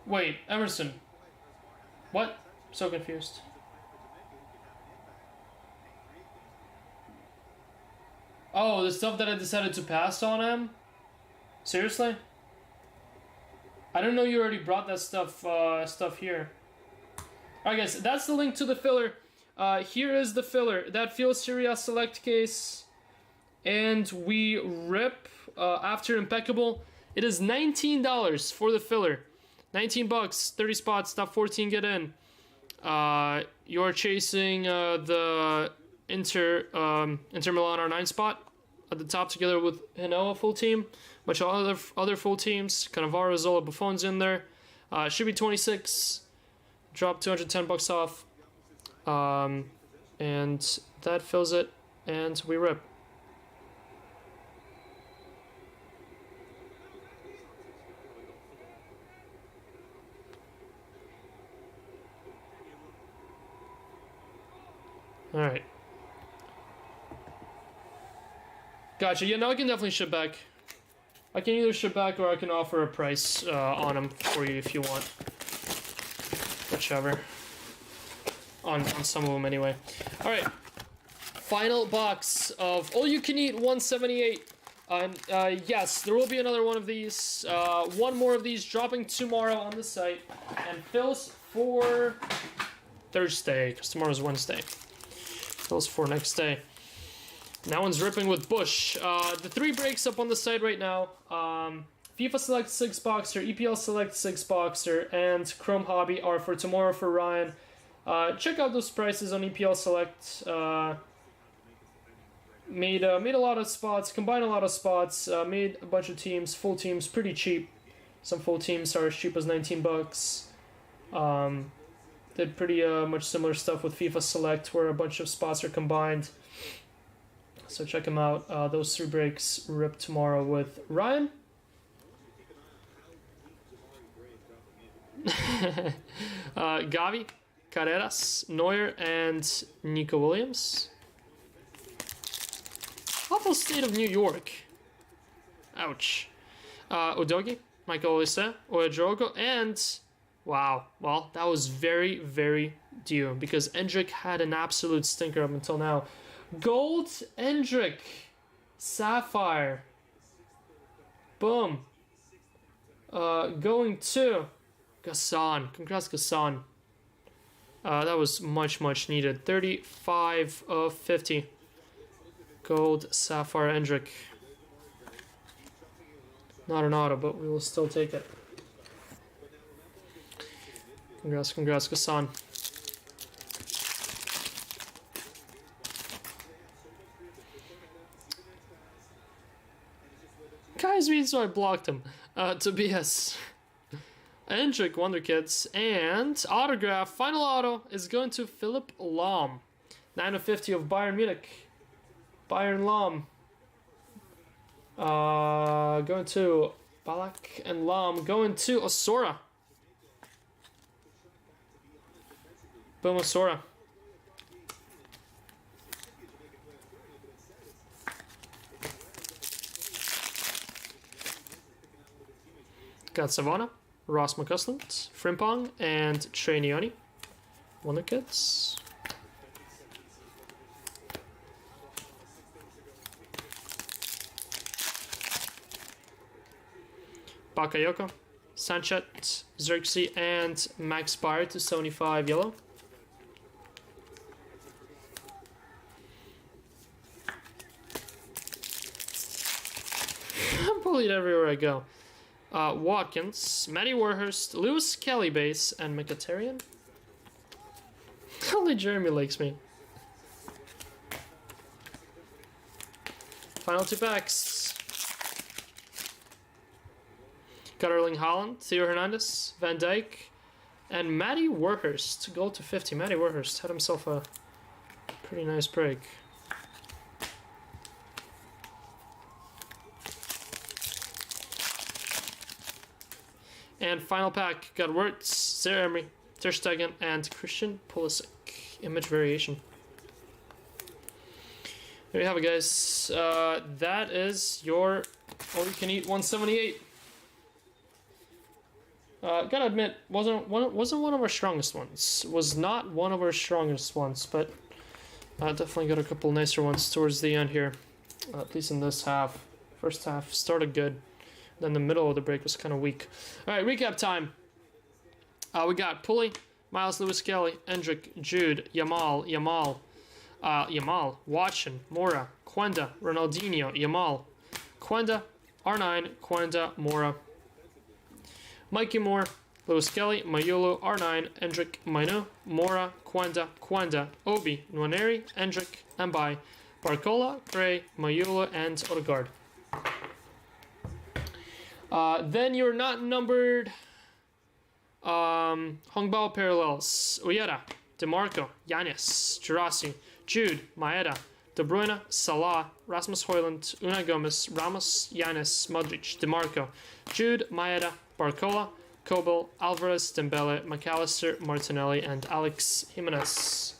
Wait, Emerson. What? So confused. Oh, the stuff that I decided to pass on him? Seriously? I didn't know you already brought that stuff here. Alright guys, that's the link to the filler. Here is the filler. That feels Serie A Select case. And we rip after Impeccable. It is $19 for the filler. 19 bucks, 30 spots, top 14 get in. You're chasing the Inter Milan R9 spot at the top together with Genoa full team. Bunch of other full teams. Cannavaro, Zola, Buffon's in there. Should be 26. Drop 210 bucks off. And that fills it. And we rip. Alright. Gotcha. Yeah, no, I can definitely ship back. I can either ship back or I can offer a price on them for you if you want. Whichever. On some of them anyway. Alright. Final box of All You Can Eat 178. Yes, there will be another one of these. One more of these dropping tomorrow on the site. And fills for Thursday, because tomorrow's Wednesday. Fills for next day. That one's ripping with Bush. The 3 breaks up on the site right now. FIFA Select 6-boxer, EPL Select 6-boxer, and Chrome Hobby are for tomorrow for Ryan. Check out those prices on EPL Select. Made a lot of spots, combined a lot of spots, made a bunch of teams, full teams, pretty cheap. Some full teams are as cheap as 19 bucks. Did pretty much similar stuff with FIFA Select, where a bunch of spots are combined. So check them out. Those 3 breaks rip tomorrow with Ryan. Gavi, Carreras, Neuer, and Nico Williams. Awful state of New York. Ouch. Udogi, Michael Olise, Oedrogo, and... Wow. Well, that was very, very due, because Endrick had an absolute stinker up until now. Gold Endrick. Sapphire. Boom. Going to Gassan. Congrats, Gassan. That was much, much needed. 35 of 50. Gold Sapphire Endrick. Not an auto, but we will still take it. Congrats, congrats, Gassan. Guys, means I blocked him. Tobias. Hendrik Wonderkids. And autograph, final auto, is going to Philip Lahm. 9 of 50 of Bayern Munich. Bayern Lahm. Going to Balak and Lahm. Going to Osora. Boom, Osora. Got Savannah, Ross McCusland, Frimpong, and Trenioni. Wonderkids. Bakayoko, Sanchez, Xerxes, and Max Bayer to 75 yellow. I'm bullied everywhere I go. Watkins, Matty Warhurst, Lewis Kelly base, and Mkhitaryan. Only Jeremy likes me. Final 2 packs. Got Erling Haaland, Theo Hernandez, Van Dijk, and Matty Warhurst. Gold to 50. Matty Warhurst had himself a pretty nice break. And final pack, got Wirtz, Zaire Emery, Ter Stegen, and Christian Pulisic. Image variation. There you have it, guys. That is your all-you-can-eat 178. Gotta admit, wasn't one of our strongest ones. Was not one of our strongest ones, but definitely got a couple nicer ones towards the end here. At least in this half. First half started good. Then the middle of the break was kind of weak. All right, recap time. We got Pulley, Miles Lewis Kelly, Hendrick, Jude, Yamal, Watson, Mora, Quenda, Ronaldinho, Yamal, Quenda, R9, Quenda, Mora, Mikey Moore, Lewis Kelly, Mayulu, R9, Hendrick, Mainu, Mora, Quenda, Obi, Nwaneri, Hendrick, Mbai, Barcola, Gray, Mayulu, and Odegaard. Then you're not numbered. Hongbao parallels. Uyeda, DeMarco, Yanis, Girassi, Jude, Maeda, De Bruyne, Salah, Rasmus Højlund, Unai Gomez, Ramos, Yanis, Modric, DeMarco, Jude, Maeda, Barcola, Kobel, Alvarez, Dembele, McAllister, Martinelli, and Alex Jimenez.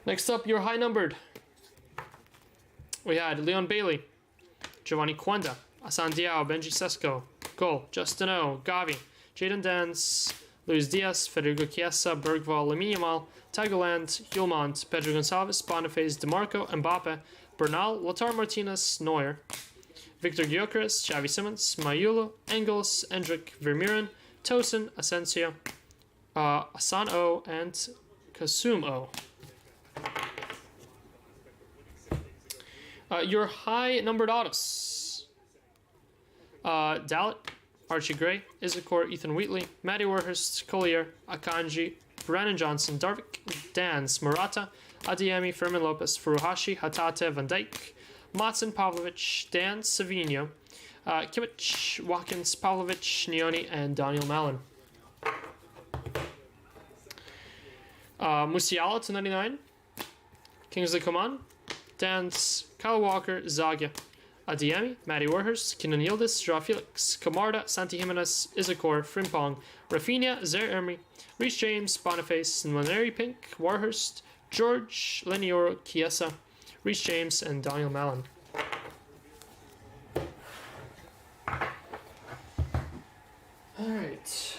Next up, you're high numbered. We had Leon Bailey, Giovanni Quenda, Asan Diao, Benji Sesko, Goal, Justin O, Gavi, Jadon Dance, Luis Diaz, Federico Chiesa, Bergval, Lamine Yamal, Tigerland, Hulmont, Pedro Gonçalves, Boniface, DeMarco, Mbappe, Bernal, Lautaro Martinez, Neuer, Victor Gyökeres, Xavi Simons, Mayulu, Engels, Endrick, Vermeeren, Tosin, Asensio, Asan O, and Kasum O. Your high numbered autos. Dallet, Archie Gray, Isakor, Ethan Wheatley, Matty Warhurst, Collier, Akanji, Brandon Johnson, Darvik, Dans, Murata, Adiemi, Fermin Lopez, Furuhashi, Hatate, Van Dijk, Matson, Pavlovic, Dan, Savino, Kimmich, Watkins, Pavlovic, Nioni, and Daniel Mallon. Musiala to 99, Kingsley Coman, Dance, Kyle Walker, Zagia, Adiemi, Matty Warhurst, Kenan Yildiz, Joao Felix, Camarda, Santi Jimenez, Isakor, Frimpong, Rafinha, Zaire Emery, Reece James, Boniface, Nwaneri Pink, Warhurst, George, Lenioro, Chiesa, Reece James, and Daniel Mallon. Alright.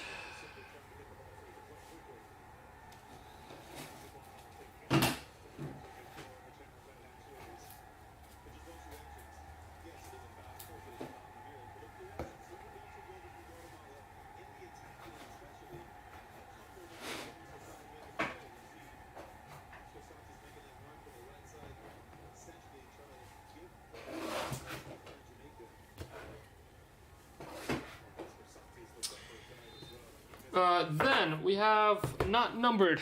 Then we have not numbered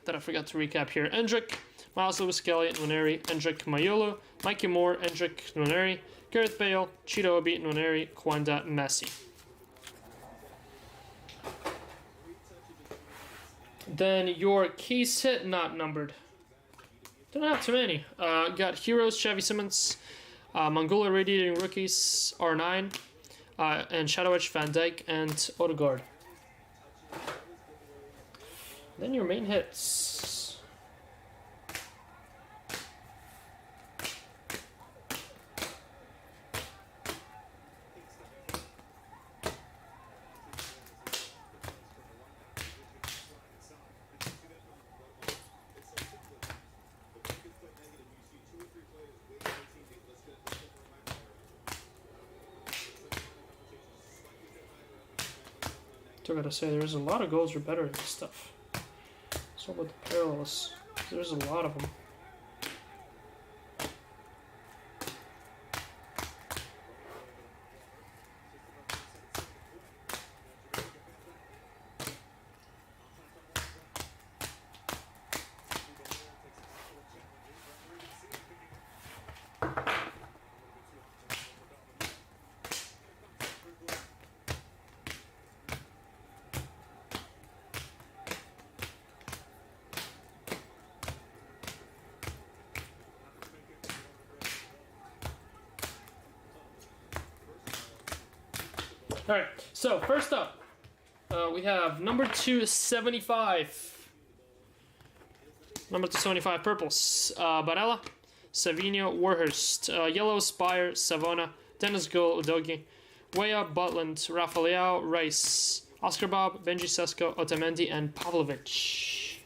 that I forgot to recap here. Endrick, Miles Lewis Kelly, Nwaneri, Endrick Mayolo, Mikey Moore, Endrick Nwaneri, Gareth Bale, Cheeto Obi, Nwaneri, Kwanda, Messi. Then your case hit not numbered. Don't have too many. Got Heroes, Chevy Simmons, Mongolia Radiating Rookies, R9, and Shadow Edge, Van Dijk, and Odegaard. Then your main hits. I gotta say, there's a lot of goals are better than this stuff. So with the parallels, there's a lot of them. Alright, so first up, we have number 275. Number 275 purples. Barella, Savino, Warhurst, Yellow, Spire, Savona, Dennis Gull, Udogi, Weah, Butland, Rafael, Rice, Oscar Bob, Benji Sesko, Otamendi, and Pavlovic.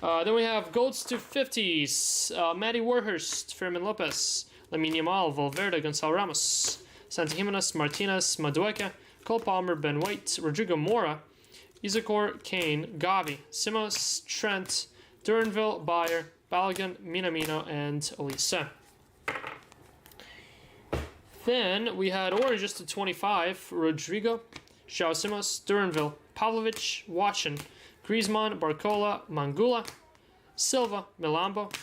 Then we have golds to 50s. Matty Warhurst, Fermin Lopez, Lamine Yamal, Valverde, Gonçalo Ramos, Santi Jimenez, Martinez, Madueke, Cole Palmer, Ben White, Rodrigo Mora, Isakor, Kane, Gavi, Simos, Trent, Duranville, Bayer, Balogun, Minamino, and Elise. Then we had oranges to 25, Rodrigo, João Simos, Duranville, Pavlovic, Watson, Griezmann, Barcola, Mangula, Silva, Milambo,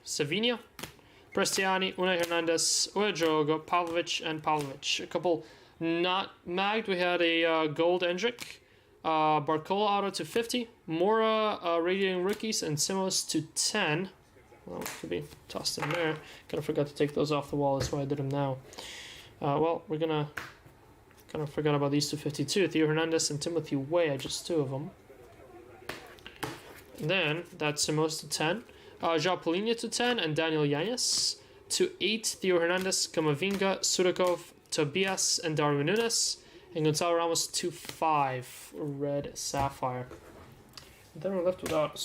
Savinho, Prestiani, Unai Hernandez, Uedrogo, Pavlovic, and Pavlovic. A couple not magged. We had a gold Endrick, Barcola auto to 50, Mora radiating rookies, and Simos to 10. Well, could be tossed in there. Kind of forgot to take those off the wall. That's why I did them now. Well, we're gonna kind of forgot about these 252. Theo Hernandez and Timothy Weah, just two of them. And then that's Simos to 10. João Polina to 10, and Daniel Yanez to 8, Theo Hernandez, Kamavinga, Sudakov, Tobias, and Darwin Nunes, and Gonçalo Ramos to 5, red Sapphire. And then we're left without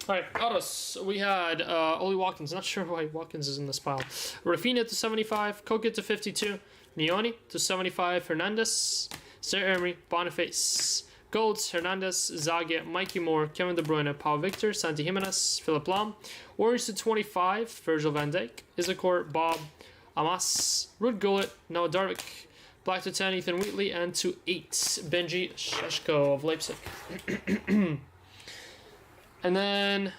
Alright, autos. We had Oli Watkins. Not sure why Watkins is in this pile. Rafinha to 75. Koke to 52. Nioni to 75. Hernandez. Sarah Emery. Boniface. Golds. Hernandez. Zage. Mikey Moore. Kevin De Bruyne. Pau Victor. Santi Jimenez. Philip Lahm. Orange to 25. Virgil van Dijk. Isakor. Bob. Amas. Ruud Gullit. Noah Darvik. Black to 10. Ethan Wheatley. And to 8. Benji Sheshko of Leipzig. And then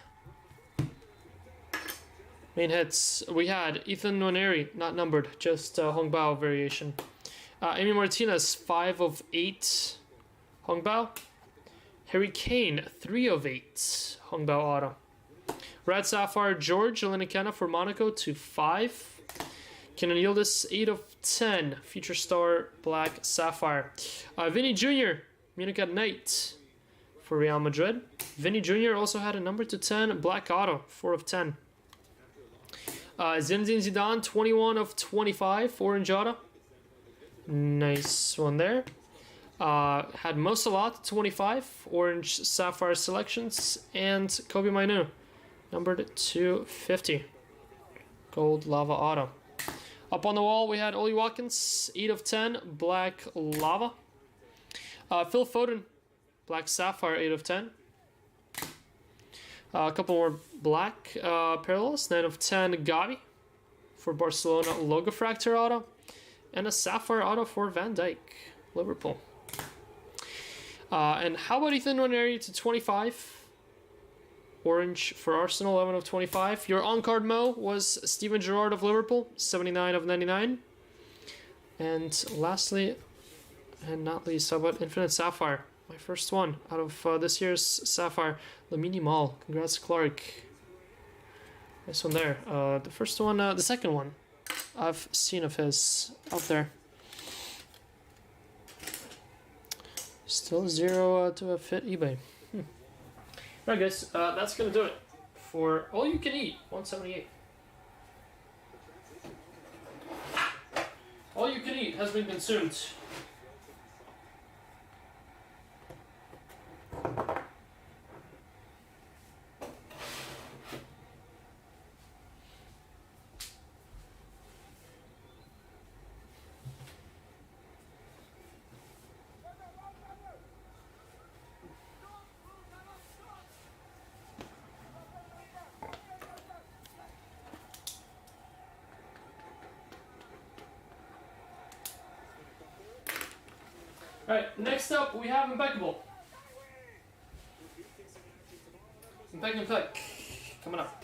main hits, we had Ethan Nwaneri, not numbered, just Hong Bao variation. Amy Martinez, 5 of 8, Hong Bao. Harry Kane, 3 of 8, Hong Bao auto. Red Sapphire, George Linekenna for Monaco to 5. Kenan Yildiz, 8 of 10, Future Star, Black Sapphire. Vinny Jr., Munich at Night for Real Madrid. Vinny Jr. also had a number to 10, Black Auto, 4 of 10. Zinedine Zidane, 21 of 25, Orange Auto. Nice one there. Had Mo Salah, 25, Orange Sapphire Selections. And Kobe Mainu, numbered to 50. Gold Lava Auto. Up on the wall, we had Oli Watkins, 8 of 10, Black Lava. Phil Foden, Black Sapphire, 8 of 10. A couple more black parallels, 9 of 10, Gavi for Barcelona, Logo Fractor Auto. And a Sapphire Auto for Van Dijk, Liverpool. And how about Ethan Nwaneri to 25? Orange for Arsenal, 11 of 25. Your on-card Mo was Steven Gerrard of Liverpool, 79 of 99. And lastly, and not least, how about Infinite Sapphire? My first one out of this year's Sapphire, Lamine Yamal. Congrats, Clark. Nice one there. The first one, the second one I've seen of his out there. Still 0 to a fit eBay. Alright guys, that's gonna do it for all you can eat, 178. All you can eat has been consumed. Alright, next up we have Impeccable. Impec coming up.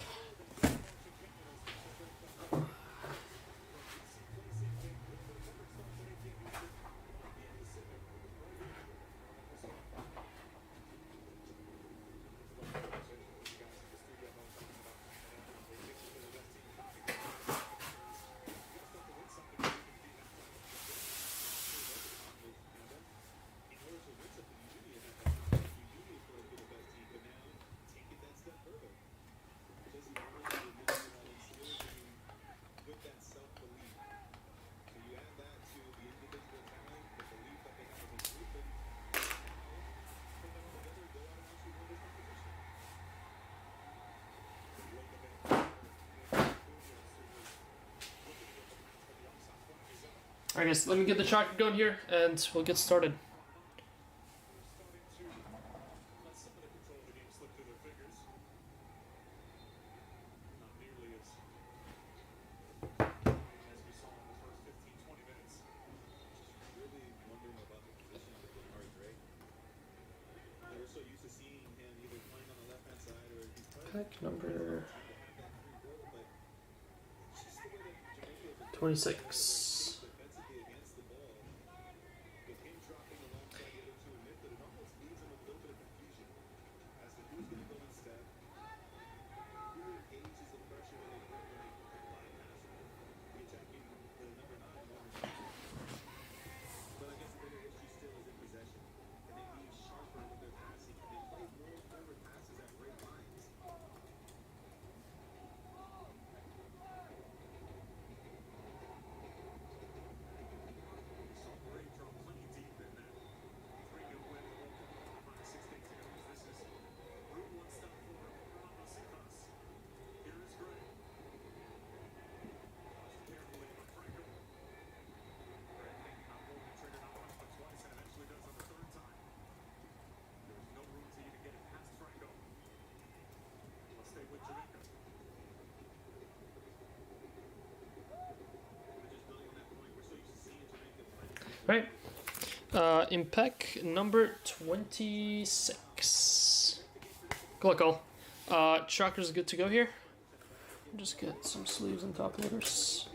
Alright guys, let me get the tracker going here and we'll get started. Pack number 26. Right. Impeccable number 26. Good luck all. Tracker's good to go here. Just get some sleeves and top loaders.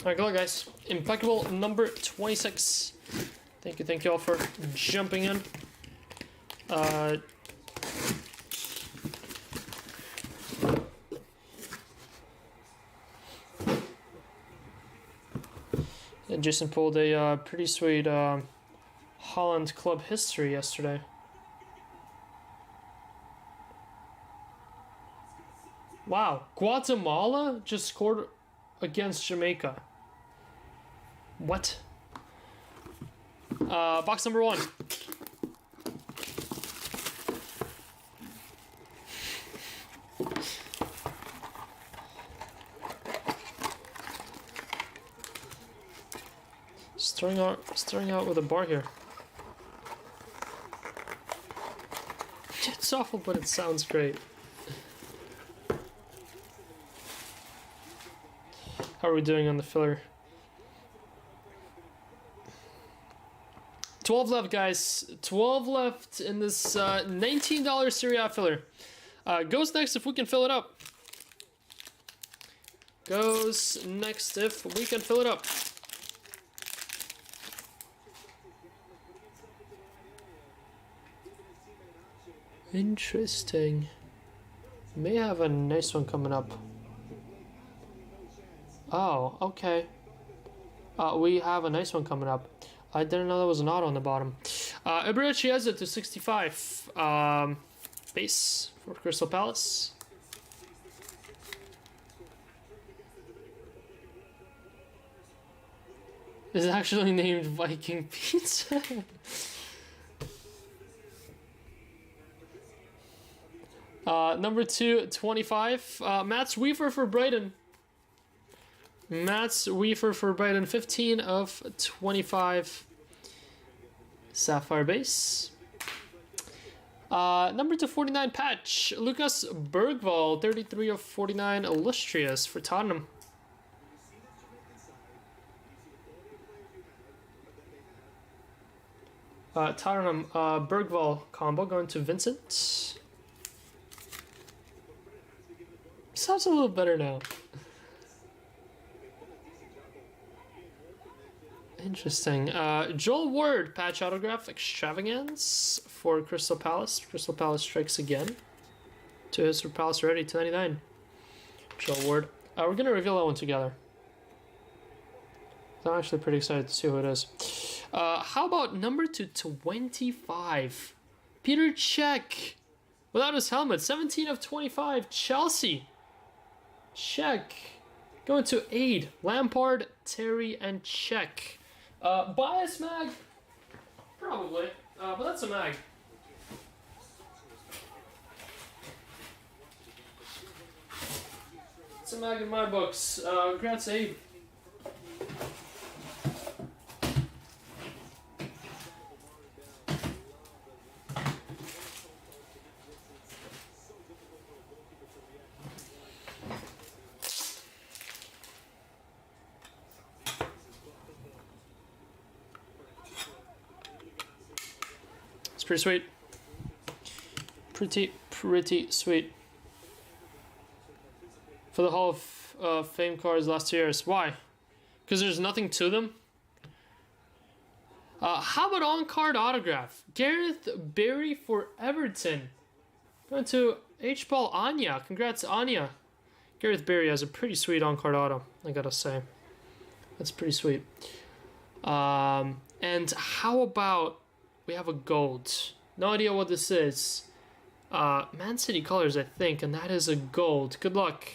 Alright, good luck, guys. Impeccable number 26. Thank you all for jumping in. And Jason pulled a pretty sweet Holland club history yesterday. Wow, Guatemala just scored against Jamaica. What? Box number 1. Starting out with a bar here. It's awful, but it sounds great. How are we doing on the filler? 12 left, guys. 12 left in this $19 Serie A filler. Goes next if we can fill it up. Goes next if we can fill it up. Interesting. May have a nice one coming up. Oh, okay. We have a nice one coming up. I didn't know there was an auto on the bottom. Ibrahimovic has it to 65. Base for Crystal Palace. Is actually named Viking Pizza. Number 225. Mats Weaver for Brighton. Mats Weaver for Brighton, 15 of 25. Sapphire base. Number 249 patch. Lucas Bergvall, 33 of 49. Illustrious for Tottenham. Tottenham Bergvall combo going to Vincent. Sounds a little better now. Interesting. Joel Ward, patch autograph extravagance for Crystal Palace. Crystal Palace strikes again. 2 hits for Palace already, 299. Joel Ward. We're going to reveal that one together. I'm actually pretty excited to see who it is. How about number 225? Peter Cech. Without his helmet, 17 of 25. Chelsea. Cech. Going to Aid. Lampard, Terry, and Cech. Bias mag? Probably. But that's a mag. It's a mag in my books. Congrats, Abe. Pretty sweet. Pretty sweet. For the Hall of Fame cards last 2 years. Why? Because there's nothing to them? How about on-card autograph? Gareth Barry for Everton. Going to H-Ball Anya. Congrats, Anya. Gareth Barry has a pretty sweet on-card auto, I gotta say. That's pretty sweet. And how about... we have a gold. No idea what this is. Man City colors, I think, and that is a gold. Good luck.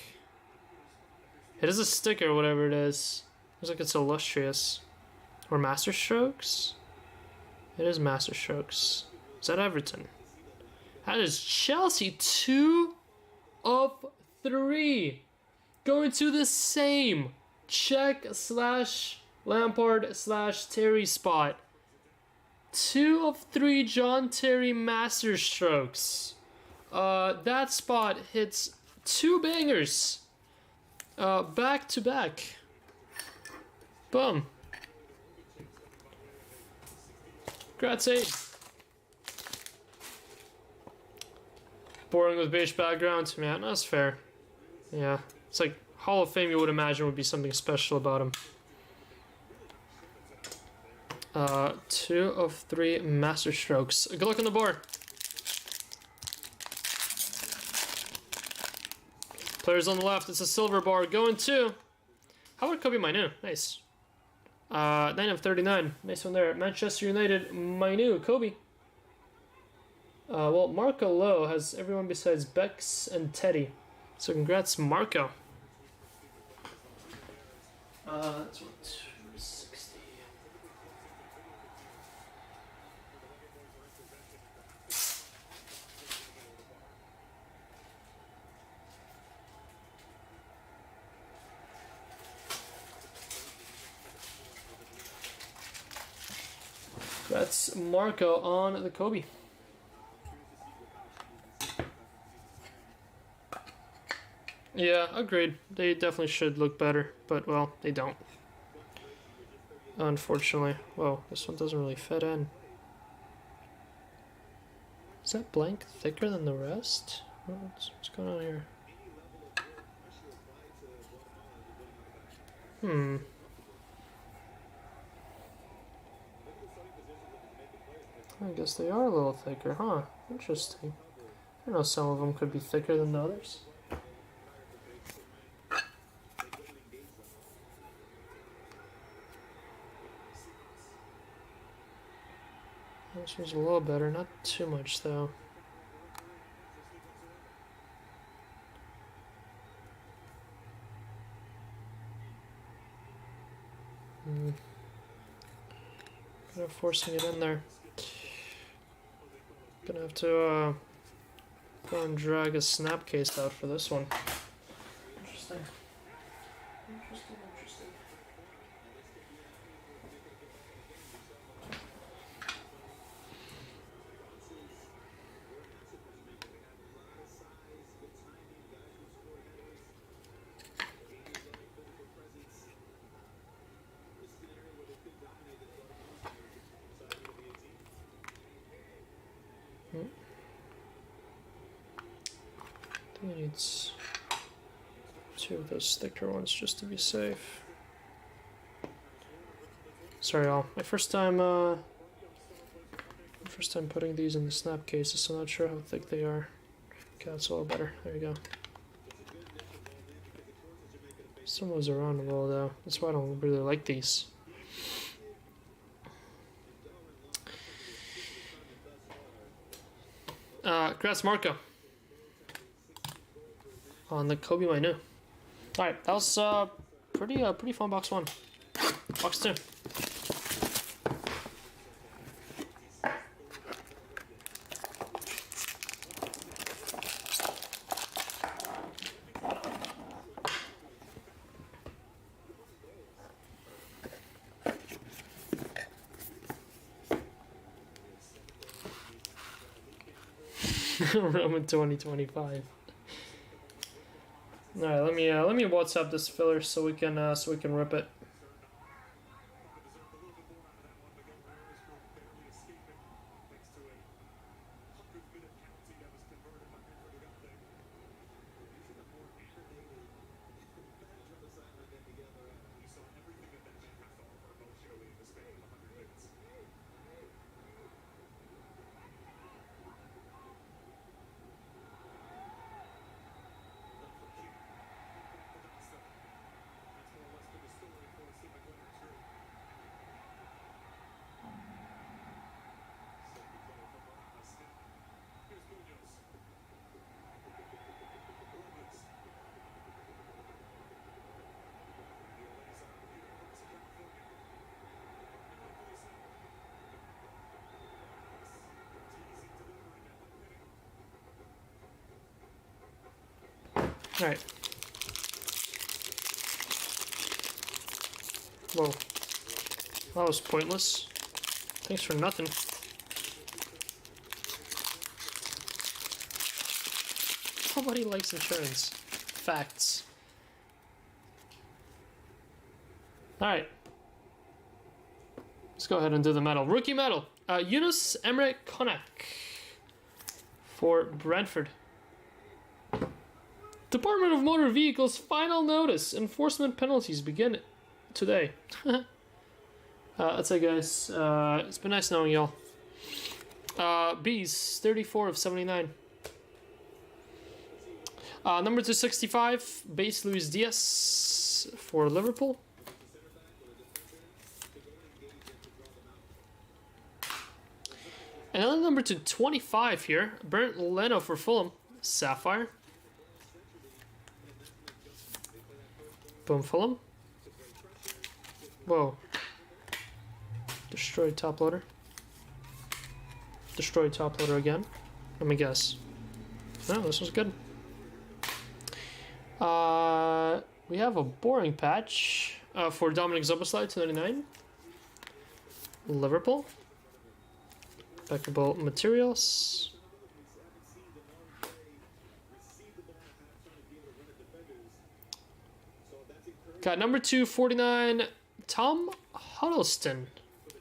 It is a sticker, whatever it is. Looks like it's illustrious. Or Masterstrokes? It is Masterstrokes. Is that Everton? That is Chelsea. 2 of 3. Going to the same Cech / Lampard / Terry spot. 2 of 3 John Terry Masterstrokes. That spot hits 2 bangers. Back to back. Boom. Congrats, 8. Boring with beige background. Man, that's fair. Yeah. It's like Hall of Fame, you would imagine, would be something special about him. 2 of 3 master strokes. Good luck on the board. Players on the left, it's a silver bar going to... How about Kobe Mainu? Nice. 9 of 39. Nice one there. Manchester United, Mainu, Kobe. Well, Marco Lowe has everyone besides Bex and Teddy. So congrats, Marco. That's what, 260. That's Marco on the Kobe. Yeah, agreed. They definitely should look better, but, well, they don't. Unfortunately. Whoa, this one doesn't really fit in. Is that blank thicker than the rest? What's going on here? I guess they are a little thicker, huh? Interesting. I know some of them could be thicker than the others. This one's a little better, not too much though. Kind of forcing it in there. Gonna have to go and drag a snap case out for this one. Interesting. Interesting. I think it needs 2 of those thicker ones just to be safe. Sorry, y'all. My first time putting these in the snap cases, so I'm not sure how thick they are. Okay, that's a little better. There you go. Some moves around a little though. That's why I don't really like these. Congrats, Marco. On the Kobe Mainu. Alright, that was pretty fun box 1. Box 2. Roman 2025. All right, let me WhatsApp this filler so we can rip it. All right. Whoa. That was pointless. Thanks for nothing. Nobody likes insurance. Facts. All right. Let's go ahead and do the medal. Rookie medal. Yunus Emre Konak for Brentford. Department of Motor Vehicles final notice. Enforcement penalties begin today. That's it, guys. It's been nice knowing y'all. Bees, 34 of 79. Number 265, base Luis Diaz for Liverpool. And then number 225 here, Bernd Leno for Fulham, Sapphire. Boom, Fulham. Whoa. Destroyed top loader. Destroyed top loader again. Let me guess. No, this was good. We have a boring patch for Dominic Zoboslai, 299. Liverpool. Impeccable materials. Got number 249, Tom Huddleston,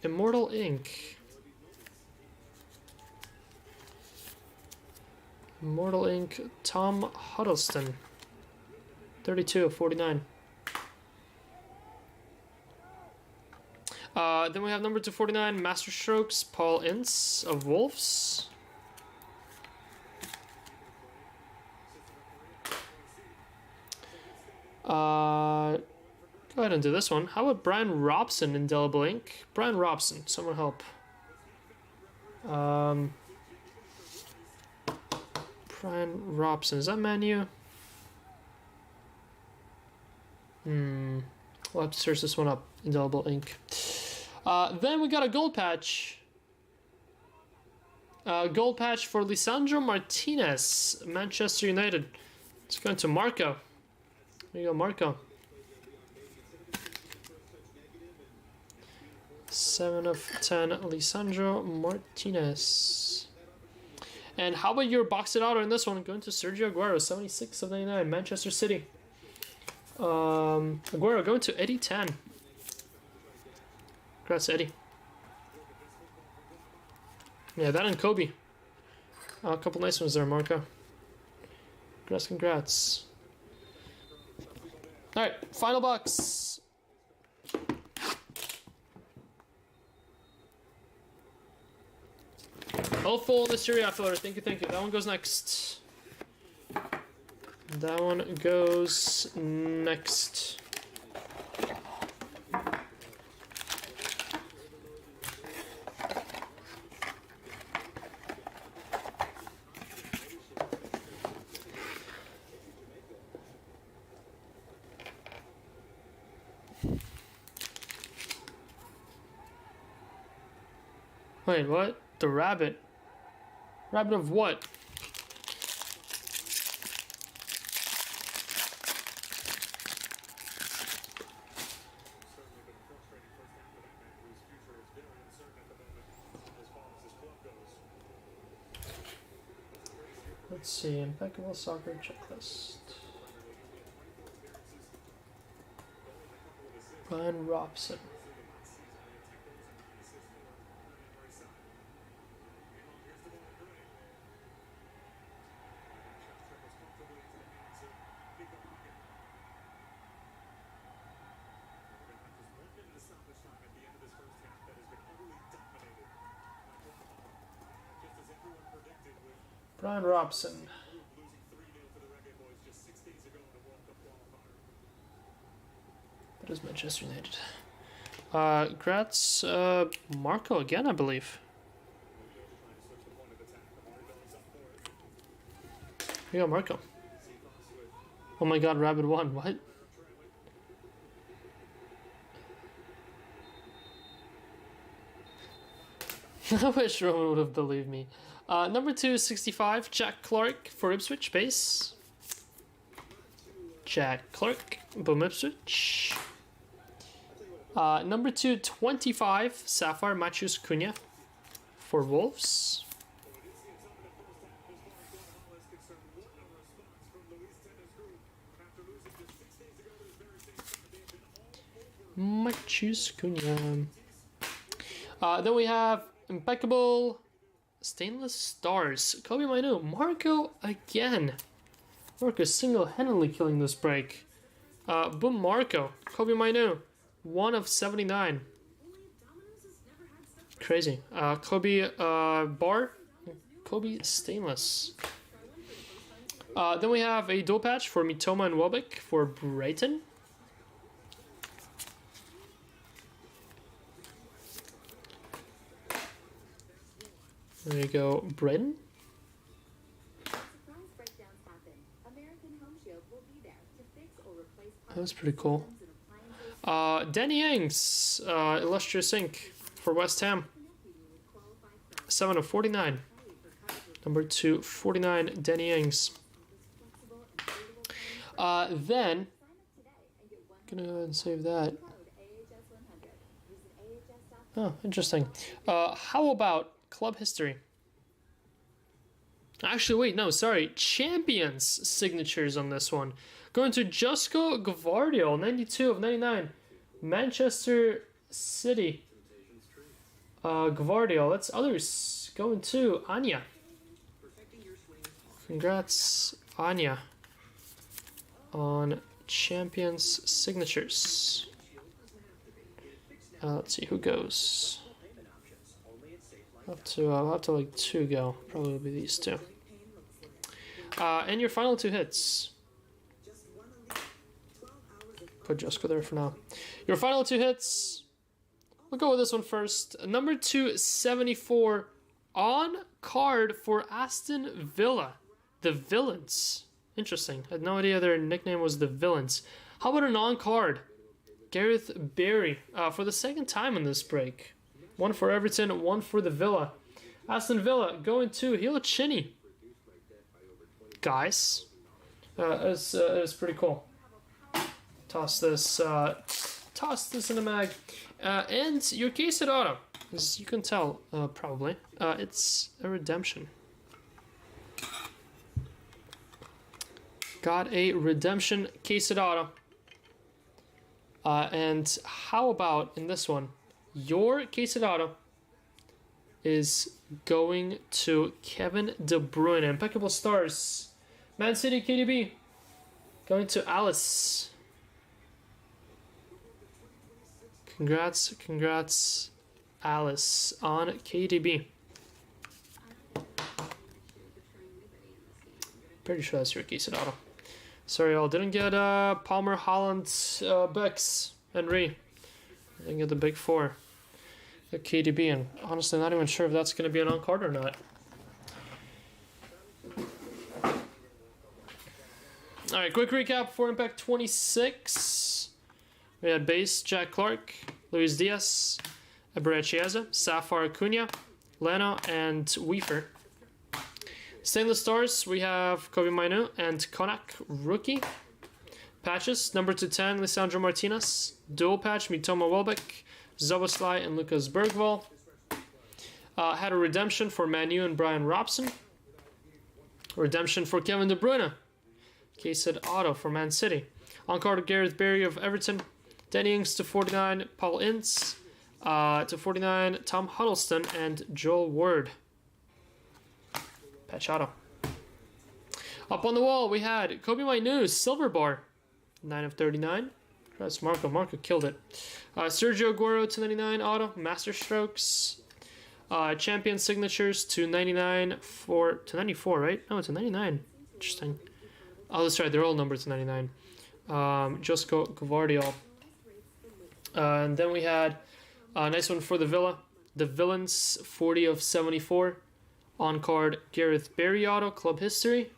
Immortal Ink. Immortal Ink, Tom Huddleston. 32 of 49. Then we have number 249, Masterstrokes, Paul Ince of Wolves. Go ahead and do this one. How about Brian Robson, Indelible Ink? Brian Robson, someone help. Brian Robson, is that Manu? We'll have to search this one up. Indelible Ink. Then we got a gold patch. Gold patch for Lisandro Martinez, Manchester United. It's going to Marco. There you go, Marco. 7 of 10, Lisandro Martinez. And how about your boxed auto in this one? Going to Sergio Aguero, 76 of 99, Manchester City. Aguero going to Eddie Tan. Congrats, Eddie. Yeah, that and Kobe. A couple nice ones there, Marco. Congrats. Alright, final box. All full in the Serie A filler. Thank you, thank you. That one goes next. That one goes next. Wait, what? The rabbit? Rabbit of what? Let's see, Impeccable Soccer Checklist. Brian Robson. Brian Robson. That is Manchester United. Congrats, Marco again, I believe. Here you go, Marco. Oh my god, Rabbit won. What? I wish Roman would have believed me. Number 265, Jack Clark for Ipswich base. Jack Clark, boom, Ipswich. Number 225, Sapphire, Matheus Cunha for Wolves. Matheus Cunha. Then we have Impeccable Stainless Stars. Kobe Mainu. Marco again. Marco single-handedly killing this break. Boom Marco. Kobe Mainu. 1 of 79. Crazy. Kobe Bar. Kobe Stainless. Then we have a dual patch for Mitoma and Welbeck for Brighton. There you go, Brighton. That was pretty cool. Danny Ings, Illustrious Ink for West Ham. 7 of 49. Number 249, Danny Ings. Then, gonna go ahead and save that. Oh, interesting. How about club history? Actually, wait, no, sorry. Champions signatures on this one. Going to Josko Gvardiol, 92 of 99. Manchester City. Gvardiol, that's others. Going to Anya. Congrats, Anya, on Champions signatures. Let's see who goes. I'll have to like 2 go. Probably will be these 2. And your final 2 hits. Put Josko there for now. Your final 2 hits. We'll go with this one first. Number 274 on card for Aston Villa. The Villains. Interesting. I had no idea their nickname was the Villains. How about an on card? Gareth Barry for the 2nd time in this break. 1 for Everton, 1 for the Villa. Aston Villa going to Hilocini. Guys, it's pretty cool. Toss this in the mag. And your case at auto, as you can tell, probably, it's a redemption. Got a redemption case at auto. And how about in this one? Your case at auto is going to Kevin De Bruyne. Impeccable stars. Man City KDB. Going to Alice. Congrats, Alice, on KDB. Pretty sure that's your case at auto. Sorry, y'all. Didn't get Palmer, Holland, Bex, Henry. Didn't get the big 4. Got KDB, and honestly, not even sure if that's going to be an on-card or not. Alright, quick recap for Impact 26. We had base Jack Clark, Luis Diaz, Eberechieza, Sapphire Cunha, Leno, and Weaver. Stainless stars, we have Kobe Mainu and Konak rookie. Patches, number 210, Lisandro Martinez. Dual patch, Mitoma Welbeck, Zoboslai, and Lucas Bergvall. Had a redemption for Manu and Brian Robson. Redemption for Kevin De Bruyne. Case at auto for Man City. On card, Gareth Barry of Everton. Danny Ings to 49, Paul Ince. To 49, Tom Huddleston and Joel Ward. Patch auto. Up on the wall, we had Kobe Mainu, silver bar. 9 of 39. That's Marco. Marco killed it. Sergio Aguero to 99 auto. Master strokes. Champion signatures to 99 to 94, right? No, it's a 99. Interesting. Oh, that's right. They're all numbered to 99. Josko Gvardiol. And then we had a nice one for the Villa. The Villains, 40 of 74. On card, Gareth Barry auto, club history.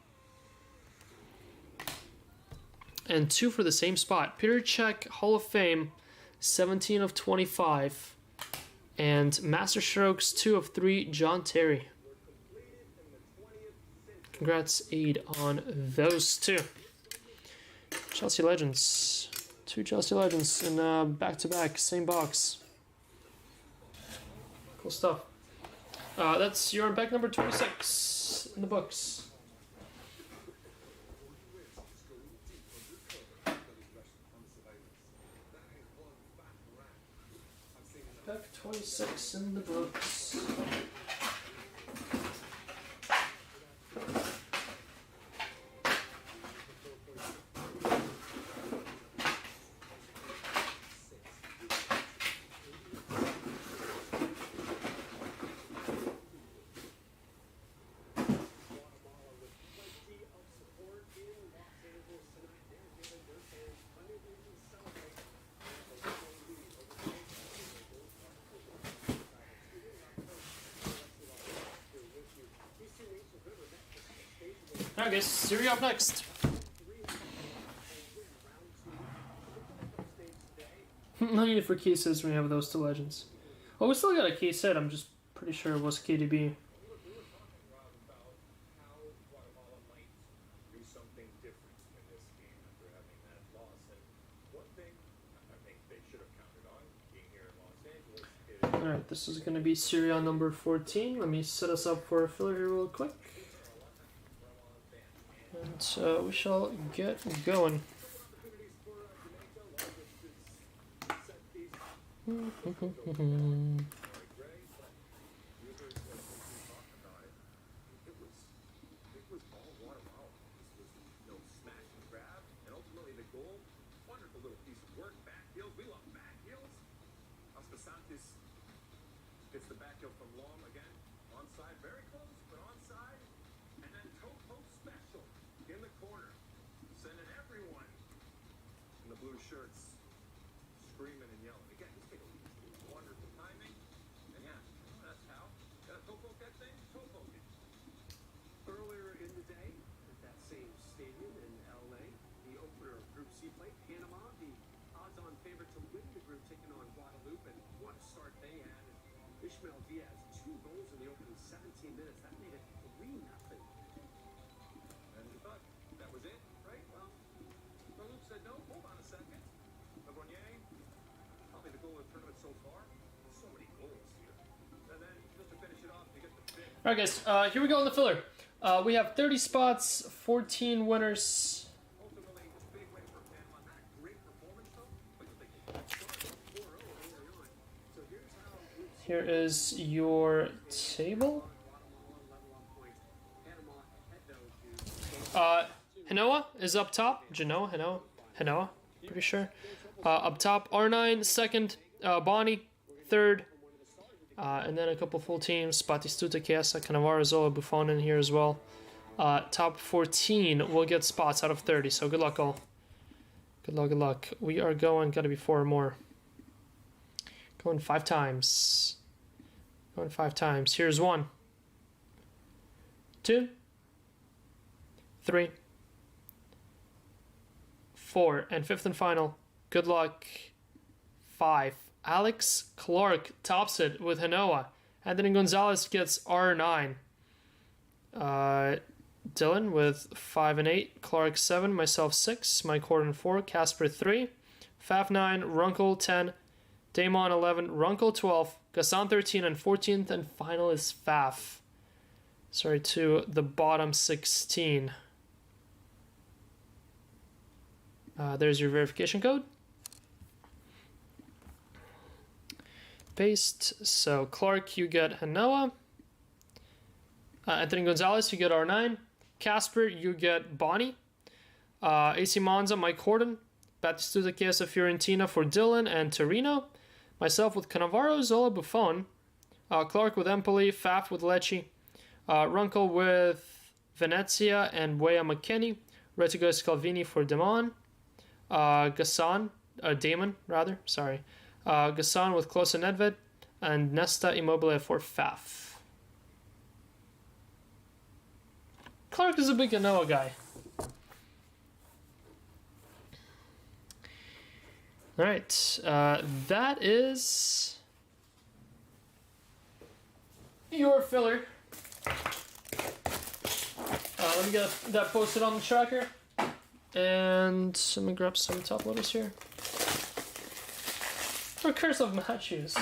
And 2 for the same spot. Peter Cech, Hall of Fame, 17 of 25. And Master Strokes, 2 of 3, John Terry. Congrats, Aid, on those 2. Chelsea Legends. 2 Chelsea Legends in back-to-back, same box. Cool stuff. That's your Impeccable number 26 in the books. Impeccable 26 in the books. Alright guys, Serie A up next. No need for key sets when you have those two legends. Well, we still got a key set, I'm just pretty sure it was KDB. Alright, this is going to be Serie A number 14. Let me set us up for a filler here real quick. And we shall get going. Gets the back heel from Long again. Onside, very close, but onside. And then toe post special in the corner. Sending everyone in the blue shirts screaming and yelling. Again, just take a look. Wonderful timing. And yeah, that's how. Got a toe poke that thing? Toe poke it. Earlier in the day, at that same stadium in LA, the opener of Group C play, Panama, the odds-on favorite to win the group, taking on Guadeloupe, and what a start they had. Ishmael Diaz, 2 goals in the opening 17 minutes. That made it 3-0. And we thought that was it, right? Well, Guadeloupe said no. Hold on a second. Lagrenier, probably the goal of the tournament so far. So many goals here. And then just to finish it off, you get the fifth. Alright guys, here we go in the filler. We have 30 spots, 14 winners. Ultimately, big win for Panama. Not a great performance, though. But you think they started off 4-0 early on. So here's how Group C Here is your table. Hanoa is up top. Genoa, Hanoa, pretty sure. Up top, R9, second, Bonnie, third. And then a couple full teams, Batistuta, Chiesa, Cannavaro, Zola, Buffon in here as well. Top 14 will get spots out of 30, so good luck all. Good luck, good luck. We are going, gotta be 4 or more. Going 5 times. Going 5 times. Here's 1, 2, 3, 4, and 5th and final. Good luck. 5. Alex Clark tops it with Hanoa. Anthony Gonzalez gets R9. Dylan with 5 and 8. Clark 7. Myself 6. Mike Horton 4. Casper 3. Faf 9. Runkle 10. Damon 11. Runkle 12. Gassan 13. And 14th and final is Faf. Sorry, to the bottom 16. There's your verification code. Paste. So Clark, you get Hanoa. Anthony Gonzalez, you get R9. Casper, you get Bonnie. AC Monza, Mike Horton. Batistuta, Chiesa, Fiorentina for Dylan and Torino. Myself with Cannavaro, Zola, Buffon. Clark with Empoli. Faf with Lecce. Runkle with Venezia and Weah McKinney. Retigo Scalvini for Damon. Damon, sorry. Gassan with Klose Nedved, and Nesta Immobile for Faf. Clark is a big Genoa guy. Alright, that is your filler. Let me get that posted on the tracker. And let me grab some top loaders here. Or Curse of Matthews.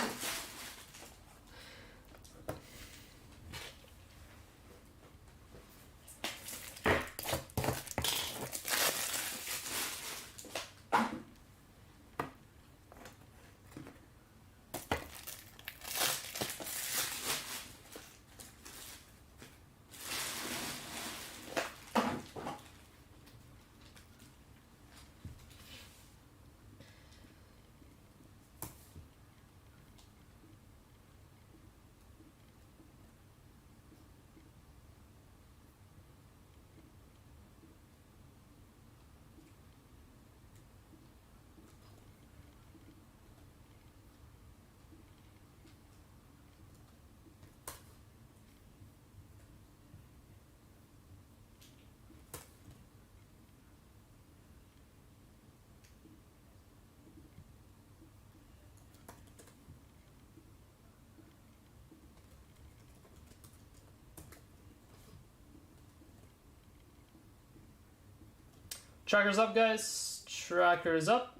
Trackers up, guys. Trackers up.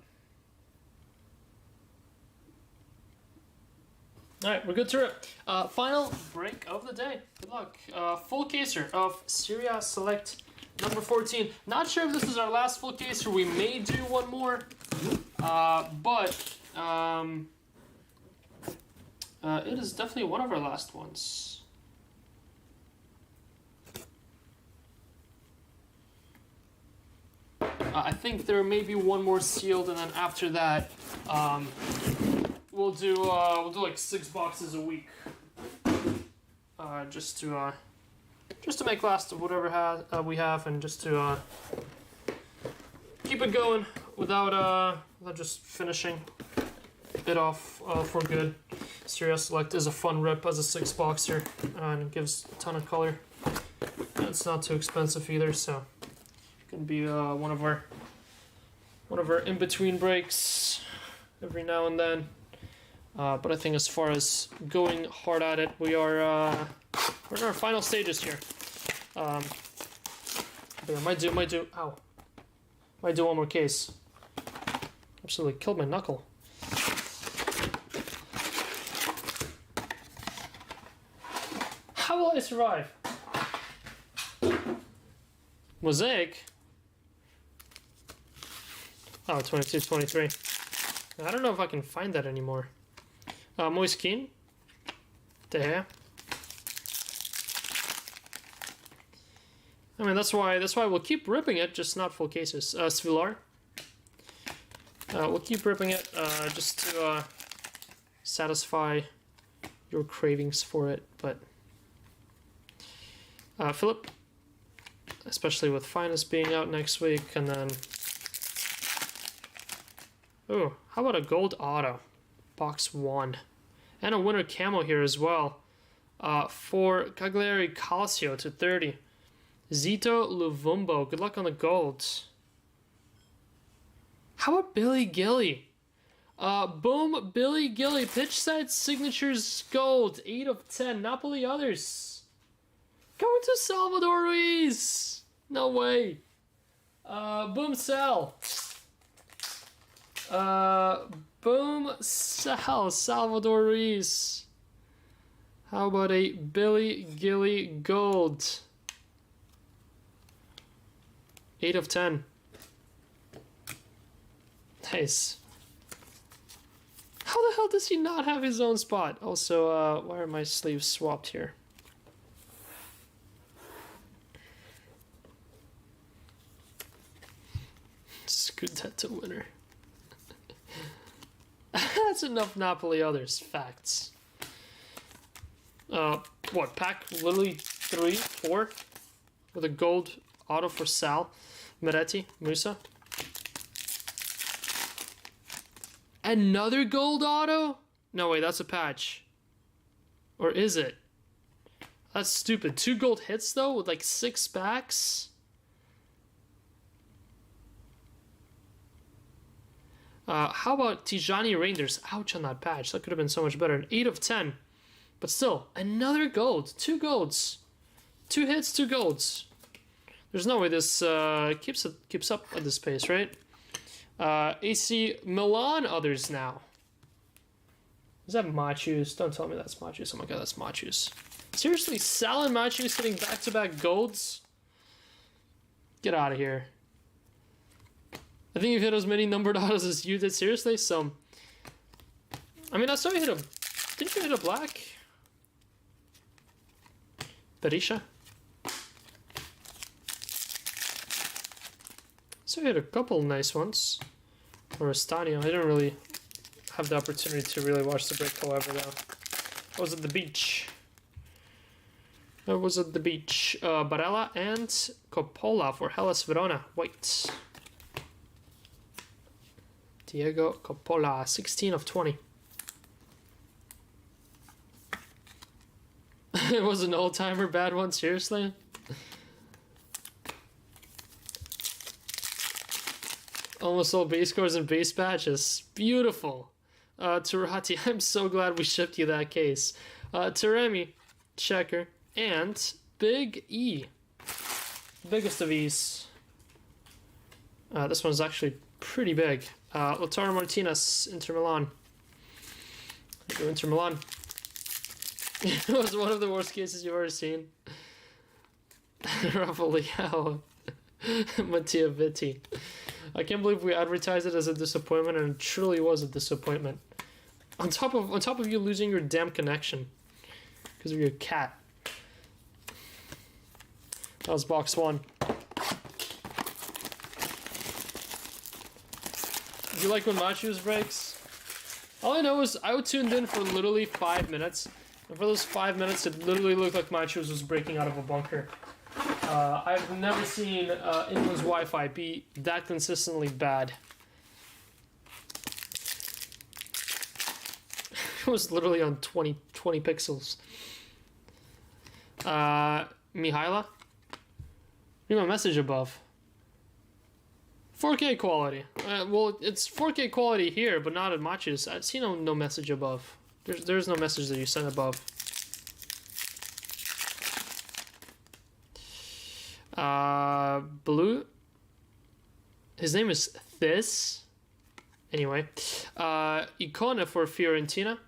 Alright, we're good to rip. Final break of the day. Good luck. Full caser of Serie A Select number 14. Not sure if this is our last full caser. We may do one more. But it is definitely one of our last ones. I think there may be one more sealed, and then after that, we'll do like 6 boxes a week, just to make last of whatever we have, and just to keep it going without just finishing it off for good. Serie A Select is a fun rip as a 6-boxer, and it gives a ton of color. And it's not too expensive either, so it can be one of our in-between breaks every now and then. But I think as far as going hard at it, we're in our final stages here. But yeah, might do one more case. Absolutely killed my knuckle. How will I survive? Mosaic? Oh, 22, 23. I don't know if I can find that anymore. Moise Keane. De Gea. I mean, that's why we'll keep ripping it, just not full cases. Svilar. We'll keep ripping it, just to satisfy your cravings for it, but Philip, especially with Finest being out next week, and then ooh, how about a gold auto, box 1, and a winter camo here as well, for Cagliari Calcio to 30, Zito Luvumbo. Good luck on the golds. How about Billy Gilly? Boom, Billy Gilly, pitch side signatures gold, 8 of 10. Napoli others. Going to Salvador Ruiz. No way. Boom Sal. Boom Sal, Salvador Ruiz. How about a Billy Gilly gold? 8 of 10. Nice. How the hell does he not have his own spot? Also, why are my sleeves swapped here? Scudetto winner. That's enough Napoli others. Facts. What, pack literally 3, 4? With a gold auto for Sal, Meretti, Musa. Another gold auto? No, wait, that's a patch. Or is it? That's stupid. 2 gold hits, though, with like 6 packs? How about Tijani Reinders? Ouch on that patch. That could have been so much better. An 8 of 10. But still, another gold. 2 golds. 2 hits, 2 golds. There's no way this keeps up at this pace, right? AC Milan others now. Is that Machus? Don't tell me that's Machus. Oh my god, that's Machus. Seriously, Sal and Machus hitting back-to-back golds? Get out of here. I think you've hit as many numbered autos as you did. Seriously? So, I mean, I saw you hit a... Didn't you hit a black? Berisha? So you hit a couple nice ones. Or Estanio. I didn't really have the opportunity to really watch the break, however, though. I was at the beach. Barella and Coppola for Hellas Verona. White. Diego Coppola, 16 of 20. It was an old-timer bad one, seriously? Almost all base scores and base patches. Beautiful. Turati, I'm so glad we shipped you that case. Taremi, checker, and Big E. Biggest of E's. This one's actually pretty big. Lautaro Martinez, Inter Milan. Go Inter Milan. It was one of the worst cases you've ever seen. Rafael Mattia Vitti. I can't believe we advertised it as a disappointment, and it truly was a disappointment. On top of you losing your damn connection because of your cat. That was box one. Do you like when Matthews breaks? All I know is I tuned in for literally 5 minutes, and for those 5 minutes, it literally looked like Matthews was breaking out of a bunker. I've never seen anyone's Wi-Fi be that consistently bad. It was literally on 20 pixels. Mihaila? Read my message above. 4K quality. Well, it's 4K quality here, but not at Matches. I see no message above. There's no message that you sent above. Blue. His name is This. Anyway, Icona for Fiorentina.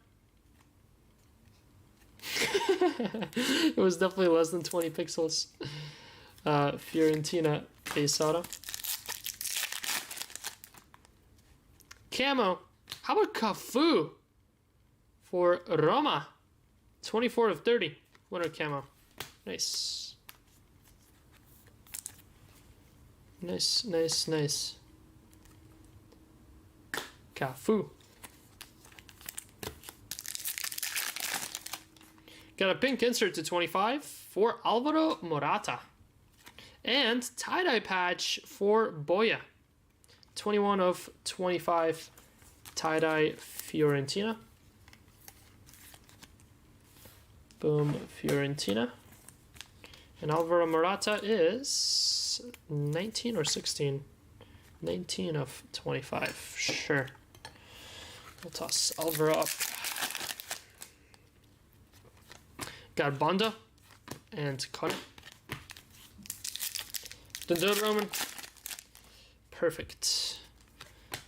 It was definitely less than 20 pixels. Fiorentina base auto. Camo. How about Cafu for Roma? 24 of 30. Winner camo. Nice. Nice. Cafu. Got a pink insert to 25 for Alvaro Morata. And tie-dye patch for Boya. 21 of 25 tie-dye Fiorentina. Boom, Fiorentina. And Alvaro Morata is 19 or 16? 19 of 25, sure. We'll toss Alvaro up. Got Bonda and Connor. Dundee Roman. Perfect.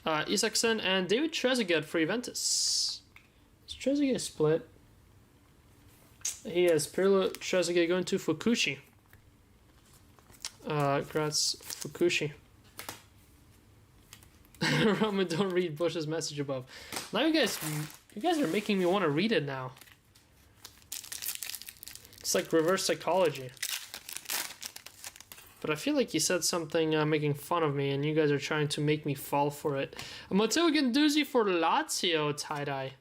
Isaacson and David Trezeguet for Juventus. Is Trezeguet split? He has Pirlo Trezeguet going to Fukushi. Congrats, Fukushi. Roman, don't read Bush's message above. Now you guys are making me want to read it now. It's like reverse psychology. But I feel like he said something making fun of me, and you guys are trying to make me fall for it. Matteo Guendouzi for Lazio tie-dye.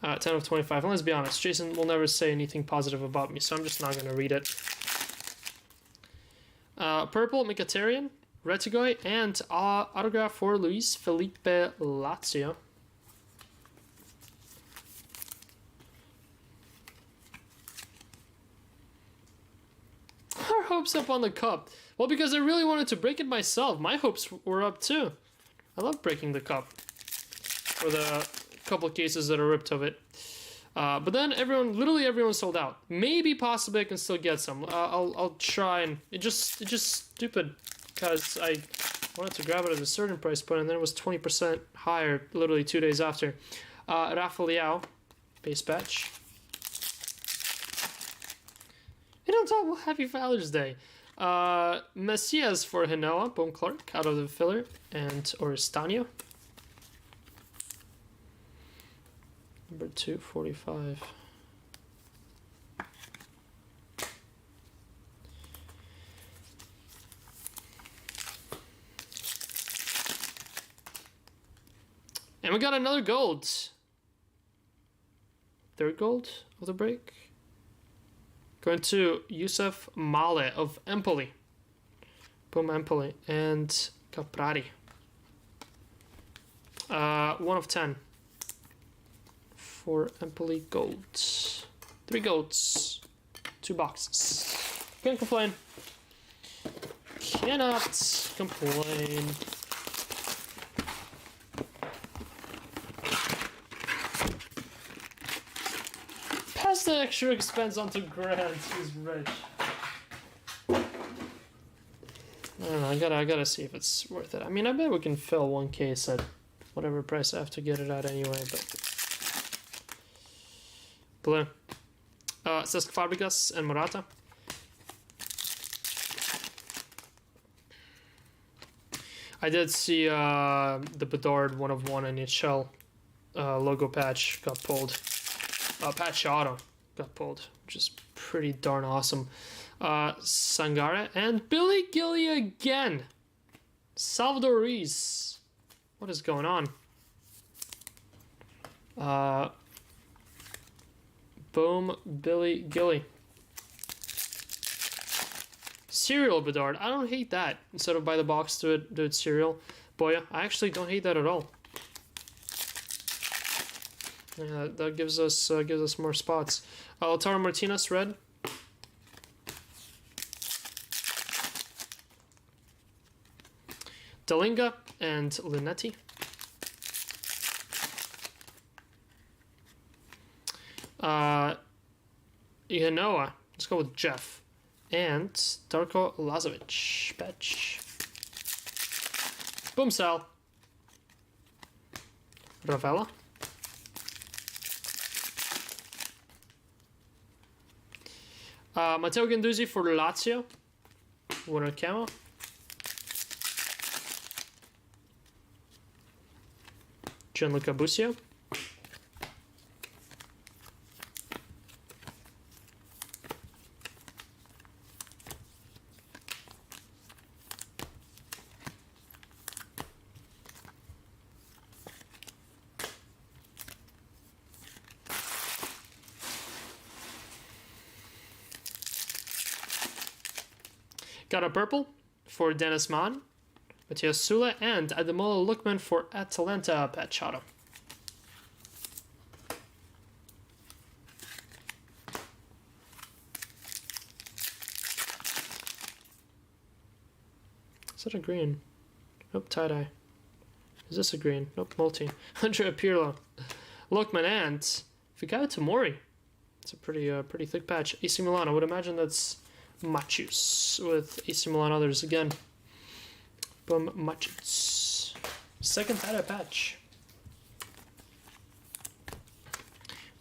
Uh, 10 of 25. And let's be honest, Jason will never say anything positive about me, so I'm just not going to read it. Purple, Mkhitaryan, Retigoi, and autograph for Luis Felipe Lazio. Our hopes up on the cup. Well, because I really wanted to break it myself. My hopes were up too. I love breaking the cup. For the couple of cases that are ripped of it. But then literally everyone sold out. Maybe possibly I can still get some. I'll try, and it just stupid because I wanted to grab it at a certain price point, and then it was 20% higher literally 2 days after. Rafael, base patch. And on top, happy Father's Day. Messias for Hinoa, Boom Clark out of the filler, and Oristanio. Number 245. And we got another gold. Third gold of the break. Going to Youssef Male of Empoli. Boom, Empoli. And Caprari. 1 of 10. For Empoli gold. 3 golds. 2 boxes. Can't complain. Cannot complain. an extra expense onto Grant. He's rich. I don't know. I gotta see if it's worth it. I mean, I bet we can fill one case at whatever price I have to get it at anyway. But blue. Cesc Fabregas and Morata. I did see the Bedard 1 of 1 NHL logo patch got pulled. Patch auto got pulled, which is pretty darn awesome. Sangare and Billy Gilly again. Salvador Ruiz. What is going on? Boom, Billy Gilly. Serial Bedard. I don't hate that. Instead of by the box, do it serial. Boya. I actually don't hate that at all. Yeah, that gives us more spots. Lautaro Martinez, red. Dalinga and Linetti. Ianoa. Let's go with Jeff. And Darko Lazovic. Patch. Boom, Sal. Ravella. Matteo Guendouzi for Lazio. Winner camo. Gianluca Busio. Got a purple for Dennis Mann, Matthias Sula, and Ademola Lookman for Atalanta patch auto. Is that a green? Nope, tie-dye. Is this a green? Nope, multi. Andrea Pirlo, Lookman, and Fikayo Tomori. It's a pretty thick patch. AC Milan, I would imagine that's Matthews with AC Milan others again. Boom, Matthews. Second tie-dye patch.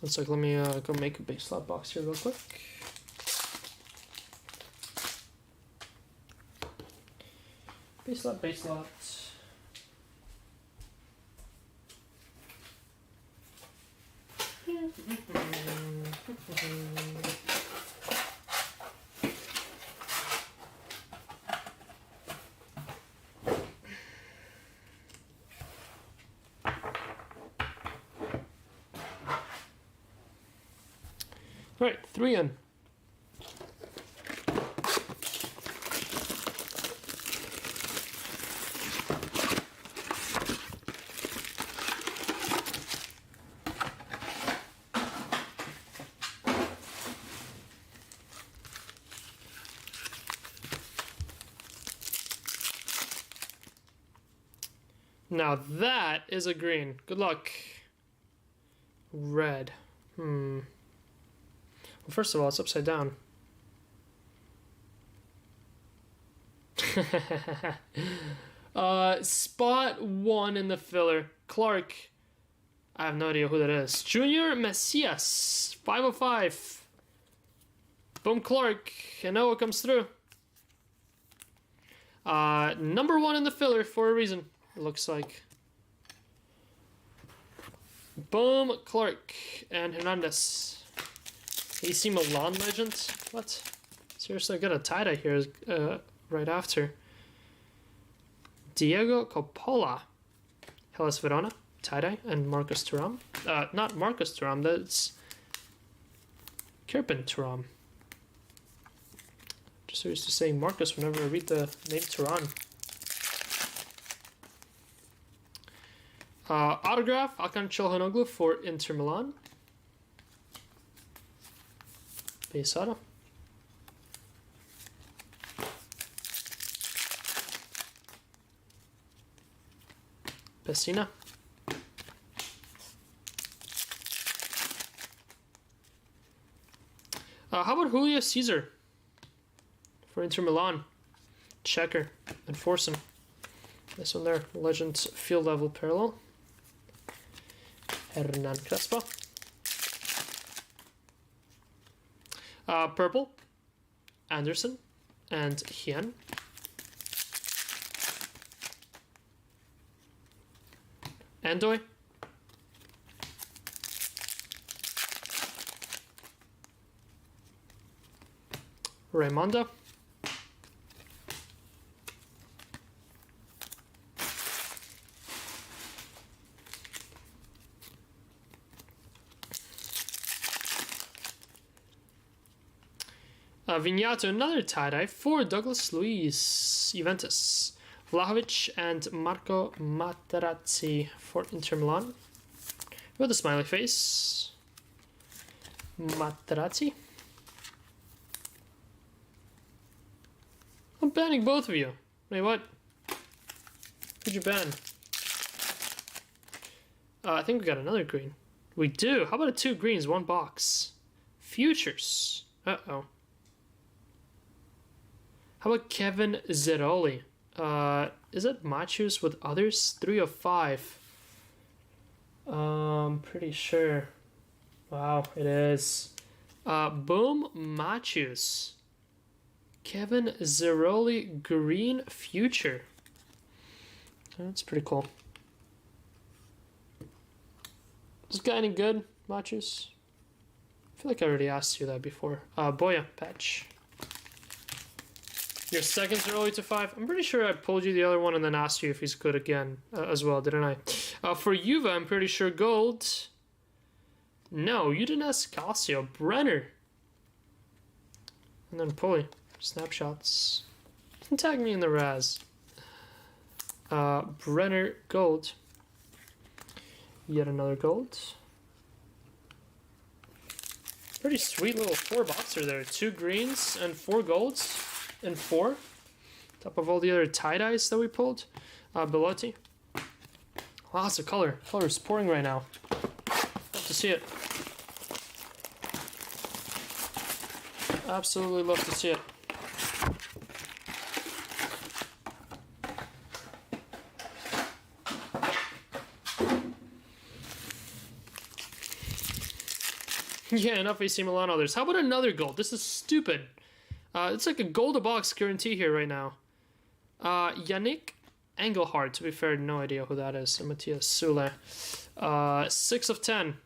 Looks like, let me go make a base slot box here real quick. Base slot, base slot. Right, 3 in. Now that is a green. Good luck. Red. Well, first of all, it's upside down. Spot 1 in the filler. Clark. I have no idea who that is. Junior Messias. 505. Boom, Clark. And Noah comes through. Number 1 in the filler for a reason. It looks like. Boom, Clark and Hernandez. AC Milan legend? What? Seriously, I got a tie-dye here right after. Diego Coppola. Hellas Verona, tie-dye, and Marcus Thuram. Not Marcus Thuram, that's Kirpin Thuram. Just so used to saying Marcus whenever I read the name Thuram. Autograph, Hakan Çalhanoğlu for Inter Milan. Base auto. Pessina. another Julio Caesar for Inter Milan. Checker. Enforcing. This one there. Legend field level parallel. Hernan Crespo. Purple. Anderson. And Hien. Andoy. Raimonda. Vignato, another tie-dye for Douglas Luiz, Juventus. Vlahovic and Marco Materazzi for Inter Milan. With a smiley face. Materazzi. I'm banning both of you. Wait, what? Who'd you ban? I think we got another green. We do. How about a 2 greens, 1 box? Futures. Uh-oh. How about Kevin Zeroli? Is it Machus with others? 3 of 5. Pretty sure. Wow, it is. Boom, Machus. Kevin Zeroli green future. That's pretty cool. Is this guy any good, Machus? I feel like I already asked you that before. Boya patch. Your second Zeroli to 5. I'm pretty sure I pulled you the other one and then asked you if he's good again as well, didn't I? For Juve, I'm pretty sure gold. No, you didn't ask Calcio. Brenner. And then Pulley. Snapshots. Tag me in the Raz. Brenner gold. Yet another gold. Pretty sweet little 4 boxer there. 2 greens and 4 golds. And 4. Top of all the other tie-dyes that we pulled. Belotti. Lots of color. Color is pouring right now. Love to see it. Absolutely love to see it. Yeah, enough AC Milan others. How about another gold? This is stupid. It's like a gold a box guarantee here right now. Yannick Engelhardt, to be fair, no idea who that is. And Matthias Sule. 6 of 10.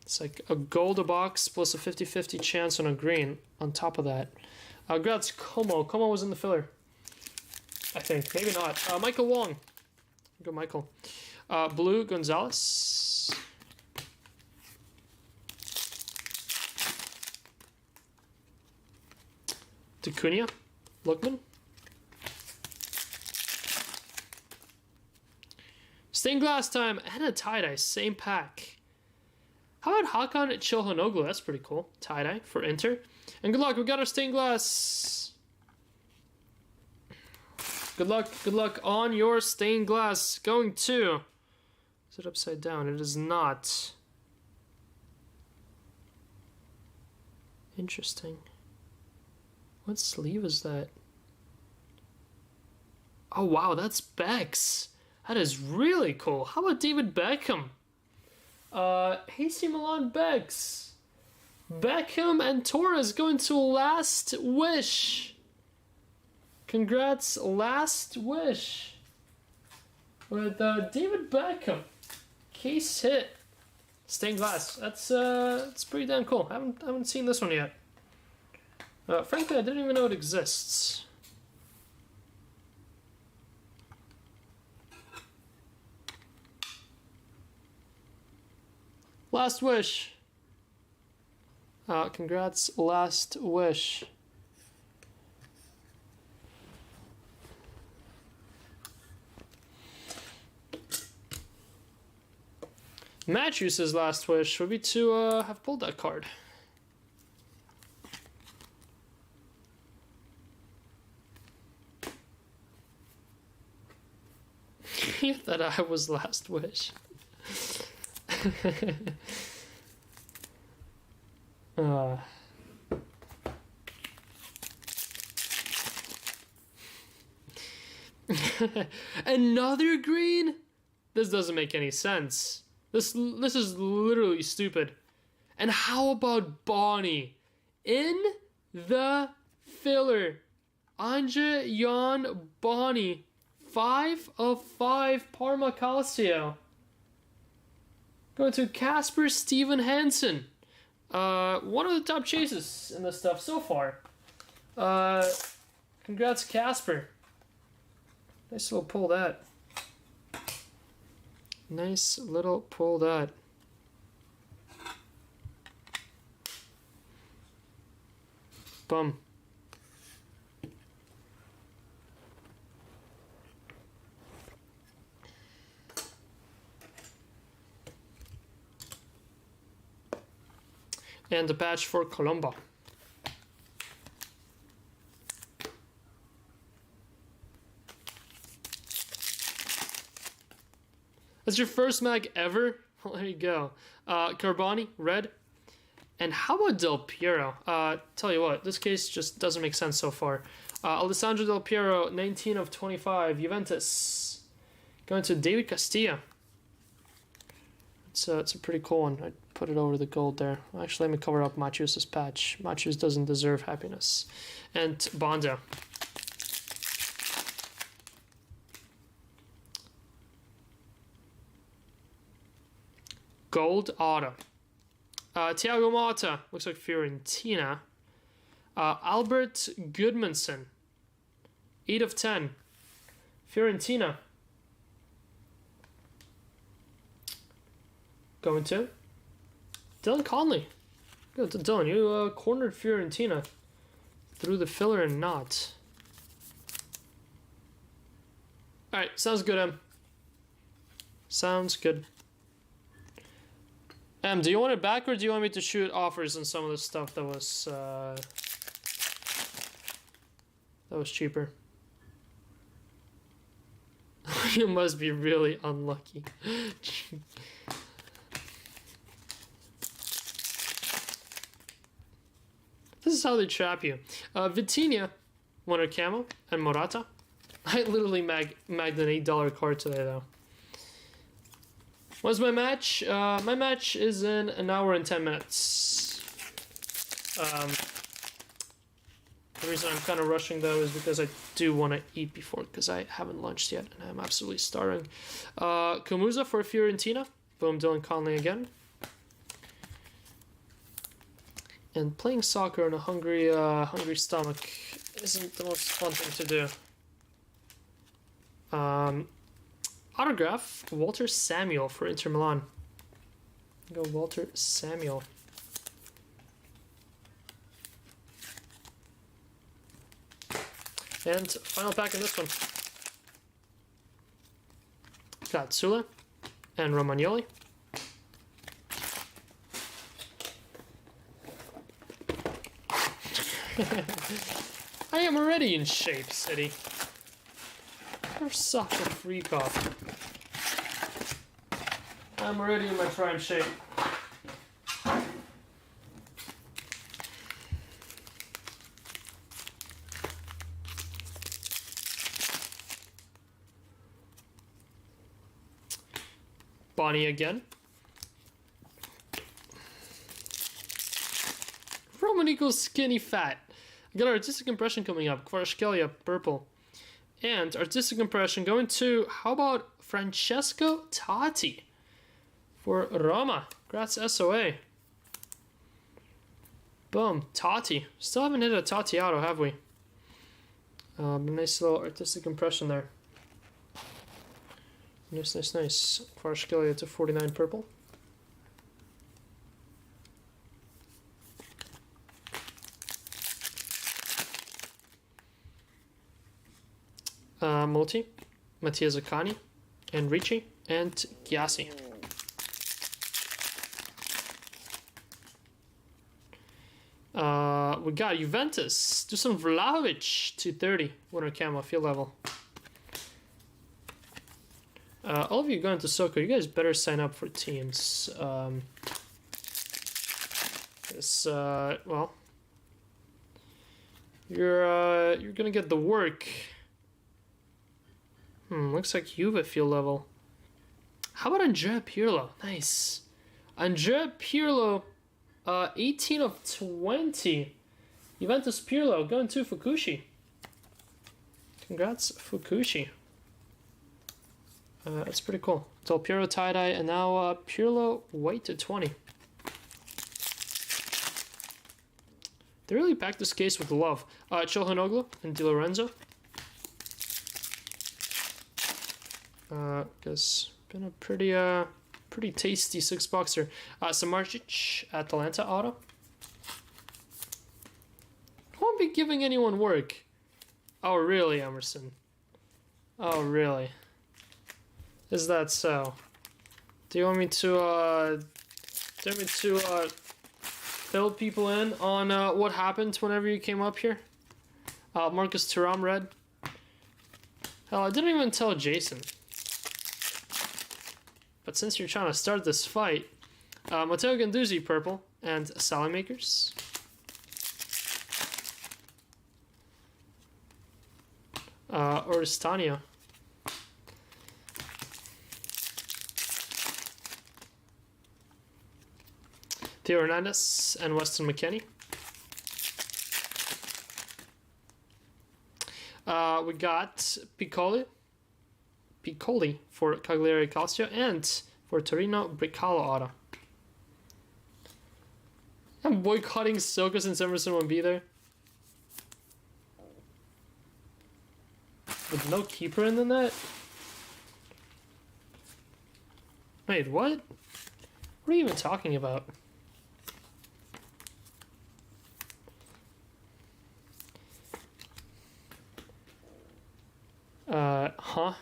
It's like a gold a box plus a 50-50 chance on a green on top of that. Congrats, Como. Como was in the filler. I think. Maybe not. Michael Wong. Go Michael. Blue Gonzalez. Dacunia. Lookman. Stained glass time and a tie-dye. Same pack. How about Hakan Chilhanoglu? That's pretty cool. Tie-dye for Inter. And good luck. We got our stained glass. Good luck on your stained glass. Going to... Is it upside down? It is not. Interesting. What sleeve is that? Oh, wow. That's Bex. That is really cool. How about David Beckham? AC Milan Bex. Beckham and Torres going to Last Wish. Congrats, Last Wish. With David Beckham. Case hit. Stained glass. That's pretty damn cool. I haven't seen this one yet. Frankly, I didn't even know it exists. Last Wish. Congrats, Last Wish. Matthew's last wish would be to have pulled that card. You thought I was last wish. Another green? This doesn't make any sense. This is literally stupid. And how about Bonnie? In the filler. Anja Jan Bonnie. 5 of 5 Parma Calcio. Going to Casper Steven Hansen. One of the top chases in this stuff so far. Congrats, Casper. Nice little pull that. Nice little pull that. Bum. And the patch for Colombo. That's your first mag ever? Well, there you go. Carboni, red. And how about Del Piero? Tell you what, this case just doesn't make sense so far. Alessandro Del Piero, 19 of 25, Juventus. Going to David Castilla. It's a pretty cool one. I'd put it over the gold there. Actually, let me cover up Machius' patch. Machius doesn't deserve happiness. And Bonda. Gold auto. Thiago Motta, looks like Fiorentina. Albert Goodmanson, 8 of 10. Fiorentina. Going to Dylan Conley. Good to Dylan. You cornered Fiorentina through the filler and not. Alright, sounds good, Em. Sounds good. Em, do you want it back or do you want me to shoot offers on some of the stuff that was cheaper? You must be really unlucky. This is how they trap you. Vitinha, Winter Camo, and Morata. I literally magged an $8 card today, though. What's my match? My match is in an hour and 10 minutes. The reason I'm kind of rushing, though, is because I do want to eat before, because I haven't lunched yet, and I'm absolutely starving. Kamuza for Fiorentina. Boom, Dylan Conley again. And playing soccer on a hungry stomach isn't the most fun thing to do. Autograph, Walter Samuel for Inter Milan. Go Walter Samuel. And final pack in this one. Got Sula and Romagnoli. I am already in shape, City. You're such a freak off. I'm already in my prime shape. Bonnie again. Roman equals skinny fat. I got artistic impression coming up. Kvaratskhelia, purple. And artistic impression going to, how about Francesco Totti for Roma. Congrats, SOA. Boom, Totti. Still haven't hit a Totti auto, have we? Nice little artistic impression there. Nice, nice, nice. Kvaratskhelia to 49 purple. Multi, Mattia Zaccani, and Ricci, and Gyasi. We got Juventus, Dusan Vlahovic, 230, winner camo, field level. All of you going to soccer, you guys better sign up for teams. Because, well, you're gonna get the work. Looks like Juve field level. How about Andrea Pirlo? Nice. Andrea Pirlo, 18 of 20. Juventus Pirlo going to Fukushi. Congrats, Fukushi. That's pretty cool. Del Piero tie-dye, and now Pirlo white to 20. They really packed this case with love. Çalhanoğlu and Di Lorenzo. Because been a pretty tasty 6-boxer. Samardzic, Atalanta auto. Won't be giving anyone work. Oh really, Emerson? Oh really? Is that so? Do you want me to fill people in on what happened whenever you came up here? Marcus Thuram red. Hell, I didn't even tell Jason. But since you're trying to start this fight, Matteo Guendouzi purple and Salad Makers. Oristania. Theo Hernandez and Weston McKennie. We got Piccoli for Cagliari Calcio and for Torino Bricalo auto. I'm boycotting Soko since Emerson won't be there. With no keeper in the net? Wait, what? What are you even talking about? Huh?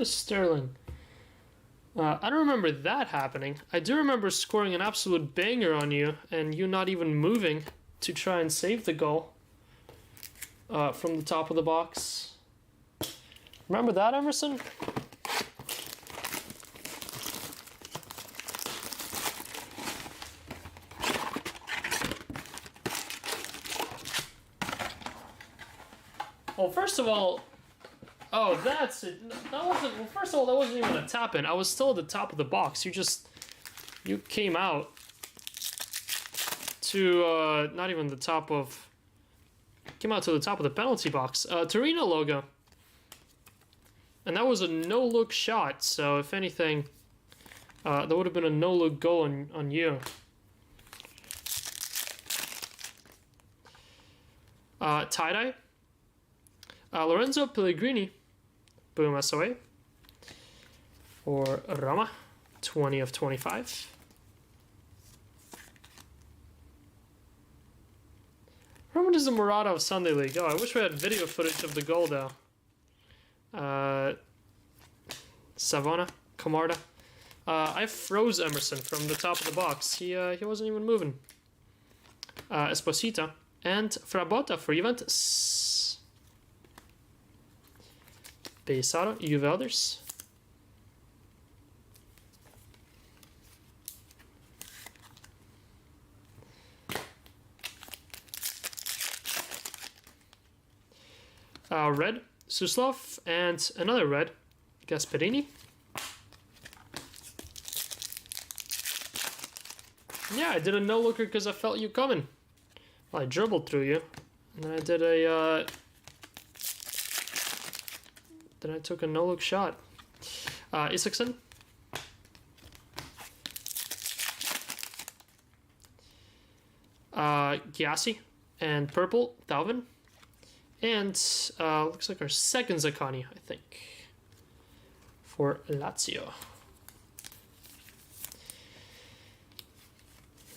Sterling. I don't remember that happening. I do remember scoring an absolute banger on you and you not even moving to try and save the goal from the top of the box. Remember that, Emerson? Well, first of all, oh, that's it. That wasn't. Well, first of all, that wasn't even a tap in. I was still at the top of the box. You came out to not even the top of. Came out to the top of the penalty box. Torino logo. And that was a no-look shot, so if anything, that would have been a no-look goal on you. Tie-dye. Lorenzo Pellegrini. Boom, SOA. For Roma. 20 of 25. Roma is the Murata of Sunday League. Oh, I wish we had video footage of the goal, though. Savona, Camarda. I froze Emerson from the top of the box. He wasn't even moving. Esposito and Frabotta for Juventus. Beisaro, Juve others. Red, Suslov, and another red, Gasperini. Yeah, I did a no-looker because I felt you coming. Well, I dribbled through you, and then I did a, then I took a no-look shot. Isaacson. Gyasi, and purple, Dalvin. And looks like our second Zaccagni, I think, for Lazio.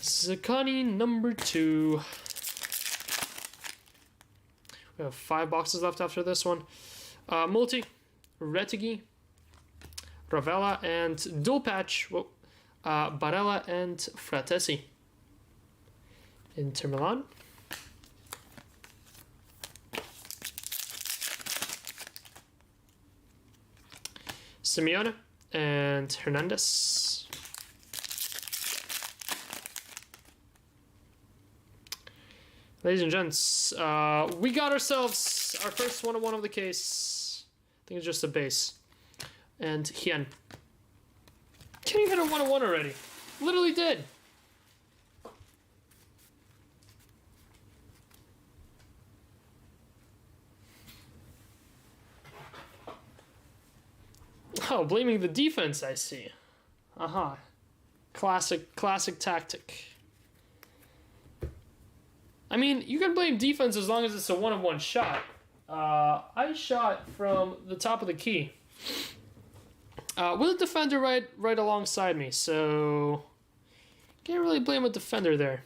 Zaccagni number 2. We have 5 boxes left after this one. Multi, Retegui, Ravella, and dual patch, Barella and Fratesi Inter Milan. Simeone and Hernandez. Ladies and gents, we got ourselves our first 1-1 of the case. I think it's just a base. And Hien. Can you hit a 1-1 already? Literally did. Oh, blaming the defense, I see. Aha. Classic tactic. I mean, you can blame defense as long as it's a 1-on-1 shot. I shot from the top of the key. With a defender right alongside me, so can't really blame a defender there.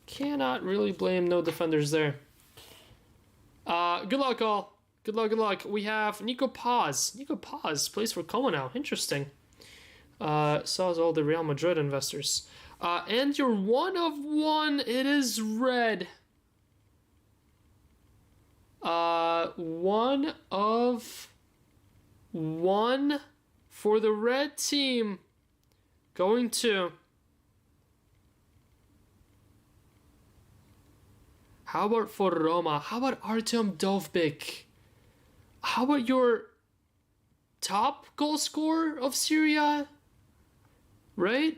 Cannot really blame no defenders there. Good luck, all. Good luck. We have Nico Paz. Nico Paz plays for Como now. Interesting. So is all the Real Madrid investors. And your 1 of 1, it is red. 1 of 1 for the red team. Going to... How about for Roma? How about Artem Dovbyk? How about your top goal scorer of Serie A? Right?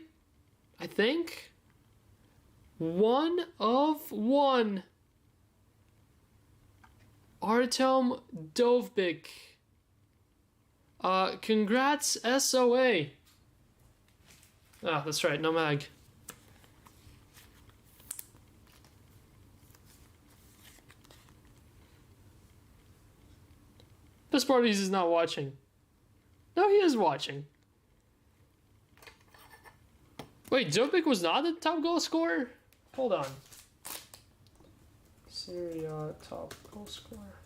I think. 1 of 1. Artem Dovbyk. Congrats, SOA. Ah, that's right, no mag. This parties is not watching. No, he is watching. Wait, Dovbyk was not the top goal scorer? Hold on. Serie A top goal scorer.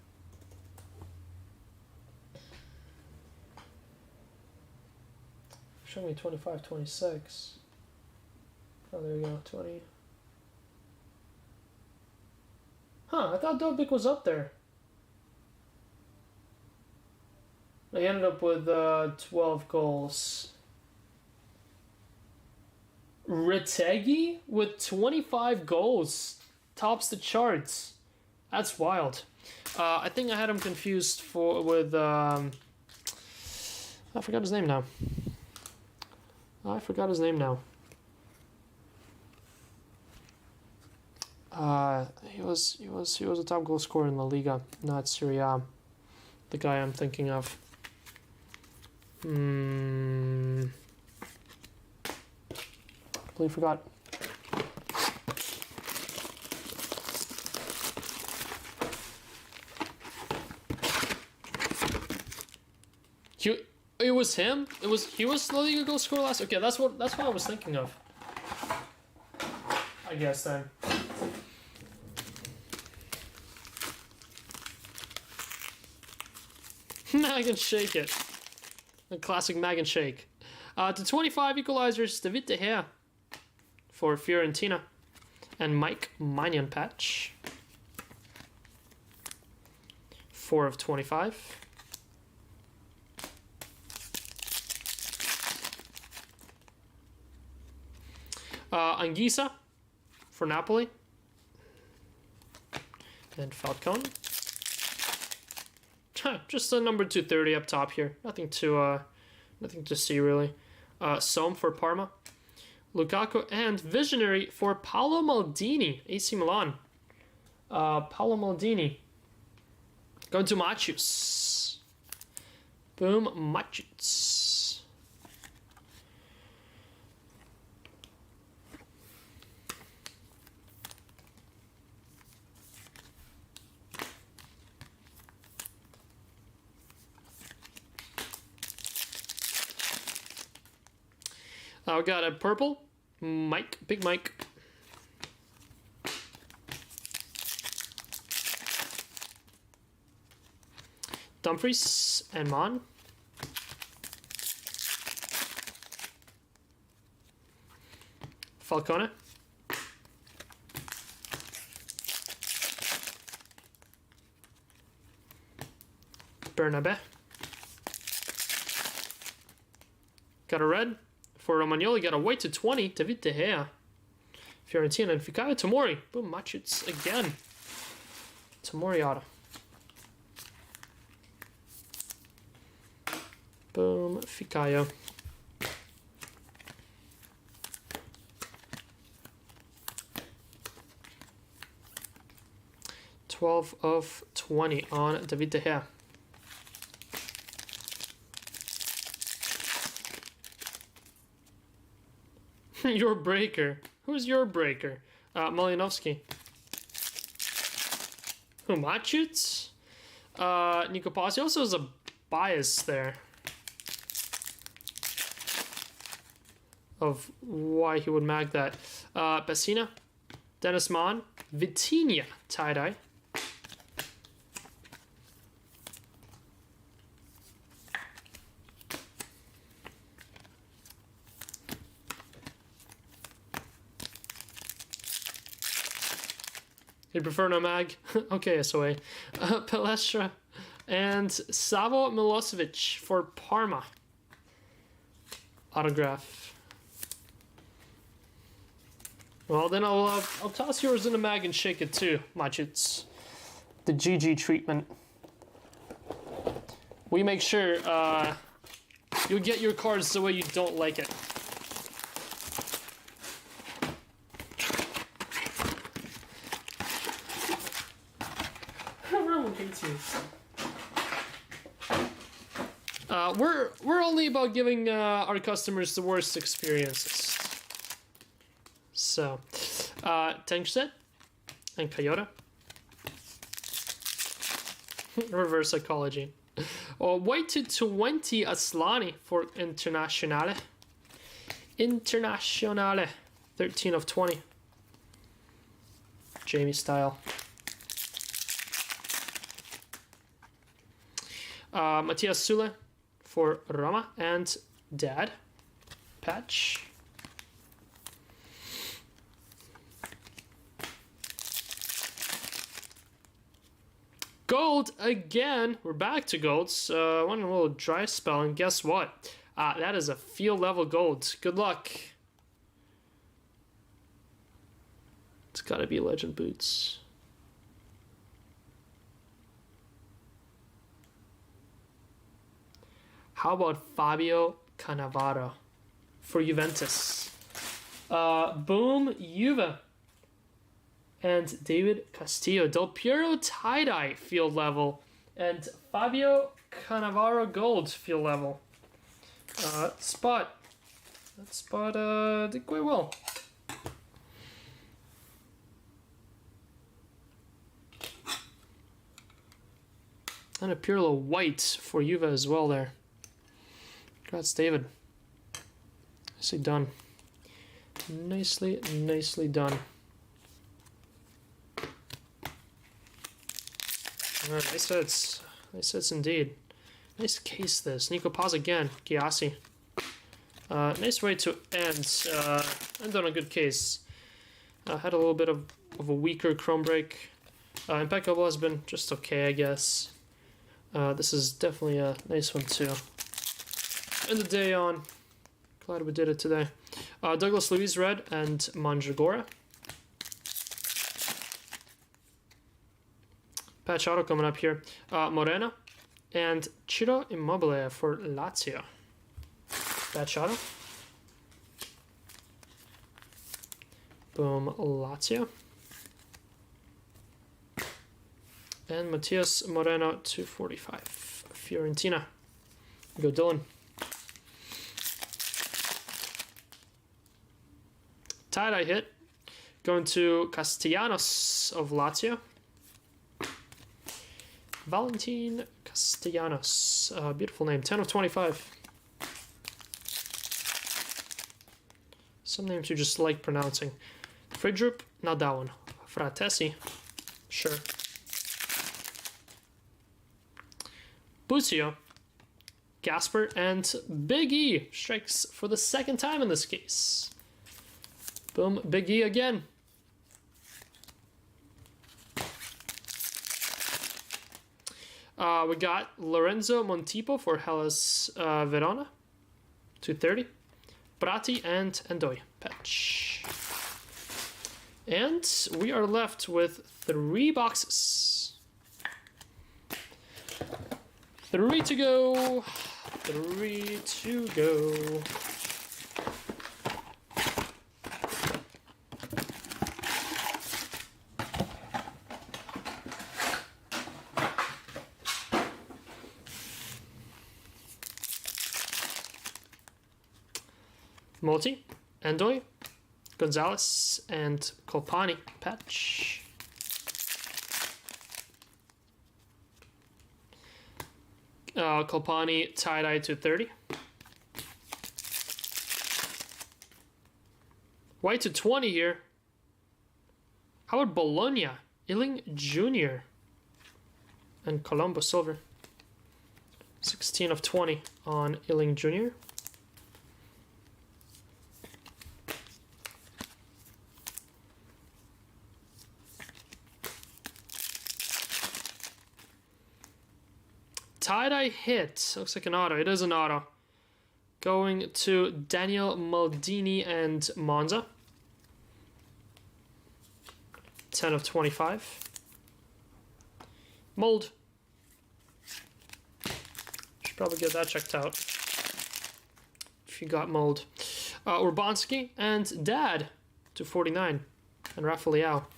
Show me 25, 26. Oh, there you go, 20. Huh, I thought Dovbyk was up there. They ended up with 12 goals. Retegi with 25 goals tops the charts. That's wild. I think I had him confused with I forgot his name now. He was a top goal scorer in La Liga, not Serie A. The guy I'm thinking of. Completely forgot. It was him. He was La Liga goal scorer last. Okay, that's what I was thinking of. I guess then. Mag and shake it. The classic mag and shake. To 25 equalizers, David De Gea for Fiorentina. And Mike Mignon patch. 4 of 25. Anguissa for Napoli. And Falcone. Just a number 230 up top here. Nothing to see really. Somme for Parma. Lukaku and Visionary for Paolo Maldini, AC Milan. Paolo Maldini. Going to Machus. Boom, Machus. We got a purple, Mike, Big Mike. Dumfries and Mon. Falcone. Bernabe. Got a red for Romagnoli. Got a white to 20. David De Gea. Fiorentina and Fikayo Tomori. Boom, Machits again. Tomori auto. Boom, Fikayo. $12 of 20 on David De Gea. Your breaker. Who's your breaker? Malinovsky. Who, Machits? Nico Pazzi also has a bias there of why he would mag that. Pessina, Dennis Mann, Vitinha, tie-dye. You prefer no mag? Okay, SOA. Palestra and Savo Milosevic for Parma. Autograph. Well, then I'll toss yours in the mag and shake it too, Machits. The GG treatment. We make sure you'll get your cards the way you don't like it. Everyone hates you. We're only about giving our customers the worst experiences. So, Tankset and Kyoto. Reverse psychology. White to 20 Aslani for Internazionale. Internazionale. 13 of 20. Jamie style. Matthias Sule for Roma and Dad. Patch. Gold again. We're back to golds. One little dry spell, and guess what? That is a field level gold. Good luck. It's gotta be Legend Boots. How about Fabio Cannavaro for Juventus? Boom, Juve. And David Castillo. Del Piero tie-dye field level. And Fabio Cannavaro gold field level. That spot did quite well. And a Pirlo white for Juve as well there. Congrats, David. Nicely done. Nicely done. Alright, nice hits. Nice hits indeed. Nice case this. Nico Paz again. Giassi. Nice way to end. End on a good case. Had a little bit of a weaker chrome break. Impeccable has been just okay, I guess. This is definitely a nice one too. End the day on. Glad we did it today. Douglas Luiz red and Mandragora. Patch auto coming up here. Morena and Ciro Immobile for Lazio. Patch auto. Boom, Lazio. And Matias Moreno 245. Fiorentina. Go Dylan. Tie-dye hit. Going to Castellanos of Lazio. Valentin Castellanos. Beautiful name. 10 of 25. Some names you just like pronouncing. Fridrup, not that one. Fratesi. Sure. Busio. Gasper and Big E strikes for the second time in this case. Boom, Big E again. We got Lorenzo Montipo for Hellas Verona, 230. Prati and Endoy patch. And we are left with 3 boxes. 3 to go. 3 to go. Multi, Endoy, Gonzalez, and Kolpani patch. Kolpani tie-dye to 30. White to 20 here. How about Bologna? Illing Jr. and Colombo silver. 16 of 20 on Illing Jr. Tie-dye hit. Looks like an auto. It is an auto. Going to Daniel Maldini and Monza. 10 of 25. Mold. Should probably get that checked out. If you got mold. Urbanski and Dad to 49. And Rafael.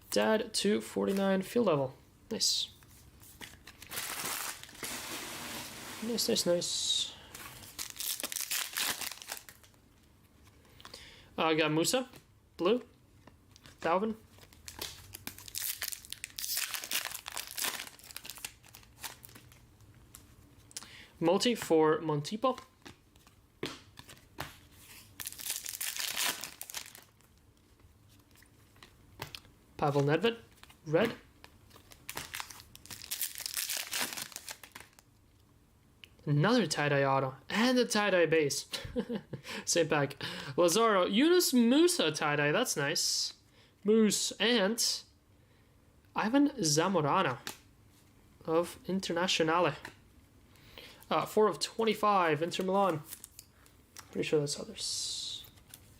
Dad to 49 field level. Nice. Nice, nice, nice. I got Musa, blue, Dalvin. Multi for Montipo. Pavel Nedved, red. Another tie-dye auto and a tie-dye base. Same pack. Lazaro, Yunus Musa tie-dye. That's nice. Moose and Ivan Zamorano of Internazionale. 4 of 25. Inter Milan. Pretty sure that's others.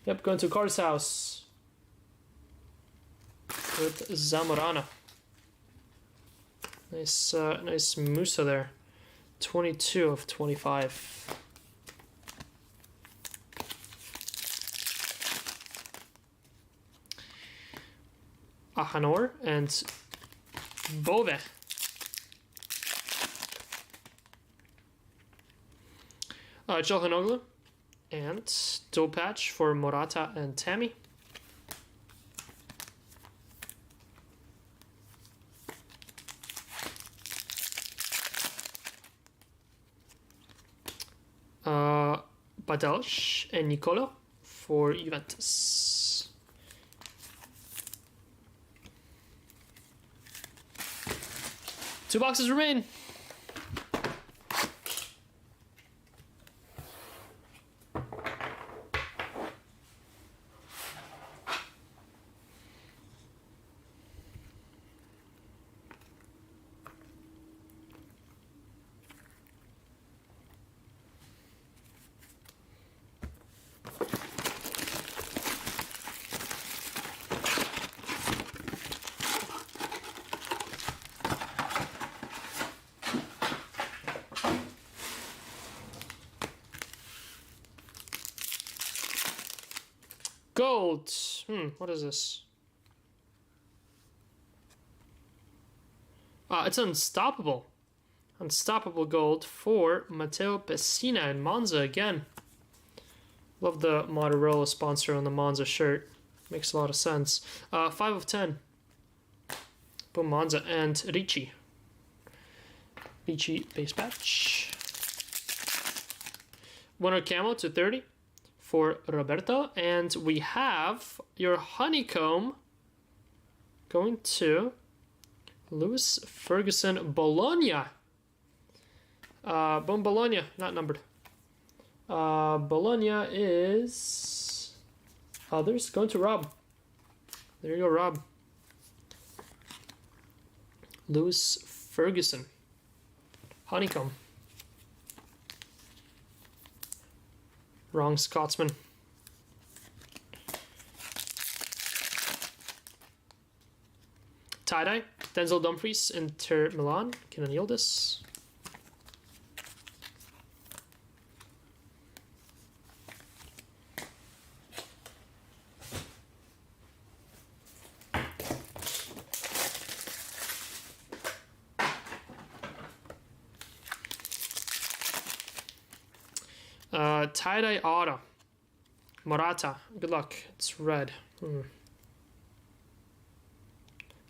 Yep, going to Car's house with Zamorano. Nice, nice Musa there. 22 of 25. Ahanor and Bove. Chalhanoglu and dual patch for Morata and Tammy. Badalsh and Nicolo for Juventus. Two boxes remain. Gold. What is this? It's unstoppable. Unstoppable gold for Matteo Pessina and Monza again. Love the Motorola sponsor on the Monza shirt. Makes a lot of sense. 5 of 10. Boom, Monza and Ricci. Ricci base patch. 1 camo to 30 for Roberto. And we have your honeycomb going to Lewis Ferguson Bologna. Boom, Bologna, not numbered. Bologna is others going to Rob. There you go, Rob. Lewis Ferguson. Honeycomb. Wrong Scotsman. Tie-dye. Denzel Dumfries, Inter Milan. Kenan Yildiz. Tie-dye auto. Morata. Good luck. It's red.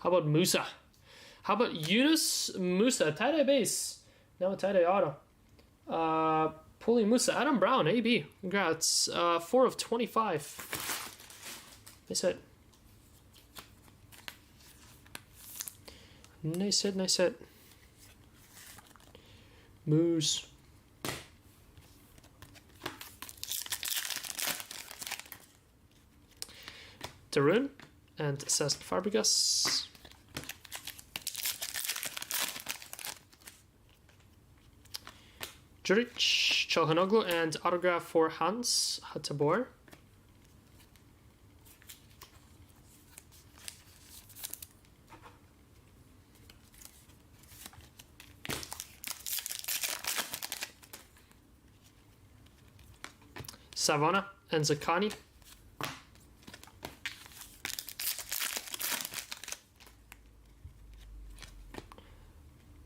How about Musa? How about Yunus Musa? Tie-dye base. Now a tie-dye auto. Puli Musa. Adam Brown. AB. Congrats. 4 of 25. Nice hit. Nice hit. Nice hit. Moose. Darun and Cesc Fabregas. Juric, Çalhanoğlu, and autograph for Hans Hateboer. Savona and Zakani.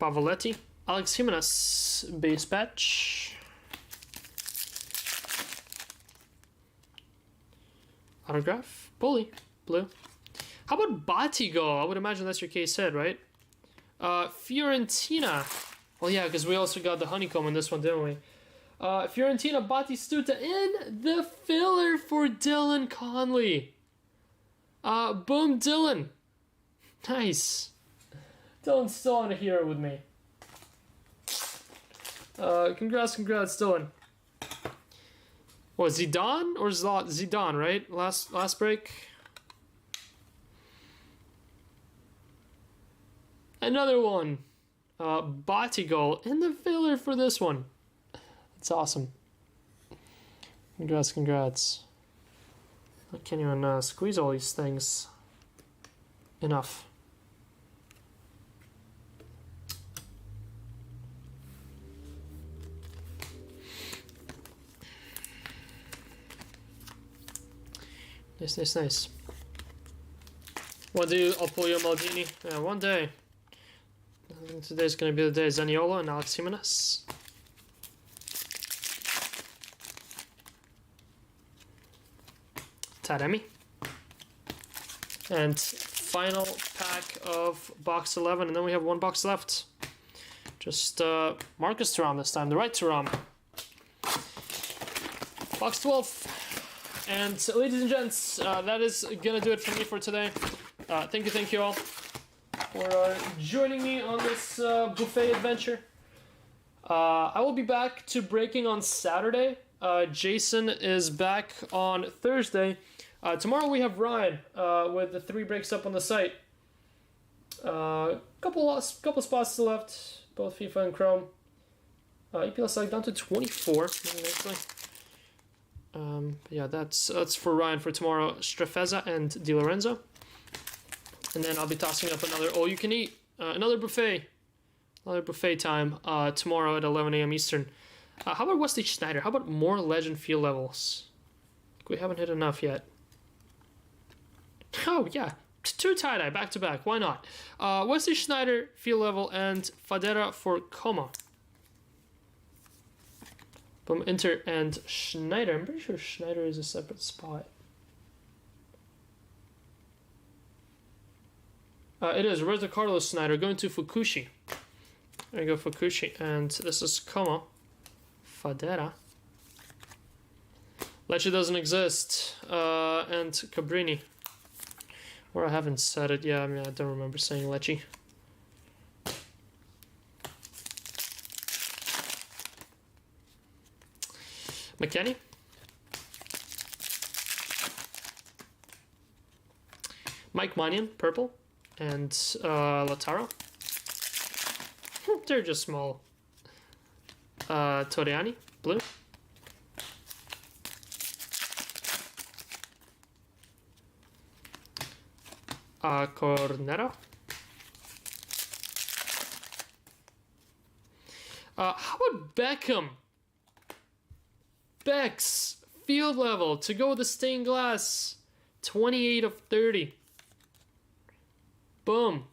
Pavoletti. Alex Jimenez, base patch. Autograph. Bully. Blue. How about Batigo? I would imagine that's your case hit, right? Fiorentina. Well, yeah, because we also got the honeycomb in this one, didn't we? Fiorentina, Batistuta in the filler for Dylan Conley. Boom, Dylan. Nice. Dylan's still on a hero with me. Congrats, Dylan. What, Zidane or Zidane, right? Last break. Another one. Batigol in the filler for this one. That's awesome. Congrats. I can't even squeeze all these things enough. Nice. One day I'll pull you a Maldini. Yeah, one day. I think today's gonna be the day. Zaniolo and Alex Jimenez. Taremi. And final pack of box 11, and then we have one box left. Just Marcus Thuram this time, the right Thuram. Box 12. And ladies and gents, that is gonna do it for me for today. Thank you all for joining me on this buffet adventure. I will be back to breaking on Saturday. Jason is back on Thursday. Tomorrow we have Ryan with the 3 breaks up on the site. Couple spots left, both FIFA and Chrome. EPL Select down to 24. Yeah, that's for Ryan for tomorrow. Strefeza and Di Lorenzo. And then I'll be tossing up another all-you-can-eat, another buffet time tomorrow at 11 a.m. Eastern. How about Wesley Schneider? How about more Legend field levels? We haven't hit enough yet. Oh, yeah. 2 tie-dye back-to-back. Why not? Wesley Schneider, field level, and Fadera for Como. Boom, Inter and Schneider. I'm pretty sure Schneider is a separate spot. It is. Roberto Carlos Schneider going to Fukushi. There you go, Fukushi. And this is Como. Fadera. Lecce doesn't exist. And Cabrini. Or I haven't said it. Yeah, I mean, I don't remember saying Lecce. McKennie. Mike Mannion, purple. And Lautaro. They're just small. Toriani, blue. Cornetto. How about Beckham? Beck's field level to go with the stained glass. 28 of 30. Boom.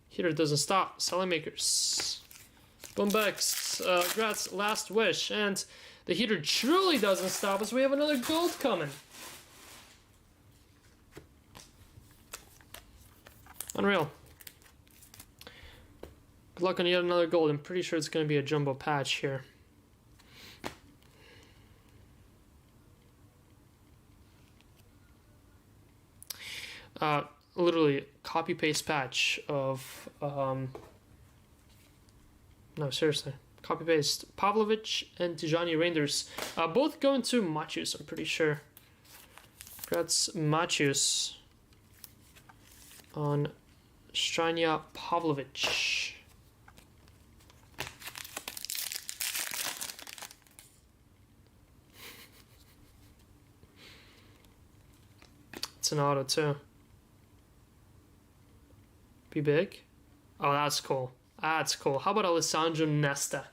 Heater doesn't stop. Selling makers. Boom Beck's. Congrats. Last wish. And the heater truly doesn't stop as we have another gold coming. Unreal. Good luck on yet another gold. I'm pretty sure it's going to be a jumbo patch here. Literally copy paste patch of no, seriously, copy paste Pavlovic and Tijani Reinders, both going to Macius, I'm pretty sure. Congrats Macius on Stranja Pavlovic. It's an auto too. Be big. Oh, that's cool. That's cool. How about Alessandro Nesta?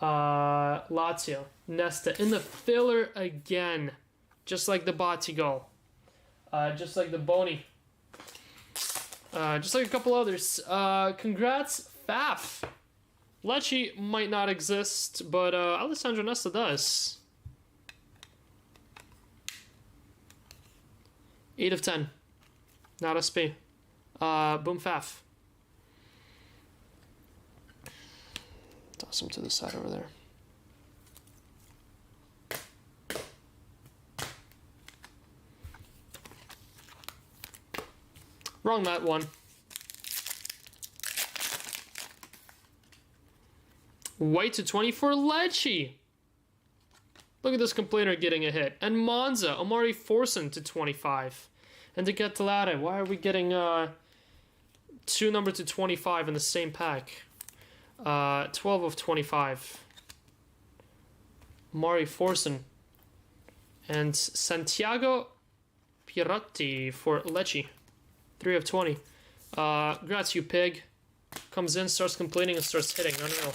Lazio. Nesta in the filler again. Just like the Botti goal. Just like the Boni. Just like a couple others. Congrats, Faf. Lecce might not exist, but Alessandro Nesta does. 8 of 10. Not a SP. Boom Faf. Toss him to the side over there. Wrong mat one. White to 20 for Lecce. Look at this complainer getting a hit. And Monza, Omari Forsen to 25. And to get Talade, why are we getting two number to 25 in the same pack? 12 of 25. Omari Forsen. And Santiago Pierotti for Lecce. 3 of 20. Congrats, you pig. Comes in, starts complaining, and starts hitting. Unreal.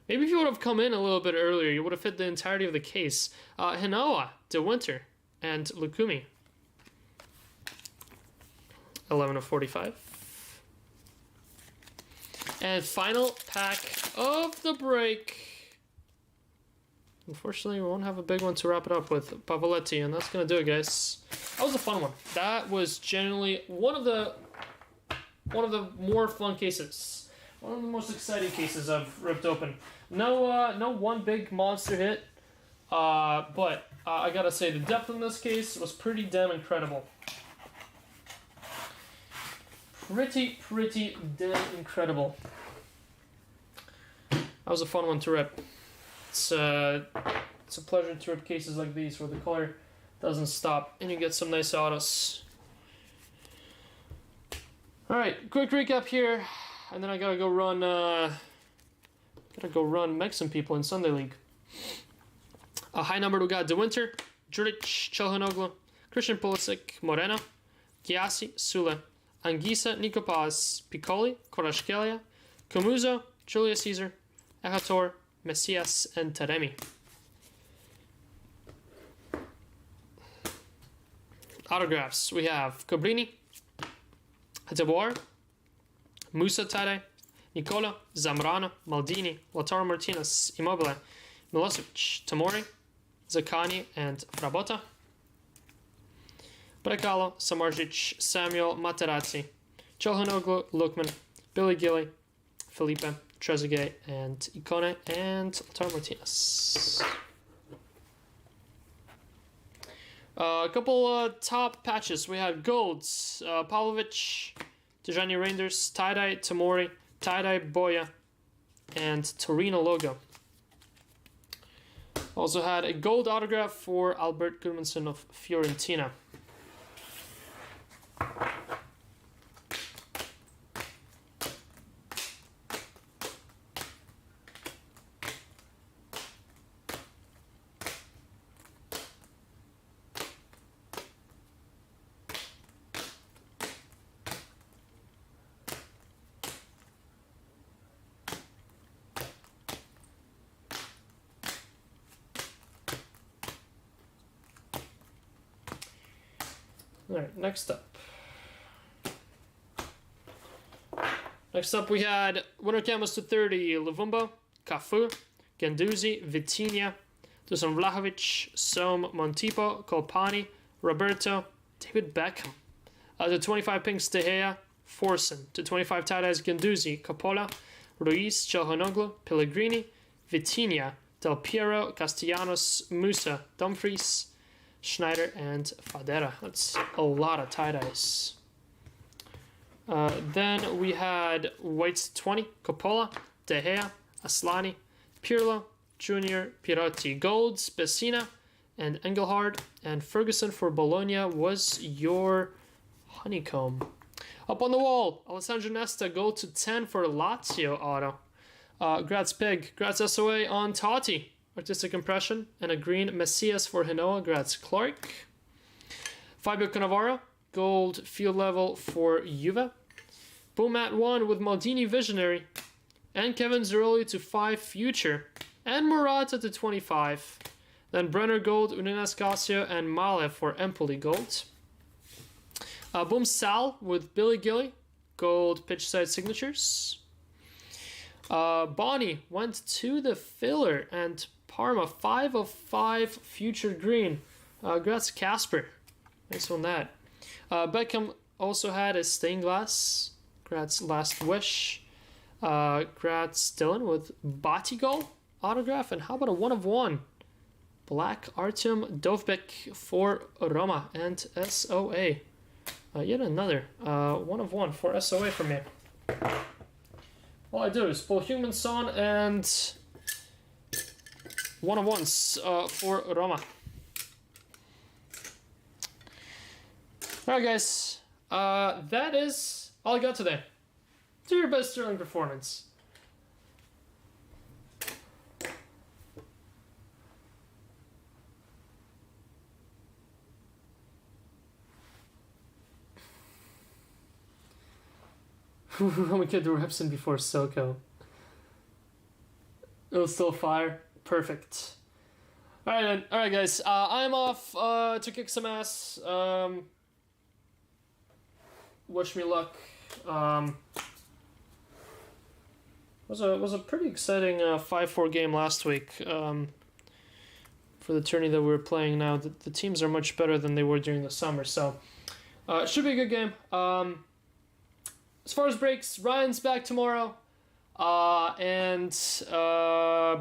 Maybe if you would have come in a little bit earlier, you would have hit the entirety of the case. Hinoa, De Winter, and Lukumi. 11 of 45. And final pack of the break. Unfortunately, we won't have a big one to wrap it up with. Pavoletti, and that's going to do it, guys. That was a fun one. That was generally one of the more fun cases. One of the most exciting cases I've ripped open. No one big monster hit, but I gotta say the depth in this case was pretty damn incredible. Pretty damn incredible. That was a fun one to rip. It's a pleasure to rip cases like these where the color doesn't stop and you get some nice autos. All right, quick recap here. And then I gotta go run Mexican people in Sunday League. A high number we got De Winter, Juric, Chelhanoglu, Christian Pulisic, Moreno, Giassi, Sule, Anguissa, Nico Paz, Piccoli, Kvaratskhelia, Comuzo, Julius Caesar, Echator, Messias, and Taremi. Autographs. We have Cobrini, Hateboer, Musa Tade, Nicola, Zamorano, Maldini, Lautaro Martinez, Immobile, Milosevic, Tamori, Zaccagni, and Frabotta. Brecalo, Samardzic, Samuel, Materazzi, Chelhanoglu, Lookman, Billy Gilly, Felipe, Trezeguet, and Icone, and Lautaro Martinez. A couple top patches. We had golds, Pavlovic, Tijani Reinders, Tie-Dye Tamori, Tie-Dye Boya, and Torino logo. Also had a gold autograph for Albert Gudmundsson of Fiorentina. Alright, next up. Next up, we had winter camos to 30, Luvumbo, Cafu, Guendouzi, Vitinha, Dusan Vlahovic, Som, Montipo, Colpani, Roberto, David Beckham. To 25 pinks, De Gea, Forsen. To 25 tie-dyes, Guendouzi, Coppola, Ruiz, Calhanoglu, Pellegrini, Vitinha, Del Piero, Castellanos, Musa, Dumfries, Schneider, and Fadera. That's a lot of tie-dyes. Then we had whites 20, Coppola, De Gea, Aslani, Pirlo, Junior, Pirotti, Golds, Pessina, and Engelhard, and Ferguson for Bologna was your honeycomb. Up on the wall, Alessandro Nesta, gold to 10 for Lazio auto. Grats Pig, Grats SOA on Totti, artistic impression, and a green Messias for Hinoa, Grats Clark. Fabio Cannavaro, gold field level for Juve. Boom at 1 with Maldini Visionary, and Kevin Zeroli to 5 future, and Morata to 25. Then Brenner gold, Udinese Casio, and Male for Empoli gold. Boom Sal with Billy Gilly, gold pitch side signatures. Bonnie went to the filler, and Parma 5 of 5 future green. Grats Casper, nice on that. Beckham also had a stained glass. Grats Last Wish. Grats Dylan with Batigol autograph, and how about a 1 of 1? Black Artem Dovbek for Roma and SOA. Yet another 1 of 1 for SOA for me. All I do is pull Human Son and 1 of 1s for Roma. Alright guys, that is all I got today. Do your best Sterling performance. We could do Repson before Soko. It was still fire. Perfect. Alright then. Alright guys. I'm off to kick some ass. Wish me luck. Was a pretty exciting 5-4 game last week. For the tourney that we're playing now. The teams are much better than they were during the summer, so it should be a good game. As far as breaks, Ryan's back tomorrow, and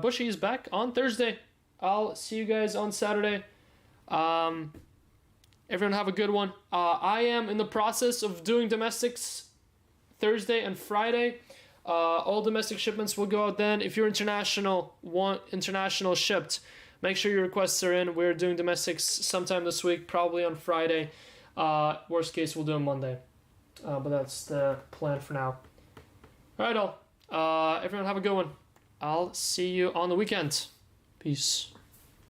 Bushy is back on Thursday. I'll see you guys on Saturday. Everyone have a good one. I am in the process of doing domestics Thursday and Friday. All domestic shipments will go out then. If you're international shipped, make sure your requests are in. We're doing domestics sometime this week, probably on Friday. Worst case, we'll do it Monday. But that's the plan for now. Alright all. Everyone have a good one. I'll see you on the weekend. Peace.